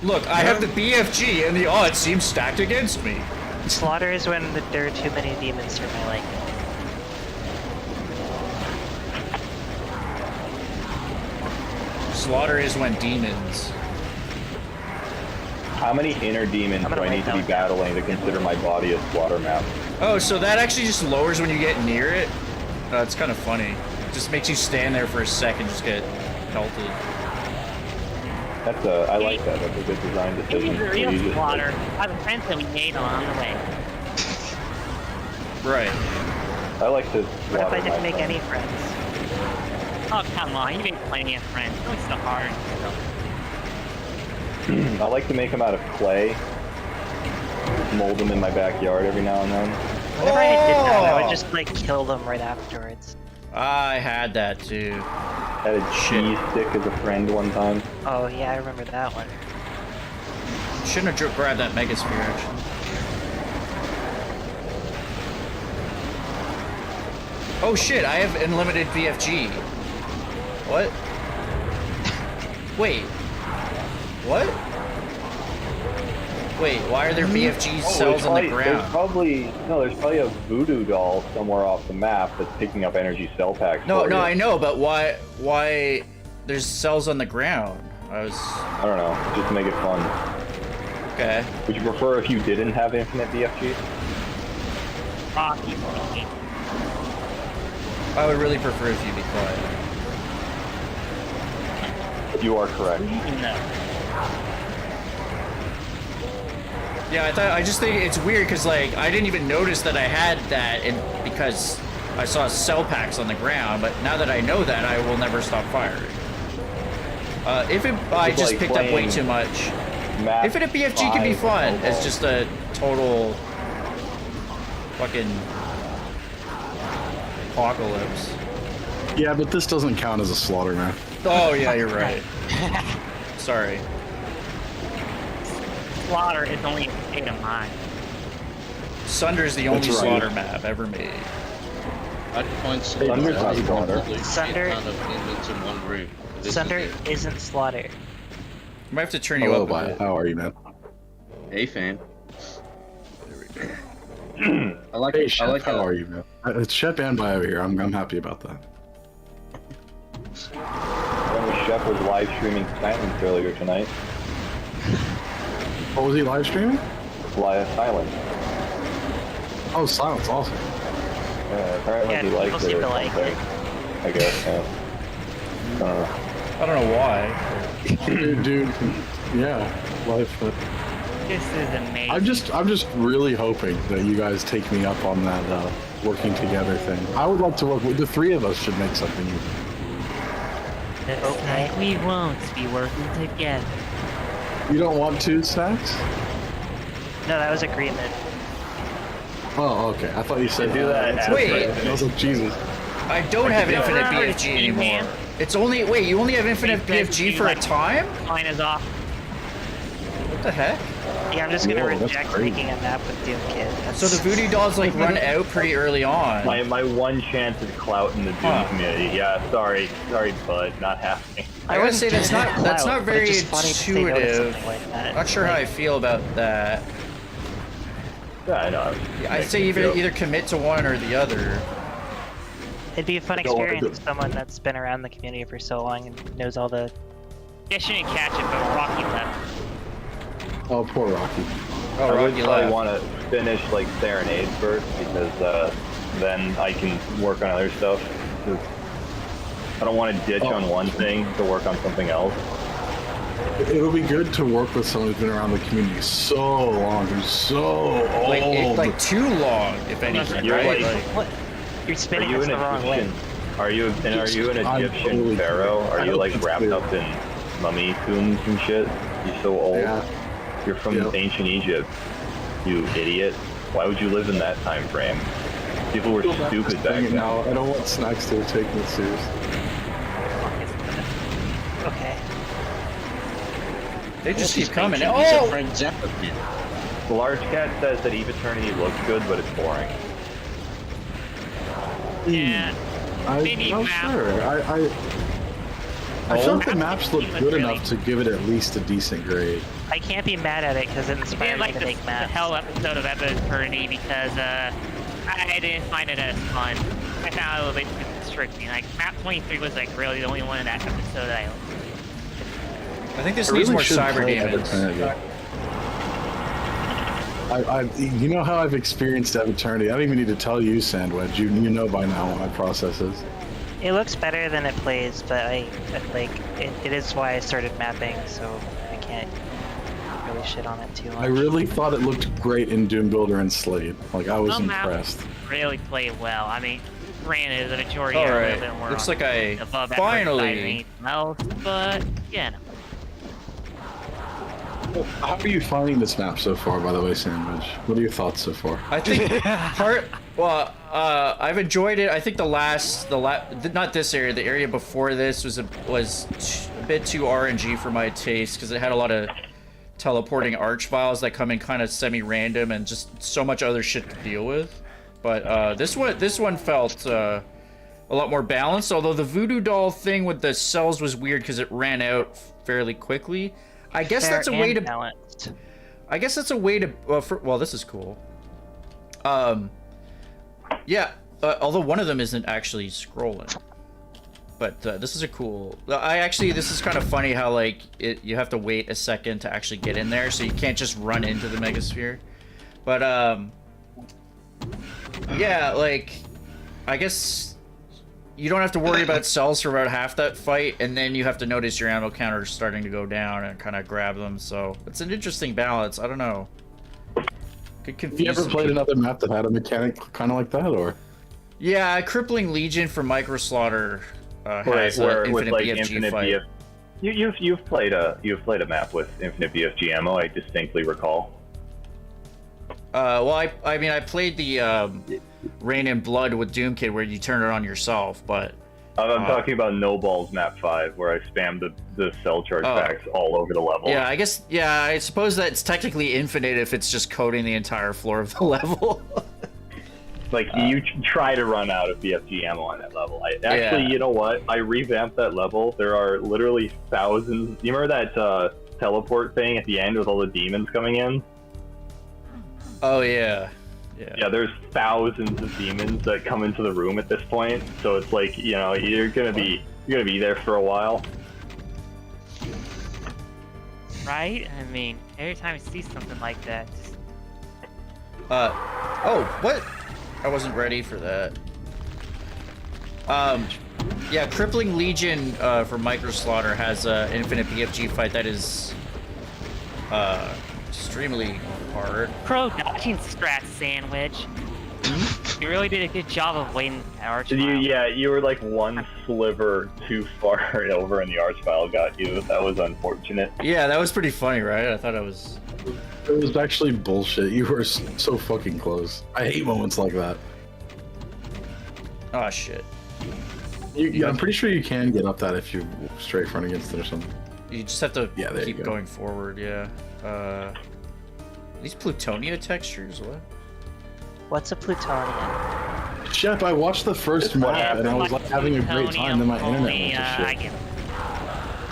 Look, I have the BFG and the odds seem stacked against me. Slaughter is when there are too many demons for my liking. Slaughter is when demons. How many inner demons do I need to be battling to consider my body a slaughter map? Oh, so that actually just lowers when you get near it? It's kind of funny. Just makes you stand there for a second, just get pelted. I like that. That's a good design decision. He's a real slaughter. By the friends that we made on the way. Right. I like to. What if I didn't make any friends? Oh, come on. You made plenty of friends. Don't be so hard. I like to make them out of clay. Mold them in my backyard every now and then. Whenever I did that, I Oh! would just like kill them right afterwards. I had that too. Had a cheese stick as a friend one time. Oh yeah, I remember that one. Shouldn't have grabbed that Megasphere actually. Oh shit, I have unlimited BFG. What? Wait. What? Wait, why are there BFG cells on the There's ground? probably a voodoo doll somewhere off the map that's picking up energy cell packs. No, for no, you. I know, but why there's cells on the ground? I don't know, just to make it fun. Okay. Would you prefer if you didn't have infinite BFG? Rocky. I would really prefer if you be quiet. You are correct. No. Yeah, I just think it's weird because like I didn't even notice that I had that, and because I saw cell packs on the ground. But now that I know that, I will never stop firing. I It's just like picked up way playing too much. Map Infinite BFG can be 5 fun. mobile. It's just a total fucking apocalypse. Yeah, but this doesn't count as a slaughter, man. Oh yeah, you're right. Sorry. Slaughter is only a state of mind. Sunder's the only That's right. slaughter map ever made. I'd find Thunder's not slaughter. Thunder- kind of inmates in one room. This Sunder is it. isn't slaughter. I might have to turn you Hello, up a bye. bit. How are you, man? Hey, fan. There we go. I like Hey, it. I Shep, like how how are you, man? It's Shep and Bio here. I'm happy about that. Chef was live streaming Silence earlier tonight. What was he live streaming? Live Silence. Oh, Silence, awesome. Apparently Yeah, he people liked seem it or to like something. it. I guess, yeah. I don't know why. Dude, yeah, life. This is amazing. I'm just really hoping that you guys take me up on that working together thing. I would like to work with the three of us. Should make something. Looks like we won't be working together. You don't want to, Snax? No, that was agreement. Oh, okay. I thought you said Do that after. Wait. I was like, Jesus. I don't have Yeah, infinite we're already BFG team, anymore. man. It's only wait. You only have infinite Because BFG you for a like- time? Mine is off. What the heck? Yeah, I'm just gonna Whoa, that's reject crazy. making a map with Doom Kid. So the voodoo dolls like run out pretty early on. My one chance at clout in the Doom Huh. community. Yeah, sorry, bud, not happening. I gotta say that's not Clout, but very it's just funny that they notice intuitive. something like that. Not sure how I feel about that. Yeah, I know. I'd say either commit to one or the other. It'd be a fun Don't wanna experience do- with someone that's been around the community for so long and knows all the. I shouldn't catch it, but Rocky left. Oh, poor Rocky. Oh, I would Rocky probably left. want to finish like Serenade first because then I can work on other stuff. 'Cause I don't want to ditch on one thing to work on something else. It'll be good to work with someone who's been around the community so long, who's so old. Like too long, if anything, You're right? like- What? You're Are spinning you this an the wrong way. Egyptian? Are you an I'm Egyptian totally pharaoh? clear. I Are you hope like it's wrapped clear. up in mummy tombs and shit? You're so old. Yeah. You're from Yep. ancient Egypt. You idiot. Why would you live in that time frame? People were stupid back Dang it, then. now I don't want Snacks to take me seriously. Okay. They just keep He's coming. ancient. He's a Oh! Frank Zappa fan. The large cat says that Eve Eternity looks good, but it's boring. Yeah. Maybe I'm map. sure. I feel like the maps look It was good really- enough to give it at least a decent grade. I can't be mad at it because it I inspired didn't me like to the make maps. hell episode of Eternity because I didn't find it as fun. I found it a little bit too constricting. Like map 23 was like really the only one in that episode that I liked. I think this I needs really more should cyber play demons. Eternity. You know how I've experienced Eternity. I don't even need to tell you, Sandwich. You know by now what my process is. It looks better than it plays, but it is why I started mapping, so I can't really shit on it too much. I really thought it looked great in Doom Builder and Slade. Like I was Some maps impressed. really play well. I mean, granted, the majority All are a right. little bit more Looks like I above average side than finally. anything else, but yeah, no. How are you finding this map so far, by the way, Sandwich? What are your thoughts so far? I think I've enjoyed it. I think not this area, the area before this was a bit too RNG for my taste because it had a lot of teleporting arch files that come in kind of semi-random and just so much other shit to deal with. But this one felt a lot more balanced. Although the voodoo doll thing with the cells was weird because it ran out fairly quickly. I guess Fair that's a way and to. balanced. I guess that's a way to. Well, this is cool. Yeah. Although one of them isn't actually scrolling, but this is a cool. This is kind of funny how like you have to wait a second to actually get in there, so you can't just run into the megasphere. But yeah, like I guess. You don't have to worry about cells for about half that fight, and then you have to notice your ammo counter starting to go down and kind of grab them. So it's an interesting balance. I don't know. Could confuse. Have you ever played another map that had a mechanic kind of like that, or? Yeah, Crippling Legion for Microslaughter has where an with infinite like BFG infinite fight. You've played a map with infinite BFG ammo. I distinctly recall. Well, I mean, I played the Rain and Blood with Doom Kid where you turn it on yourself, but I'm talking about No Balls map 5 where I spammed the cell charge packs all over the level. yeah, I suppose that's technically infinite if it's just coating the entire floor of the level. Like you try to run out of BFG ammo on that level. You know what? I revamped that level. There are literally thousands. You remember that teleport thing at the end with all the demons coming in? Oh yeah. Yeah, there's thousands of demons that come into the room at this point, so it's like, you know, you're gonna be there for a while. Right? I mean, every time I see something like that, just... Oh, what? I wasn't ready for that. Yeah, Crippling Legion for Microslaughter has an infinite BFG fight that is extremely hard. Pro dodging strat Sandwich. You really did a good job of waiting the arch file. You were like one sliver too far over and the arch file got you. That was unfortunate. Yeah, that was pretty funny, right? I thought it was... It was actually bullshit. You were so fucking close. I hate moments like that. Oh, shit. I'm pretty sure you can get up that if you straight front against it or something. You just have to there keep you go. going forward, yeah. These Plutonia textures, what? What's a plutonian? Shep, I watched the first map and I was like having a great time, then my internet went to shit.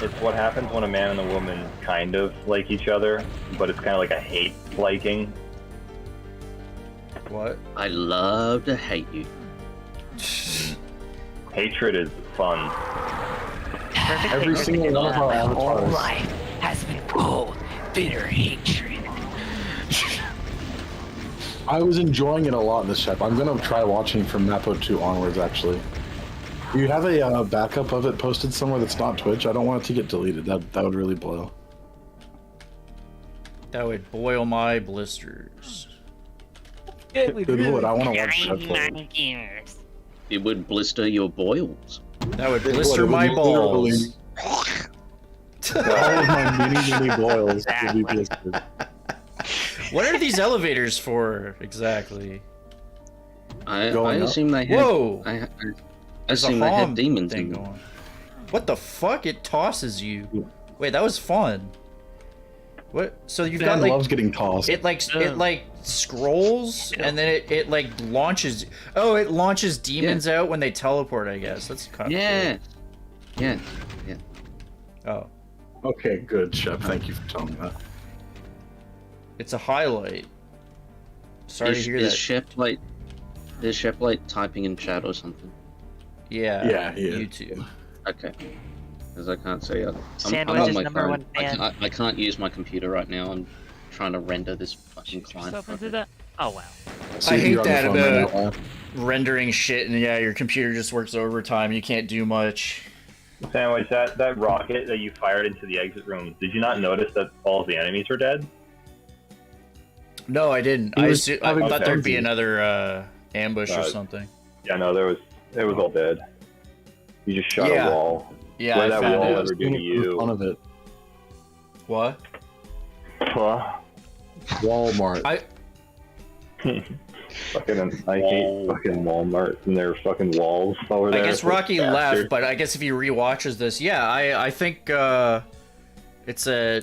It's what happens when a man and a woman kind of like each other, but it's kind of like a hate liking. What? I love to hate you. Hatred is fun. Every single one of our My whole avatars. life has been cold, bitter hatred. I was enjoying it a lot, this Shep. I'm gonna try watching from Mapo 2 onwards, actually. Do you have a backup of it posted somewhere that's not Twitch? I don't want it to get deleted. That would really blow. That would boil my blisters. It would Good wood. I want to grind watch Shep play. my gears. It would blister your boils. That would Good blister wood. my It would literally- balls. All of my mini boils would be blistered. What are these elevators for, exactly? I Going up? assume they had. Whoa! I There's a assume they harm had demons thing in them. going. What the fuck? It tosses you. Wait, that was fun. What? So you've got Dan like loves getting tossed. it like scrolls and then it like launches. Oh, it launches demons out when they teleport. I guess that's kind of Yeah. Yeah. cool. Oh, Okay, good, Shep. Thank you for telling me that. it's a highlight. Sorry to hear is that. Shep like typing in chat or something? Yeah, he is. YouTube. Okay. Because I can't see it. Sandwich on is my number phone. one fan. I can't use my computer right now. I'm trying to render this fucking client. Stuff into that. Oh wow. See I if hate you're on the that phone right about- now, Lab. Rendering shit and yeah, your computer just works overtime. You can't do much. Sandwich, that rocket that you fired into the exit room, did you not notice that all of the enemies were dead? No, I didn't. He I was thought having there'd be frenzy. another ambush or something. Yeah, no, there was It was all bad. You just shot Yeah. a wall. Yeah, What I did that found wall it. ever do to you? Fun of it. What? Huh? Walmart. I Fucking, I hate fucking Walmart and their fucking walls over there. guess Rocky left, but I guess if he rewatches this, yeah, I think it's a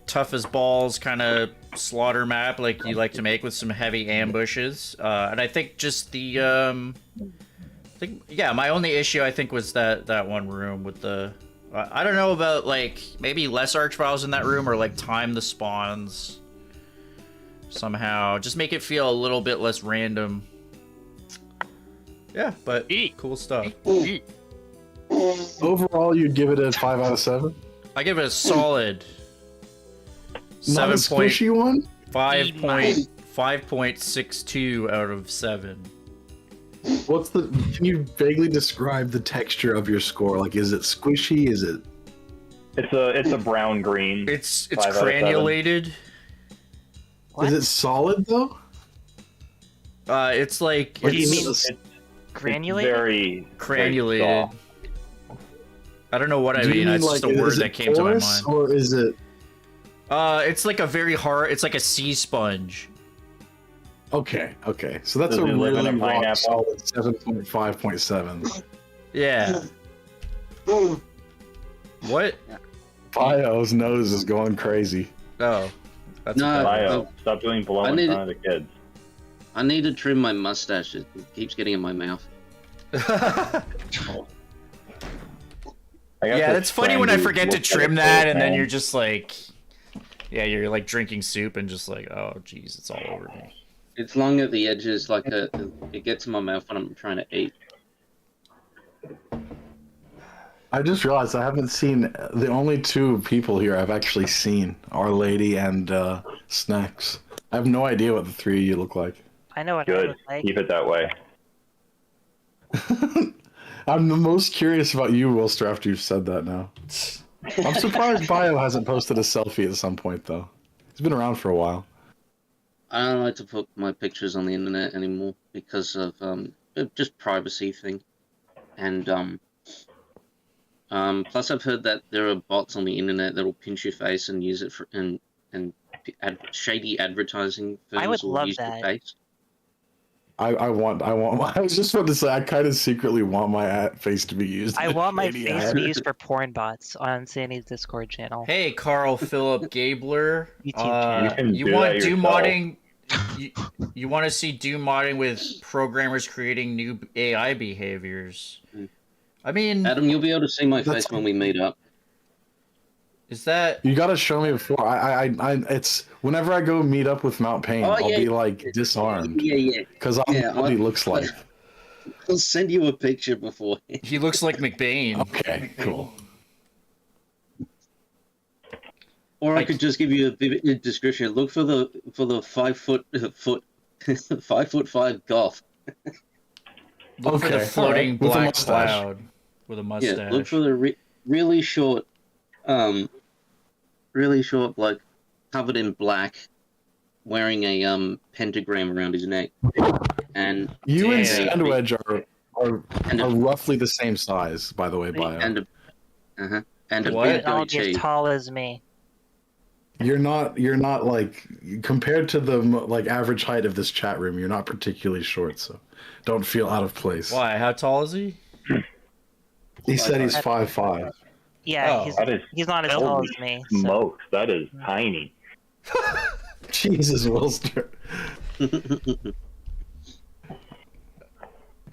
tough as balls kind of slaughter map like you like to make with some heavy ambushes. And I think just the my only issue I think was that one room with the I don't know about like maybe less archviles in that room or like time the spawns somehow. Just make it feel a little bit less random. Yeah, but cool stuff. Overall, you'd give it a 5 out of 7. I give it a solid Not a squishy one. 5.62 out of 7. What's the? Can you vaguely describe the texture of your score? Like, is it squishy? Is it? It's a brown green. It's 5 out of 7. granulated. What? Is it solid though? It's like What do you it's mean? It's Granulated? very granulated. very soft. I don't know what I Do you mean. mean, It's like, just a word is that it came to my porous, mind. or is it? It's like a very hard. It's like a sea sponge. Okay. So that's Does a it live in really a rock pineapple? solid 7.5.7. Yeah. What? Bio's nose is going crazy. Oh, that's No, bad. Bio, stop doing blow I in need front of the kids. I need to trim my mustache. It keeps getting in my mouth. Yeah, that's funny when I forget to trim that, and then you're just like, yeah, you're like drinking soup and just like, oh, geez, it's all over me. It's long at the edges, like it gets in my mouth when I'm trying to eat. I just realized I haven't seen the only two people here I've actually seen are Lady and Snax. I have no idea what the three of you look like. I know what I Good. look like. Keep it that way. I'm the most curious about you, Wilster, after you've said that now. I'm surprised Bio hasn't posted a selfie at some point, though. He's been around for a while. I don't like to put my pictures on the internet anymore because of just privacy thing, and plus I've heard that there are bots on the internet that will pinch your face and use it for and shady advertising firms I would will love use that. your face. I was just about to say, I kind of secretly want my face to be used. I in want my shady face ad. to be used for porn bots on Sandy's Discord channel. Hey, Carl Philip Gabler. YouTube channel. You can You do want that Doom yourself. modding? You want to see Doom modding with programmers creating new AI behaviors? I mean, Adam, you'll be able to see my That's- face when we meet up. is that? You gotta show me before. It's whenever I go meet up with Mount Payne, Oh, I'll yeah. be like disarmed Yeah. because I know what he looks like. I'll send you a picture before. He looks like McBain. Okay, cool. Or I could just give you a vivid description. Look for the 5 foot 5'5" golf. Look for the Okay, floating alright. With a black mustache. cloud with a mustache. Yeah, look for the really short bloke covered in black, wearing a pentagram around his neck, and You and Damn. Sandwedge are and a, roughly the same size, by the way, Bio. and a and a What? big Don't be as goatee. tall as me. You're not like compared to the like average height of this chat room. You're not particularly short, so don't feel out of place. Why? How tall is he? He said he's 5'5". Yeah, Oh, That is he's not as tall as me. So. smokes. That is tiny. Jesus, Wilster.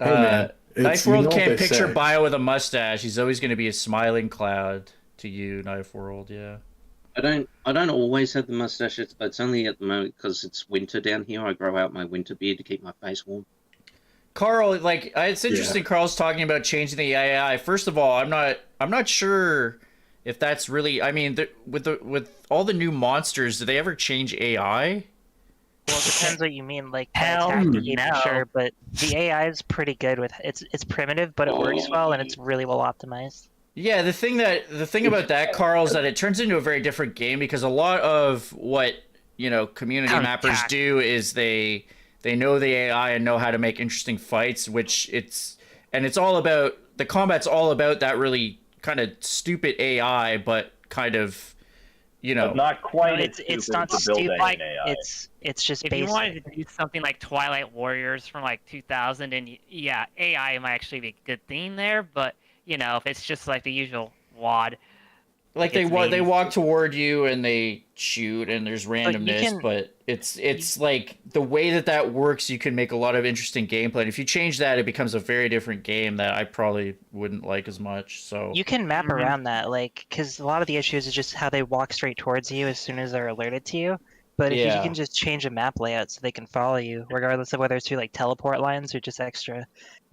Uh, man, Knife you World know what can't they picture say. Bio with a mustache. He's always going to be a smiling cloud to you, Knife World. Yeah. I don't always have the mustache. It's only at the moment because it's winter down here. I grow out my winter beard to keep my face warm. Carl, like it's interesting. Carl's talking about changing the AI. First of all, I'm not sure if that's really. I mean, with all the new monsters, do they ever change AI? Well, it depends what you mean. Like Hell attack game, no. sure, but the AI is pretty good with it's primitive, but it works well and it's really well optimized. Yeah, the thing about that, Carl, is that it turns into a very different game because a lot of what community mappers do is they know the AI and know how to make interesting fights, which it's and it's all about the combat's all about that really kind of stupid AI, but kind of, you know, But not quite. It's not to build stupid. an AI. It's just If basic. you wanted to do something like Twilight Warriors from like 2000, and yeah, AI might actually be a good thing there. But you know, if it's just like the usual WAD, like they walk toward you and they shoot and there's randomness, but it's like the way that works, you can make a lot of interesting gameplay. And if you change that, it becomes a very different game that I probably wouldn't like as much. So You can map around that, like, because a lot of the issues is just how they walk straight towards you as soon as they're alerted to you. But if you can just change a map layout so they can follow you, regardless of whether it's through like teleport lines or just extra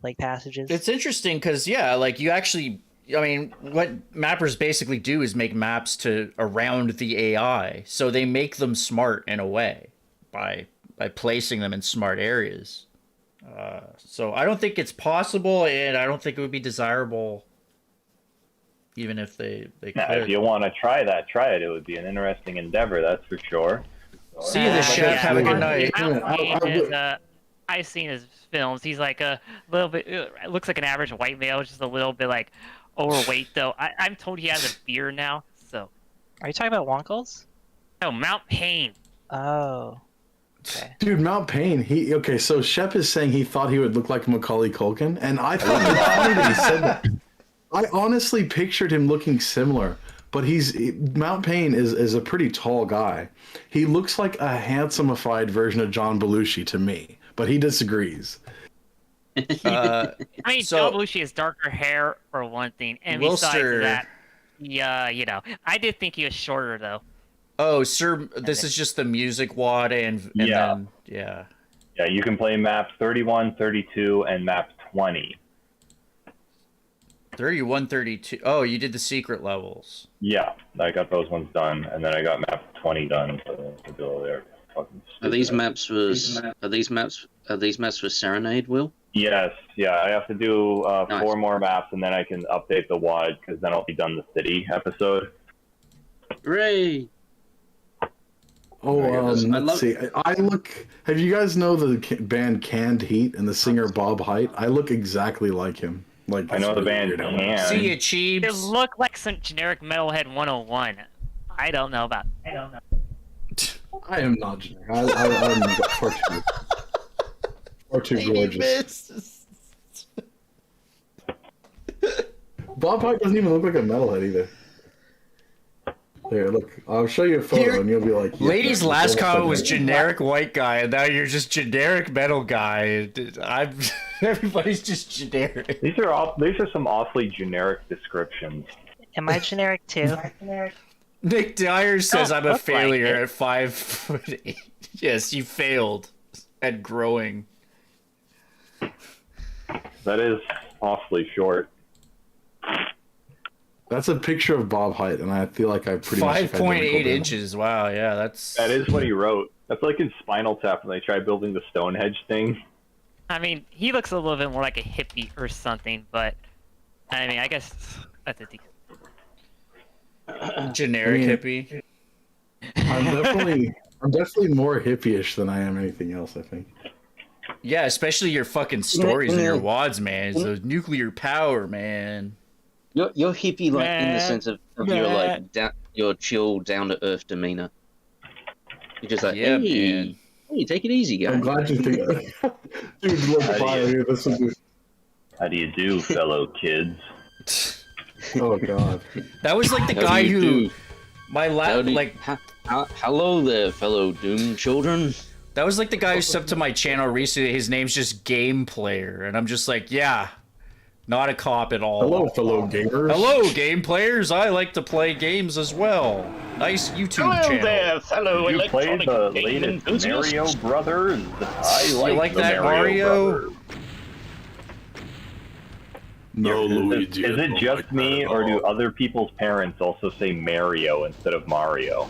like passages. it's interesting because like you actually, I mean, what mappers basically do is make maps to around the AI, so they make them smart in a way by placing them in smart areas. So I don't think it's possible, and I don't think it would be desirable, even if they could. If you want to try it. It would be an interesting endeavor, that's for sure. See you, the chef. Have a good night. I've seen his films. He's like a little bit, looks like an average white male, just a little bit like overweight though. I'm told he has a beard now. So, Are you talking about Wonkels? no, Mount Payne. Oh. Okay. Dude, Mount Payne. So Shep is saying he thought he would look like Macaulay Culkin, and I thought it was funny that he said that. I honestly pictured him looking similar, but Mount Payne is a pretty tall guy. He looks like a handsomeified version of John Belushi to me, but he disagrees. I mean, John Belushi has darker hair for one thing, and besides that, you know, I did think he was shorter though. Oh, sir, this is just the music WAD and then, Yeah, you can play maps 31, 32, and map 20. 31, 32. Oh, you did the secret levels. Yeah, I got those ones done, and then I got map 20 done. To do there. Are these maps for Serenade, Will? Yes, yeah. I have to do Nice. 4 more maps, and then I can update the WAD, because then I'll be done the city episode. Hooray! Oh, let's see. Have you guys know the band Canned Heat and the singer Bob Height? I look exactly like him. Like, I know the band Can. See you, They Cheebs. look like some generic Metalhead 101. I don't know. I am not generic. I'm far too gorgeous. Bob Height doesn't even look like a metalhead either. Here, look. I'll show you a photo, and you'll be like, Lady's last comment was generic white guy, and now you're just generic metal guy. Everybody's just generic. These are some awfully generic descriptions. Am I generic too? Nick Dyer says I'm a look like failure it. at 5'8". Yes, you failed at growing. That is awfully short. That's a picture of Bob Height, and I feel like I pretty much 5.8 inches. Wow, yeah, That is what he wrote. That's like in Spinal Tap when they tried building the Stonehenge thing. I mean, he looks a little bit more like a hippie or something, but I mean, I guess that's a generic hippie. I'm definitely more hippie-ish than I am anything else, I think. Yeah, especially your fucking stories and your wads, man. It's the nuclear power, man. You're hippie, like in the sense of your like your chill, down to earth demeanor. You're just like, Yeah, hey, man. hey, take it easy, guys. I'm glad you think that. Dude, look, fire. This is... How do you do, fellow kids? Oh god. That was like the How guy do you who do? my Hello there, fellow Doom children. that was like the guy who subbed to my channel recently. His name's just Game Player, and I'm just like, yeah, not a cop at all. Hello, fellow gamers. Hello, game players. I like to play games as well. Nice YouTube channel. fellow Did you play the latest Mario Brothers? I like the that, Mario? Brothers. No, Luigi. Is I it don't just like me, that at or do all. other people's parents also say Mario instead of Mario?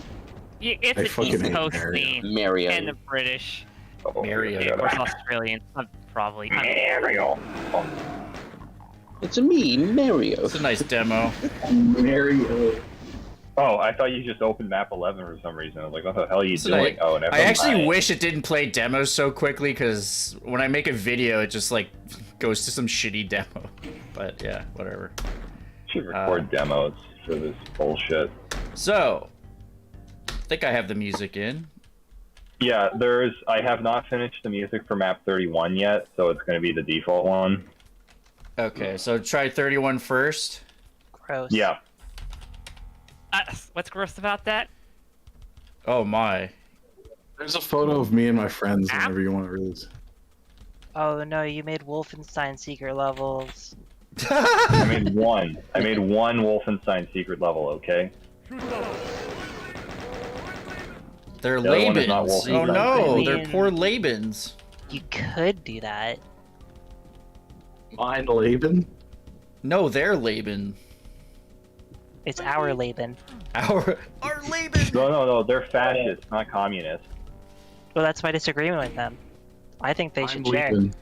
It's I an fucking East hate Coast Mario. thing, Mario. and the British, Mario. of course, Australian, probably. Mario. It's a me, Mario. It's a nice demo. Mario. Oh, I thought you just opened map 11 for some reason. I was like, what the hell are you Listen, doing? Oh, never I actually mind. wish it didn't play demos so quickly, because when I make a video, it just like goes to some shitty demo. But yeah, whatever. Should record demos for this bullshit. So, I think I have the music in. Yeah, I have not finished the music for map 31 yet, so it's going to be the default one. Okay, so try 31 first. Gross. Yeah. What's gross about that? Oh my. There's a photo of me and my friends whenever you want to release. Oh no, you made Wolfenstein secret levels. I made one. I made one Wolfenstein secret level, okay? They're The other one is not Labans. Wolfenstein. Oh no, I they're mean- poor Labans. You could do that. Mine Laban? No, they're Laban. It's our Laban. Our Laban. No, they're fascists, not communists. Well, that's my disagreement with them. I think they should share. Laban.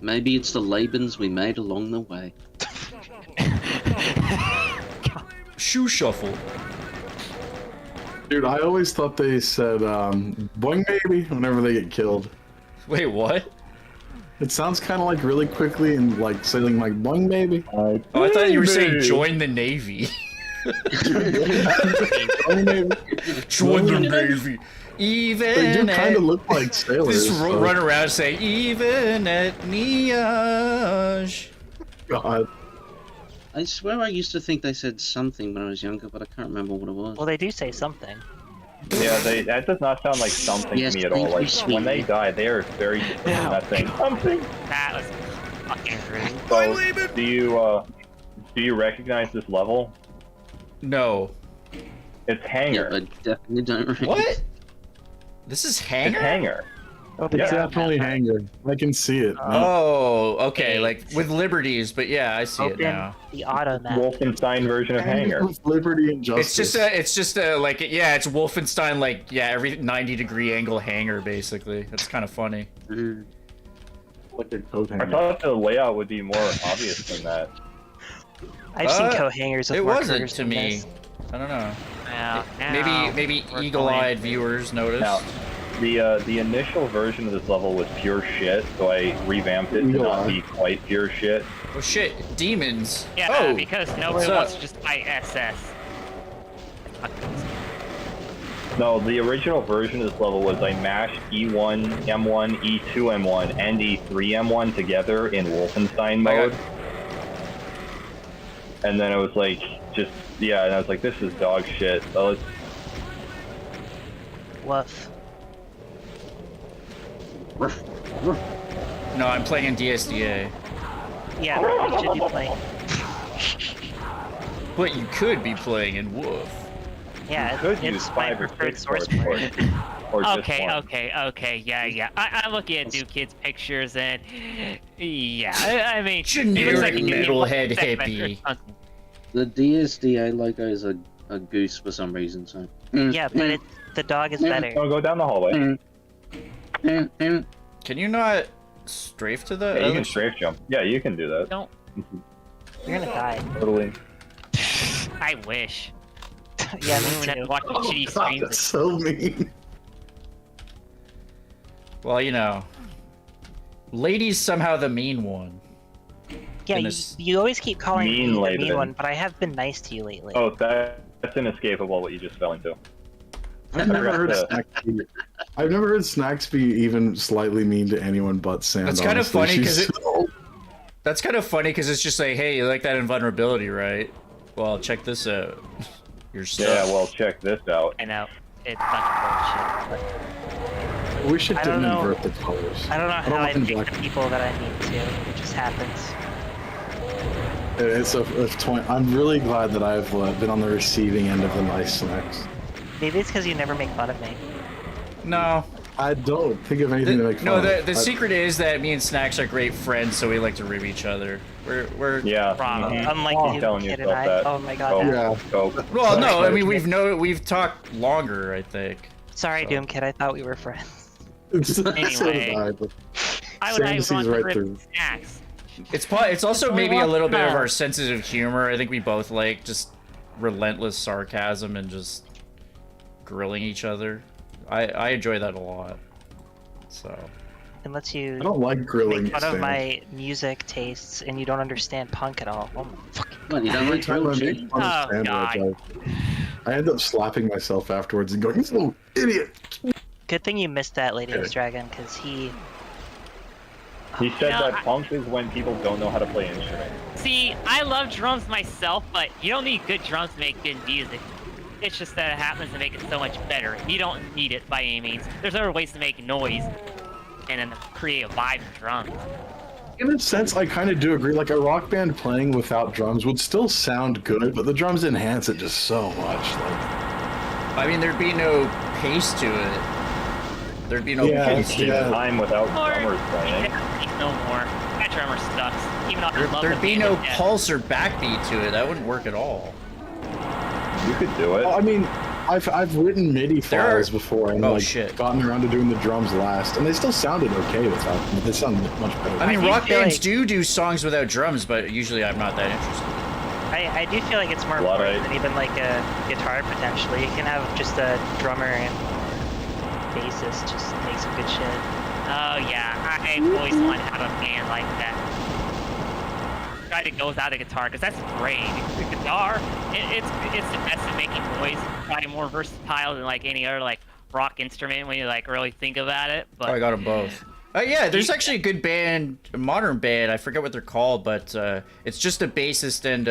Maybe it's the Labans we made along the way. Shoe shuffle. Dude, I always thought they said, boing baby, whenever they get killed. Wait, what? It sounds kind of like really quickly and like saying like boing baby. Oh, I thought you were saying join the Navy. Boing baby. Join the Navy. Even They do kind at... of look like sailors. Just so- run around saying, even at Niage. God. I swear I used to think they said something when I was younger, but I can't remember what it was. Well, they do say something. Yeah, that does not sound like something Yes, to me at all. thank you, Like, sweet. when they die, they are very different from that thing. Something! That was fucking rude. So, do you recognize this level? No. It's Yeah, Hangar. I definitely don't remember. What? This is It's Hangar? Hangar. It's Yeah. definitely Hanger. I can see it. Oh, okay, Hey. like with liberties, but yeah, I see it Open now. the auto map. Wolfenstein version of Hangar. With liberty and justice. It's just a like, yeah, it's Wolfenstein, like, yeah, every 90-degree angle hangar, basically. That's kind of funny. Mm. like a coat I hanger. thought the layout would be more obvious than that. I've seen coat hangers with It more wasn't curves to than me. this. I don't know. Now, now Maybe we're eagle-eyed going- viewers noticed. Now, the initial version of this level was pure shit, so I revamped it to not be quite pure shit. Oh shit, demons. Yeah, oh, because what's nobody up? wants to just fight SS. No, the original version of this level was I mashed E1, M1, E2, M1, and E3, M1 together in Wolfenstein mode. And then it was like, just, yeah, and I was like, this is dog shit. So let's, Woof. No, I'm playing in DSDA. Yeah, you should be playing. But you could be playing in Wolf. Yeah, could use it's my 5 or preferred 6 source for port. it. Or just Okay, one. okay, yeah. I'm looking at New Kids pictures and yeah, I mean, it Generic looks like a metalhead segment or hippie. something. The DSDA logo is a goose for some reason, so. Yeah, but the dog is better. No, go down the hallway. Can you not strafe to the Yeah, you other can strafe jump. Yeah, you can do that. Don't. You're gonna die. Totally. I wish. Yeah, When me I too. watch the shitty God, streams. that's so mean. Well, you know, lady's somehow the mean one. Yeah, Goodness. you always keep calling Mean me the Laban. mean one, but I have been nice to you lately. Oh, that's inescapable what you just fell into. I've never heard forgot Snax be. I've never heard Snax be even slightly mean to anyone but Sam. That's kind of honestly. funny because She's it. That's kind of funny because it's just like, hey, you like that invulnerability, right? Well, check this out. You're stuck. Yeah, well, check this out. I know it's fucking bullshit. I wish it I don't didn't know. invert the colors. I don't know how I mind pick black. the people that I need to. It just happens. It's a 20. I'm really glad that I've been on the receiving end of the nice Snax. Maybe it's because you never make fun of me. No. I don't think of anything to make fun No, of. the secret is that me and Snax are great friends, so we like to rib each other. We're Yeah. Wrong. mhm. Unlike Oh, you, telling kid and yourself I. that. Oh my god. Oh, no. Yeah. go. well, no, I mean we've talked longer, I think. Sorry, So. Doom Kid. I thought we were friends. So did Anyway. I, but I would Sam I sees want right to through. rip Snax. It's also only maybe a one little bit of time. our senses of humor. I think we both like just relentless sarcasm and just grilling each other. I enjoy that a lot. So It lets you I don't like grilling. make fun of Stan. my music tastes, and you don't understand punk at all. Oh my fucking What, you don't Every like time I grilled make cheese? fun of Oh, sandwich, I end up slapping myself afterwards and going, "You little idiot." Good thing you missed that, LadyMistDragon, because he He said No, that I- punk is when people don't know how to play instruments. See, I love drums myself, but you don't need good drums to make good music. It's just that it happens to make it so much better. You don't need it by any means. There's other ways to make noise and then create a vibe in drums. In a sense, I kind of do agree. Like a rock band playing without drums would still sound good, but the drums enhance it just so much. Like, I mean, there'd be no pace to it. There'd be no Yeah, pulse to yeah. it. Time without Or drummers playing. no more. That drummer sucks. Even though I love There'd the be band no to death. pulse or backbeat to it. That wouldn't work at all. You could do well, I it. mean, I've written MIDI There are- files before and Oh, like shit. gotten around to doing the drums last, and they still sounded okay without them. They sound much better. I mean, do rock feel bands like- do songs without drums, but usually I'm not that interested. I do feel like it's more Lot of- important than even like a guitar potentially. You can have just a drummer and bassist just make some good shit. Oh yeah, I always wanted to have a band like that. Try to go without a guitar, because that's great. The guitar, it's the best at making noise. Probably more versatile than like any other like rock instrument when you like really think about it. But Oh, I got them both. Yeah, there's actually a good band, a modern band. I forget what they're called, but it's just a bassist and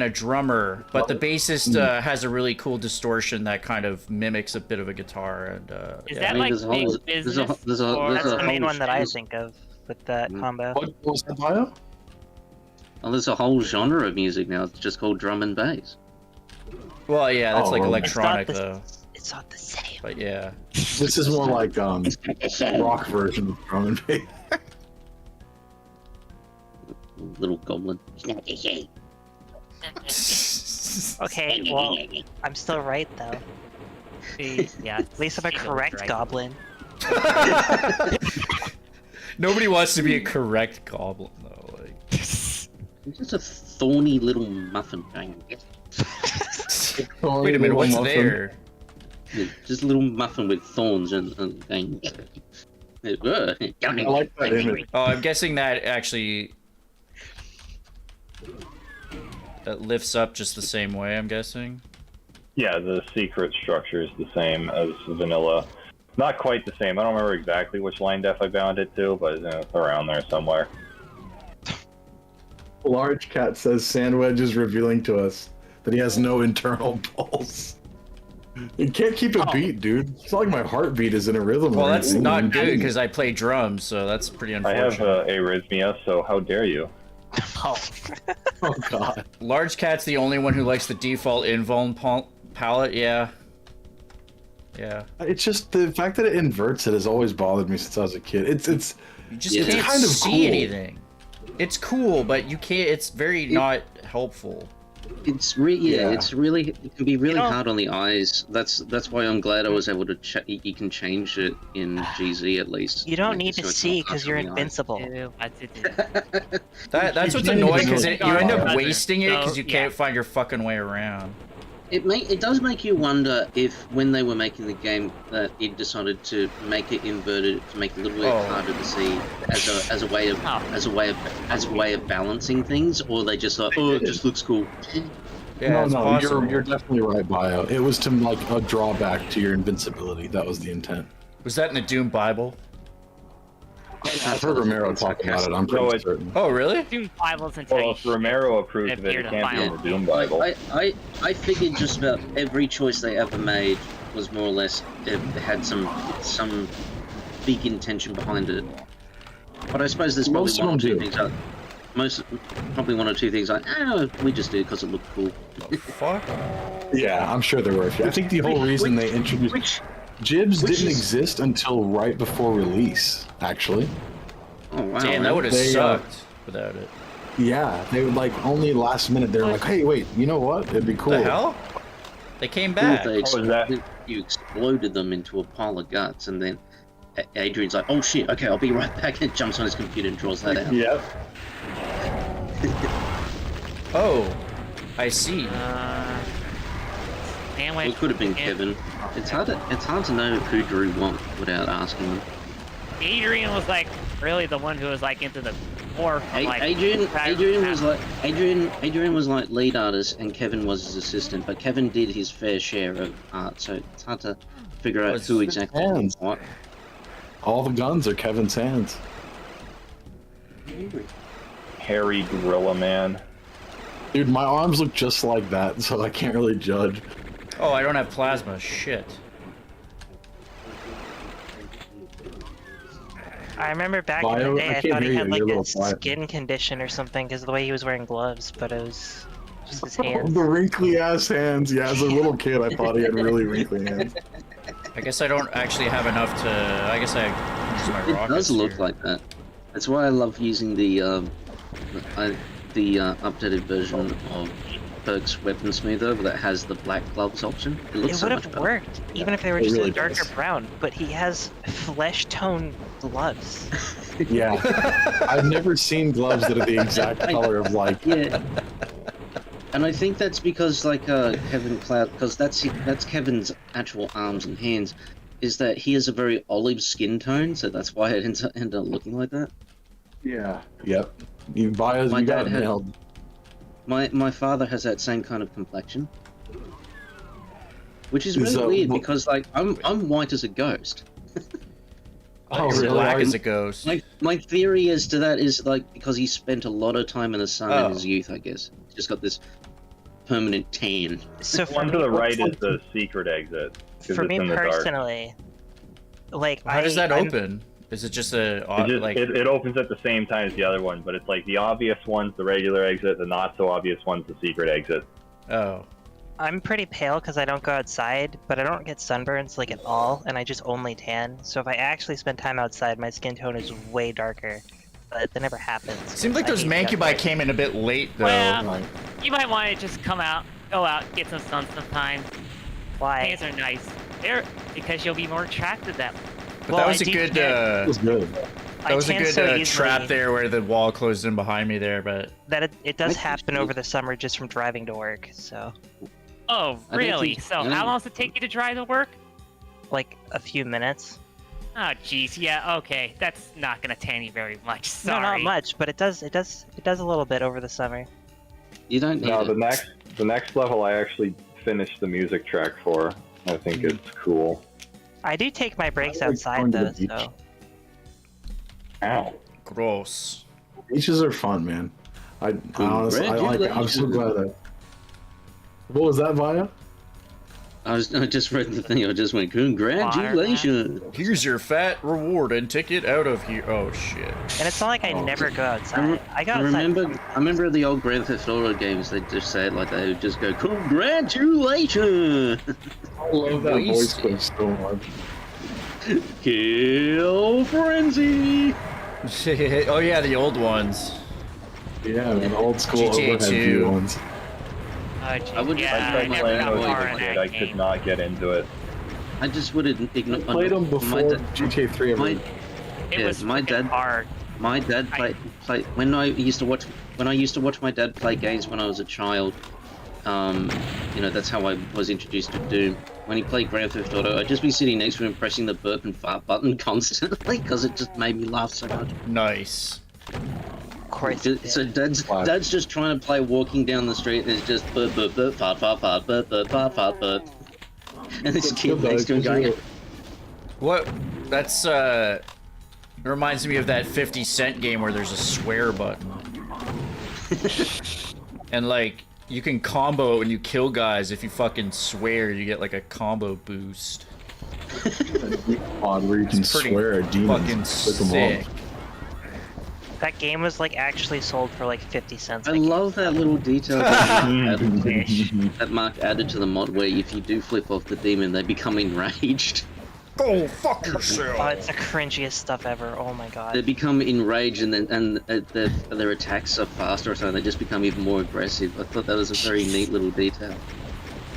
a drummer. But the bassist has a really cool distortion that kind of mimics a bit of a guitar. And is yeah. that I mean, like there's a big whole- business? there's That's a the main whole one that I there's- think of with that combo. What was that bio? Well, there's a whole genre of music now. It's just called drum and bass. Well, yeah, that's Oh, like well, electronic it's not though. It's not the same. But yeah. This is more like rock version of drum and bass. Little goblin. Okay, well, I'm still right though. Yeah, At least I'm a correct goblin. Nobody wants to be a correct goblin though. Like. It's just a thorny little muffin thing. Wait a minute, what's there? Yeah, just a little muffin with thorns and thing. I like that image. Oh, I'm guessing that actually that lifts up just the same way. I'm guessing. Yeah, the secret structure is the same as vanilla. Not quite the same. I don't remember exactly which line def I bound it to, but it's around there somewhere. Large Cat says Sandwedge is revealing to us that he has no internal pulse. You can't keep a beat, dude. It's not like my heartbeat is in a rhythm. Well, or that's anything. not good because I play drums, so that's pretty I have unfortunate. arrhythmia, so how dare you? Oh god. Large Cat's the only one who likes the default invuln palette. Yeah. Yeah. It's just the fact that it inverts it has always bothered me since I was a kid. It's You just Yeah. can't It's kind of see cool. anything. It's cool, but you can't. It's very not helpful. It's Yeah. it's really, it can be really You know- hard on the eyes. That's why I'm glad I was able to you can change it in GZ at least. You don't Make need it so to it's see not because harsh you're on the eyes. invincible. That's what's can't annoying even because go- you end up Doesn't. wasting it because you So, can't yeah. find your fucking way around. It does make you wonder if when they were making the game that it decided to make it inverted to make it a little bit Oh. harder to see as a way of Oh. as a way of balancing things, or they just thought, oh, it just looks cool. Yeah, no, it's no, possible. you're definitely right, Bio. It was to like a drawback to your invincibility. That was the intent. Was that in the Doom Bible? I've heard Romero talk about it. I'm pretty No, it- certain. Oh, really? Doom Bibles until Well, if Romero approved of it, Appeared it in can't be in the the Doom Bible. I figured just about every choice they ever made was more or less it had some big intention behind it. But I suppose there's probably Most of one or them two do. things probably one or two things like, we just do it because it looked cool. Fuck. Yeah, I'm sure there were a few. I think the whole reason they introduced Jibs which didn't is- exist until right before release. Actually, Oh wow! Damn, that would have They, sucked without it. yeah, they would like only last minute. They were like, "Hey, wait, you know what? It'd be cool." The hell? They came Well, back. they What was that? you exploded them into a pile of guts, and then Adrian's like, "Oh shit! Okay, I'll be right back." And jumps on his computer and draws that out. Yep. Oh, I see. Well, it could have been Kevin. It's hard to know who drew what without asking them. Adrian was like really the one who was like into the more. Like, Adrian was like lead artist, and Kevin was his assistant. But Kevin did his fair share of art, so it's hard to figure out who exactly did what. All the guns are Kevin's hands. Hairy gorilla man. Dude, my arms look just like that, so I can't really judge. Oh, I don't have plasma. Shit. I remember back in the day, I thought he had like a skin condition or something because of the way he was wearing gloves, but it was just his hands. The wrinkly ass hands. Yeah, as a little kid, I thought he had really wrinkly hands. I guess I don't actually have enough to. I guess I use my rockets. It does look like that. That's why I love using the updated version of Perk's Weapon Smoother that has the black gloves option. It looks so would much have better. worked, even if they were It just really a darker does. brown, but he has flesh tone gloves. Yeah. I've never seen gloves that are the exact color of like. Yeah. And I think that's because like Kevin Cloud, because that's Kevin's actual arms and hands, is that he has a very olive skin tone, so that's why it ended up looking like that. Yeah. Yep. You got it nailed. My father has that same kind of complexion, which is really So, weird because like I'm white as a ghost. Oh, Is it really? black as a ghost? My theory as to that is like because he spent a lot of time in the sun in his youth, I guess. He's just got this permanent tan. So The one to the right is the secret exit. 'cause for it's me in the dark. personally, like How does that I'm- open? Is it just a It opens at the same time as the other one, but it's like the obvious one's the regular exit, the not so obvious one's the secret exit. Oh. I'm pretty pale because I don't go outside, but I don't get sunburns like at all, and I just only tan. So if I actually spend time outside, my skin tone is way darker. But that never happens. Seems like I those hate mancubi sunburn. came in a bit late though. Well, Like, you might want to just go out, get some sun sometimes. Why? Things are nice. Because you'll be more attracted to them. but that was a good. It was good. That was a good trap there where the wall closed in behind me there, but That it does happen over the summer just from driving to work. So Oh, I don't really? think- So I don't- how long does it take you to drive to work? like a few minutes. Oh, jeez. Yeah, okay. That's not gonna tan you very much. Sorry. No, not much, but it does a little bit over the summer. You don't need No, it. the next level I actually finished the music track for. I think it's cool. I do take my breaks I like outside going to the though, beach. so Ow. gross. Beaches are fun, man. I honestly, I like it. I'm so glad that. What was that, Vaya? I just read the thing. I just went, congratulations. Here's your fat reward and ticket out of here. Oh shit. and it's not like I never go I outside. I go outside. remember the old Grand Theft Auto games. They just say it like they would just go, congratulations. I love that voice clip so much. Kill frenzy. Oh yeah, the old ones. Yeah, man, old school GTA overhead 2. view ones. Oh, jeez. I would- yeah, I I tried never playing got it when I far was in a that I could game. not get into it. I just would ignore. Played them before GTA 3 ever. It Yeah, was my freaking dad- hard. My dad played when I used to watch my dad play games when I was a child. That's how I was introduced to Doom. When he played Grand Theft Auto, I'd just be sitting next to him pressing the burp and fart button constantly because it just made me laugh so much. Nice. Of course. So dad's just trying to play walking down the street and it's just burp burp burp fart fart fart burp burp fart fart burp. And this kid next to him going, What? That's reminds me of that 50 Cent game where there's a swear button. And like you can combo it when you kill guys. If you fucking swear, you get like a combo boost. Odd where you can It's pretty swear at demons. fucking Click 'em sick. off. That game was like actually sold for like 50 cents. I love that little detail that Mark added to the mod where if you do flip off the demon, they become enraged. Go fuck Oh, yourself. it's the cringiest stuff ever. Oh my They god. become enraged and their attacks are faster or something. They just become even more aggressive. I thought that was a very neat little detail.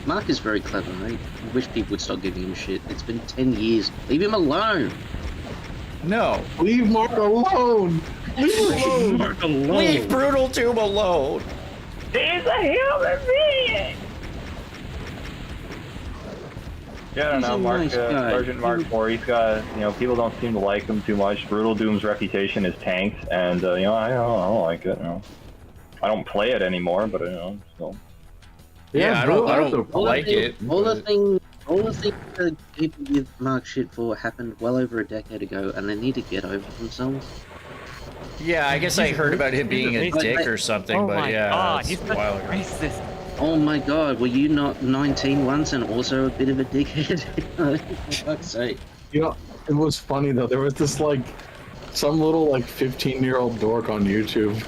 Mark is very clever, right? I wish people would stop giving him shit. It's been 10 years. Leave him alone. No. Leave Mark alone! Leave him alone! Leave Brutal Tube alone. He's a human being! Yeah, I don't He's know, a Mark, nice guy. Sergeant Mark IV, he's got, people don't seem to like him too much. Brutal Doom's reputation is tanked, and, I don't like it, I don't play it anymore, but, still. Yeah, I don't like it. All the things that people give Mark shit for happened well over a decade ago, and they need to get over themselves. Yeah, I guess I heard about him being a dick or something, Oh but my yeah, god, that's he's a such while a ago. racist. Oh my god, were you not 19 once and also a bit of a dickhead? For fuck's sake. It was funny though. There was this some little 15-year-old dork on YouTube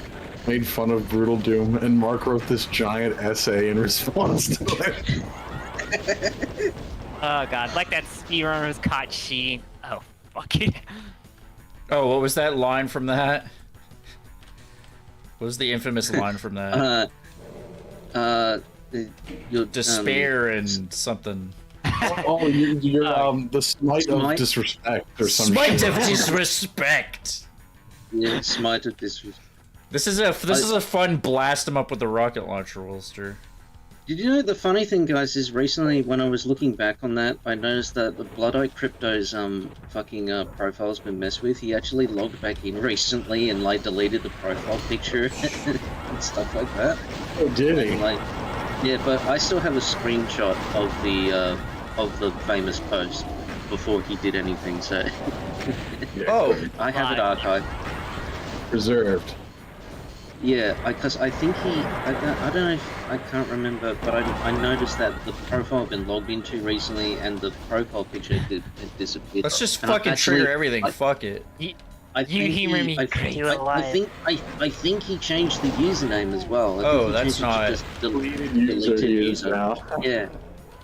made fun of Brutal Doom, and Mark wrote this giant essay in response to it. Oh god, like that speedrunner was caught cheating. Oh, fuck it. Oh, what was that line from that? What was the infamous line from that? Your Despair and something. Oh, you're the smite of disrespect or something. Smite of disrespect. Yeah, smite of disrespect. This is a fun blast him up with the rocket launcher, Wilster. Did you know the funny thing, guys, is recently when I was looking back on that, I noticed that the Bloodite Crypto's fucking profile's been messed with. He actually logged back in recently and deleted the profile picture and stuff like that. Oh, did he? Yeah, but I still have a screenshot of the famous post before he did anything. So Oh, I have it archived. Preserved. Yeah, because I think I don't know if, I can't remember, but I noticed that the profile had been logged into recently and the profile picture had disappeared. let's just And fucking trigger everything. Fuck it. I think he changed the username as well. I think he that's changed it to not just deleted user now.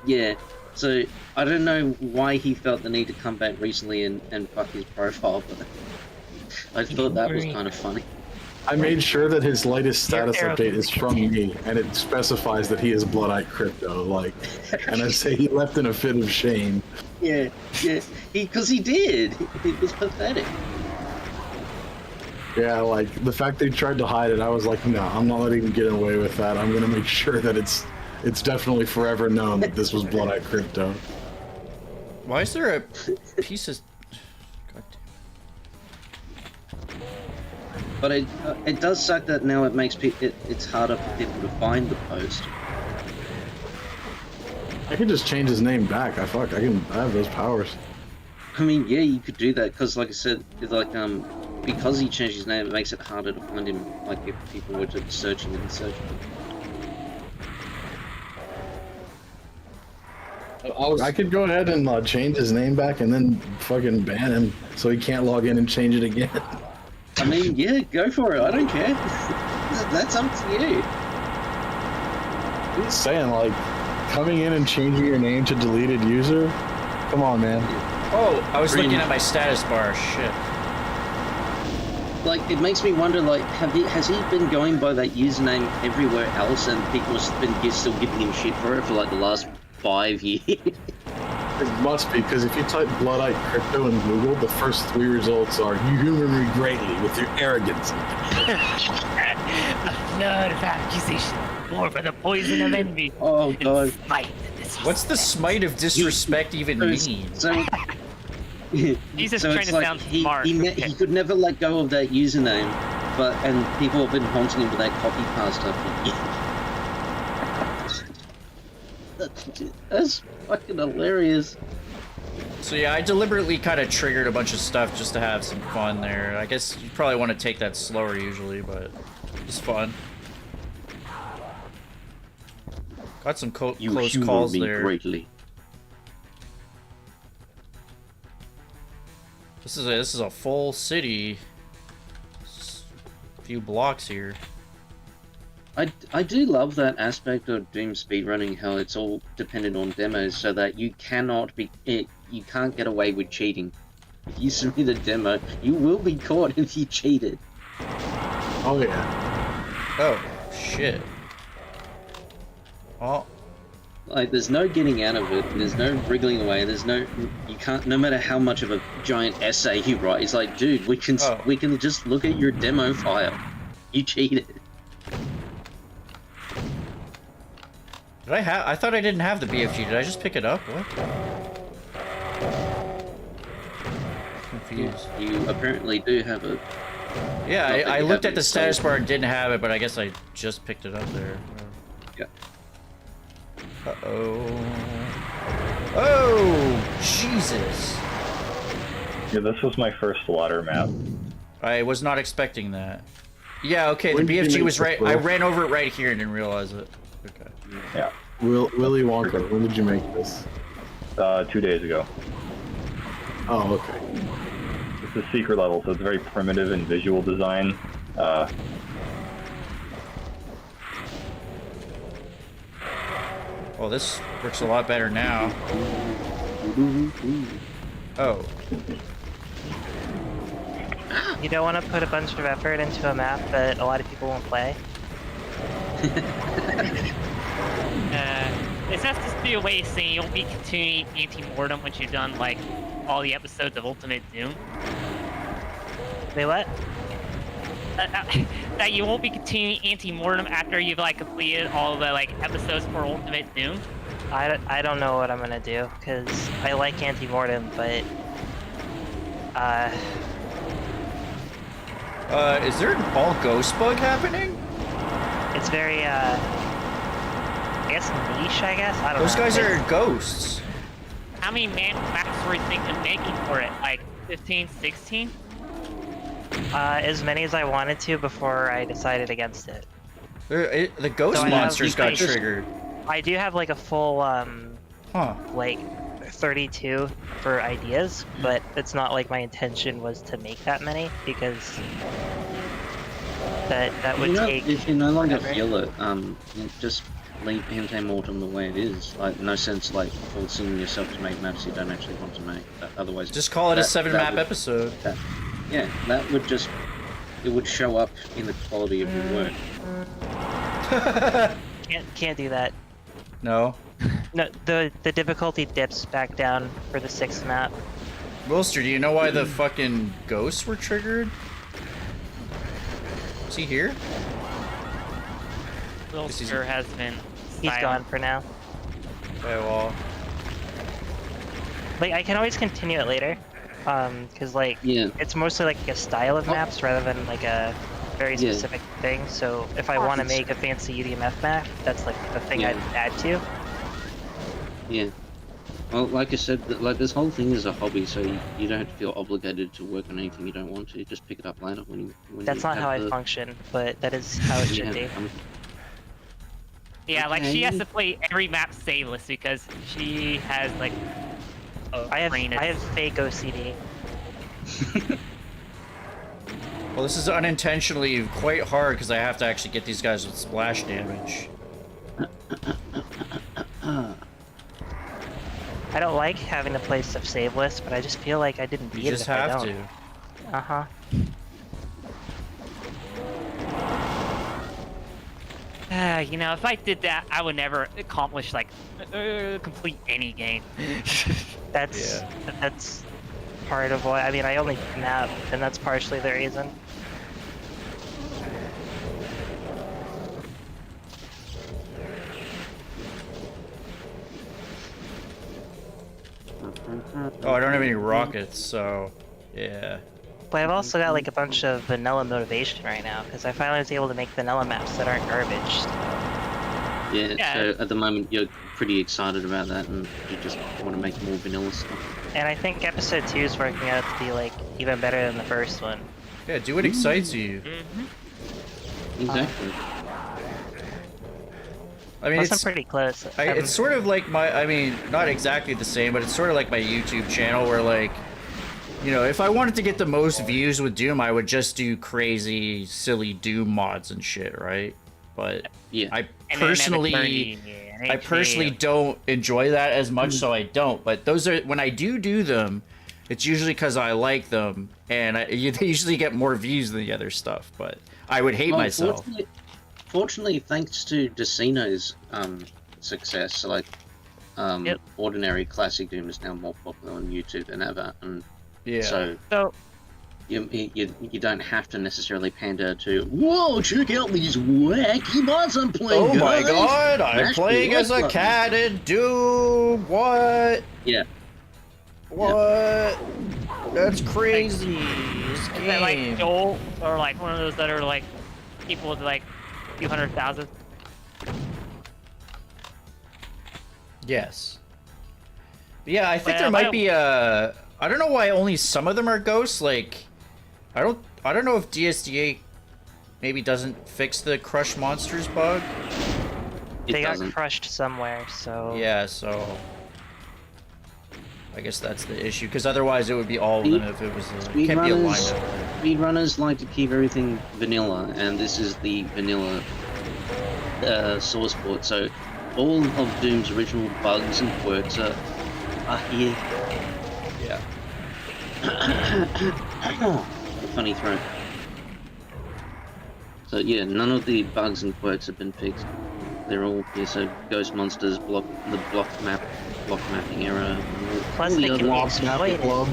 Yeah. So I don't know why he felt the need to come back recently and fuck his profile, but I thought that was kind of funny. I made sure that his latest status update is from me, and it specifies that he is Bloodite Crypto, and I say he left in a fit of shame. Yeah, because he did. It was pathetic. Yeah, the fact they tried to hide it, I was like, no, I'm not letting him get away with that. I'm gonna make sure that it's definitely forever known that this was Bloodite Crypto. Why is there a piece of... God damn. But it does suck that now it makes it's harder for people to find the post. I could just change his name back. I have those powers. I mean, yeah, you could do that because, like I said, because he changed his name, it makes it harder to find him. If people were to search him in the search. I could go ahead and change his name back and then fucking ban him so he can't log in and change it again. I mean, yeah, go for it. I don't care. That's up to you. I'm just saying, coming in and changing your name to deleted user? Come on, man. Oh, I was looking at my status bar. Shit. It makes me wonder, has he been going by that username everywhere else and people have been still giving him shit for it for, the last 5 years? It must be, because if you type Bloodite Crypto in Google, the first 3 results are, you humor me greatly with your arrogance. A flood of accusation, more for the poison of envy. Oh, God. What's the smite of disrespect even mean? He's just trying to sound smart. He could never let go of that username, and people have been haunting him with that copy pasta for years. That's fucking hilarious. So yeah, I deliberately kind of triggered a bunch of stuff just to have some fun there. I guess you probably want to take that slower usually, but it's fun. Got some close calls there. Greatly. This is a full city. A few blocks here. I do love that aspect of Doom speedrunning, how it's all dependent on demos, so that you can't get away with cheating. If you submit a demo, you will be caught if you cheated. Oh yeah. Oh shit. Oh. There's no getting out of it. There's no wriggling away. You can't. No matter how much of a giant essay you write, it's like, dude, we can just look at your demo file. You cheated. Did I have? I thought I didn't have the BFG. Did I just pick it up? What? Confused. You apparently do have a. Yeah, Not that I you looked have at the it status saved. bar and didn't have it, but I guess I just picked it up there. Yeah. Uh-oh. Oh, Jesus. Yeah, this was my first slaughter map. I was not expecting that. Yeah, okay, the When did you BFG make was this, right. bro? I ran over it right here and didn't realize it. Okay. Yeah. Willy Wonka, when did you make this? 2 days ago. Oh, okay. It's a secret level, so it's very primitive in visual design. Oh, this works a lot better now. Oh. You don't want to put a bunch of effort into a map that a lot of people won't play. This has to be a way of saying you'll be continuing anti-mortem once you've done like all the episodes of Ultimate Doom. Wait, what? That you won't be continuing anti-mortem after you've like completed all the like episodes for Ultimate Doom. I don't know what I'm gonna do, because I like anti-mortem, but... Is there an all ghost bug happening? It's very, I guess niche, I guess? I don't Those know. guys are ghosts. How many maps were you thinking of making for it? Like 15, 16? As many as I wanted to before I decided against it. The ghost So I have monsters these got things- triggered. I do have like a full, Huh. like 32 for ideas, but it's not like my intention was to make that many, because that would take If you no longer forever. feel it, just leave anti-mortem the way it is. Like, no sense like forcing yourself to make maps you don't actually want to make. Otherwise, Just call it a 7-map would- episode. Yeah, that would just, it would show up in the quality of your work. Can't do that. No. No, the difficulty dips back down for the 6th map. Wilster, do you know why the fucking ghosts were triggered? Is he here? Wilster has been He's silent. gone for now. Okay, well. Like, I can always continue it later, because like Yeah. it's mostly like a style of maps rather than like a very Yeah. specific thing. So if I want to make a fancy UDMF map, that's like the thing Yeah. I'd add to. Yeah. Well, like I said, like this whole thing is a hobby, so you don't have to feel obligated to work on anything you don't want to. Just pick it up later when That's you not how I have the- function, but that is how it you should have- be. Yeah, like she has Okay. to play every map saveless because she has like. I have fake OCD. Well, this is unintentionally quite hard because I have to actually get these guys with splash damage. I don't like having to play stuff saveless, but I just feel like I didn't beat You it just if I have don't. to. Uh-huh. You know, if I did that, I would never accomplish like complete any game. That's part of why. I mean, I only map, and that's partially the reason. Oh, I don't have any rockets, so yeah. But I've also got like a bunch of vanilla motivation right now, because I finally was able to make vanilla maps that aren't garbage. Yeah, Yeah. so at the moment you're pretty excited about that and you just want to make more vanilla stuff. And I think episode 2 is working out to be like even better than the first one. Yeah, do what excites you. Exactly. I mean, Plus, I'm it's pretty close. it's sort of like I mean, not exactly the same, but it's sort of like my YouTube channel where like, you know, if I wanted to get the most views with Doom, I would just do crazy, silly Doom mods and shit, right? But Yeah. I And then personally McBurney, don't enjoy that as much, so I don't. But those are when I do them, it's usually because I like them, and they usually get more views than the other stuff. But I would hate Well, myself. Fortunately, thanks to Decino's success, like Yep. ordinary classic Doom is now more popular on YouTube than ever, and Yeah. so So you don't have to necessarily pander to. Whoa! Check out these wacky mods I'm playing. Oh my guys. god! I'm Mash the playing like as a button. cat in Doom. What? Yeah. What? That's crazy. This Is that like game. Joel or like one of those that are like people with like a few 100,000? Yes. Yeah, I think Well, there might be a. I don't know why only some of them are ghosts. Like, I don't know if DSDA maybe doesn't fix the crush monsters bug. It They got doesn't. crushed somewhere, so Yeah, so I guess that's the issue. Because otherwise, it would be all of them if it was. It can't be alignment. Speedrunners like to keep everything vanilla, and this is the vanilla source port. So all of Doom's original bugs and quirks are here. Yeah. Funny throw. So yeah, none of the bugs and quirks have been fixed. They're all here. So ghost monsters, block mapping error. plus all they the can be other, exploited.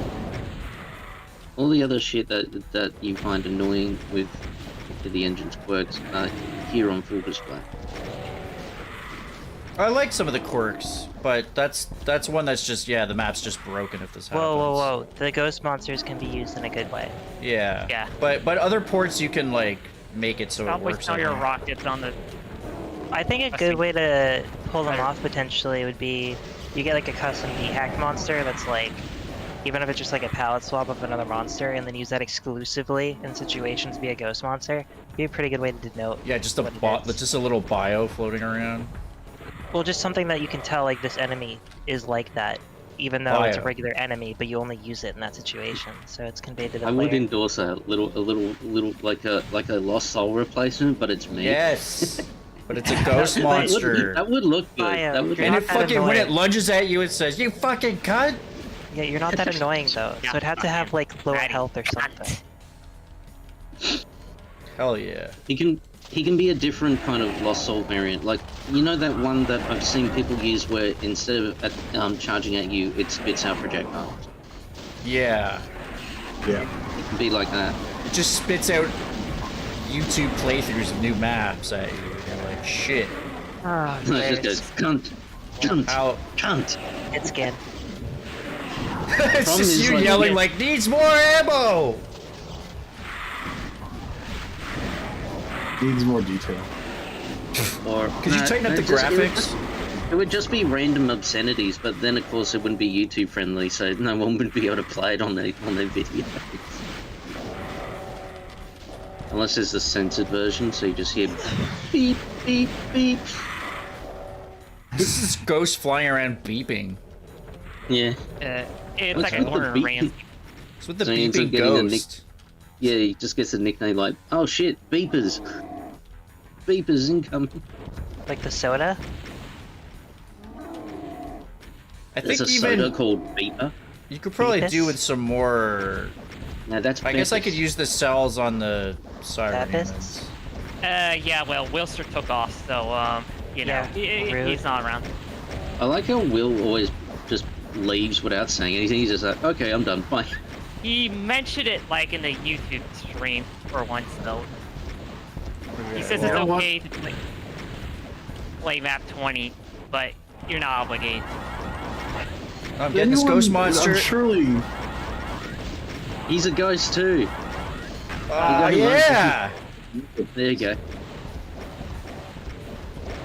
all the other shit that you find annoying with the engine's quirks are here on full display. I like some of the quirks, but that's one that's just the map's just broken if this happens. Whoa! The ghost monsters can be used in a good way. Yeah. Yeah. But other ports you can like make it so it Probably works. sell I your think. rockets on the. I think a I good think- way to pull them Better. off potentially would be you get like a custom D-hack monster that's like, even if it's just like a palette swap of another monster, and then use that exclusively in situations via ghost monster. Be a pretty good way to denote. Yeah, just a what it bot, is. just a little bio floating around. Well, just something that you can tell like this enemy is like that, even though it's a Bio. regular enemy, but you only use it in that situation, so it's conveyed to the I player. would endorse a little like a lost soul replacement, but it's me. Yes. But it's a ghost That monster. would look good. Bio. That would You're And not it that fucking when it annoying. lunges at you, it says, "You fucking cunt." Yeah, you're not that annoying though, so it had to have like lower Ready. health or something. Hell yeah. He can be a different kind of lost soul variant. Like, you know that one that I've seen people use where instead of charging at you, it spits out projectiles. Yeah. Yeah. It can be like that. It just spits out YouTube playthroughs of new maps at you. And you're like, shit. Oh, It just goes cunt, cunt, How? cunt. it's skin. It's Problem just is, you like, yelling yeah. like, needs more ammo! Needs more detail. Or Could you tighten up the graphics? It would just be random obscenities, but then of course it wouldn't be YouTube friendly, so no one would be able to play it on their videos. Unless there's the censored version, so you just hear beep beep beep. This is ghost flying around beeping. Yeah. It's What's like a with the corner beep? Rams. It's with the So he ends up beeping getting a ghost. Yeah, he just gets a nickname like, oh shit, beepers. Beepers incoming. Like the soda? I There's think a even soda called Beeper. you could probably Beepus? do with some more. Now that's I guess I Beepus. could use the cells on the siren. Beepus? units. Yeah, well, Wilster took off, so, you know, Yeah, rude. he's not around. I like how Will always just leaves without saying anything. He's just like, okay, I'm done. Bye. He mentioned it, like, in the YouTube stream for once, though. He says You it's know what? okay to play map 20, but you're not obligated. I'm getting this Anyone- ghost monster. Surely, He's a ghost too. Oh yeah. There you go.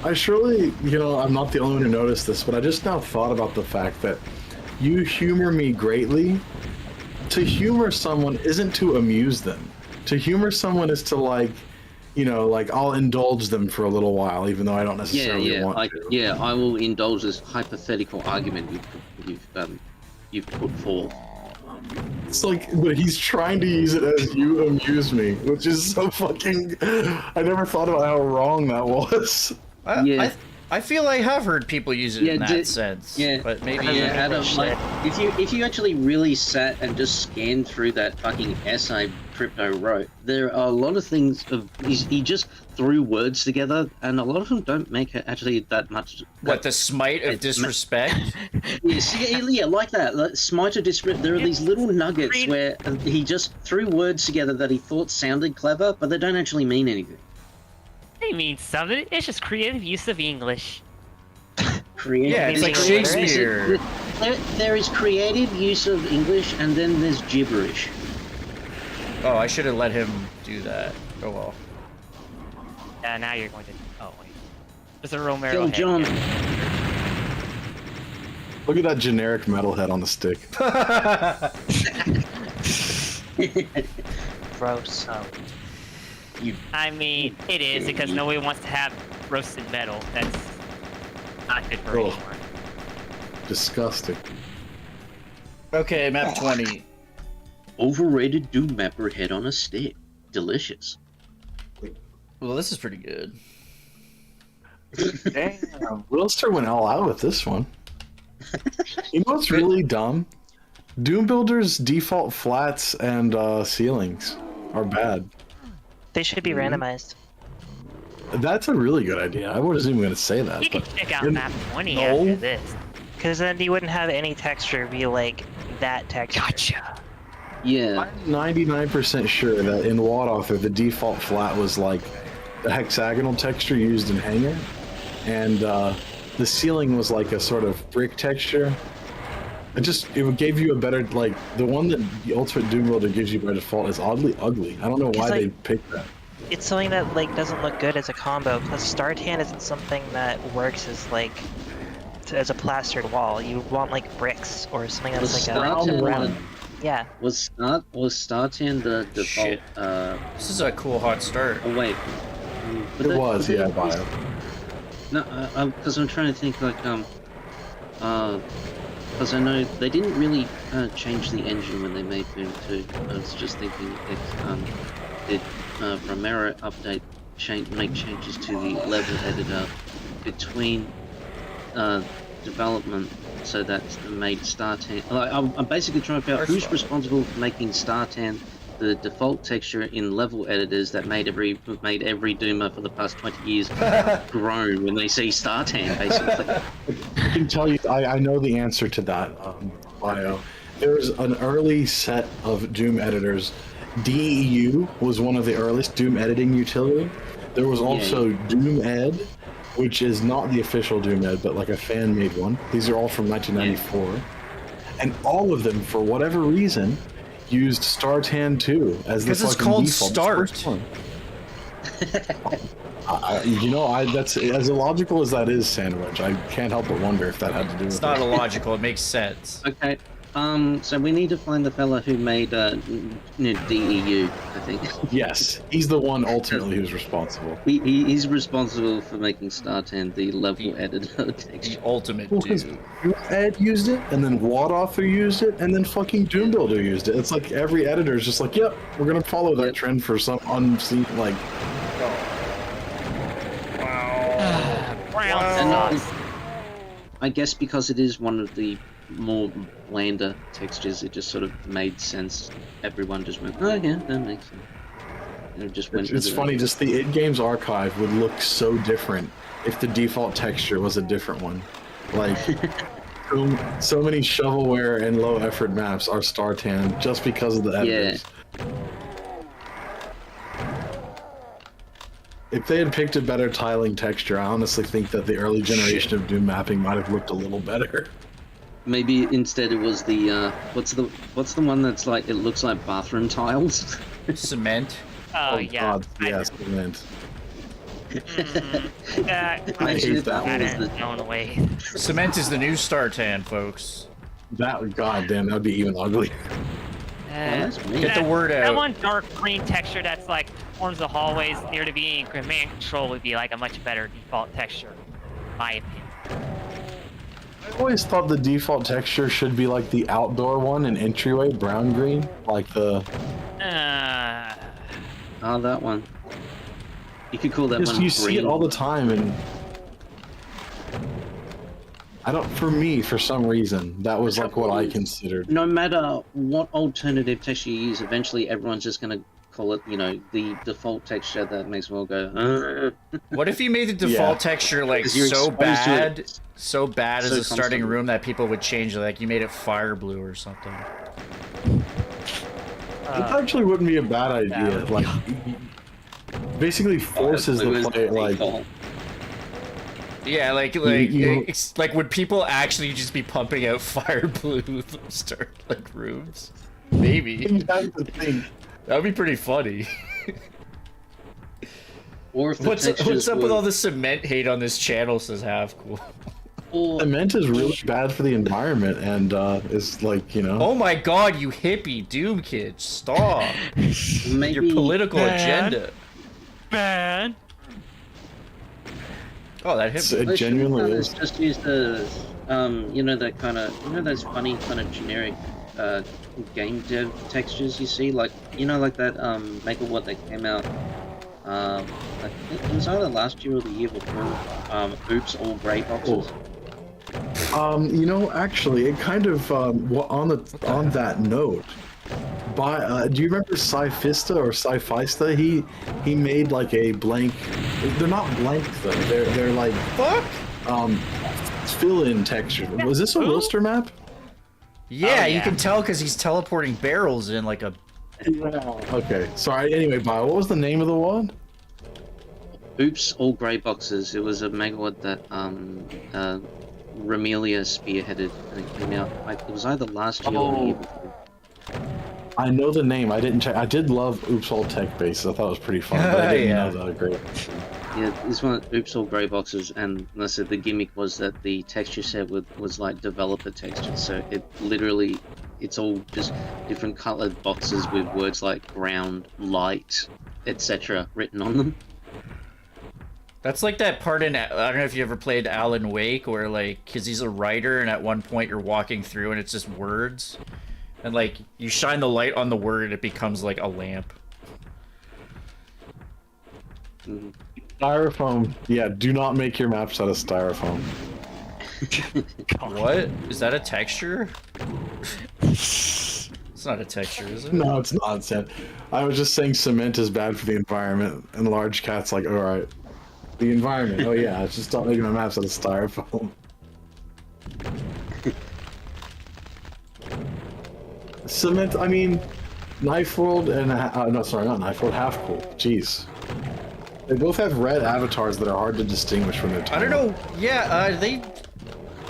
I'm not the only one who noticed this, but I just now thought about the fact that you humor me greatly. To humor someone isn't to amuse them. To humor someone is to I'll indulge them for a little while, even though I don't necessarily want to. I will indulge this hypothetical argument you've put forth. It's like, but he's trying to use it as you amuse me, which is so fucking. I never thought about how wrong that was. Yeah. I feel I have heard people use it in that sense. Yeah, but maybe Adam, like, if you actually really sat and just scanned through that fucking essay Crypto wrote, there are a lot of things he just threw words together, and a lot of them don't make it actually that much. What, the smite of disrespect? Yes, yeah, like that. Like, smite of disrespect. There are these little nuggets where he just threw words together that he thought sounded clever, but they don't actually mean anything. They mean something. It's just creative use of English. Yeah, it's like Shakespeare. There is creative use of English, and then there's gibberish. Oh, I should have let him do that. Oh well. Yeah, now you're going to. Oh wait. There's a Romero Kill head. John. Look at that generic metalhead on the stick. Gross. I mean, it is because nobody wants to have roasted metal. That's not good for anyone. Disgusting. Okay, map 20. Overrated Doom Mapper head on a stick. Delicious. Well, this is pretty good. Damn, Wilster went all out with this one. You know what's really dumb? Doom Builder's default flats and ceilings are bad. They should be randomized. That's a really good idea. I wasn't even going to say that. You can check out map 20 No. after this. Because then you wouldn't have any texture be like that texture. Gotcha. Yeah. I'm 99% sure that in WAD Author, the default flat was like the hexagonal texture used in Hanger, and the ceiling was like a sort of brick texture. It gave you a better, like, the one that the Ultimate Doom Builder gives you by default is oddly ugly. I don't know why they picked that. It's something that like doesn't look good as a combo. Plus, Startan isn't something that works as like as a plastered wall. You want like bricks or something that's like a round. Yeah. Was Startan the default? This is a cool hot start. Oh wait. It was, yeah, bio. No, because I'm trying to think like because I know they didn't really change the engine when they made Boom 2. I was just thinking did Romero update make changes to the level editor between development so that made Startan. I'm basically trying to figure out who's responsible for making Startan the default texture in level editors that made every Doomer for the past 20 years groan when they see Startan, basically. I can tell you, I know the answer to that bio. There's an early set of Doom editors. DEU was one of the earliest Doom editing utility. There was also Doom Ed, which is not the official Doom Ed, but like a fan-made one. These are all from 1994. And all of them, for whatever reason, used Startan 2 as the Because it's fucking called default. Start. That's as illogical as that is, Sandwich. I can't help but wonder if that had to do with It's not illogical, it makes sense. Okay. So we need to find the fella who made DEU, I think. Yes, he's the one ultimately who's responsible. He's responsible for making Startan the level editor texture. The ultimate dude. Ed used it, and then WAD Author used it, and then fucking Doom Builder used it. It's like every editor is just like, yep, we're gonna follow that trend for some unseen, like... Brown sauce. I guess because it is one of the more blander textures, it just sort of made sense. Everyone just went, oh yeah, that makes sense. And it just went. It's funny, just the It Games archive would look so different if the default texture was a different one. Like, so many shovelware and low effort maps are Startan just because of the editors. Yeah. If they had picked a better tiling texture, I honestly think that the early generation of Doom mapping might have looked a little better. Maybe instead it was the what's the one that's like it looks like bathroom tiles? Cement. Oh yeah. God, yes, cement. I hate that one. Known away. Cement is the new Startan, folks. That goddamn, that'd be even uglier. Get the word out. That one dark green texture that's like forms the hallways near to being command control would be like a much better default texture, in my opinion. I always thought the default texture should be like the outdoor one in entryway, brown green, like the. Oh, that one. You could call that one. You see it all the time, and I don't. For me, for some reason, that was like what I considered. No matter what alternative texture you use, eventually everyone's just gonna call it, you know, the default texture that makes them all go. What if you made the default texture like 'Cause you're so exposed to bad, it so bad as so a starting constantly. room that people would change? Like you made it fire blue or something. It actually wouldn't be a bad idea. Like, basically forces the player like. Yeah, like it's like would people actually just be pumping out fire blue start like rooms? Maybe. That's the thing. That would be pretty funny. Or if the What's up with all the cement hate on this channel? Says half cool. Cement is really bad for the environment and is like, you know. Oh my god, you hippie Doom kid! Stop. Maybe Your political agenda. Man. Oh, that hit me. It genuinely is. Just use the, you know, that kind of, you know, those funny kind of generic game dev textures you see, like, you know, like that Megawatt that came out. I think it was either last year or the year before. Oops, all grey boxes. You know, actually, it kind of on that note. Do you remember Sci-Fista or Sci-Fista? He made like a blank. They're not blank though. They're like fill-in texture. Was this a Wilster map? Yeah, you can tell because he's teleporting barrels in like a. Okay, sorry. Anyway, Bio, what was the name of the one? Oops, all grey boxes. It was a Megawatt that Ramelia spearheaded, and it came out. It was either last year or the year before. I know the name. I didn't check. I did love Oops All Tech Base. I thought it was pretty fun, but I didn't know the great. Yeah, this one, Oops All Grey Boxes, and I said the gimmick was that the texture set was like developer texture, so it literally, it's all just different colored boxes with words like ground, light, etc. written on them. That's like that part in, I don't know if you ever played Alan Wake, where like, cause he's a writer and at one point you're walking through and it's just words. And like, you shine the light on the word and it becomes like a lamp. Styrofoam. Yeah, do not make your maps out of styrofoam. What? Is that a texture? It's not a texture, is it? No, it's not, Sam. I was just saying cement is bad for the environment, and Large Cat's like, alright. The environment, oh yeah, it's just stop making my maps out of styrofoam. Cement, I mean, Knife World and, no, sorry, not Knife World, Half Cool, jeez. They both have red avatars that are hard to distinguish when they're I tiny. don't know, yeah, they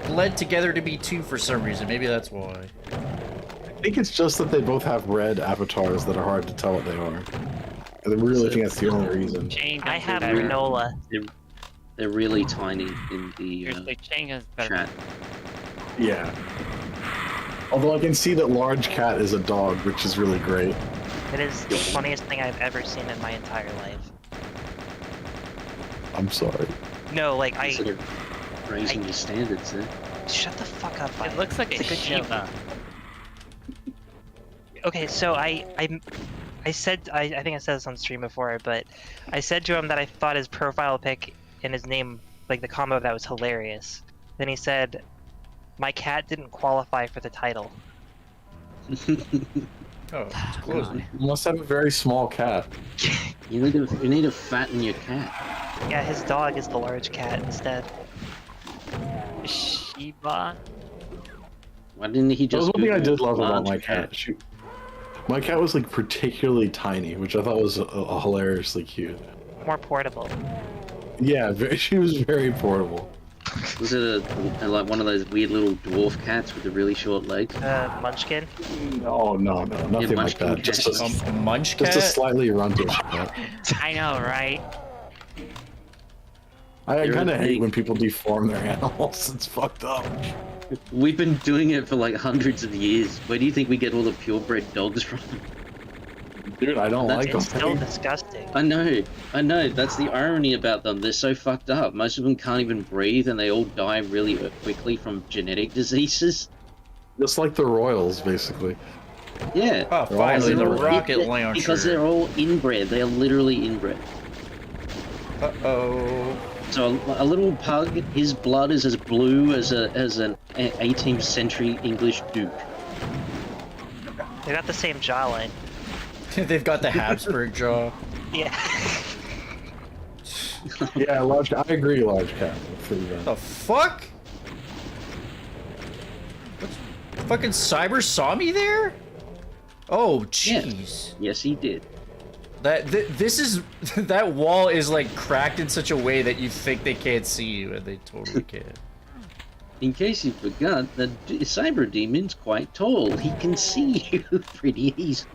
bled together to be two for some reason, maybe that's why. I think it's just that they both have red avatars that are hard to tell what they are. I really think that's the only reason. I have granola. They're really tiny in the chat. Yeah. Although I can see that Large Cat is a dog, which is really great. It is the funniest thing I've ever seen in my entire life. I'm sorry. No, like Consider raising your standards there. Shut the fuck up. It looks like a Shiba. Okay, so I said, I think I said this on stream before, but I said to him that I thought his profile pic and his name, like the combo of that, was hilarious. Then he said, my cat didn't qualify for the title. Oh, it's close. You must have a very small cat. You need to fatten your cat. Yeah, his dog is the large cat instead. Shiba? Why didn't he That was just one thing I did love Google about my large cat. My cat was like particularly tiny, which I thought was hilariously cute. More portable. Yeah, she was very portable. Was it like one of those weird little dwarf cats with the really short legs? Munchkin? No, nothing like Munchkin that. cat. Just A munch just a cat? slightly runtish cat. I know, right? I You're kind of a hate pig. when people deform their animals. It's fucked up. We've been doing it for like hundreds of years. Where do you think we get all the purebred dogs from? Dude, I don't like them. It's still disgusting. I know. That's the irony about them. They're so fucked up. Most of them can't even breathe, and they all die really quickly from genetic diseases. Just like the Royals, basically. Yeah. Oh, finally, the They're all- rocket because launcher. they're all inbred. They are literally inbred. Uh-oh. So a little pug, his blood is as blue as an 18th century English duke. They got the same jawline. They've got the Habsburg jaw. Yeah. Yeah, large. I agree, large cat. The fuck? Fucking Cyber saw me there? Oh, jeez. Yes, he did. This is that wall is like cracked in such a way that you think they can't see you, and they totally can. In case you forgot, the cyber demon's quite tall. He can see you pretty easily.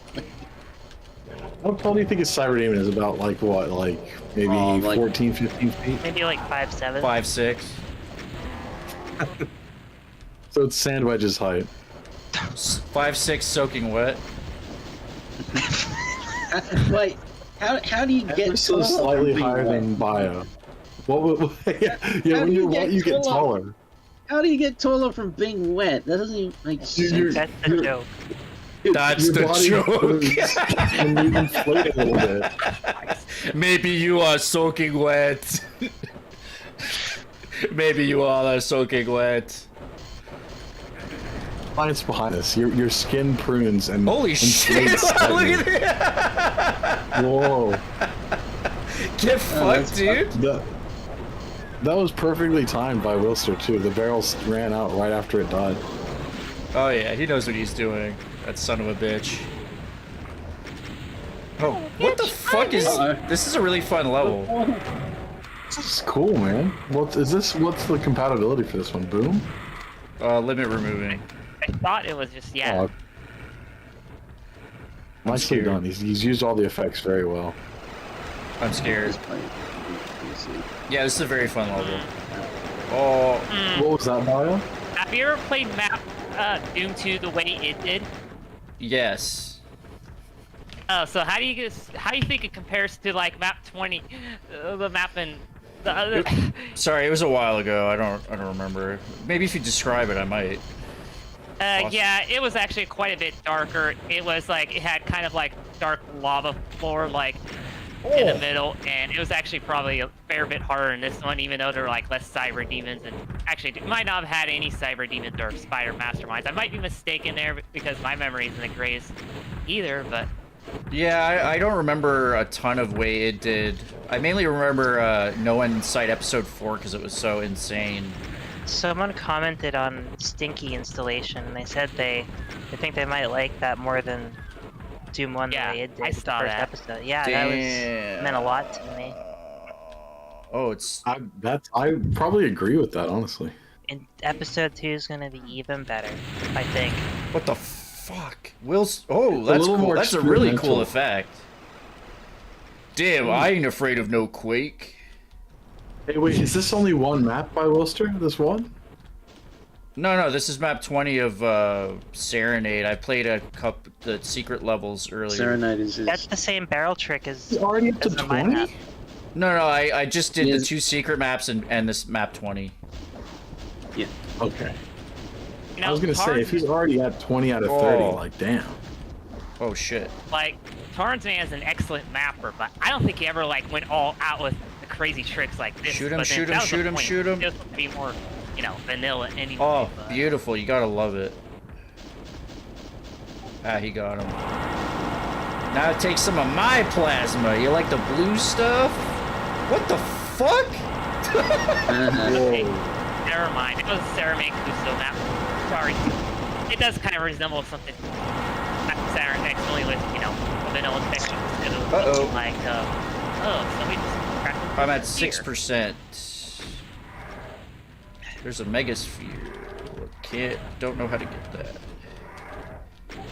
How tall do you think a cyber demon is? About like what? Like maybe like 14, 15 feet? Maybe like 5'7". 5'6". So it's Sandwedge's height. 5'6", soaking wet. Wait, how do you get so slightly higher than bio? What? Yeah, when you're wet, you get taller. How do you get taller from being wet? That doesn't even make sense. That's the joke. That's Your the body joke. moves and you inflate a little bit. Maybe you are soaking wet. Maybe you all are soaking wet. Science behind this. Your skin prunes and Holy shit! inflates Look slightly. at that! Whoa. Get fucked, dude. That was perfectly timed by Wilster too. The barrels ran out right after it died. Oh yeah, he knows what he's doing. That son of a bitch. Oh, what the fuck is... This is a really fun level. This is cool, man. What's the compatibility for this one? Boom? Limit removing. I thought it was just, yeah. Oh, nicely done. He's used all the effects very well. I'm scared. Yeah, this is a very fun level. Oh, What was that, Mario? Have you ever played map Doom 2 the way it did? yes. Oh, so how do you think it compares to like map 20, the map in the other? Sorry, it was a while ago. I don't remember. Maybe if you describe it, I might. Yeah, it was actually quite a bit darker. It was like it had kind of like dark lava floor like in the middle, and it was actually probably a fair bit harder in this one, even though there were like less cyber demons, and actually it might not have had any cyber demons or spider masterminds. I might be mistaken there because my memory isn't the greatest either, but Yeah, I don't remember a ton of way it did. I mainly remember No One in Sight episode 4 because it was so insane. Someone commented on Stinky installation, and they said they think they might like that more than Doom 1 Yeah, the way it did I the saw first that. episode. Yeah, Damn. that was meant a lot to me. Oh, it's... I probably agree with that, honestly. And episode 2 is gonna be even better, I think. What the fuck? Oh, It's a that's little cool. more That's a really cool experimental. effect. Damn, I ain't afraid of no quake. Hey, wait, is this only one map by Wilster? This one? No, this is map 20 of Serenade. I played the secret levels earlier. Serenade is That's the same barrel trick as, It's already up to as the my 20? map. No, I just did the Yes. 2 secret maps and this map 20. Yeah. Okay. you know, I was gonna say, Tarn- if he's already at 20 out of 30, Oh. like, damn. Oh shit. like Tarzan is an excellent mapper, but I don't think he ever like went all out with the crazy tricks like this. Shoot him, but then shoot that him, was the shoot him, point. shoot him. It was supposed to be more, vanilla anyway. Oh, but... beautiful. You gotta love it. Ah, he got him. Now take some of my plasma. You like the blue stuff? What the fuck? Okay, never mind. It was a Serenade Kuso map. Sorry. It does kind of resemble something Serenade only with, a vanilla texture instead of Uh-oh. like, somebody just cracked I'm at here. 6%. There's a megasphere. Don't know how to get that.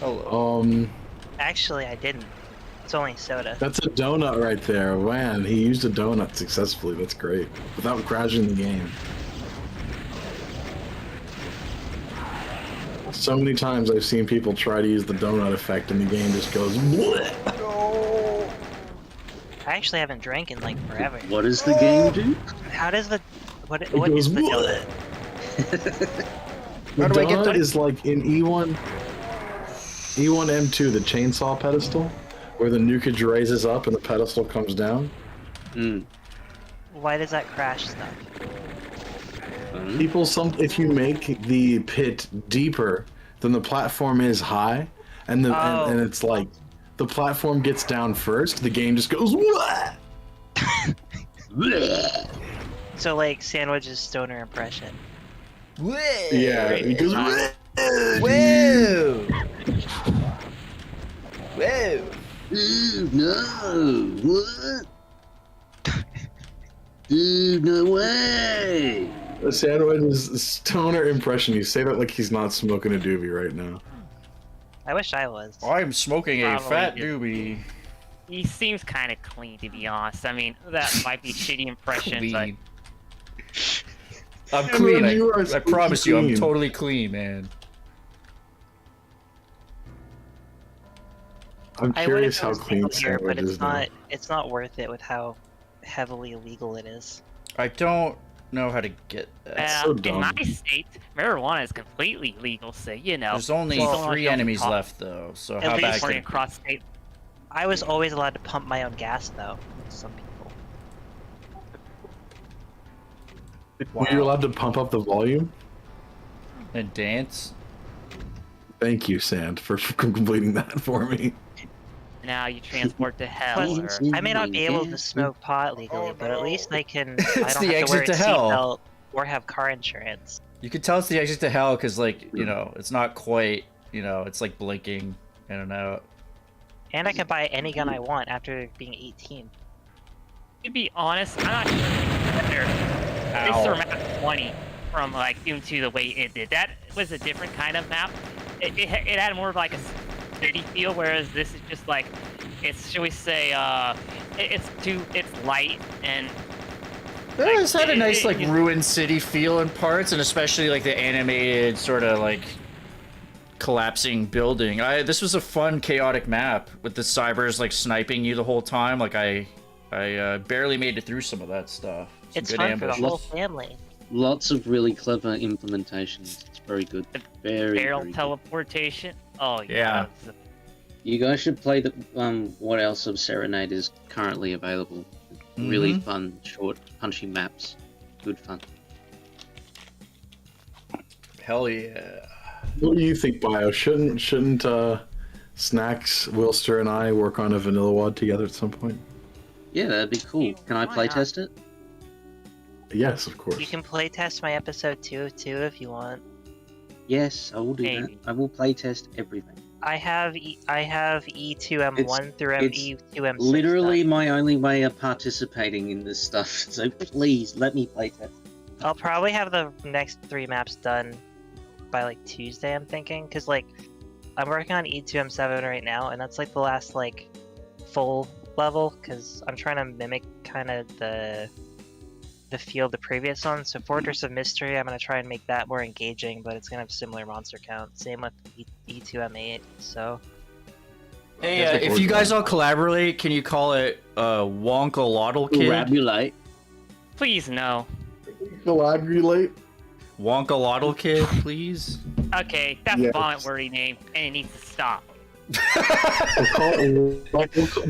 Hello. Actually, I didn't. It's only soda. That's a donut right there. Man, he used a donut successfully. That's great. Without crashing the game. So many times I've seen people try to use the donut effect and the game just goes bleh. I actually haven't drank in like forever. What does the game do? How does the what It what goes is the bleh. donut? The How do I get donut that? is like in E1 M2, the chainsaw pedestal, where the nukage raises up and the pedestal comes down. Mm. Why does that crash stuff? If you make the pit deeper than the platform is high, and and it's like the platform gets down first, the game just goes what? So like Sandwich's stoner impression. Yeah, it goes Whoa! Whoa! Dude, no! What? Dude, no way! Sandwich's stoner impression. You say that like he's not smoking a doobie right now. I wish I was. I'm smoking a Probably fat just- doobie. He seems kind of clean, to be honest. I mean, that might be shitty impressions. Like, I'm clean. You are I promise you, I'm clean. totally clean, man. I'm I would if curious it how was clean legal here, but Sandwich is now. it's not worth it with how heavily illegal it is. I don't know how to get that. so in dumb. my state, marijuana is completely legal, so you know. There's only as long as 3 you don't enemies talk- left, though. So At how least bad Or can in cross state. I was always allowed to pump my own gas though. Some people. Were you allowed to pump up the volume? and dance? Thank you, Sand, for completing that for me. Now you transport to hell. Plus, Or... I may not be able to smoke pot legally, but at least I can. I It's don't the have to wear a exit to hell. seatbelt or have car insurance. You can tell it's the exit to hell because, like, you know, it's not quite, you know, it's like blinking in and out. And I can buy any gun I want after being 18. To be honest, I'm not sure whether this Ow. or map 20 from like Doom 2 the way it did. That was a different kind of map. It had more of like a city feel, whereas this is just like, it's, shall we say, it's light and. It's had a nice, like, it- ruined city feel in parts, and especially, like, the animated sort of, like, collapsing building. This was a fun, chaotic map with the cybers, like, sniping you the whole time. Like, I barely made it through some of that stuff. Some It's good fun for the ambushes. whole family. Lots of really clever implementations. It's very good. Very, barrel very good. teleportation. Oh Yeah. yeah. You guys should play the what else of Serenade is currently available. Really Mhm. fun, short, punchy maps. Good fun. Hell yeah. What do you think, Bio? Shouldn't Snax, Wilster, and I work on a vanilla wad together at some point? Yeah, that'd be cool. Can I Why play not? test it? Yes, of course. You can play test my episode 2 too if you want. Yes, I will do that. Maybe. I will play test everything. I have E2M1 through it's E2M6. Literally done. my only way of participating in this stuff. So please let me play test. I'll probably have the next 3 maps done by like Tuesday, I'm thinking, because like I'm working on E2M7 right now, and that's like the last like full level, because I'm trying to mimic kind of the feel of the previous one. So Fortress of Mystery, I'm gonna try and make that more engaging, but it's gonna have similar monster count. Same with E2M8. So Hey, That's if you guys all collaborate, can you call it Wonkel Kid? Rabulate. Please no. Collaborate? Wonkel Kid, please. Okay, that's Yes. a vomit wordy name, and it needs to stop.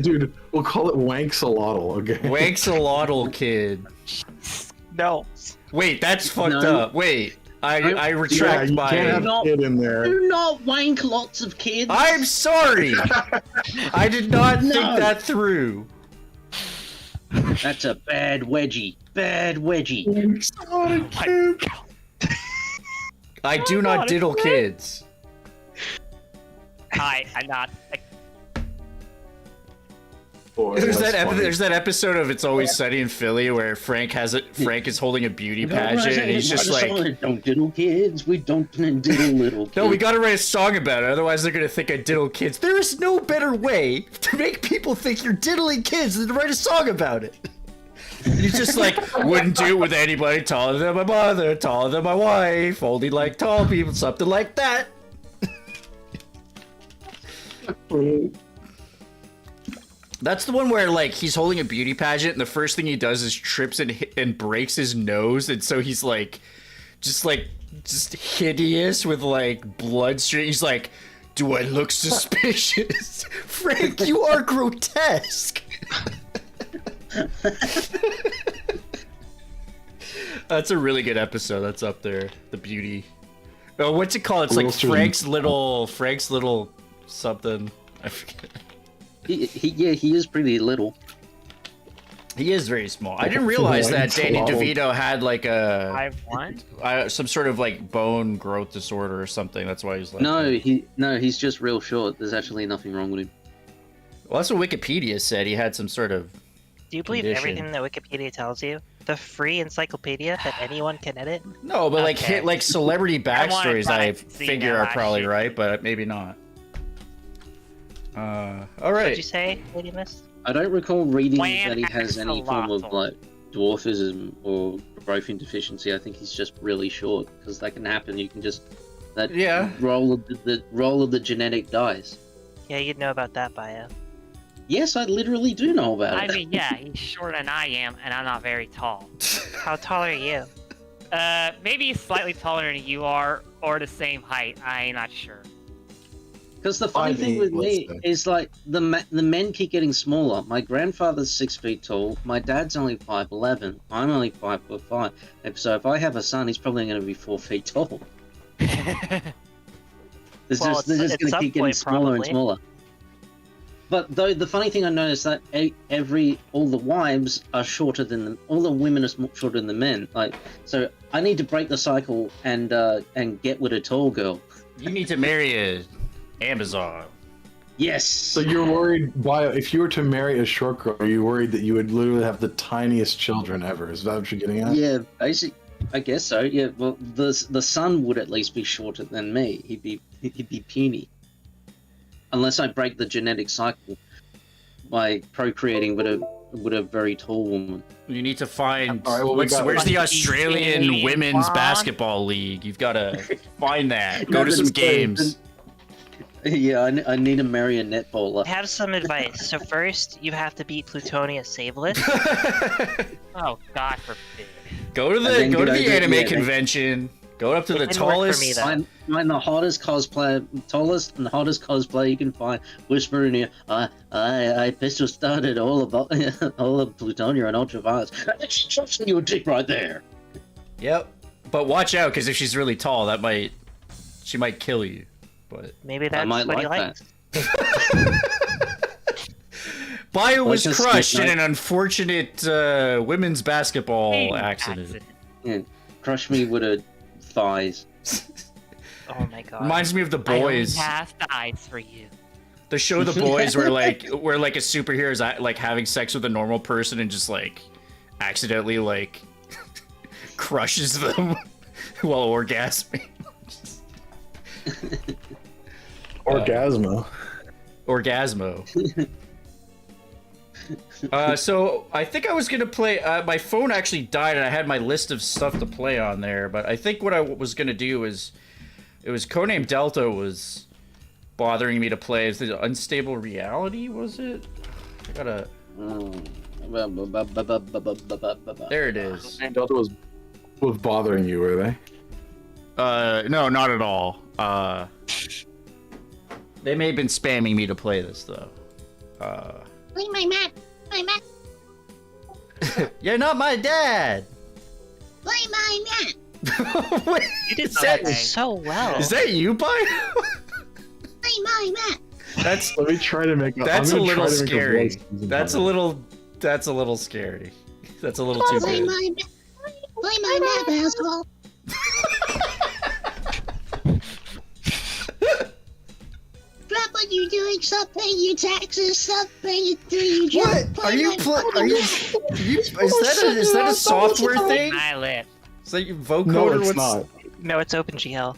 Dude, we'll call it Wanksolotl, okay? Wanksolotl Kid. No. Wait, that's fucked No. up. Wait, I Yeah, retract you my. can't have No. a kid in there. Do not wank lots of kids. I'm sorry. I did not No. think that through. That's a bad wedgie. Bad wedgie. Wanksolotl kid. I do not diddle kids. I'm not. Boy, There's that's that, funny. there's that episode of It's Always Sunny in Philly where Frank is holding a beauty pageant and he's just like, don't diddle kids. We don't diddle little kids. no, we gotta write a song about it, otherwise they're gonna think I diddle kids. There is no better way to make people think you're diddling kids than to write a song about it. And he's just like, wouldn't do it with anybody taller than my mother, taller than my wife, only like tall people, something like that. That's the one where, like, he's holding a beauty pageant, and the first thing he does is trips and breaks his nose, and so he's, like, just hideous with, like, blood stream. He's like, do I look suspicious? Frank, you are grotesque. That's a really good episode. That's up there. The beauty. Oh, what's it called? It's like Wilster. Frank's little something. I forget. He is pretty little. He is very small. I didn't realize that Danny DeVito had like a 5'1"? some sort of like bone growth disorder or something. That's why he's like. No, he's just real short. There's actually nothing wrong with him. Well, that's what Wikipedia said. He had some sort of. Do you believe condition. everything that Wikipedia tells you? The free encyclopedia that anyone can edit? No, but like Okay. hit like celebrity backstories, try I to see figure that are probably shit. right, but maybe not. All What'd right. you say, Lady Miss? I don't recall reading Plan that he has any form of axolotl. like dwarfism or growth deficiency. I think he's just really short because that can happen. You can just Yeah. roll of the roll of the genetic dice. Yeah, you'd know about that bio. Yes, I literally do know about I it. mean, yeah, he's shorter than I am, and I'm not very tall. How tall are you? Maybe slightly taller than you are, or the same height. I'm not sure. Because the funny thing with me is like the men keep getting smaller. My grandfather's 6 feet tall. My dad's only 5'11". I'm only 5'5". And so if I have a son, he's probably going to be 4 feet tall. They're Well, just going at to some keep getting point, smaller and probably. smaller. But though the funny thing I noticed that all the wives are shorter than all the women are shorter than the men. Like, so I need to break the cycle and get with a tall girl. You need to marry a Amazon. Yes. So you're worried, if you were to marry a short girl, are you worried that you would literally have the tiniest children ever? Is that what you're getting at? Yeah, basically, I guess so. Yeah, well, the son would at least be shorter than me. He'd be puny, unless I break the genetic cycle by procreating with a very tall woman. You need to find All right, well, where's the Australian Canadian Women's Blonde? Basketball League? You've got to find that. Go to some That's great. games. Yeah, I need to marry a netballer. I have some advice. So first, you have to beat Plutonia Saveless. Oh, God forbid. Go to And then the get over- anime yeah, convention. Go up to It the didn't work for tallest. me, though. Find the hottest cosplayer you can find. Whisper in here, I pistol started all of Plutonia and Ultraviolence. That's your dick right there. Yep. But watch out, because if she's really tall, she might kill you. But Maybe that's might what he like likes. Bio was just crushed in skip an unfortunate women's basketball accident. Yeah, crush me with her thighs. Oh my god. Reminds me of The I only Boys. have the eyes for you. The show The Boys, where a superhero is like having sex with a normal person and just like accidentally like crushes them while orgasming. Orgasmo. Orgasmo. So I think I was gonna play. My phone actually died, and I had my list of stuff to play on there. But I think what I was gonna do is, it was Codename Delta was bothering me to play. Is the Unstable Reality? Was it? I gotta. There it is. Delta was bothering you, were they? No, not at all. They may have been spamming me to play this though. Play my map. My map. You're not my dad. Play my map. Wait, You did is that, that so well. is that you, Bio? Play my map. That's Let me try to make. that's a I'm gonna little try to make scary. voice using That's a Bio. little scary. That's a little too Play good. my map. Play my map, asshole. Drop what you're doing. Stop paying your taxes. Stop paying your job. What? Play Are you my are you is that a software thing? My lip. Is that your vocoder? No, it's What's- not. No, it's OpenGL.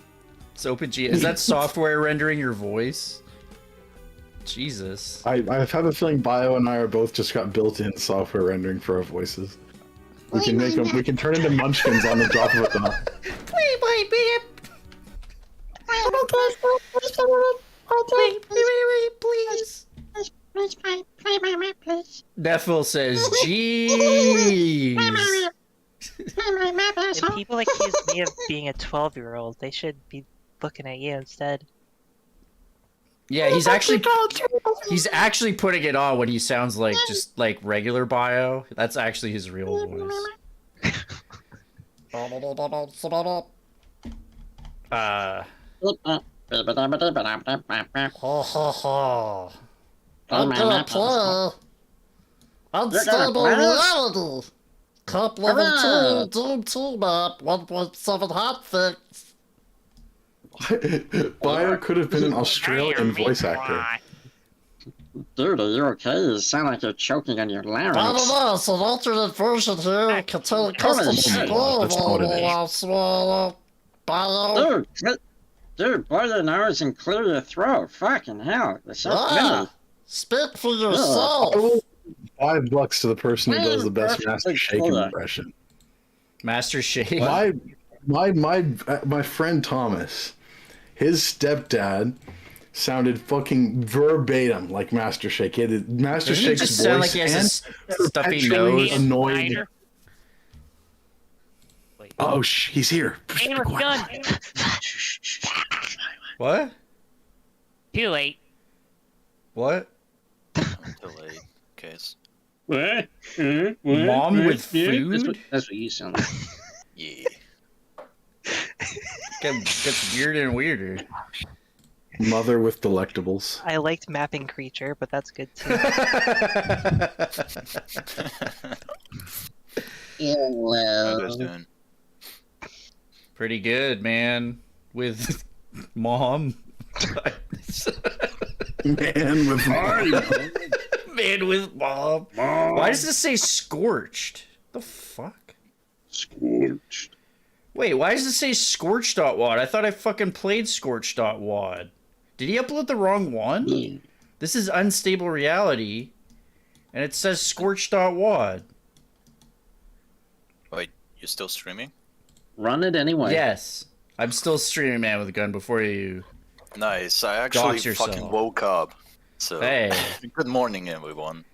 It's OpenG. Is that software rendering your voice? Jesus. I have a feeling Bio and I are both just got built-in software rendering for our voices. We can make them. We can turn into munchkins on the drop of a thumb. Play my map. Please. Please play my map, please. Neffel says, "Jeez." Play my map, If asshole. people accuse me of being a 12-year-old, they should be looking at you instead. Yeah, he's actually putting it on when he sounds like just like regular Bio. That's actually his real voice. I'm gonna play Unstable Reality. Cup level 2, Doom 2 map, 1.7 hotfix. Bio could have been an Australian voice actor. Dude, are you okay? You sound like you're choking on your larynx. I don't know, it's an alternate version here. Can tell a custom score. That's not what it is. Bio. Dude, blow your nose and clear your throat. Fucking hell. It's so funny. Speak for yourself. I will $5 to the person who does the best Master Shake impression. Master Shake? My friend Thomas, his stepdad sounded fucking verbatim like Master Shake. He had Master Doesn't Shake's he just voice sound like he has a stuffy perpetually nose? annoying. Wait. Oh, he's here. Gamer gun. What? Too late. What? Delayed case. What? Mom with food? That's what you sound like. Yeah. Gets weirder and weirder. Mother with delectables. I liked mapping creature, but that's good too. How you guys doing? Pretty good, man. With mom. Man with mom. Man with mom. Why does this say scorched? The fuck? Scorched. Wait, why does it say scorched.wad? I thought I fucking played scorched.wad. Did he upload the wrong one? This is Unstable Reality, and it says scorched.wad. Wait, you're still streaming? Run it anyway. Yes. I'm still streaming Man with a Gun before you... Nice, I actually Dox yourself. fucking woke up. So, Hey. Good morning, everyone.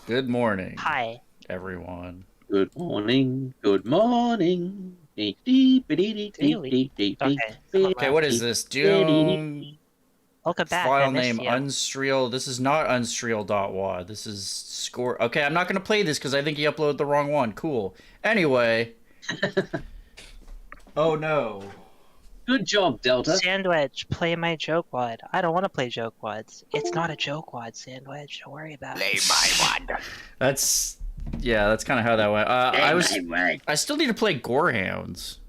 Good morning. Hi. Everyone. Good morning. Good morning. Okay, what is this? Doom... Welcome back. I File missed name you. Unstreal. This is not Unstreal.wad. This is score. Okay, I'm not gonna play this because I think he uploaded the wrong one. Cool. Anyway. Oh no. Good job, Delta. Sandwich, play my joke wad. I don't want to play joke wads. It's not a joke wad, Sandwich. Don't worry about it. Play my one. That's kind of how that went. I still need to play Gorehounds.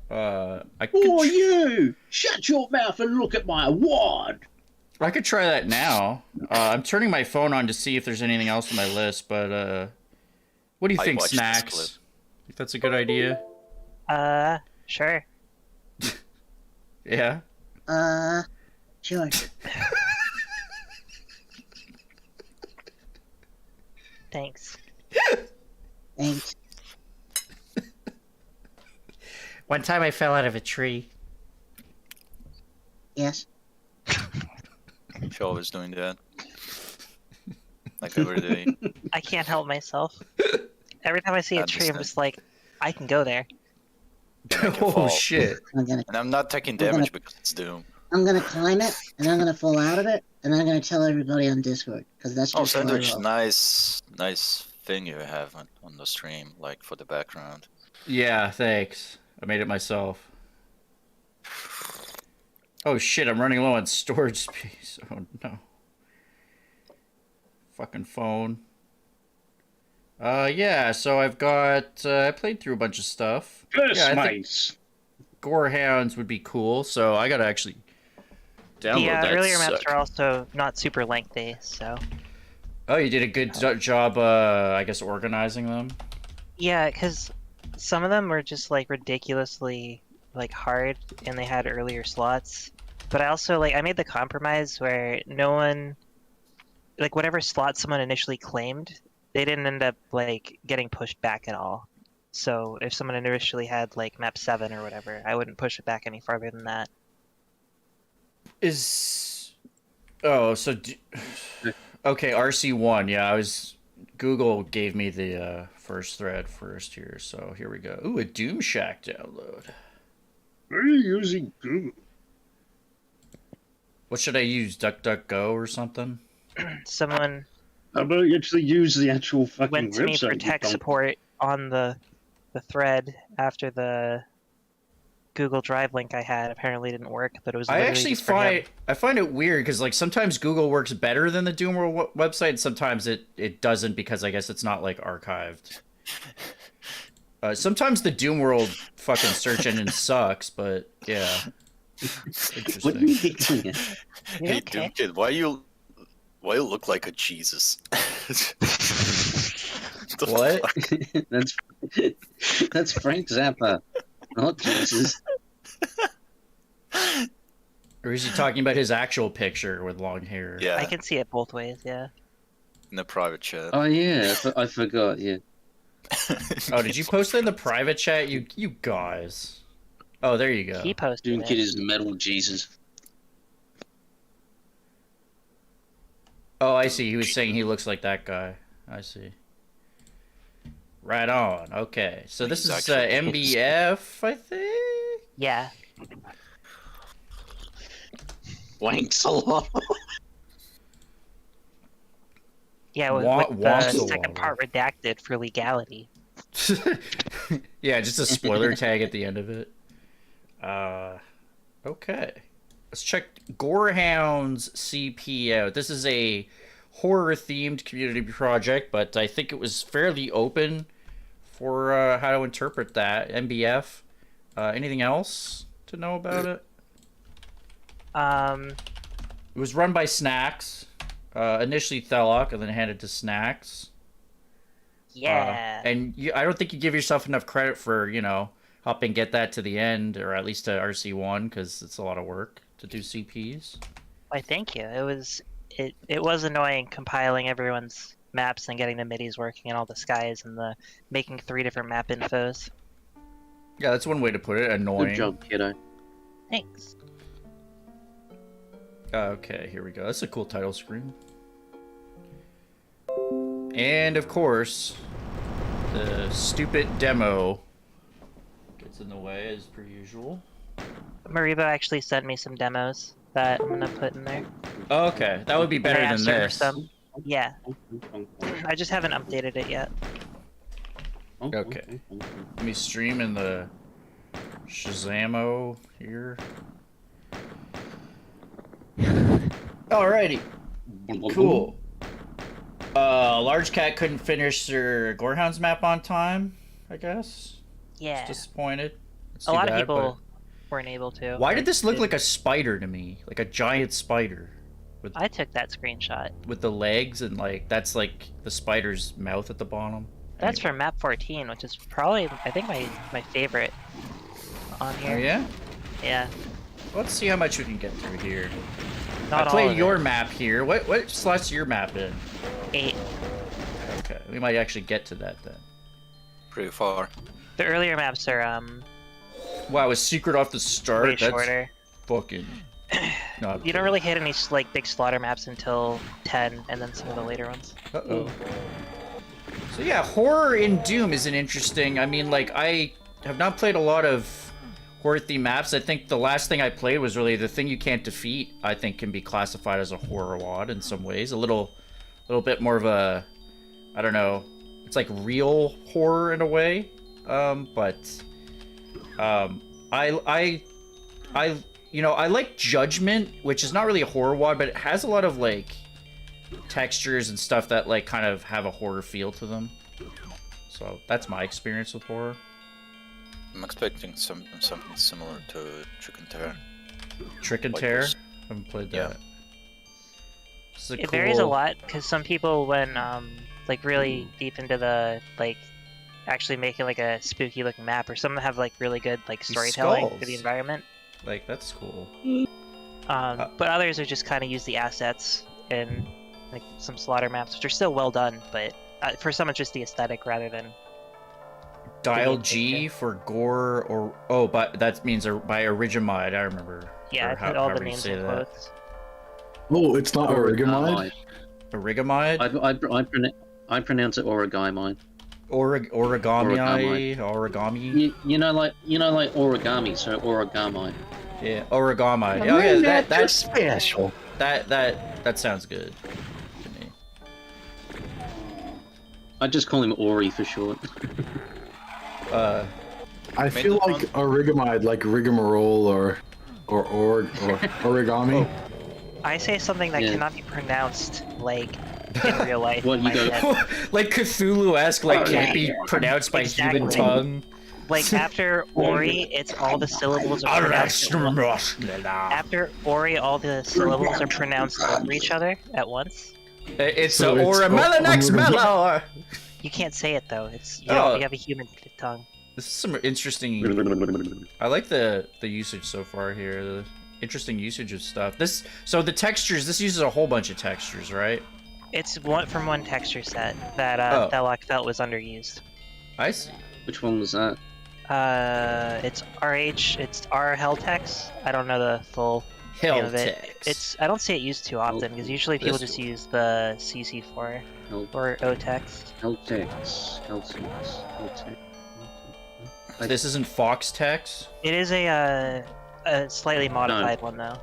You! Shut your mouth and look at my wad. I could try that now. I'm turning my phone on to see if there's anything else on my list, but what do you think, watched this Snax? clip. Think that's a good idea? Sure. Yeah. Sure. Thanks. Thanks. One time I fell out of a tree. Yes. She always doing that. Like every day. I can't help myself. Every time I see a tree, I'm Understand. just like, I can go there. Oh shit. And I'm not taking damage because it's Doom. I'm gonna climb it, and I'm gonna fall out of it, and I'm gonna tell everybody on Discord, because that's Oh, just how I Sandwich, roll. nice thing you have on the stream, like for the background. Yeah, thanks. I made it myself. Oh shit, I'm running low on storage space. Oh no. Fucking phone. Yeah, so I've got, I played through a bunch of stuff. First Yeah, I think mates. Gorehounds would be cool, so I gotta actually download The that. earlier maps sucker. are also not super lengthy, so... Oh, you did a good job, I guess, organizing them? Yeah, because some of them were just, like, ridiculously, like, hard, and they had earlier slots. But I also, like, I made the compromise where no one... Like, whatever slot someone initially claimed, they didn't end up, like, getting pushed back at all. So if someone initially had, like, map 7 or whatever, I wouldn't push it back any farther than that. Oh, so... Okay, RC1, yeah, Google gave me the first thread first here, so here we go. Ooh, a Doom Shack download. Are you using Google? What should I use, DuckDuckGo or something? Someone How about you actually use the actual fucking went to me website? for you tech don't- support on the the thread after the Google Drive link I had apparently didn't work, but it was. I actually just for him. find it weird because like sometimes Google works better than the Doomworld website, and sometimes it doesn't because I guess it's not like archived. Sometimes the Doomworld fucking search engine sucks, but yeah. What are you doing? Hey, Doom Kid, why you look like a Jesus? What? That's Frank Zappa, not Jesus. Or is he talking about his actual picture with long hair? Yeah. I can see it both ways. Yeah. In the private chat. Oh yeah, I forgot. Yeah. Oh, did you post it in the private chat? You guys. Oh, there you go. He posted Doom it. Kid is metal Jesus. Oh, I see. He was saying he looks like that guy. I see. Right on. Okay. So this is MBF, I think? Yeah. Wanks a lot. Yeah, with the second part redacted for legality. Yeah, just a spoiler tag at the end of it. Okay. Let's check Gorehounds CP out. This is a horror-themed community project, but I think it was fairly open for how to interpret that. MBF. Anything else to know about it? It was run by Snax. Initially Thelok, and then handed to Snax. Yeah. And I don't think you give yourself enough credit for, helping get that to the end, or at least to RC1, because it's a lot of work to do CPs. Why, thank you. It was annoying compiling everyone's maps and getting the midis working and all the skies and the making 3 different map infos. Yeah, that's one way to put it. Annoying. Good job, kiddo. Thanks. Okay, here we go. That's a cool title screen. And of course, the stupid demo gets in the way as per usual. Maribo actually sent me some demos that I'm gonna put in there. Okay, that would be better than this. Yeah. I just haven't updated it yet. Okay. Let me stream in the Shazamo here. Alrighty. Cool. Large Cat couldn't finish their Gorehounds map on time, I guess. Yeah. It's disappointed. A lot of people weren't able to. Why did this look like a spider to me? Like a giant spider. I took that screenshot. With the legs and that's like the spider's mouth at the bottom. That's from map 14, which is probably, I think, my favorite on here. Oh, yeah? Yeah. Let's see how much we can get through here. Not I played your map here. What slot's your map in? 8. Okay, we might actually get to that then. Pretty far. The earlier maps are Wow, it's secret off the start. way That's shorter. Fucking. You don't really hit any big slaughter maps until 10, and then some of the later ones. Uh-oh. So yeah, horror in Doom is an interesting. I mean, I have not played a lot of horror-themed maps. I think the last thing I played was really The Thing You Can't Defeat. I think can be classified as a horror WOD in some ways. A little bit more of a, I don't know. It's like real horror in a way. I like Judgment, which is not really a horror WOD, but it has a lot of textures and stuff that kind of have a horror feel to them. So that's my experience with horror. I'm expecting something similar to Trick and Terror. Trick and Terror? I haven't played that. Yeah. It varies a lot because some people went really deep into the actually making a spooky looking map, or some that have really good storytelling for the environment. That's cool. But others are just kind of use the assets in some slaughter maps, which are still well done, but for some it's just the aesthetic rather than. Dial G for gore but that means by Origami, I remember. Yeah, I put all the names in quotes. Oh, it's not Origami? Origami? I pronounce it Origami. Origami. You know origami, so Origami. Yeah, Origami. Oh yeah, that's special. That sounds good to me. I just call him Ori for short. I feel like origamide, like rigamarole or origami. I say something that cannot be pronounced like in real life. What, you go- Like Cthulhu-esque, like can't be pronounced by human tongue. Like after Ori, it's all the syllables are pronounced at once. After Ori, all the syllables are pronounced over each other at once. It's Oramelanax Melor. You can't say it though. It's you have a human tongue. This is some interesting. I like the usage so far here. The interesting usage of stuff. So the textures. This uses a whole bunch of textures, right? It's from one texture set that Thelok felt was underused. I see. Which one was that? It's RH. It's R Helltex. I don't know the full name of it. I don't see it used too often because usually people just use the CC4 or O-Tex. Helltex. This isn't Fox Tex? It is a slightly modified one though,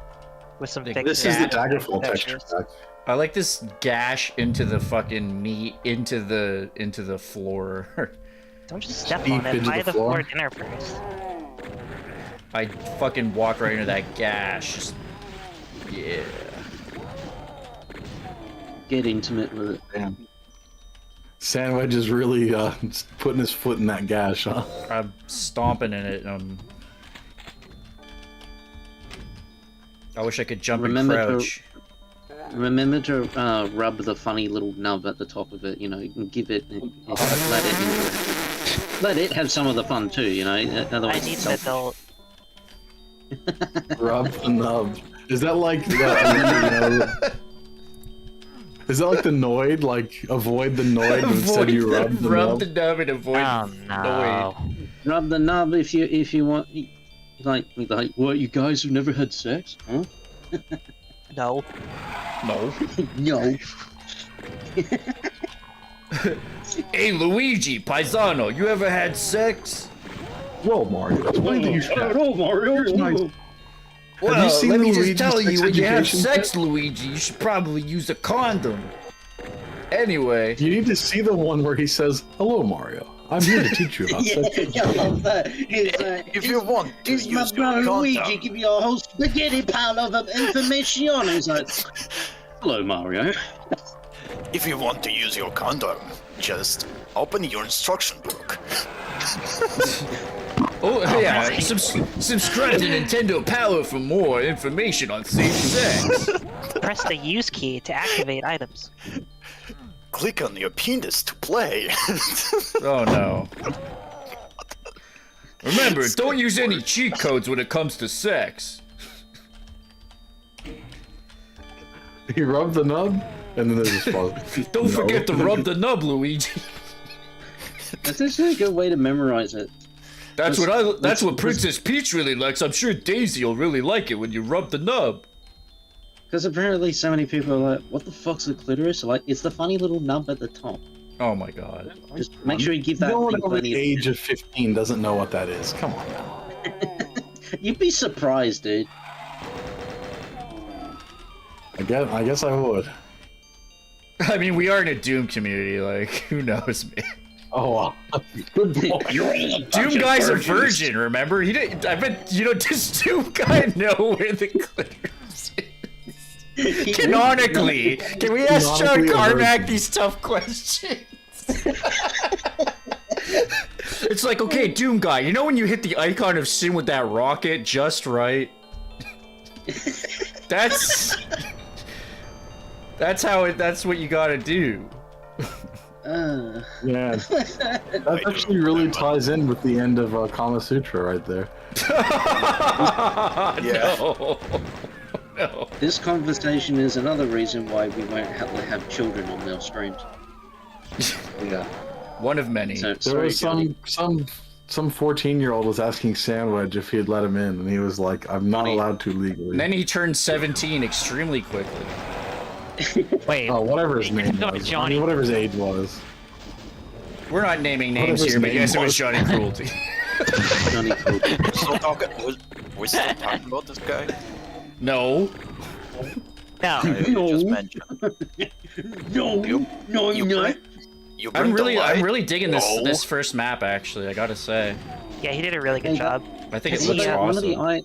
with some thick. This is the Daggerfall texture pack. I like this gash into the fucking meat into the floor. Don't just step on it. Buy the floor dinner first. I fucking walk right into that gash. Just, yeah. Get intimate with it. Damn. Sandwich is really putting his foot in that gash, huh? I'm stomping in it. I wish I could jump and crouch. Remember to rub the funny little nub at the top of it. You know, you can give it, let it have some of the fun too. You know, otherwise. I need that they'll. Rub the nub. Is that like is that like the Noid? Like avoid the Noid instead you rub the nub? Rub the nub and avoid Noid. Rub the nub if you want. Like what? You guys have never had sex, huh? No. No. Hey Luigi, Paisano, you ever had sex? Whoa, Mario. Oh, Mario. Well, let me just tell you, when you have sex, Luigi, you should probably use a condom. Anyway. You need to see the one where he says, "Hello, Mario. I'm here to teach you about sex." I love that. If you want to use my brother Luigi, give you a whole spaghetti pile of information. He's like, "Hello, Mario." If you want to use your condom, just open your instruction book. Oh yeah, subscribe to Nintendo Power for more information on safe sex. Press the use key to activate items. Click on your penis to play. Oh no. Remember, don't use any cheat codes when it comes to sex. You rub the nub, and then there's a spot. Don't forget to rub the nub, Luigi. That's actually a good way to memorize it. That's what Princess Peach really likes. I'm sure Daisy will really like it when you rub the nub. Because apparently so many people are like, what the fuck's a clitoris? Like, it's the funny little nub at the top. Oh my god. Just make sure you give that No one thing over plenty the of... age of 15 doesn't know what that is. Come on now. You'd be surprised, dude. I guess I would. I mean, we are in a Doom community, like, who knows, man. Oh, wow. Good boy. Doom guy's a virgin, remember? He didn't. I bet, does Doom guy know where the clitoris is? Canonically, can we ask John Carmack these tough questions? It's like, okay, Doom guy, you know when you hit the icon of sin with that rocket just right? That's what you gotta do. Yeah, that actually really ties in with the end of Kama Sutra right there. No. This conversation is another reason why we won't have children on our streams. Yeah. One of many. So, there was some 14-year-old was asking Sandwich if he'd let him in, and he was like, "I'm not allowed to legally." And then he turned 17 extremely quickly. Wait. Oh, whatever his name was. I mean, whatever his age was. We're not naming names here, but yes, it was Johnny Cruelty. Johnny Cruelty. We're still talking about this guy? No. No. Just mentioned. No, You not. You I'm burned the light? really digging this No. this first map. Actually, I gotta say. Yeah, he did a really good job. I think it Has looks he, awesome.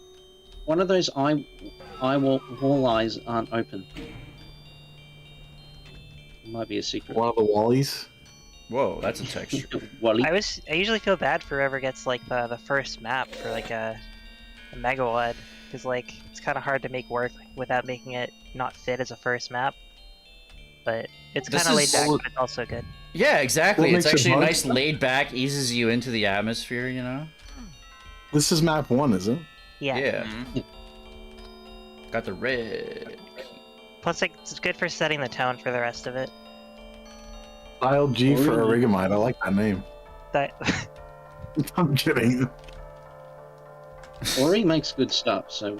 One of those wall eyes aren't open. It might be a secret. One of the Wallies. Whoa, that's a texture. Wally. I usually feel bad for whoever gets like the first map for like a Mega Wad, because like it's kind of hard to make work without making it not fit as a first map. But it's This kind of laid is- back, but it's also good. Yeah, exactly. What It's makes it actually a hard? nice laid back, eases you into the atmosphere, you know? This is map 1, is it? Yeah. Yeah. Mhm. Got the red. Plus, like, it's good for setting the tone for the rest of it. Style G for Really? Origamite. I like that name. That I'm kidding. Ori makes good stuff, so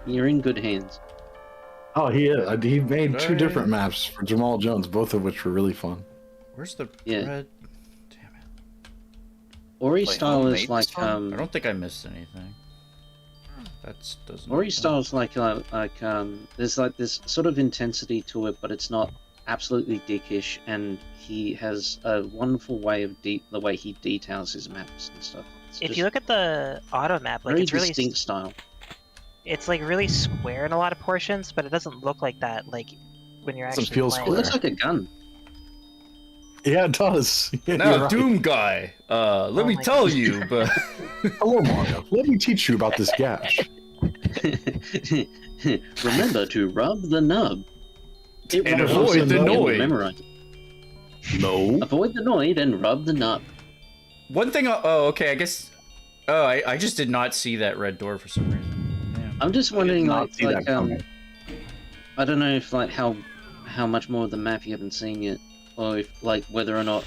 you're in good hands. Oh, he is. He made 2 Right. different maps for Jamal Jones, both of which were really fun. Where's the Yeah. red? Damn it. Ori Like, style homemade is like stuff? I don't think I missed anything. That's doesn't. Ori style's like there's like this sort of intensity to it, but it's not absolutely dickish, and he has a wonderful way of the way he details his maps and stuff. It's if just you look at the auto map, like very it's really distinct style. it's like really square in a lot of portions, but it doesn't look like that like when you're Doesn't actually feel playing. It looks like a gun. Yeah, it does. Yeah, Now, you're right. Doom guy. Let me my tell God. you, but Hello, Mario. Let me teach you about this gash. Remember to rub the nub. It And rubs avoid the the nub. noid. Memorize it. No. Avoid the noid and rub the nub. one thing. Oh, okay. I guess. Oh, I just did not see that red door for some reason. Yeah. I'm just wondering, not see that coming. I don't know if like how much more of the map you haven't seen yet, or if like whether or not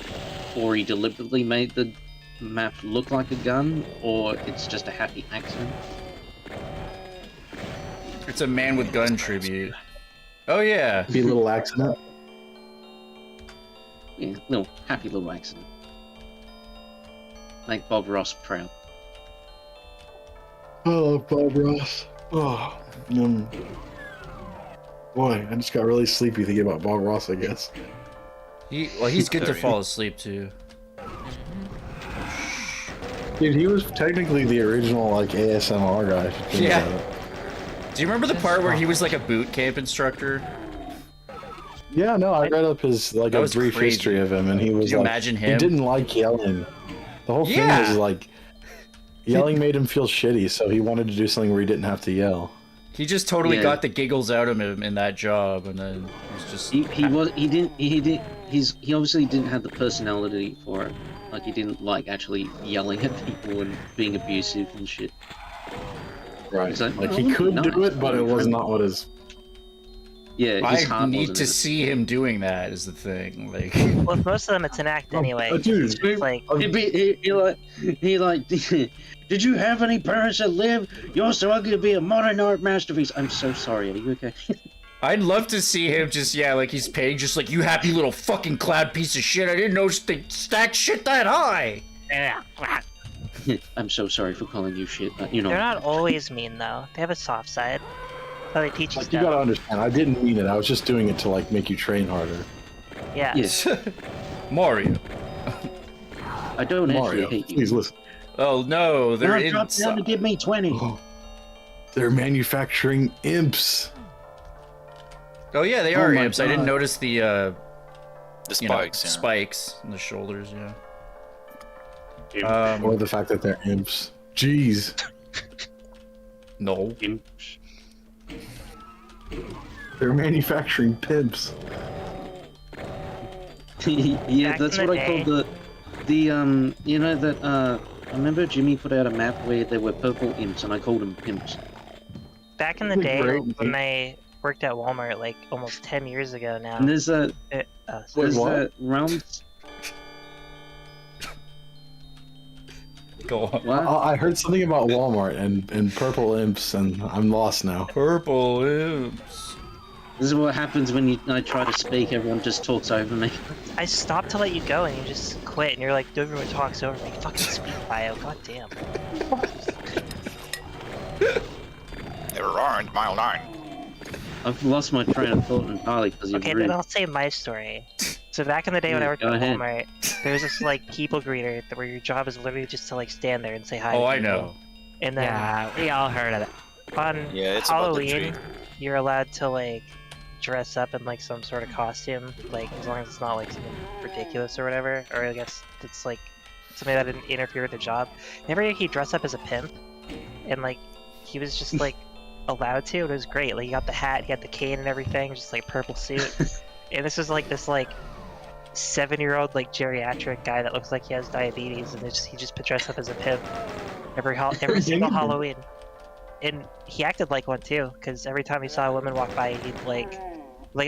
Ori deliberately made the map look like a gun, or it's just a happy accident. It's a man with gun tribute. Oh yeah. Be a little accident. Yeah, little happy little accident. Make Bob Ross proud. Oh, Bob Ross. Oh, boy, I just got really sleepy thinking about Bob Ross, I guess. He's good to fall asleep too. Dude, he was technically the original like ASMR guy. if you think Yeah. about it. Do you remember the part where he was like a boot camp instructor? Yeah, no, I read up his like That a was brief crazy. history of him, and he was Could you like, imagine he him? didn't like yelling. The whole thing Yeah. was like yelling made him feel shitty, so he wanted to do something where he didn't have to yell. He just totally Yeah. got the giggles out of him in that job, and then he's just. He obviously didn't have the personality for it. Like he didn't like actually yelling at people and being abusive and shit. Right. It's like, Like "Oh, he could nice. do it, but it was not what his. Yeah, his I heart need wasn't to in it. see him doing that. Is the thing like? Well, with most of them, it's an act anyway. dude, It's like He like, did you have any parents that lived? You're so ugly to be a modern art masterpiece. I'm so sorry. Are you okay? I'd love to see him just like he's paying just like you happy little fucking cloud piece of shit. I didn't know they stacked shit that high. Yeah. I'm so sorry for calling you shit. You know. they're not always mean though. They have a soft side. How they teach you Like you stuff. gotta understand, I didn't mean it. I was just doing it to like make you train harder. Yeah. Yes. Mario. I don't Mario, actually hate you. please listen. Oh no, they're Now drop down to inside. give me 20. Oh, they're manufacturing imps. Oh yeah, they Oh are my imps. I didn't God. notice the The you know, spikes. yeah. spikes in the shoulders. Yeah. Or the fact that they're imps. Jeez. No. They're manufacturing pimps. Yeah, Back that's in what the I called the you know that I remember Jimmy put out a map where there were purple imps and I called them pimps. Back in the That's day great. when I worked at Walmart, like almost 10 years ago now. And there's a Sorry. Wait, what? a round Go on. what? I heard something about Walmart and purple imps, and I'm lost now. Purple imps. This is what happens when I try to speak, everyone just talks over me. I stopped to let you go and you just quit and you're like, everyone talks over me. Fucking speak bio, goddamn. There aren't mile 9. I've lost my train of thought entirely because you've Okay, ruined. then I'll say my story. So back in the day when I Yeah, worked go at ahead. Walmart, there was this like people greeter where your job is literally just to like stand there and say hi. Oh, to I people. know. And then Yeah, we all heard of it. on Yeah, it's about the Halloween, tree. you're allowed to like dress up in like some sort of costume, like as long as it's not like something ridiculous or whatever, or I guess it's like something that didn't interfere with the job. Remember he dressed up as a pimp, and like he was just like allowed to. It was great. Like he got the hat, he had the cane and everything, just like purple suit. And this was like this like 7-year-old like geriatric guy that looks like he has diabetes, and he just dressed up as a pimp every single Halloween. And he acted like one too, because every time he saw a woman walk by, he'd like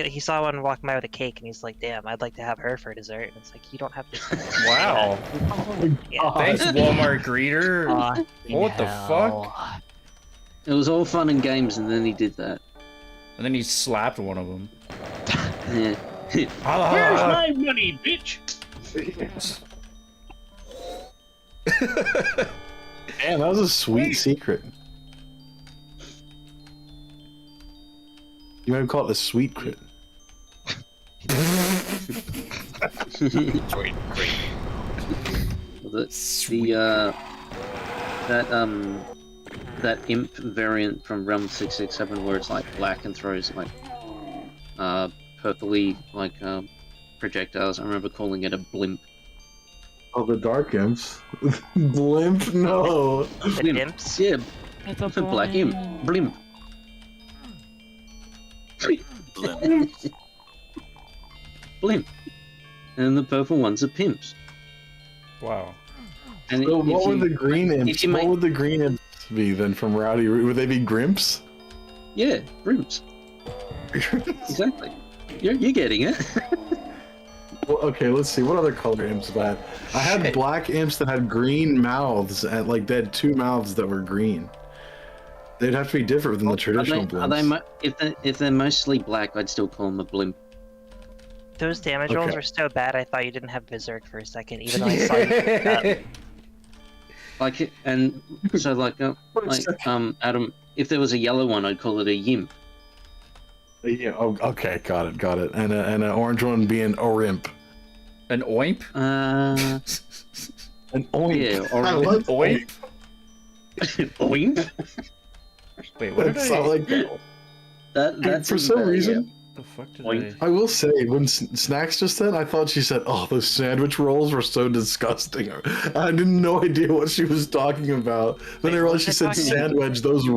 he saw one walking by with a cake, and he's like, "Damn, I'd like to have her for dessert." And it's like, you don't have to. Wow. Yeah. Thanks, Walmart greeter. What the fuck? It was all fun and games, and then he did that. And then he slapped one of them. Yeah. Where's my money, bitch? Man, that was a sweet secret. You might call it a sweet crit. Great. That imp variant from Realm 667 where it's like black and throws like purpley like projectiles. I remember calling it a blimp. Oh, the dark imps. Blimp? No. The Blimp. imps? Yeah. It's a black imp. Blimp. Blimp. Blimp. And the purple ones are pimps. Wow. And So if what would you- the green imps? if you What make- would the green imps be then from Rowdy? Would they be Grimps? Yeah, brimps. Exactly. You're getting it. Well, okay, let's see. What other color imps have I had? I had Shit. black imps that had green mouths, and like they had 2 mouths that were green. They'd have to be different than the traditional blimps. If they're mostly black, I'd still call them a blimp. Those damage rolls Okay. were so bad, I thought you didn't have Berserk for a second, even though I saw you pick it up. Like, and so like Adam, if there was a yellow one, I'd call it a yimp. Yeah. Oh, okay. Got it. And an orange one being Orimp. An oimp? An oink. Yeah, or I like Oimp? Oink. Wait, what did That's I... not like that. That's For even some better, reason, the fuck did Oink. I will say, when Snax just said, I thought she said, "Oh, those sandwich rolls were so disgusting." I had no idea what she was talking about. Then I realized she said sandwich. Those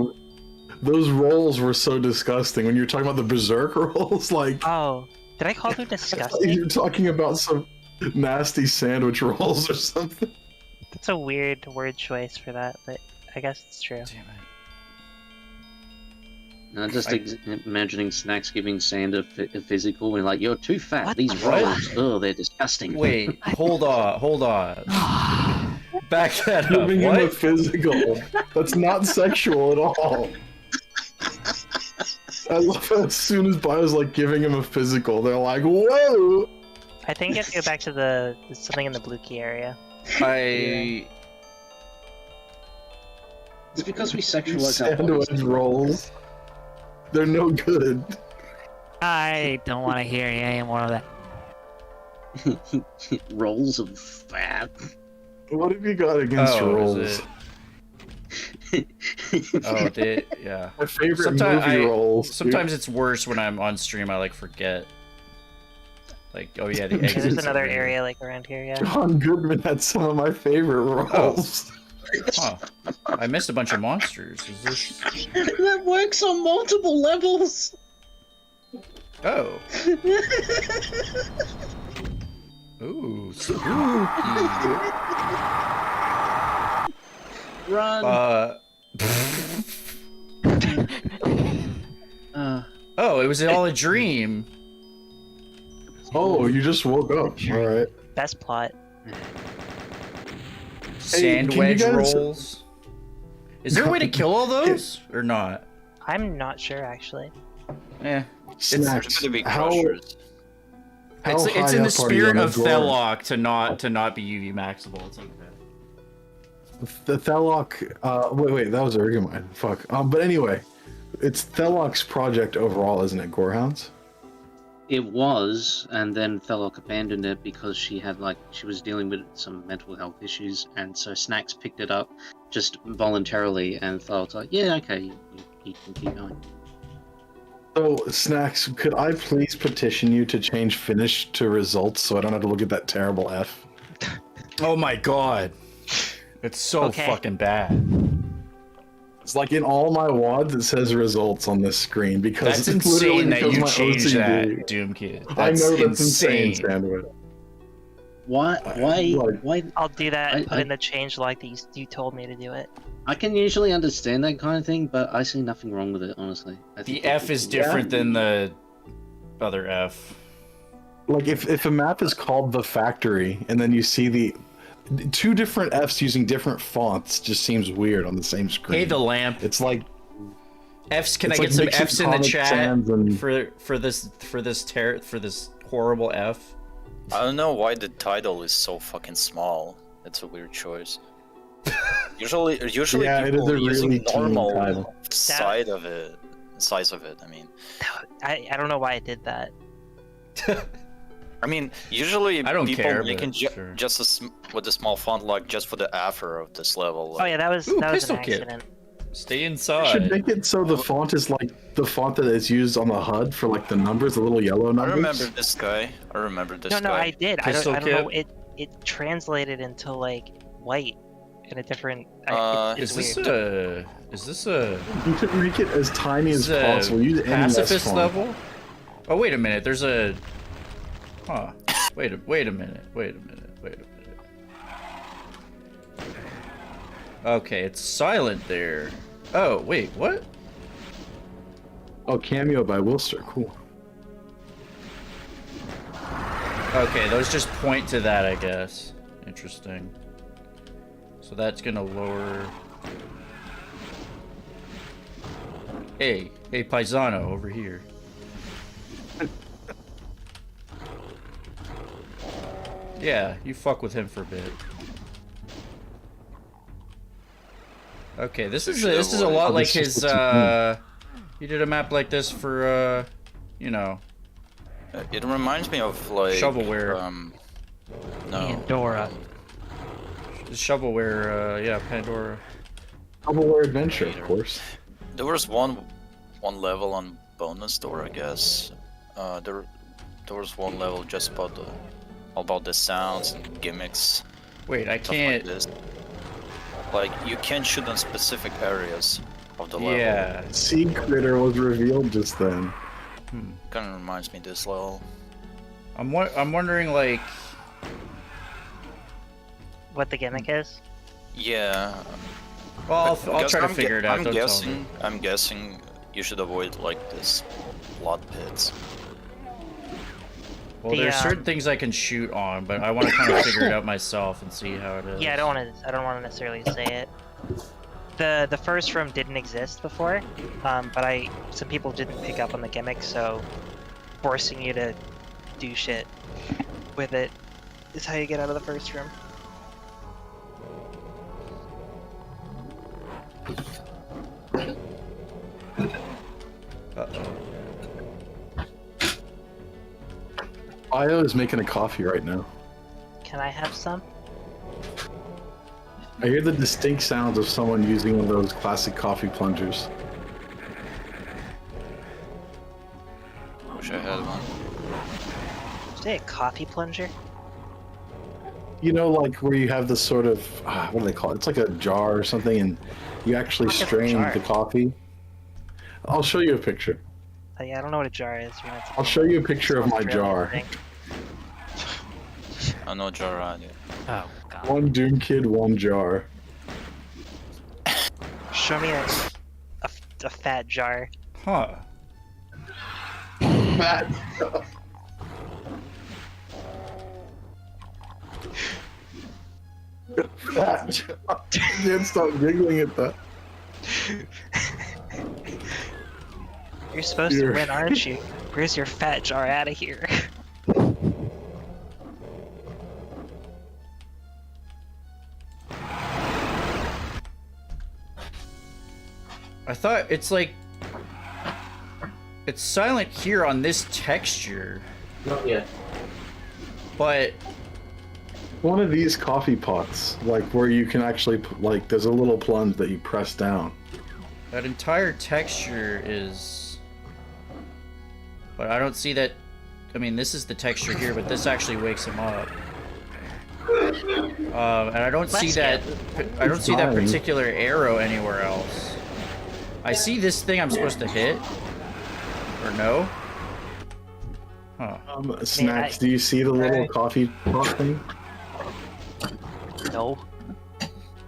rolls were so disgusting. When you're talking about the Berserk rolls, like Oh, did I call them like disgusting? you're talking about some nasty sandwich rolls or something. That's a weird word choice for that, but I guess it's true. Damn it. No, just imagining Snacks giving Sand a physical and like, you're too fat. What These the rolls, oh, they're disgusting. Wait, hold on. Back that up. Giving him a What? physical. That's not sexual at all. I love how as soon as Bio's like giving him a physical, they're like, "Whoa!" I think you have to go back to the something in the blue key area. I... It's because we sexualize our Sandwich bodies. rolls. They're no good. I don't want to hear any more of that. Rolls of fat. What have you got against Oh, rolls? is it... Oh, yeah. My favorite Sometimes movie rolls. Sometimes it's worse when I'm on stream. I like forget. Like, oh yeah, the Yeah, there's exits. another area like around here, yeah. John Goodman had some of my favorite rolls. Huh. I missed a bunch of monsters. Is this? That works on multiple levels. Oh. Ooh, spooky. Run. Oh, it was all a dream. Oh, you just woke up. All right. Best plot. Sandwich can you guys- rolls. Is there a way to kill all those or not? I'm not sure actually. Eh. Snacks. gonna be How, crushers. how It's high in the up are you spirit on of the door? Thelok to not be UV maxable. It's like that. The Thelok. Wait, that was Argomine. Fuck. But anyway, it's Thelok's project overall, isn't it? Gorehounds. It was, and then Thelok abandoned it because she was dealing with some mental health issues, and so Snax picked it up just voluntarily, and Thelok's like, yeah, okay, you can keep going. So, Snacks, could I please petition you to change finish to results so I don't have to look at that terrible F? Oh my god. It's so fucking bad. It's like in all my WADs, it says results on this screen because That's it's literally insane that because you my changed OCD. that, Doom Kid. I That's know that's insane. insane, Sandwich. Why? I'll do that. Put in the change like that you told me to do it. I can usually understand that kind of thing, but I see nothing wrong with it, honestly. The F is different than the other F. Like if a map is called The Factory and then you see the two different Fs using different fonts, just seems weird on the same screen. Hey, the lamp. It's like Fs. Can I it's get like some mixing Fs in the Comic chat Sans and- for this horrible F? I don't know why the title is so fucking small. It's a weird choice. Usually Yeah, it is people a using really teeny normal title. size of it. I mean, I don't know why I did that. I mean, usually I don't people care, making but sure. just with a small font, like just for the after of this level. Oh yeah, that was Ooh, an pistol kit. accident. Stay You inside. should make it so the font is like the font that is used on the HUD for like the numbers, the little yellow I numbers. remember this guy. No, I did. I Pistol don't know. kit? It translated into like white in a different. Is it's this weird. You should make it as tiny as possible. Use any pacifist font. level? Oh wait a minute. There's a. Huh. Wait a minute. Okay, it's silent there. Oh wait, what? Oh, cameo by Wilster. Cool. Okay, those just point to that, I guess. Interesting. So that's gonna lower. Hey, Paisano, over here. Yeah, you fuck with him for a bit. Okay, this is a lot like his. He did a map like this for you know. It reminds me of like shovelware. No. Pandora. Shovelware, yeah, Pandora. Shovelware Adventure, of course. There was one level on bonus door, I guess. There was one level just about the sounds and gimmicks. Wait, I can't. Like this. Like you can shoot on specific areas of the level. Yeah. Sea Critter was revealed just then. Kind of reminds me of this level. I'm wondering like What the gimmick is? Yeah. Well, I'll Because try to figure it out. Don't tell me. I'm guessing you should avoid like this blood pits. Well, there's certain things I can shoot on, but I want to kind of figure it out myself and see how it is. Yeah, I don't want to necessarily say it. The first room didn't exist before, but some people didn't pick up on the gimmick, so forcing you to do shit with it is how you get out of the first room. Io is making a coffee right now. Can I have some? I hear the distinct sounds of someone using one of those classic coffee plungers. Wish I had one. Did you say a coffee plunger? You know, like where you have this sort of, what do they call it? It's like a jar or something, and you actually strain the coffee. I'll show you a picture. Yeah, I don't know what a jar is. I'll show you a picture of my jar. I know jar idea. Oh god. One Doom Kid, one jar. Show me a fat jar. Huh. Fat jar. Fat jar. You can't stop giggling at that. You're supposed to win, aren't you? Where's your fat jar out of here? I thought it's like It's silent here on this texture. Not yet. But one of these coffee pots, like where you can actually like, there's a little plunge that you press down. that entire texture is. But I don't see that. I mean, this is the texture here, but this actually wakes him up. And I don't see that. I don't see that particular arrow anywhere else. I see this thing I'm supposed to hit, or no? Huh. Snax, do you see the little coffee pot thing? No.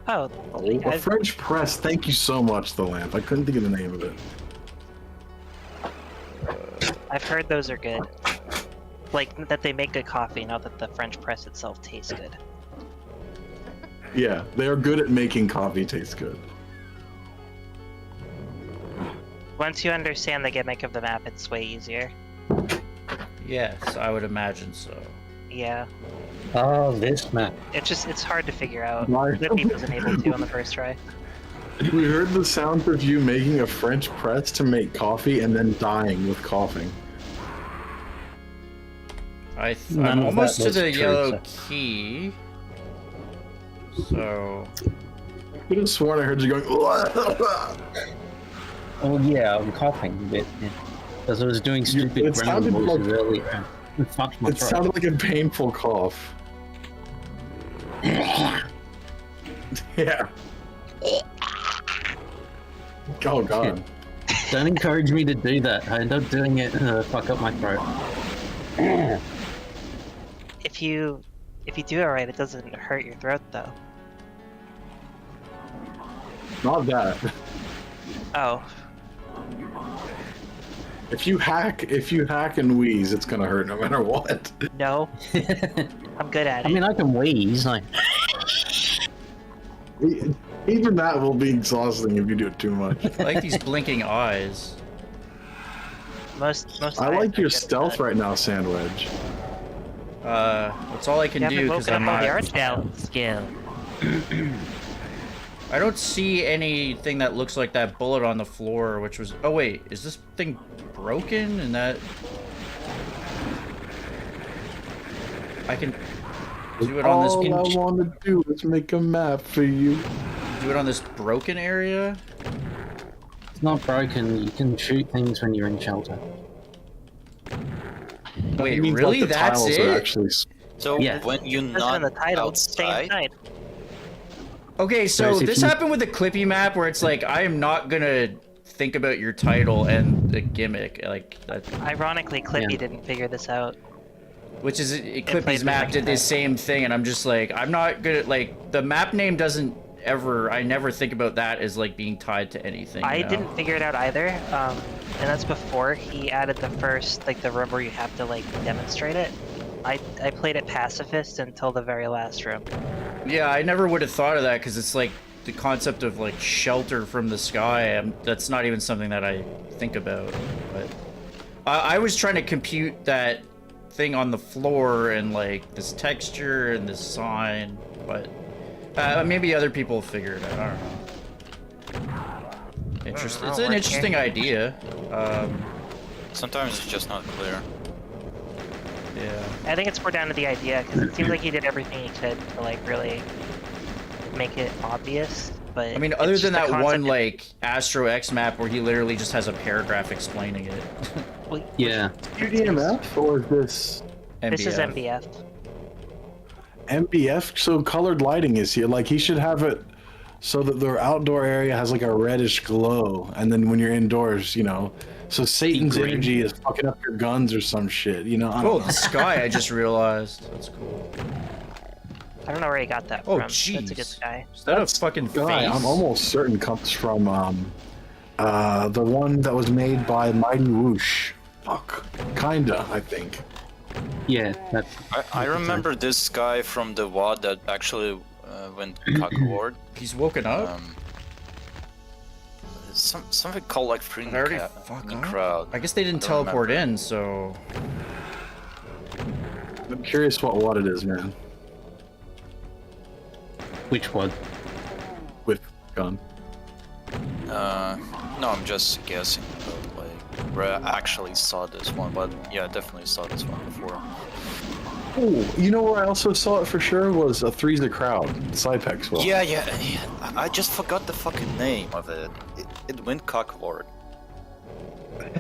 Oh, A French press. Thank you so much, the lamp. I couldn't think of the name of it. I've heard those are good. Like, that they make good coffee, not that the French press itself tastes good. Yeah, they are good at making coffee taste good. Once you understand the gimmick of the map, it's way easier. Yes, I would imagine so. Yeah. Oh, this map. It's hard to figure out. My- Clippy wasn't able to on the first try. We heard the sound of you making a French press to make coffee and then dying with coughing. I'm almost to the yellow key. So. I could have sworn I heard you going. Oh yeah, I'm coughing a bit. Because I was doing stupid ground voices earlier. It fucked my It throat. sounded like a painful cough. Yeah. Oh god. Don't encourage me to do that. I end up doing it and fuck up my throat. If you do it right, it doesn't hurt your throat though. Not that. Oh. If you hack and wheeze, it's gonna hurt no matter what. No. I'm good at it. I mean, I can wheeze. Like, even that will be exhausting if you do it too much. I like these blinking eyes. Most I like your stealth right now, Sandwich. That's all I can do because I'm not. Your stealth skill. I don't see anything that looks like that bullet on the floor, which was. Oh wait, is this thing broken? And that I can do it on this. All I want to do is make a map for you. Do it on this broken area. it's not broken. You can shoot things when you're in shelter. Wait, It means really? that the That's tiles it? are actually... So Yeah. when you're That's not in the title. Stay outside, inside. Okay, so Whereas if this you- happened with the Clippy map, where it's like I am not gonna think about your title and the gimmick, like that. Ironically, Clippy Yeah. didn't figure this out. Which is played Clippy's the map next did the time. same thing, and I'm just like, I'm not gonna like the map name doesn't ever. I never think about that as like being tied to anything. I you know? didn't figure it out either, and that's before he added the first, like the room where you have to like demonstrate it. I played it pacifist until the very last room. Yeah, I never would have thought of that because it's like the concept of like shelter from the sky. That's not even something that I think about. But I was trying to compute that thing on the floor and like this texture and this sign, but maybe other people figure it out. I don't know. Interesting. It's an interesting idea. sometimes it's just not clear. Yeah. I think it's more down to the idea because it seems like he did everything he could to like really make it obvious. But I mean, other it's than just the that one concept- like Astro X map where he literally just has a paragraph explaining it. Yeah. UDMF or is this This is MBF. MBF? So colored lighting is here. Like he should have it so that the outdoor area has like a reddish glow, and then when you're indoors, you know. So Satan's green. energy is fucking up your guns or some shit, you know. I Oh, don't know. the sky! I just realized. That's cool. I don't know where he got that Oh, from. That's a good jeez. guy. Is that a fucking Guy, face? I'm almost certain comes from the one that was made by Mighty Whoosh. Fuck, kinda, I think. Yeah. That, I remember this guy from the WOD that actually went cuckward. He's woken up. Something called like freeing I already in the up? crowd. I guess they didn't I don't teleport remember. in, so I'm curious what it is, man. which one? With gun. No, I'm just guessing about like where I actually saw this one, but yeah, I definitely saw this one before. Oh, you know where I also saw it for sure was a Three's a Crowd, Cypex well. Yeah. I just forgot the fucking name of it. It went Cocklord.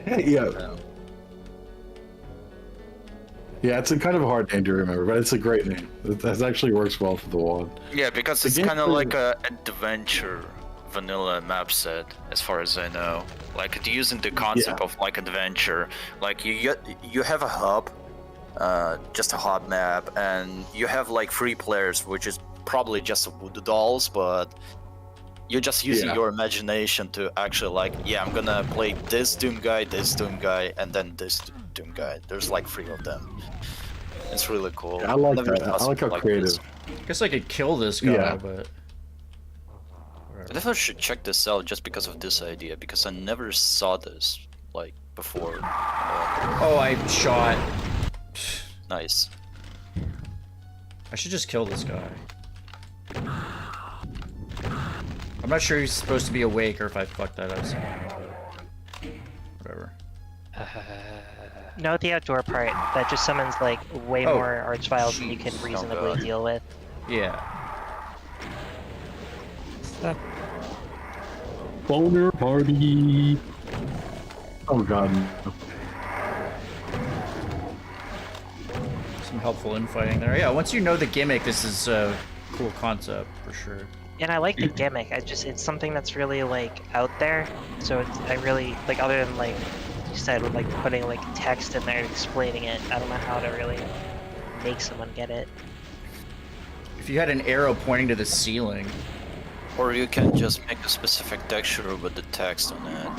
Yeah. Yeah, it's a kind of a hard name to remember, but it's a great name. It actually works well for the WOD. Yeah, because it's kind of like a adventure vanilla map set, as far as I know. Like it's using the concept of like adventure. Like you have a hub, just a hub map, and you have like 3 players, which is probably just the dolls, but you're just using your imagination to actually like, yeah, I'm gonna play this Doom guy, and then this Doom guy. There's like 3 of them. It's really cool. I like that. I like how creative. I guess I could kill this guy, but... I definitely should check this out just because of this idea, because I never saw this, like, before. Oh, I shot. Nice. I should just kill this guy. I'm not sure he's supposed to be awake or if I fucked that up somehow, but... Whatever. Note the outdoor part. That just summons, like, way more arch files than you can reasonably deal with. Yeah. Boner party. Oh god. Some helpful infighting there. Yeah, once you know the gimmick, this is a cool concept for sure. And I like the gimmick. It's something that's really like out there. So I really like, other than like you said, with like putting like text in there explaining it. I don't know how to really make someone get it. If you had an arrow pointing to the ceiling. Or you can just make a specific texture with the text on it,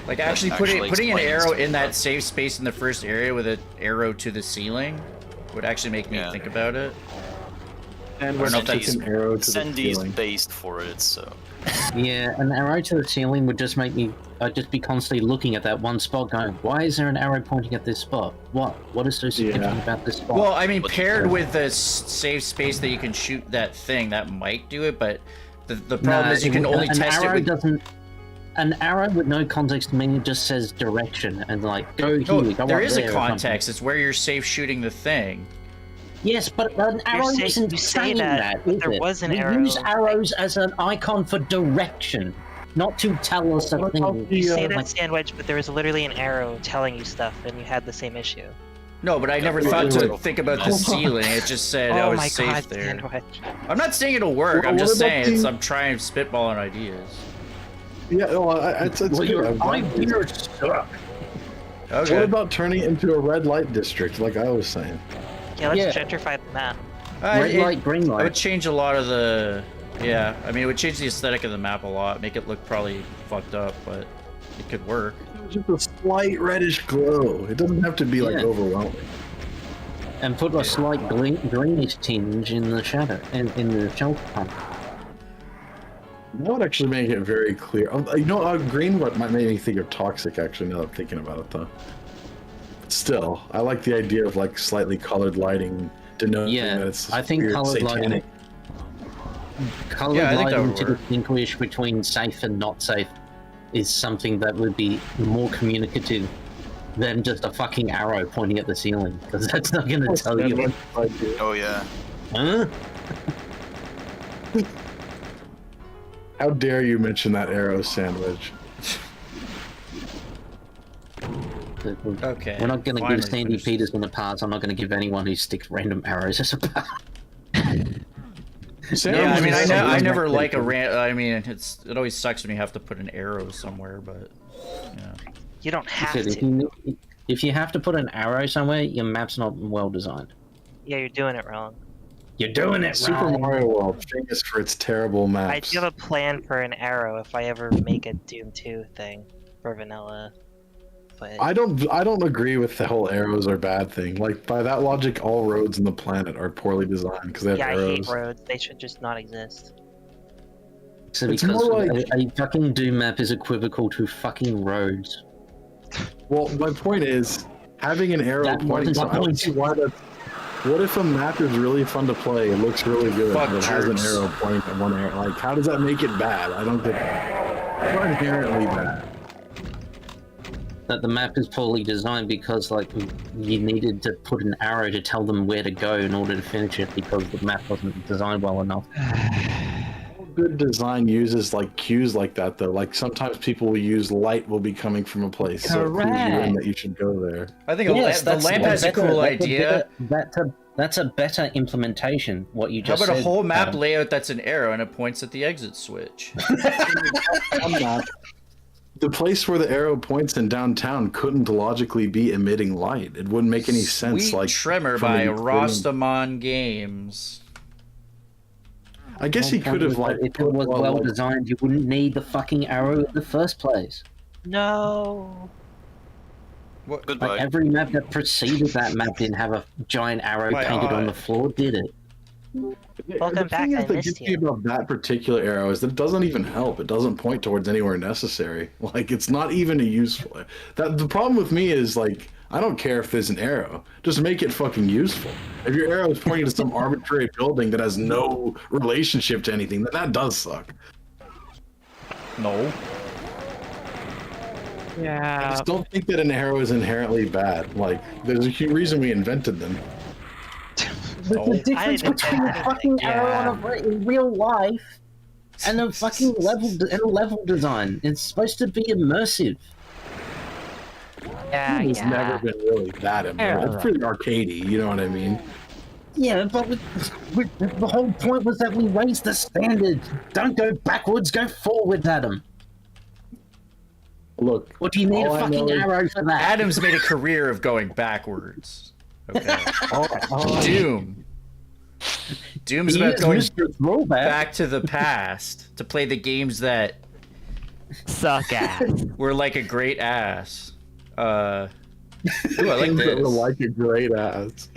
like actually putting an arrow in that safe space in the first area with an arrow to the ceiling would actually make me think about it. And we're not an arrow to the ceiling. Based for it, so. Yeah, an arrow to the ceiling would just make me. I'd just be constantly looking at that one spot, going, "Why is there an arrow pointing at this spot? What is so significant about this spot?" Well, I mean, paired with the safe space that you can shoot that thing, that might do it. But the problem is you can only test it with. An arrow with no context to me just says direction and like go here. Go there is a context. It's where you're safe shooting the thing. Yes, but an arrow isn't saying that. There was an arrow. We use arrows as an icon for direction, not to tell us a thing. You say that, Sandwich, but there was literally an arrow telling you stuff, and you had the same issue. No, but I never thought to think about the ceiling. It just said I was safe there. Sandwich. I'm not saying it'll work. I'm just saying I'm trying spitballing ideas. Yeah, well, it's good. Ideas suck. Okay. What about turning it into a red light district, like I was saying? Yeah, let's gentrify the map. Red light, green light. It would change a lot of the... Yeah, I mean, it would change the aesthetic of the map a lot. Make it look probably fucked up, but it could work. Just a slight reddish glow. It doesn't have to be, like, overwhelming. And put a slight greenish tinge in the shadow, in the shelter pump. That would actually make it very clear. You know, green might make me think of toxic, actually, now that I'm thinking about it, though. Still, I like the idea of like slightly colored lighting denoting that it's I think weird, colored satanic. lighting to distinguish between safe and not safe is something that would be more communicative than just a fucking arrow pointing at the ceiling, because that's not going to tell you. Oh yeah. Huh? How dare you mention that arrow, Sandwich? Okay. We're not going to give Sandy Peterson a pass. I'm not going to give anyone who sticks random arrows as a pass. Yeah, I mean, I never like a I mean, it always sucks when you have to put an arrow somewhere, but yeah. You don't have to. If you have to put an arrow somewhere, your map's not well designed. Yeah, you're doing it wrong. You're doing it Super wrong. Mario World, famous for its terrible maps. I do have a plan for an arrow if I ever make a Doom 2 thing for vanilla. But I don't agree with the whole arrows are bad thing. Like, by that logic, all roads in the planet are poorly designed because they have arrows. I hate roads. They should just not exist. So because a fucking Doom map is equivocal to fucking roads. Well, my point is, having an arrow pointing to... I don't see why that's... What if a map is really fun to play, it looks really good, but it has an arrow pointing at one arrow? Like, how does that make it bad? I don't think... It's not inherently bad. that the map is poorly designed because like you needed to put an arrow to tell them where to go in order to finish it because the map wasn't designed well enough. Good design uses like cues like that though. Like sometimes people will use light will be coming from a place, so it clues you in that you should go there. I think the lamp has a cool idea. That's a better implementation. What you How just about said, a whole map Adam. layout that's an arrow and it points at the exit switch? The place where the arrow points in downtown couldn't logically be emitting light. It wouldn't make any sense. Sweet Like Tremor from by an- Rostamon Games. I guess he could have like if it was well designed, you wouldn't need the fucking arrow in the first place. No. What? Goodbye. Like every map that preceded that map didn't have a giant arrow My painted on eye. the floor, did it? Welcome back, thing I is that missed gets me you. about that particular arrow is that it doesn't even help. It doesn't point towards anywhere necessary. Like it's not even a useful. That the problem with me is like I don't care if there's an arrow. Just make it fucking useful. If your arrow is pointing to some arbitrary building that has no relationship to anything, then that does suck. No. I Yeah. just don't think that an arrow is inherently bad. Like there's a huge reason we invented them. The difference didn't between a invent fucking anything. arrow in real life and a fucking level design. It's supposed to be immersive. Yeah, It's never been really that immersive. It's pretty arcadey, you know what I mean? Yeah, but the whole point was that we raised the standard. Don't go backwards, go forward, Adam. Look, What do you need a all I fucking know is- arrow for that? Adam's made a career of going backwards. Okay. Doom. Doom's He about is going Mr. Throwback. back to the past to play the games that Suck ass. were like a great ass. Ooh, I like Things that were this. like a great ass.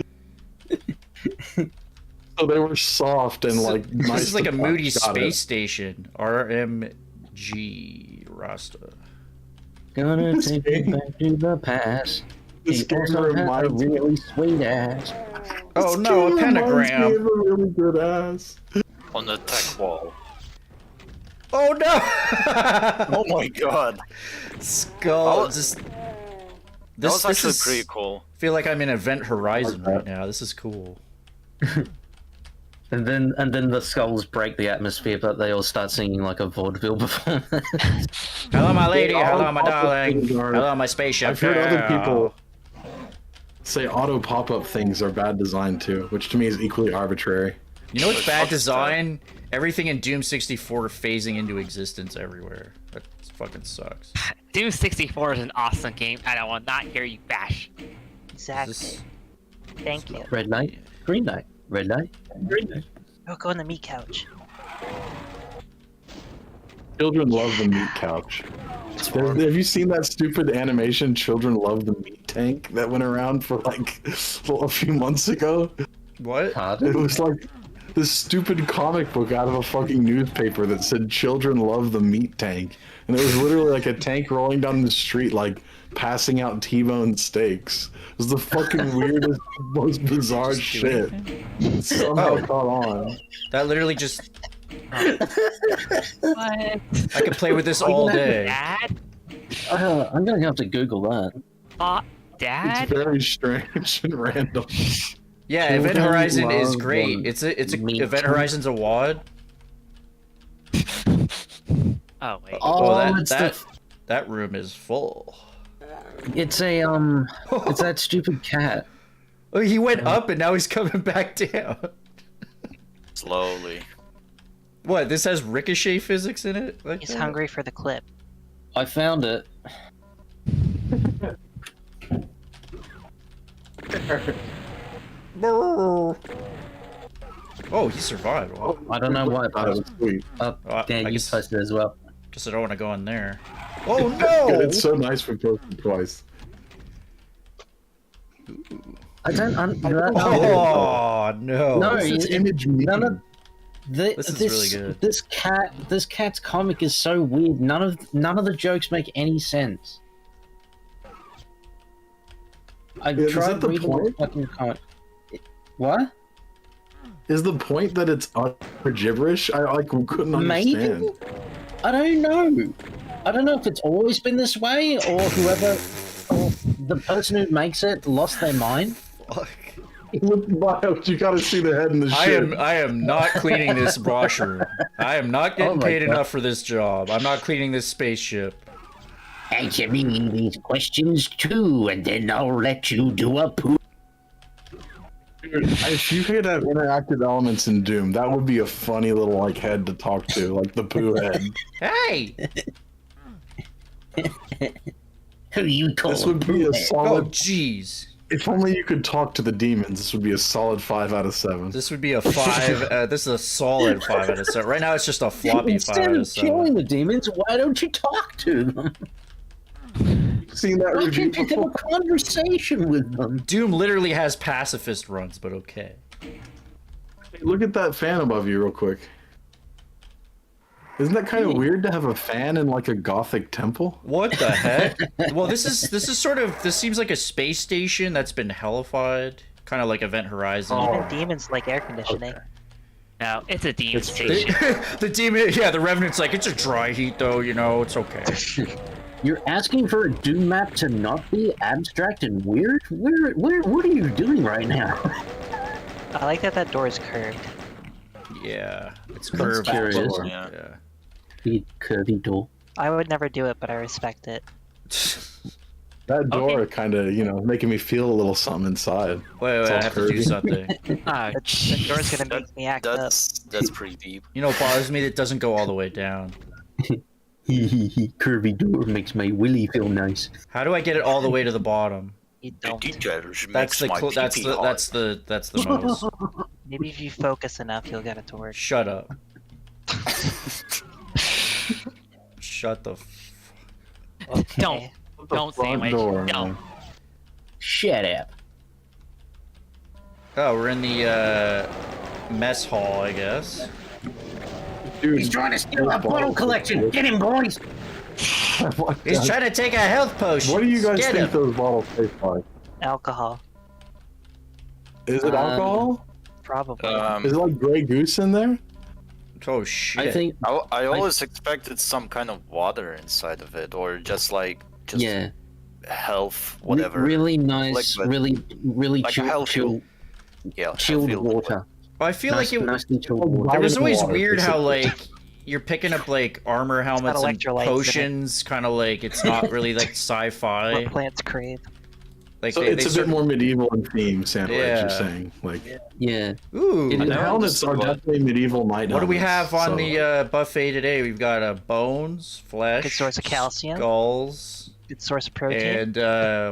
So they were soft and like nice. This is like to a moody touch. Got it. space station. RMG Rasta. Gonna take you back to the past. This He game also has a reminds me- really sweet ass. Oh This no, a game reminds me pentagram. of a really good ass. On the tech wall. Oh no! Oh my god. Skull. Oh, Just. That was actually is, pretty cool. I feel like I'm in Event Horizon right now. This is cool. And then the skulls break the atmosphere, but they all start singing like a vaudeville performance. Hello, my lady. All Hello, my darling. things are- Hello, my spaceship. I've heard other girl. people say auto pop-up things are bad design too, which to me is equally arbitrary. You know what's Fuck bad that. design? Everything in Doom 64 phasing into existence everywhere. That fucking sucks. Doom 64 is an awesome game, and I will not hear you bash. Exactly. This- Thank you. Red light, green light, red light, green light. Oh, go on the meat couch. Children love the meat couch. Have you seen that stupid animation, Children Love the Meat Tank, that went around for like a few months ago? What? It was like this stupid comic book out of a fucking newspaper that said Children Love the Meat Tank. And it was literally like a tank rolling down the street, like passing out T-bone steaks. It was the fucking weirdest, most bizarre shit. It somehow caught on. That literally just. What? I could play with this all day. Dad? I'm gonna have to Google that. Dad? It's very strange and random. Yeah, Children Event Horizon is love great. one It's a meat Event tank. Horizon's a wad. Oh, wait. Oh, it's that room is full. it's a it's that stupid cat. Oh, he went up and now he's coming back down. Slowly. What? This has ricochet physics in it? Like He's that? hungry for the clip. I found it. Oh, he survived. Well, I don't know why. Thought it was sweet. I Yeah, you guess- posted as well. guess I don't want to go in there. Oh Good, no! it's so nice for posting twice. I don't. Oh no! No, This is you- image none of medium. This is really good. This cat's comic is so weird. None of the jokes make any sense. I've Is tried that the reading point? the fucking comic. What? Is the point that it's utter gibberish? I like couldn't Maybe? understand. I don't know. I don't know if it's always been this way or whoever the person who makes it lost their mind? Fuck. Look, Miles, you gotta see the head in the shit. I am not cleaning this brochure. I am not getting paid enough for this job. I'm not cleaning this spaceship. Answer me these questions too, and then I'll let you do a poo. Dude, if you could have interactive elements in Doom, that would be a funny little like head to talk to, like the poo head. Hey! Who you call? This would be a solid. Oh, jeez. If only you could talk to the demons, this would be a solid 5 out of 7. This would be a 5. This is a solid 5 out of 7. Right now, it's just a floppy 5 out of 7. Instead of killing the demons, why don't you talk to them? Seen that Why review can't you have a before? conversation with them? Doom literally has pacifist runs, but okay. Hey, look at that fan above you, real quick. Isn't that kind of weird to have a fan in like a gothic temple? What the heck? Well, this is sort of, this seems like a space station that's been hellified, kind of like Event Horizon. Even demons like air conditioning. No, it's a demon station. The demon, yeah, the Revenant's like, it's a dry heat though, you know, it's okay. You're asking for a Doom map to not be abstract and weird? What are you doing right now? I like that door is curved. Yeah, it's curved. curious. Yeah. Curvy door. I would never do it, but I respect it. That door kind of, you know, making me feel a little something inside. Wait, I have to do something. The door's gonna make me act up. That's pretty deep. You know what bothers me? It doesn't go all the way down. Curvy door makes my willy feel nice. How do I get it all the way to the bottom? You don't. That's the most. Maybe if you focus enough, you'll get it to work. Shut up. Shut the. Okay. Don't say my door, don't. Shut up. Oh, we're in the mess hall, I guess. Dude, He's trying to steal our bottle collection. Get him, boys. He's trying to take a health potion. What do you guys Get think him. those bottles taste like? Alcohol. Is it alcohol? Probably. Is it like Grey Goose in there? Oh shit! I think. I always expected some kind of water inside of it, or just Yeah. health, whatever. Really nice, liquid. really Like a chilled healthy- chilled healthy water. I feel like it. Nicely chilled water. It was always water, weird how basically. like you're picking up like armor helmets and electrolytes in it. potions, kind of like it's not really like sci-fi. What plants crave. Like So they it's a sort bit more medieval in theme, Sandwich, Yeah. you're saying. Like, Yeah. Ooh. the helmets are definitely medieval knight What do we helmets, have on so- the buffet today? We've got bones, flesh, Good source of calcium. skulls, Good source of protein. and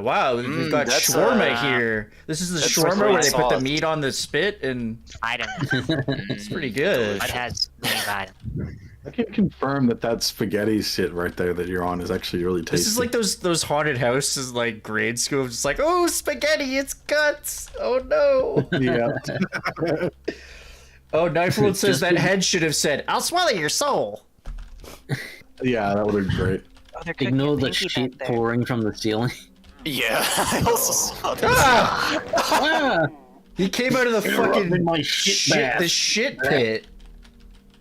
wow, we've got that's, shawarma here. This is the that's shawarma great where they put the sauce. meat on the spit, and I don't know. it's pretty good. It has many items. I can confirm that spaghetti shit right there that you're on is actually really tasty. This is like those haunted houses, like grade school, just like, oh, spaghetti, it's guts. Oh no. Yeah. Oh, Knifeworld says that head should have said, "I'll swallow your soul." Yeah, that would be great. Oh, they're cooking Ignore the pinky shit back there. pouring from the ceiling. Yeah, I also saw that. Ah! Ah! He came out of the Interrupting fucking my shit bath. the shit pit.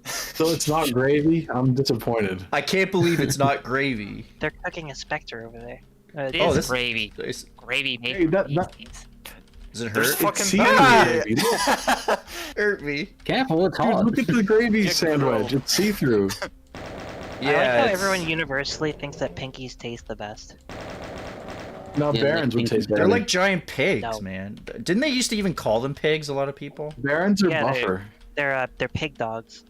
So it's not gravy? I'm disappointed. I can't believe it's not gravy. They're cooking a specter over there. It Oh, is this- gravy. Is Gravy made Hey, from that- these that- things. it There's hurt? fucking seafood gravy. gravy. Hurt me. Careful, it's Dude, hot. look at the gravy Kick sandwich. It's see-through. I like Yeah, how it's- everyone universally thinks that pinkies taste the best. Now Yeah, Barons would like taste pink- better. they're like giant pigs, No. man. Didn't they used to even call them pigs? A lot of people. Barons or Yeah, buffer? They're pig dogs.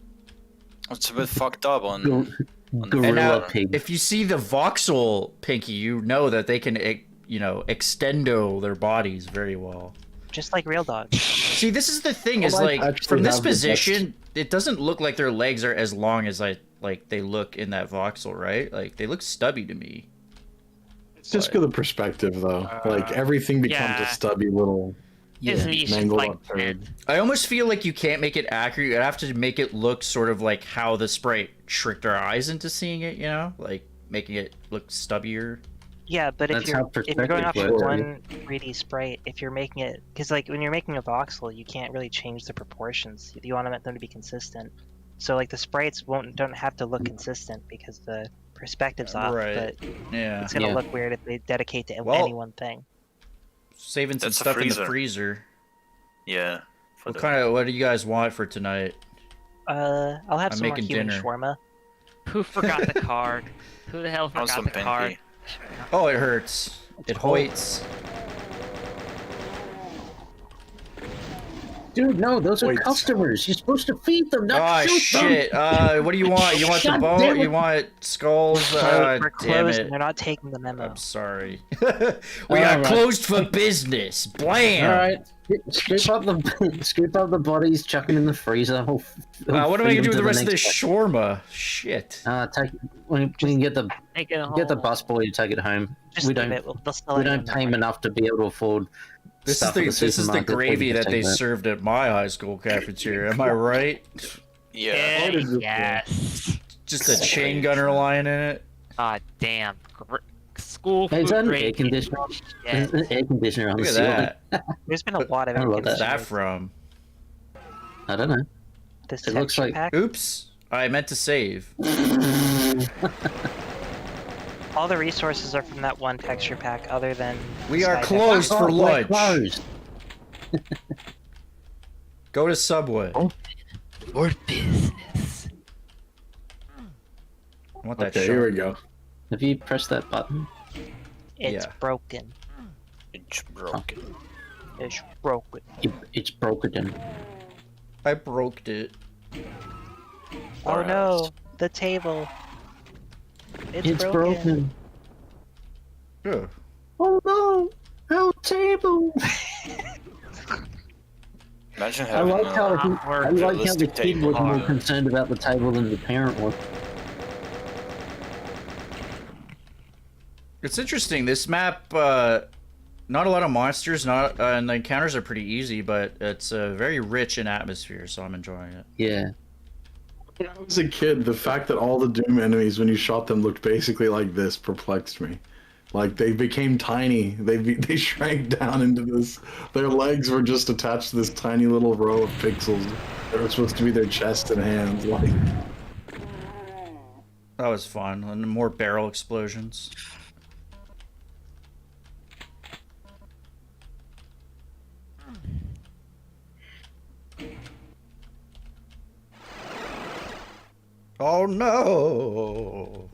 It's a bit fucked up on. Go- on the Gorilla And now, floor. pig. if you see the voxel pinky, you know that they can, extendo their bodies very well. Just like real dogs. See, this is the thing, is Well, I like actually from this have the position, it doesn't look like their legs are as long as they look in that voxel, right? Like they look stubby to me. It's just good the perspective, though. Like everything becomes yeah. a stubby little His niche is mangled like up turd. I almost feel like you can't make it accurate. You have to make it look sort of like how the sprite tricked our eyes into seeing it, you know? Like making it look stubbier. Yeah, but That's if how you're going off of perspective works. one 3D sprite, if you're making it, because like when you're making a voxel, you can't really change the proportions. You want them to be consistent. So like the sprites don't have to look consistent because the perspectives off, Right. but Yeah. it's gonna Yeah. look weird if they dedicate to Well- any one thing. Saving some That's a stuff in the freezer. freezer. Yeah. What do you guys want for tonight? I'll have I'm some more making human dinner. shawarma. Who forgot the card? Who the hell I want forgot some the card? pinky. Oh, it hurts. It hoits. Dude, no, those are Wait. customers. You're supposed to feed them, not Oh shoot them. shit! What do you want? You want the God bone? damn it. You want skulls? We're Damn closed it! and they're not taking the memo. I'm sorry. We are Alright. closed for business. Blam! All right, scoop up the bodies, chuck them in the freezer. What am I gonna do with the rest of this shawarma? Shit. We can get the Take it home. get the busboy to take it home. Just we leave don't it. They'll sell we it don't in the pay him morning. enough to be able to afford. This stuff is the at gravy supermarket. that they served at my high school cafeteria. Am I right? Yeah. Yes. Just a chain gunner line in it. Ah, damn. School Hey, food is that an grade. air conditioner? Yes. There's an air conditioner on Look the at ceiling. that. There's been a lot of I love Where's that. that from? I don't know. This It looks texture like- pack. Oops. I meant to save. All the resources are from that one texture pack, other than. We are Sky closed Oh, for we're lunch. closed. Go to Subway. For business. I want that Okay, here shark. we go. Have you pressed that button? It's Yeah. broken. It's broken. It's broken. It's broken. I broke it. Oh Or no, else. the table. It's broken. Yeah. Oh no, our table. Imagine I having like how a I like how the realistic kid table. was more concerned about the table than the parent was. It's interesting. This map, not a lot of monsters, and the encounters are pretty easy, but it's very rich in atmosphere, so I'm enjoying it. Yeah. When I was a kid, the fact that all the Doom enemies, when you shot them, looked basically like this perplexed me. Like, they became tiny. They shrank down into this. Their legs were just attached to this tiny little row of pixels. They were supposed to be their chest and hands. Like, That was fun. And more barrel explosions. Oh no!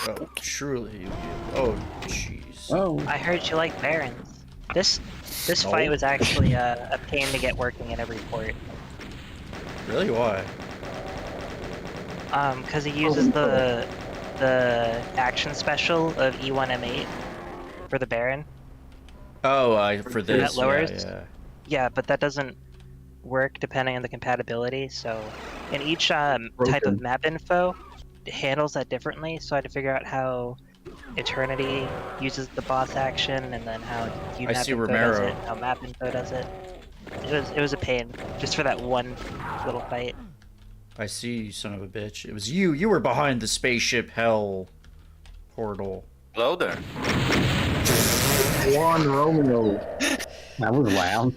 Oh, truly. Oh, jeez. Oh. I heard you like barons. This No. fight was actually a pain to get working in every port. Really? Why? Because he uses the action special of E1M8 for the Baron. Oh, for this. That lowers? Yeah. Yeah, but that doesn't work depending on the compatibility. So, in each type of map info, it handles that differently. So I had to figure out how Eternity uses the boss action, and then how I see info does Romero. it, how map info does it. It was a pain just for that one little fight. I see, you son of a bitch. It was you. You were behind the spaceship hell portal. Hello there. Juan Romeo. That was loud.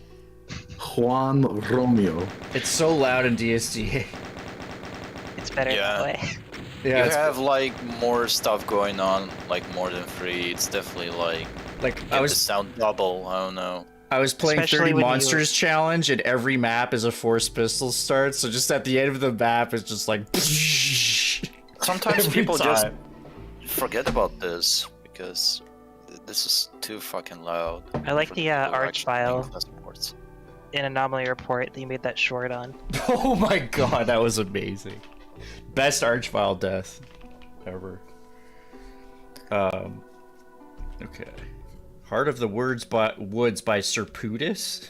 Juan Romeo. It's so loud in DSTA. It's better that way. Yeah, You it's have like more stuff going on, like more than 3. It's definitely like I was the sound double. I don't know. I was playing Especially 30 when you- Monsters challenge, and every map is a Force Pistol start. So just at the end of the map, it's just like. Sometimes Every people just time. forget about this because this is too fucking loud. I like for the people who arch actually file think that's important. in Anomaly Report that you made that short on. Oh my god, that was amazing. Best Archvile death ever. Okay. Heart of the Woods by Serputis?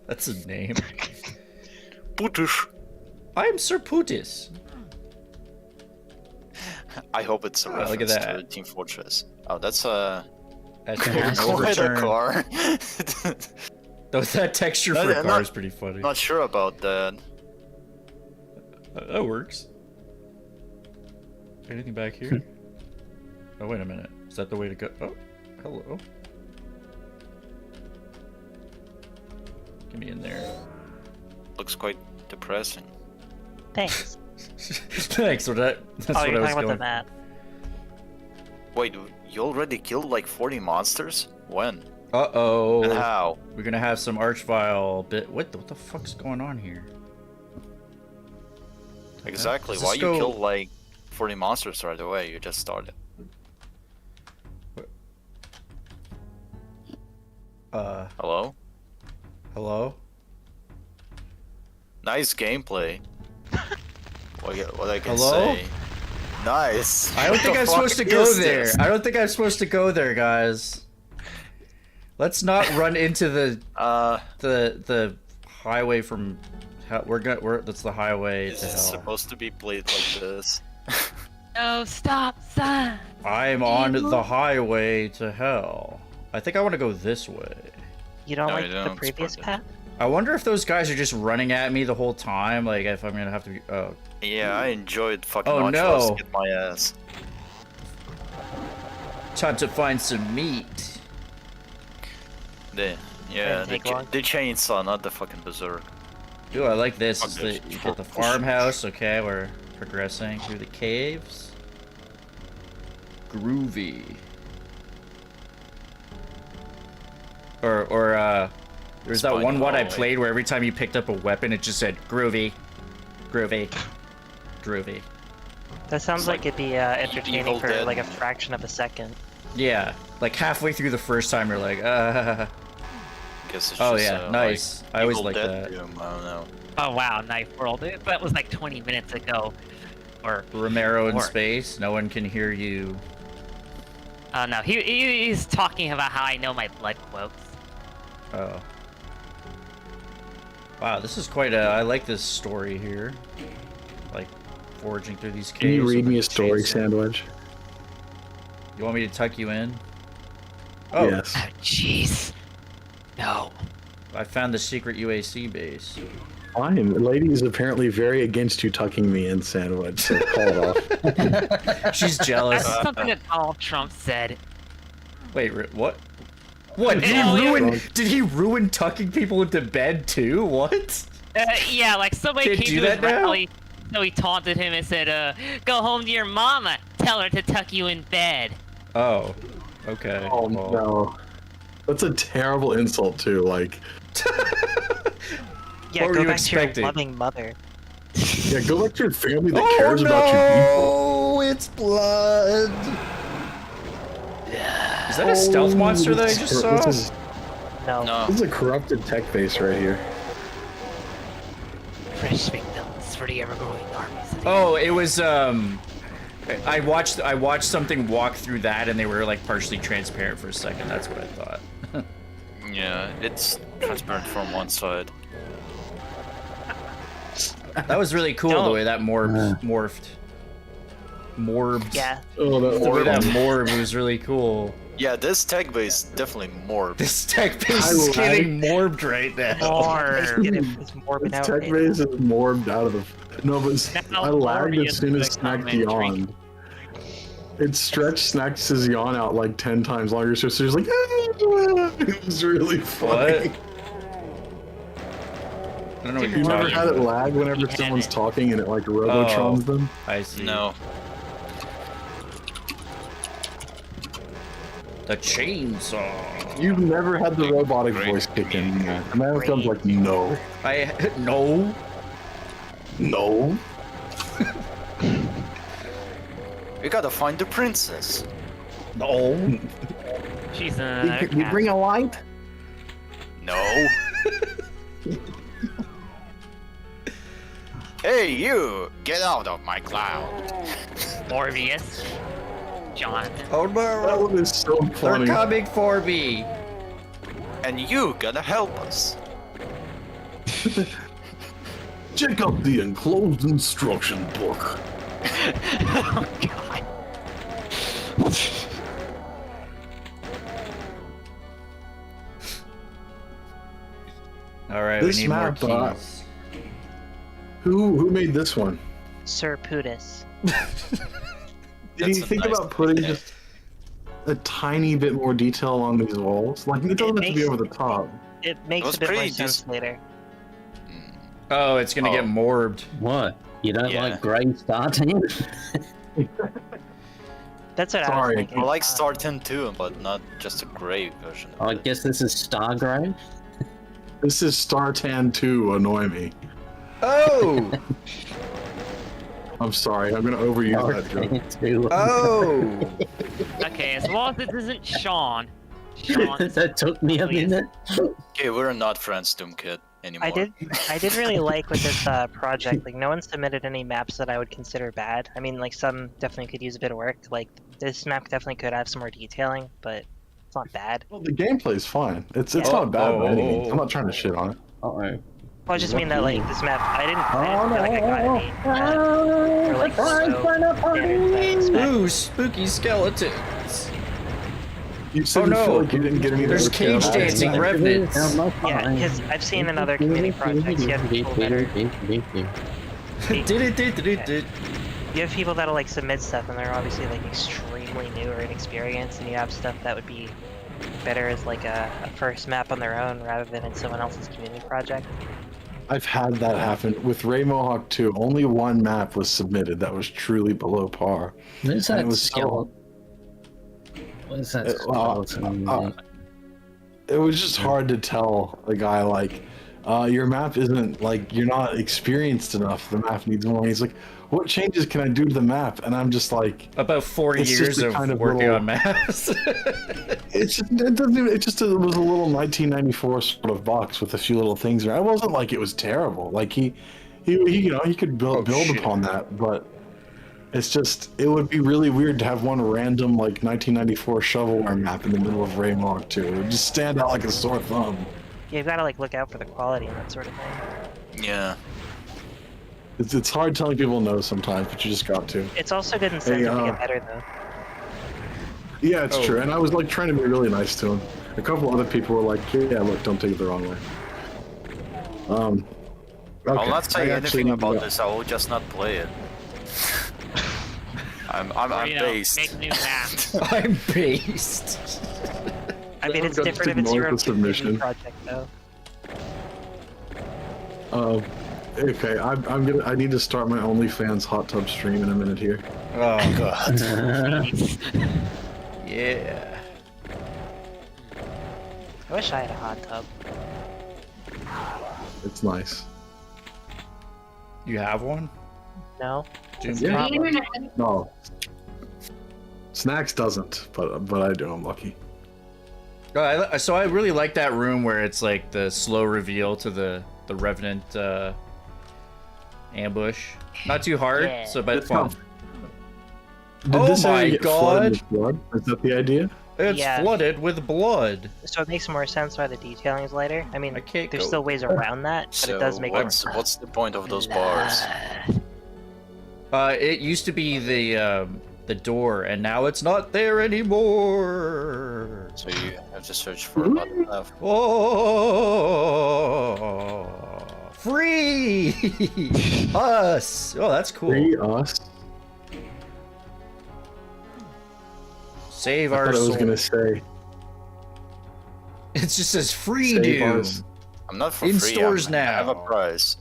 That's a name. Putus. I am Serputis. I hope it's a Oh, look at reference that. to Team Fortress. Oh, that's a That's called an quite a overturn. car. That texture for a car is pretty funny. Not sure about that. That works. Anything back here? Oh, wait a minute. Is that the way to go? Oh, hello. Looks quite depressing. Thanks. Thanks for that. That's Oh, what you're I was talking about going. the map. Wait, you already killed like 40 monsters? When? Uh-oh. And how? We're gonna have some archvile bit. What the fuck's going on here? Exactly. Does Why this you go- killed like 40 monsters right away? You just started. Hello? Hello? Nice gameplay. what I can Hello? say. Nice. I don't What think the I'm supposed to fuck go is there. this? I don't think I'm supposed to go there, guys. Let's not run into the highway from. That's the highway Is to it hell. supposed to be played like this? No, stop, sign. I'm on the highway to hell. I think I want to go this way. You don't No, like you the don't, previous Spartan. path? I wonder if those guys are just running at me the whole time. Like if I'm gonna have to be. Oh. Yeah, I enjoyed fucking Oh, nachos. no. Get my ass. Time to find some meat. The take long. the chainsaw, not the fucking berserk. Ooh, I like this. Fuck It's this. you get the farmhouse. Okay, we're progressing through the caves. Groovy. Or there's that Spiny one I hallway. played where every time you picked up a weapon, it just said groovy, groovy, groovy. That sounds It's like it'd be entertaining Evil for Dead. like a fraction of a second. Yeah, like halfway through the first time, you're like, Guess it's Oh, just, yeah, nice. Like I always Evil like Dead that. Doom, I don't know. Oh wow, Knife World. That was like 20 minutes ago. Or Romero in Or- space. No one can hear you. no, he's talking about how I know my blood quotes. Oh. Wow, this is quite a. I like this story here. Like foraging through these caves. Can you read with me a a story, chainsaw. Sandwich? You want me to tuck you in? Oh, Yes. Oh, jeez. No. I found the secret UAC base. Fine. The lady is apparently very against you tucking me in, Sandwich, so call it off. She's jealous. That's something that Donald Trump said. Wait, what? What? Did No, he it ruin? was- Did he ruin tucking people into bed too? What? Yeah, like somebody Can't came do to his that now? rally, so he taunted him and said, "Go home to your mama. Tell her to tuck you in bed." Oh, okay. Oh well. no. That's a terrible insult too. Like, Yeah, What were go you back expecting? to your loving mother. yeah, go back to your family that Oh cares about you people. no! It's blood. Is that a stealth monster that I just saw? This is, No. No. this is a corrupted tech base right here. Fresh victims for the ever-growing armies. of the Oh, it was I watched something walk through that and they were like partially transparent for a second. That's what I thought. Yeah, it's transparent from one side. That was really cool the way that morphed. Morbed. Yeah. Oh, that The way that horrible. morphed was really cool. Yeah, this tech base definitely more. This tech base I is like- getting morbed right now. More. It's morbid This out tech right base is morbed out of the. No, but Now I lagged Morbius as soon as is a Snack common drink. yawned. It stretched Snack's yawn out like 10 times longer, so she was like, it was really funny. What? I don't know what You you're never talking had it about. lag whenever Yeah. someone's talking and it like robotrons them? I see. No. The chainsaw. You've never had the robotic voice kick in. And man comes like, no, No. no. We gotta find the princess. No. She's You bring a light? No. Hey, you! Get out of my cloud. Morbius. Jonathan. Oh That no. one is so They're funny. coming for me. And you gotta help us. Check out the enclosed instruction book. Oh god. All right, This we need map, more keys. Who made this one? Sir Putis. Did That's you a think nice about putting idea. just a tiny bit more detail along these walls? Like, it doesn't have to be makes- over the top. It makes was a bit more pretty sense later. Oh, it's gonna get morbed. What? You don't Yeah. like grey starting? That's what I was Sorry. thinking. I like Star 10 too, but not just a gray version. I guess this is Star Grey. This is Star Tan 2, annoy me. Oh! I'm sorry, I'm gonna overuse that joke. Oh! Okay, as long as it isn't Sean. Sean. That took me a minute. Okay, we're not friends, Doom Kid, anymore. I did really like with this project, like no one submitted any maps that I would consider bad. I mean, like some definitely could use a bit of work. Like this map definitely could have some more detailing, but it's not bad. Well, the gameplay's fine. It's Yeah. not bad by any means. I'm not trying to shit on it. Uh-oh. Well, I just mean that like this map, I didn't feel like I got any. Or, like, Ooh, spooky skeletons. You said Oh, you no. feel like you didn't get any There's of those cage kills. dancing revenants. Yeah, because I've seen in other community projects, you have people that are, you have people that'll like submit stuff and they're obviously like extremely new or inexperienced, and you have stuff that would be better as like a first map on their own rather than in someone else's community project. I've had that happen. With Ray Mohawk 2, only one map was submitted that was truly below par. Where's And that it was skeleton? Where's that skeleton? It was just hard to tell a guy like, your map isn't like, you're not experienced enough. The map needs more. He's like, what changes can I do to the map? And I'm just like, About 4 It's years just a of kind of working little- on maps. it was a little 1994 sort of box with a few little things. It wasn't like it was terrible. Like he you know, he could build shit. upon that, but it's just, it would be really weird to have one random like 1994 shovelware map in the middle of Ray Mohawk 2. It would just stand out like a sore thumb. You've got to like look out for the quality and that sort of thing. Yeah. It's hard telling people no sometimes, but you just got to. It's also good incentive to Hey, get better though. Yeah, it's true. And I was like trying to be really nice to him. A couple other people were like, yeah, look, don't take it the wrong way. Okay. I'll not say I actually anything about need to go. this, I will just not play it. I'm Or, you know, based. make new maps. I'm based. I mean, it's Just different if it's ignore your the own community submission. project though. Okay, I need to start my OnlyFans hot tub stream in a minute here. Oh god. Yeah. I wish I had a hot tub. It's nice. You have one? No? Doom Yeah. Kid? No. Snax doesn't, but I do. I'm lucky. Oh, so I really like that room where it's like the slow reveal to the Revenant ambush. Not too hard, Yeah. so but It's fun. Did Oh this area my get god! flooded with blood? Is that the idea? It's Yeah. flooded with blood. So it makes more sense why the detailing is lighter. I mean, I can't there's go. still ways around that, but So it does make what's the point of those bars? It used to be the door, and now it's not there anymore. So you have to search for a lot of stuff. Oh, free us! Oh, that's cool. Free us. Save I our thought I was soul. gonna say. It just says free, Save dude. us. I'm not for In free. stores I have a now. price.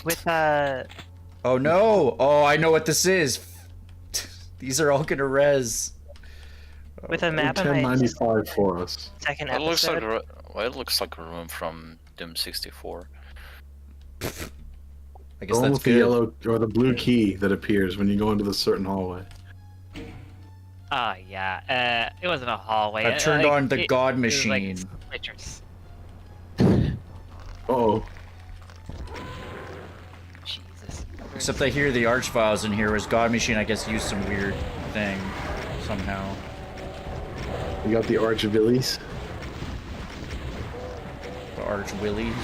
with Oh no! Oh, I know what this is. These are all gonna res. with a map in my 1095 for us. second It looks like episode. it looks like a room from Doom 64. I guess Go that's with the good. yellow or the blue key that appears when you go into the certain hallway. Yeah. It wasn't a hallway. I've turned on the God machine. It was like switchers. Oh, Jesus. Except I hear the Archviles in here, whereas God Machine, I guess, used some weird thing somehow. you got the Arch Villies. The Arch Willies.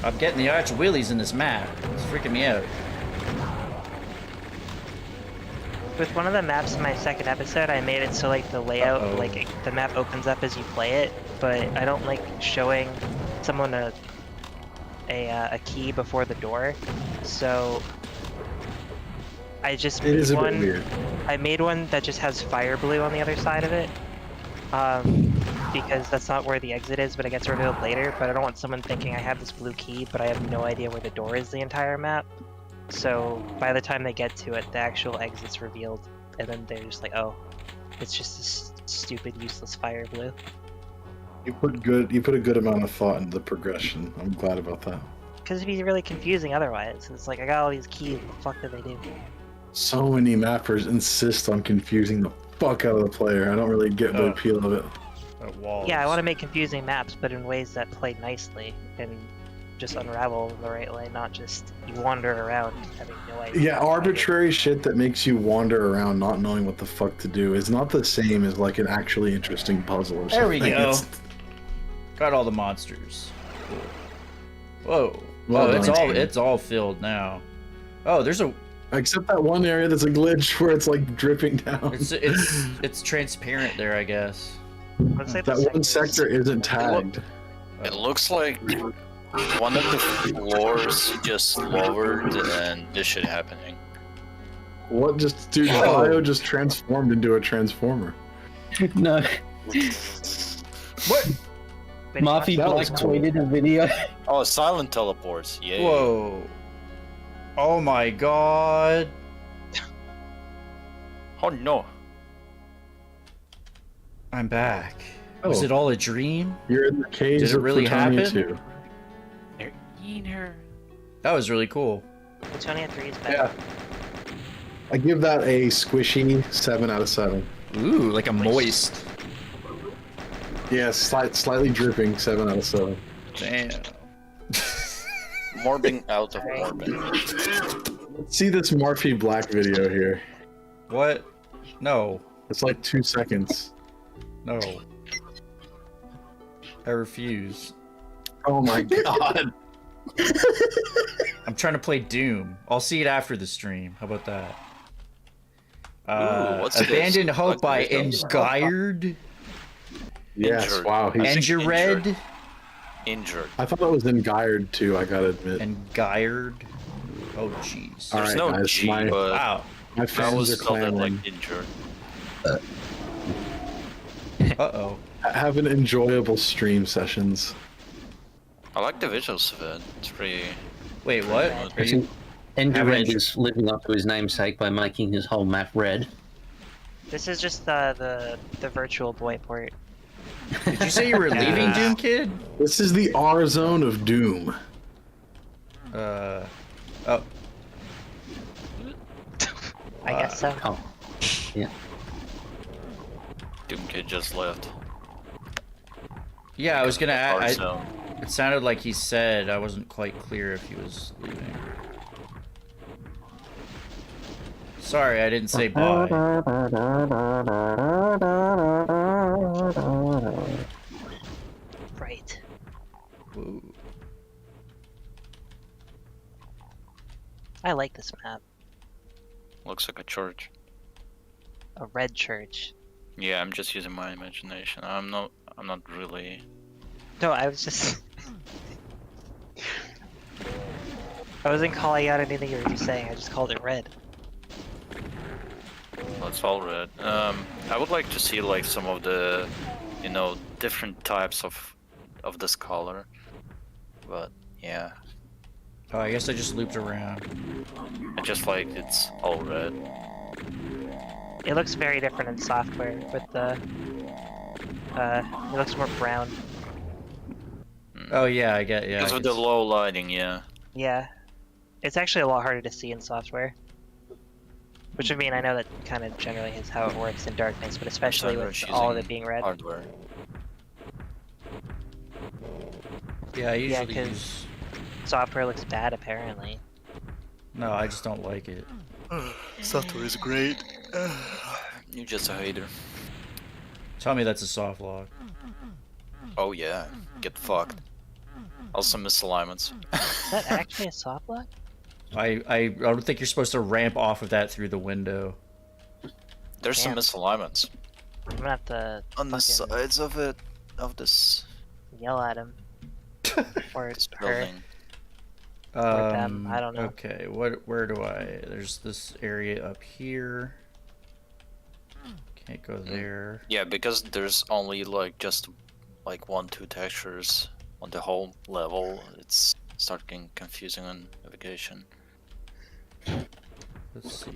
I'm getting the Arch Willies in this map. It's freaking me out. With one of the maps in my second episode, I made it so like the layout, Uh-oh. like the map opens up as you play it, but I don't like showing someone a key before the door. So I just It is made a bit weird. I made one that just has fire blue on the other side of it. because that's not where the exit is, but it gets revealed later. But I don't want someone thinking I have this blue key, but I have no idea where the door is the entire map. So by the time they get to it, the actual exit's revealed, and then they're just like, oh, it's just this stupid, useless fire blue. You put a good amount of thought into the progression. I'm glad about that. Because it'd be really confusing otherwise. It's like, I got all these keys, what the fuck do they do? So many mappers insist on confusing the fuck out of the player. I don't really get the appeal of it. Yeah, I want to make confusing maps, but in ways that play nicely and just unravel the right way, not just you wander around having no idea. Yeah, arbitrary shit that makes you wander around not knowing what the fuck to do is not the same as like an actually interesting puzzle or something. There we go. It's- Got all the monsters. Cool. Whoa. Well done. It's all filled now. Oh, there's a. Except that one area that's a glitch where it's like dripping down. It's transparent there, I guess. That one sector isn't tagged. It looks like one of the floors just lowered and this shit happening. What just, dude? Bio just transformed into a transformer. No. What? Murphy Black tweeted a video. Oh, silent teleports. Yeah. Whoa. Oh my god. Oh no. I'm back. Was it all a dream? You're in the caves. Did it really happen? 2. They're eating her. That was really cool. Plutonium 3 is better. Yeah. I give that a squishy 7 out of 7. Ooh, like a moist. Yeah, slightly dripping 7 out of 7. Damn. Morbing out of morbing. Let's see this Murphy Black video here. What? No. It's like 2 seconds. No. I refuse. Oh my god. I'm trying to play Doom. I'll see it after the stream. How about that? Ooh, what's Abandoned this? Hope by What's this? Engired. Yes, Injured. wow. Engired. Injured. I thought that was Engired too, I gotta admit. Engired. Oh jeez. There's Alright, no guys, G, my- but Wow. My I fans was are spelled it clamoring. like injured. Uh-oh. Have an enjoyable stream sessions. I like the visuals of it. It's pretty. Wait, what? Are you... Andrew Red Average. is living up to his namesake by making his whole map red. This is just the virtual boy port. Did you say you were leaving Doom Kid? This is the R zone of Doom. Oh. I guess so. Oh. Yeah. Doom Kid just left. Yeah, I was gonna Hard add. zone. It sounded like he said. I wasn't quite clear if he was leaving. Sorry, I didn't say bye. Right. Ooh. I like this map. Looks like a church. A red church. Yeah, I'm just using my imagination. I'm not really. No, I was just... I wasn't calling out anything you were just saying, I just called it red. That's all red. I would like to see like some of the, different types of this color. But yeah, Oh, I guess I just looped around. I just like it's all red. It looks very different in software with the... it looks more brown. Oh yeah, I get Because of the low lighting, yeah. Yeah. It's actually a lot harder to see in software. Which would mean I know that kind of generally is how it works in darkness, but especially with Sunrush all of using it being red. Hardware. Yeah, I Yeah, usually because use. software looks bad apparently. No, I just don't like it. Software is great. You're just a hater. Tell me that's a soft log. Oh yeah, get fucked. Also misalignments. Is that actually a soft lock? I don't think you're supposed to ramp off of that through the window. There's some misalignments. I'm gonna have to On the fucking sides of it, of this yell at him. Or her. building. Or them, I don't know. Okay, where do I? There's this area up here. Can't go there. Yeah, because there's only like just like 1-2 textures on the whole level. It's starting confusing on navigation. Let's see.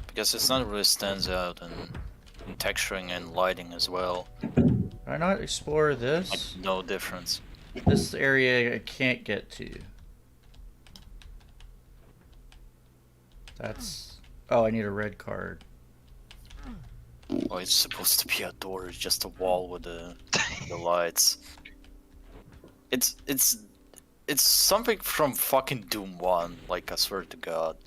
Because it's not really stands out in texturing and lighting as well. Can I not explore this? Like, no difference. This area I can't get to. That's... Oh, I need a red card. Oh, it's supposed to be a door. It's just a wall with the lights. It's something from fucking Doom 1. Like, I swear to God.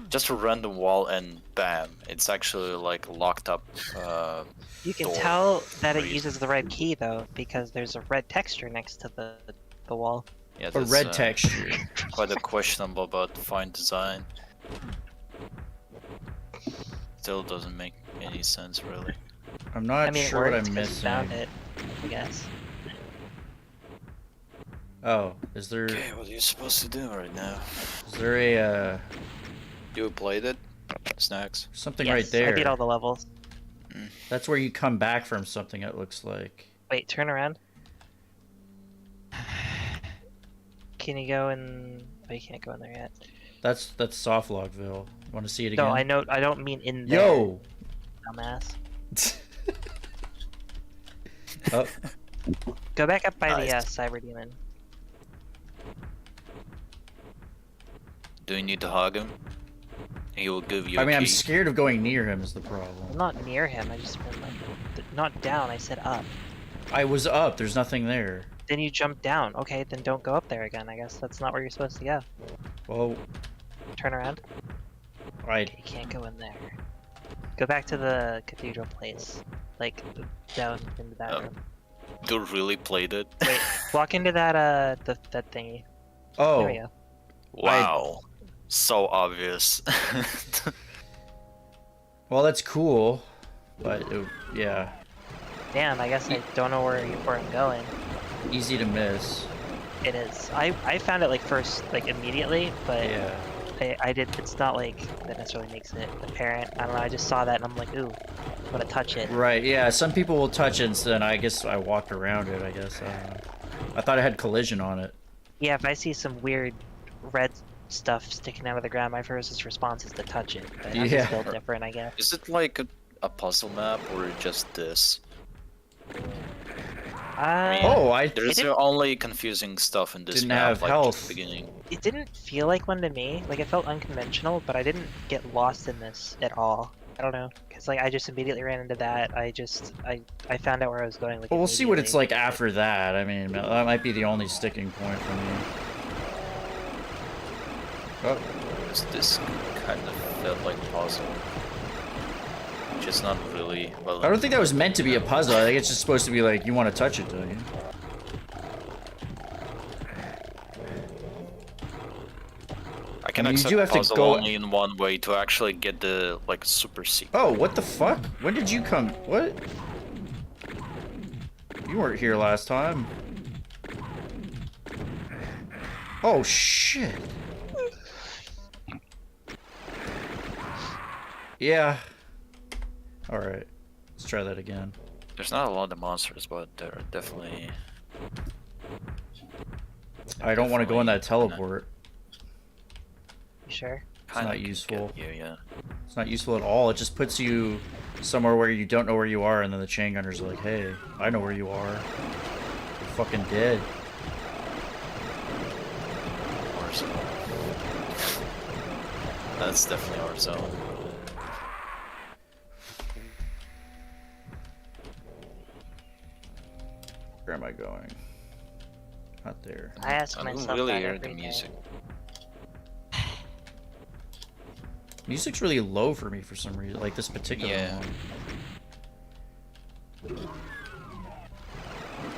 Just a random wall and bam, it's actually like locked up. You can door. tell that it uses the red key though, because there's a red texture next to the wall. Yeah, A that's, red texture. Quite a questionable but fine design. Still doesn't make any sense really. I'm not I mean, sure it what works I'm 'cause you missing. found it, I guess. Oh, is there... Okay, what are you supposed to do right now? Is there a, You played it? Snax? something Yes, right there? I beat all the levels. That's where you come back from something, it looks like. Wait, turn around. Can you go in? Oh, you can't go in there yet. That's Softlogville. Want to see it again? No, I know. I don't mean in there. Yo! Dumbass. Oh, Go back up by the Nice. Cyber Demon. Do you need to hug him? He will give you a I mean, I'm key. scared of going near him is the problem. I'm not near him. I just meant like not down. I said up. I was up, there's nothing there. Then you jumped down. Okay, then don't go up there again. I guess that's not where you're supposed to go. Well, Turn around. I... You can't go in there. Go back to the cathedral place. Like down into that Oh. room. You really played it? Wait, walk into that that thingy. Oh, There we go. Wow. So obvious. well, that's cool. But, yeah, Damn, I guess I don't know where I'm going. easy to miss. It is. I found it like first, like immediately, but Yeah. I did. It's not like that necessarily makes it apparent. I don't know. I just saw that and I'm like, ooh, I'm gonna touch it. Right, yeah, some people will touch it, and then I guess I walked around it, I guess. I don't know. I thought it had collision on it. Yeah, if I see some weird red stuff sticking out of the ground, my first response is to touch it. But I'm Yeah. still different, I guess. Is it like a puzzle map or just this? Oh, There's didn't- only confusing stuff in this Didn't map, have like health. at the beginning. It didn't feel like one to me. Like it felt unconventional, but I didn't get lost in this at all. I don't know, cause like I just immediately ran into that. I found out where I was going. Like Well, we'll see what it's immediately. like after that. I mean, that might be the only sticking point for me. Oh, This kind of felt like a puzzle. Just not really well. I don't think that was meant to be a puzzle. I think it's just supposed to be like, you want to touch it, don't you? I can I mean, you accept do have to puzzle go- only in one way to actually get the like super secret. Oh, what the fuck? When did you come? What? You weren't here last time. Oh, shit. Yeah. Alright. Let's try that again. There's not a lot of monsters, but there are definitely. I don't want to go in that teleport. You sure? It's not useful. Yeah, yeah. It's not useful at all. It just puts you somewhere where you don't know where you are, and then the chain gunners are like, hey, I know where you are. You're fucking dead. Our zone. That's definitely our zone. Where am I going? Not there. I ask I myself don't really that hear every the day. music. Music's really low for me for some reason, like this particular Yeah.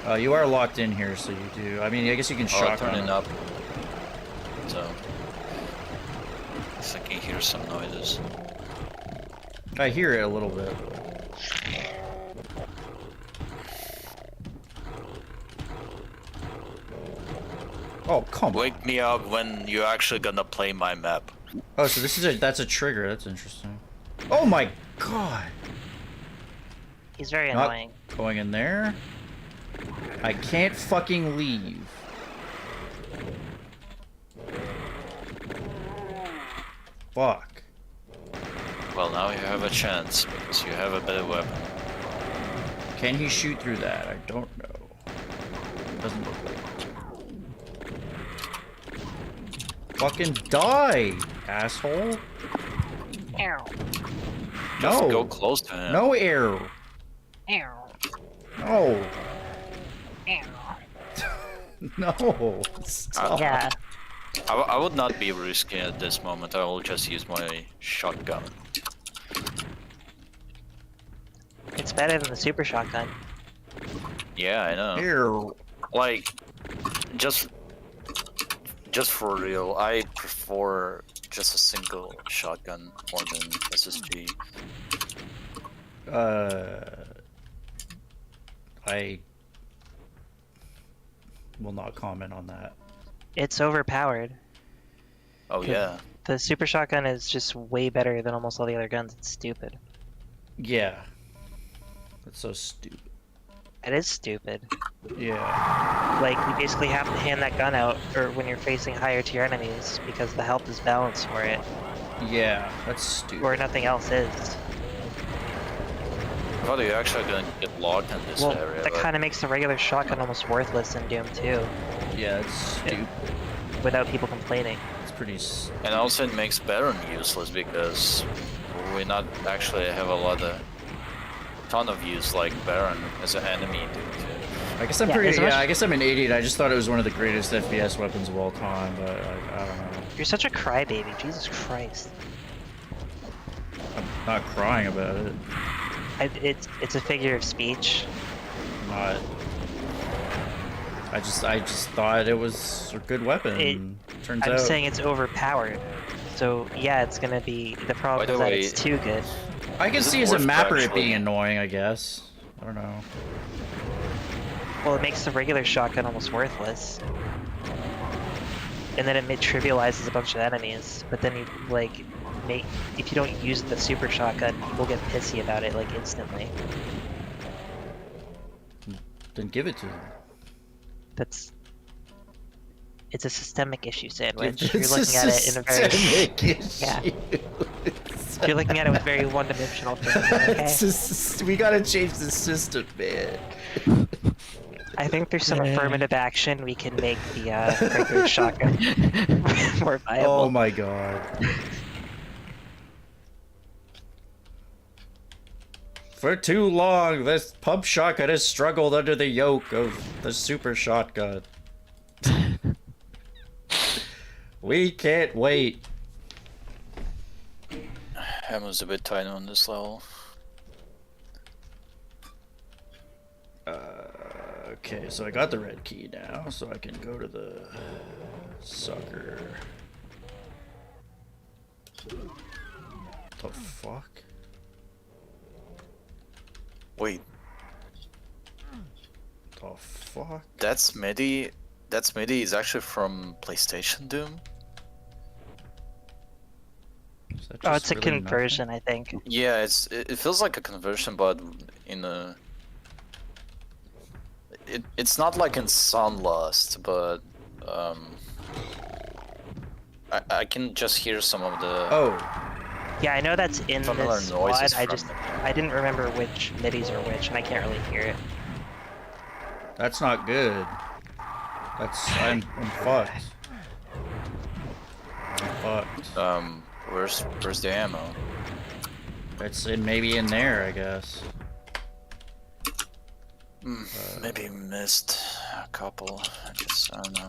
one. You are locked in here, so you do. I mean, I guess you can shotgun turn it it. up. So. I can hear some noises. I hear it a little bit. Oh, come on. Wake me up when you're actually gonna play my map. Oh, so this is that's a trigger. That's interesting. Oh my god. He's very Not annoying. going in there. I can't fucking leave. Fuck. Well, now you have a chance because you have a better weapon. Can he shoot through that? I don't know. Doesn't look like it. Fucking die, asshole. Ow. Just No. go close to him. No air. Ow. No. Ow. No. Stop. Yeah. I would not be risky at this moment. I will just use my shotgun. It's better than the super shotgun. Yeah, I know. Here. Like, just for real, I prefer just a single shotgun more than SSG. I will not comment on that. It's overpowered. Oh yeah. The super shotgun is just way better than almost all the other guns. It's stupid. Yeah. That's so stupid. It is stupid. Yeah. Like, you basically have to hand that gun out or when you're facing higher tier enemies because the health is balanced for it. Yeah, that's stupid. Or nothing else is. I thought you actually gonna get locked in this Well, area. that but- kind of makes the regular shotgun almost worthless in Doom 2 Yeah, it's stupid. without people complaining. It's pretty. And also it makes Baron useless because we not actually have a lot of ton of use like Baron as an enemy. I guess I'm Yeah, pretty. as much- Yeah, I guess I'm an idiot. I just thought it was one of the greatest FPS weapons of all time, but I don't know. You're such a crybaby, Jesus Christ. I'm not crying about it. It's a figure of speech. Not. I just thought it was a good weapon. Turns I'm out. saying it's overpowered. So yeah, it's gonna be the problem By is the that way, it's too good. I can Is it see as a worth mapper it actually- being annoying. I guess. I don't know. Well, it makes the regular shotgun almost worthless. And then it trivializes a bunch of enemies, but then you like if you don't use the super shotgun, people get pissy about it like instantly. Then give it to him. It's a systemic issue, Sandwich. It's You're looking at it in a very systemic yeah. issue. You're looking at it with very one-dimensional thinking. Okay? It's just, we gotta change the system, man. I think there's some affirmative action we can make the regular shotgun more viable. Oh my god. For too long, this pump shotgun has struggled under the yoke of the super shotgun. We can't wait. Ammo's a bit tight on this level. Okay, so I got the red key now, so I can go to the sucker. The fuck? Wait, The fuck? that's MIDI. That's MIDI is actually from PlayStation Doom. Is that Oh, just it's a really conversion, I think. Yeah, it feels like a conversion, but in a. It's not like in Sunlust, but I can just hear some of the. Oh, Yeah, I know that's in Familiar this noises squad. from I didn't remember which midis are which, and I can't really hear it. that's not good. I'm fucked. I'm fucked. Where's the ammo? It's maybe in there, I guess. Maybe missed a couple. I guess I don't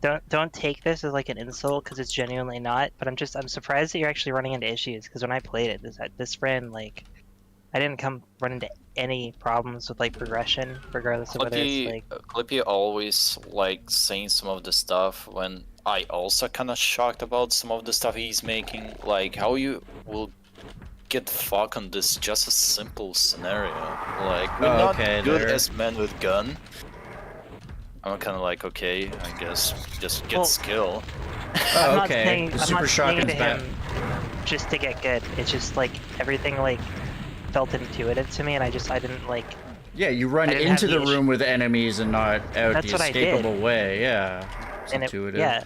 know. Don't take this as like an insult because it's genuinely not. But I'm surprised that you're actually running into issues because when I played it, this ran like I didn't run into any problems with like progression, regardless of whether it's like. Clippy always like saying some of the stuff when I also kind of shocked about some of the stuff he's making. Like how you will get fuck on this just a simple scenario. Like we're not good as men with gun. I'm kind of like, okay, I guess just get skill. Oh, okay. The super shotgun's shotgun's back. just to get good. It's just like everything like felt intuitive to me, and I didn't like. Yeah, you run I didn't into have the the room with enemies and not out That's the what I did. escapable way. Yeah, it's And intuitive. yeah.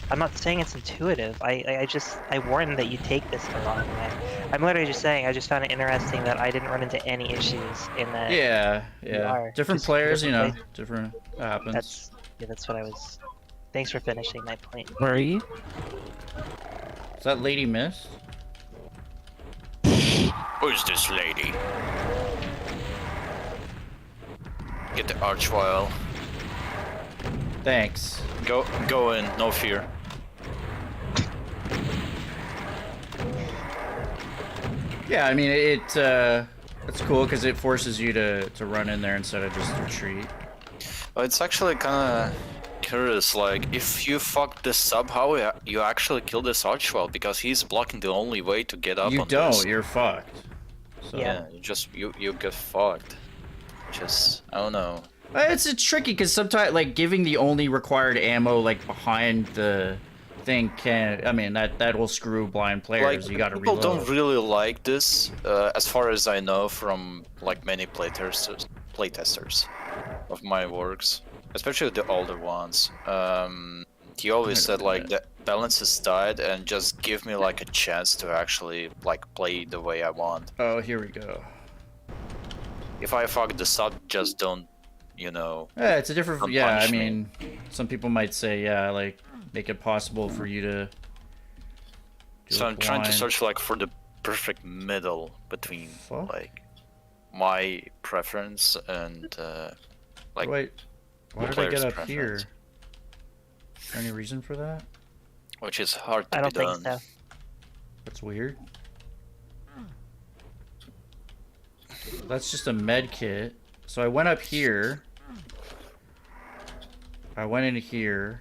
I'm not saying it's intuitive. I warned that you take this the wrong way. I'm literally just saying I just found it interesting that I didn't run into any issues in that. Yeah. Different players, different different happens. That's what I was. Thanks for finishing my point. Where are you? Is that Lady Miss? Who's this lady? Get the archwile. Thanks. Go in, no fear. Yeah, I mean it's cool because it forces you to run in there instead of just retreat. It's actually kind of curious, like, if you fuck this up, how you actually kill this archwell, because he's blocking the only way to get up You on don't, this. you're fucked. So. Yeah, you get fucked. Just, I don't know. It's tricky because sometimes, like, giving the only required ammo, like, behind the thing can, I mean, that will screw blind players. Like, You gotta people reload. don't really like this, as far as I know from, like, many playtesters of my works. Especially the older ones. He always said, like, the balance is tight and just give me, like, a chance to actually, like, play the way I want. Oh, here we go. If I fuck this up, just don't, you know... Yeah, it's a different... don't Yeah, I punish me. mean, some people might say, yeah, like, make it possible for you to... So I'm trying to search, like, for the perfect middle between, like, my preference and, like... Wait, why the did I get player's up preference. here? Is there any reason for that? Which is hard to I don't be think done. so. That's weird. That's just a med kit. So I went up here. I went in here.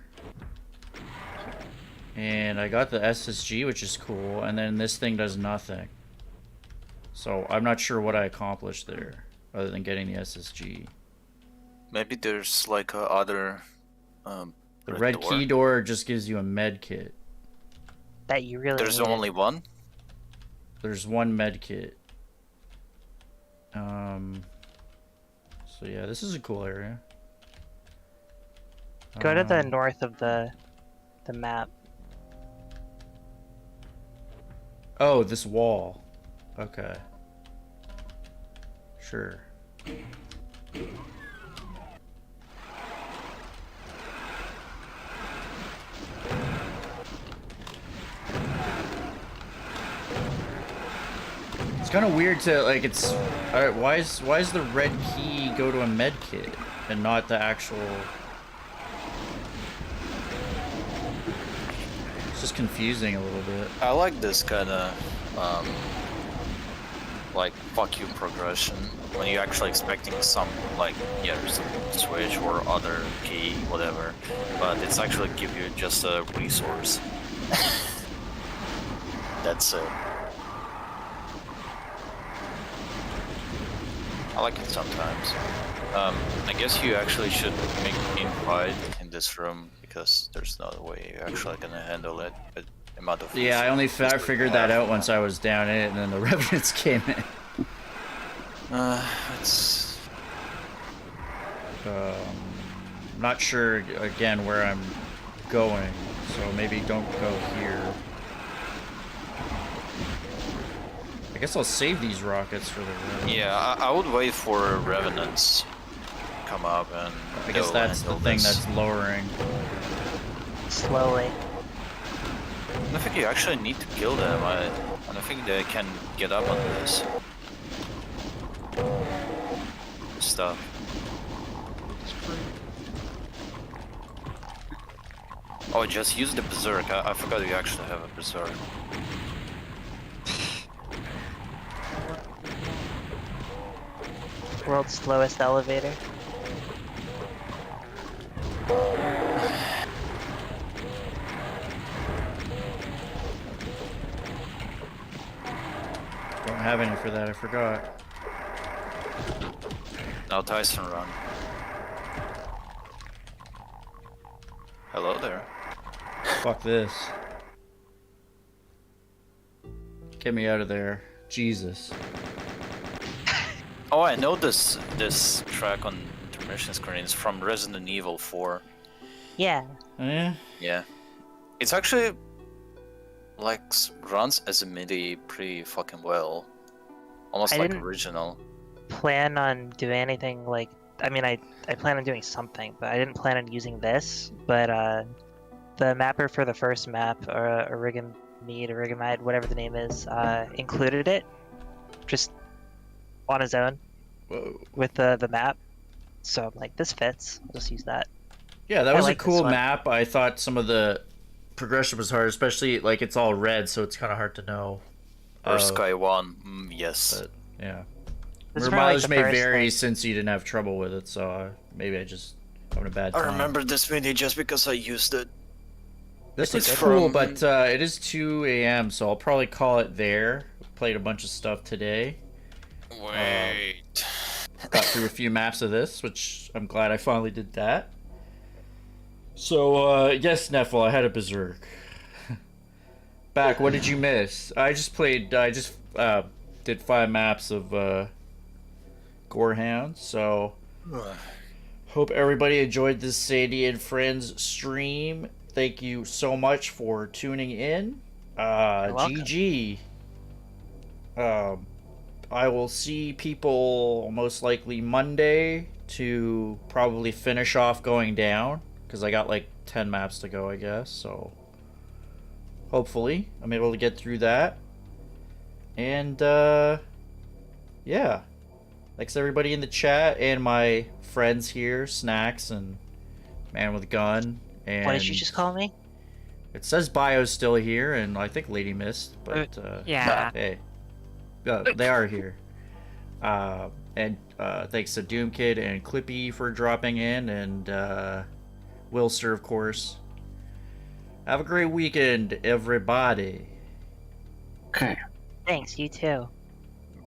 And I got the SSG, which is cool. And then this thing does nothing. So I'm not sure what I accomplished there, other than getting the SSG. Maybe there's, like, a other... The red key door just gives you a med kit. That you really. There's needed. only one? There's one med kit. So yeah, this is a cool area. Go to the north of the map. Oh, this wall. Okay. Sure. It's kind of weird to, like, it's... Alright, why is the red key go to a med kit and not the actual... It's just confusing a little bit. I like this kind of, like, fuck you progression. When you're actually expecting some, like, yeah, there's a switch or other key, whatever. But it's actually give you just a resource. That's it. I like it sometimes. I guess you actually should make me fight in this room, because there's no way you're actually gonna handle it. But the amount of Yeah, I only figured that out once I was down in it, and then the revenants came in. It's... Not sure, again, where I'm going, so maybe don't go here. I guess I'll save these rockets for the revenants. Yeah, I would wait for revenants come up and... I guess that's the thing that's lowering. Slowly. I don't think you actually need to kill them. I don't think they can get up on this stuff. Oh, just use the berserk. I forgot you actually have a berserk. World's slowest elevator. Don't have any for that, I forgot. Now Tyson run. Hello there. Fuck this. Get me out of there. Jesus. Oh, I know this track on intermission screen is from Resident Evil 4. Yeah. Oh, yeah? Yeah. It's actually like runs as a MIDI pretty fucking well. Almost I like didn't- original. Plan on doing anything like I mean I plan on doing something, but I didn't plan on using this. But the mapper for the first map, or Origamide, whatever the name is, included it just on his own. Whoa. With the map. So I'm like, this fits. I'll just use that. Yeah, that I was like a this cool one. map. I thought some of the progression was hard, especially like it's all red, so it's kind of hard to know. Or Sky 1, yes. But, yeah. This Your is probably mileage the may first, vary like- since you didn't have trouble with it, so maybe I just having a bad time. I remember this MIDI just because I used it. This It's looks cool, from- but it is 2 a.m., so I'll probably call it there. Played a bunch of stuff today. Wait. Got through a few maps of this, which I'm glad I finally did that. So, yes, Neffel, I had a berserk. Back, what did you miss? I just did 5 maps of Gorehounds, so hope everybody enjoyed this Sadie and Friends stream. Thank you so much for tuning in. welcome. GG. I will see people most likely Monday to probably finish off going down, because I got like 10 maps to go, I guess, so hopefully I'm able to get through that. And yeah, thanks everybody in the chat and my friends here, Snax and Man with Gun. And What did you just call me? it says Bio's still here, and I think Lady Mist, but Yeah. hey, they are here. And thanks to Doom Kid and Clippy for dropping in, and Wilster, of course. Have a great weekend, everybody. Okay. Thanks, you too.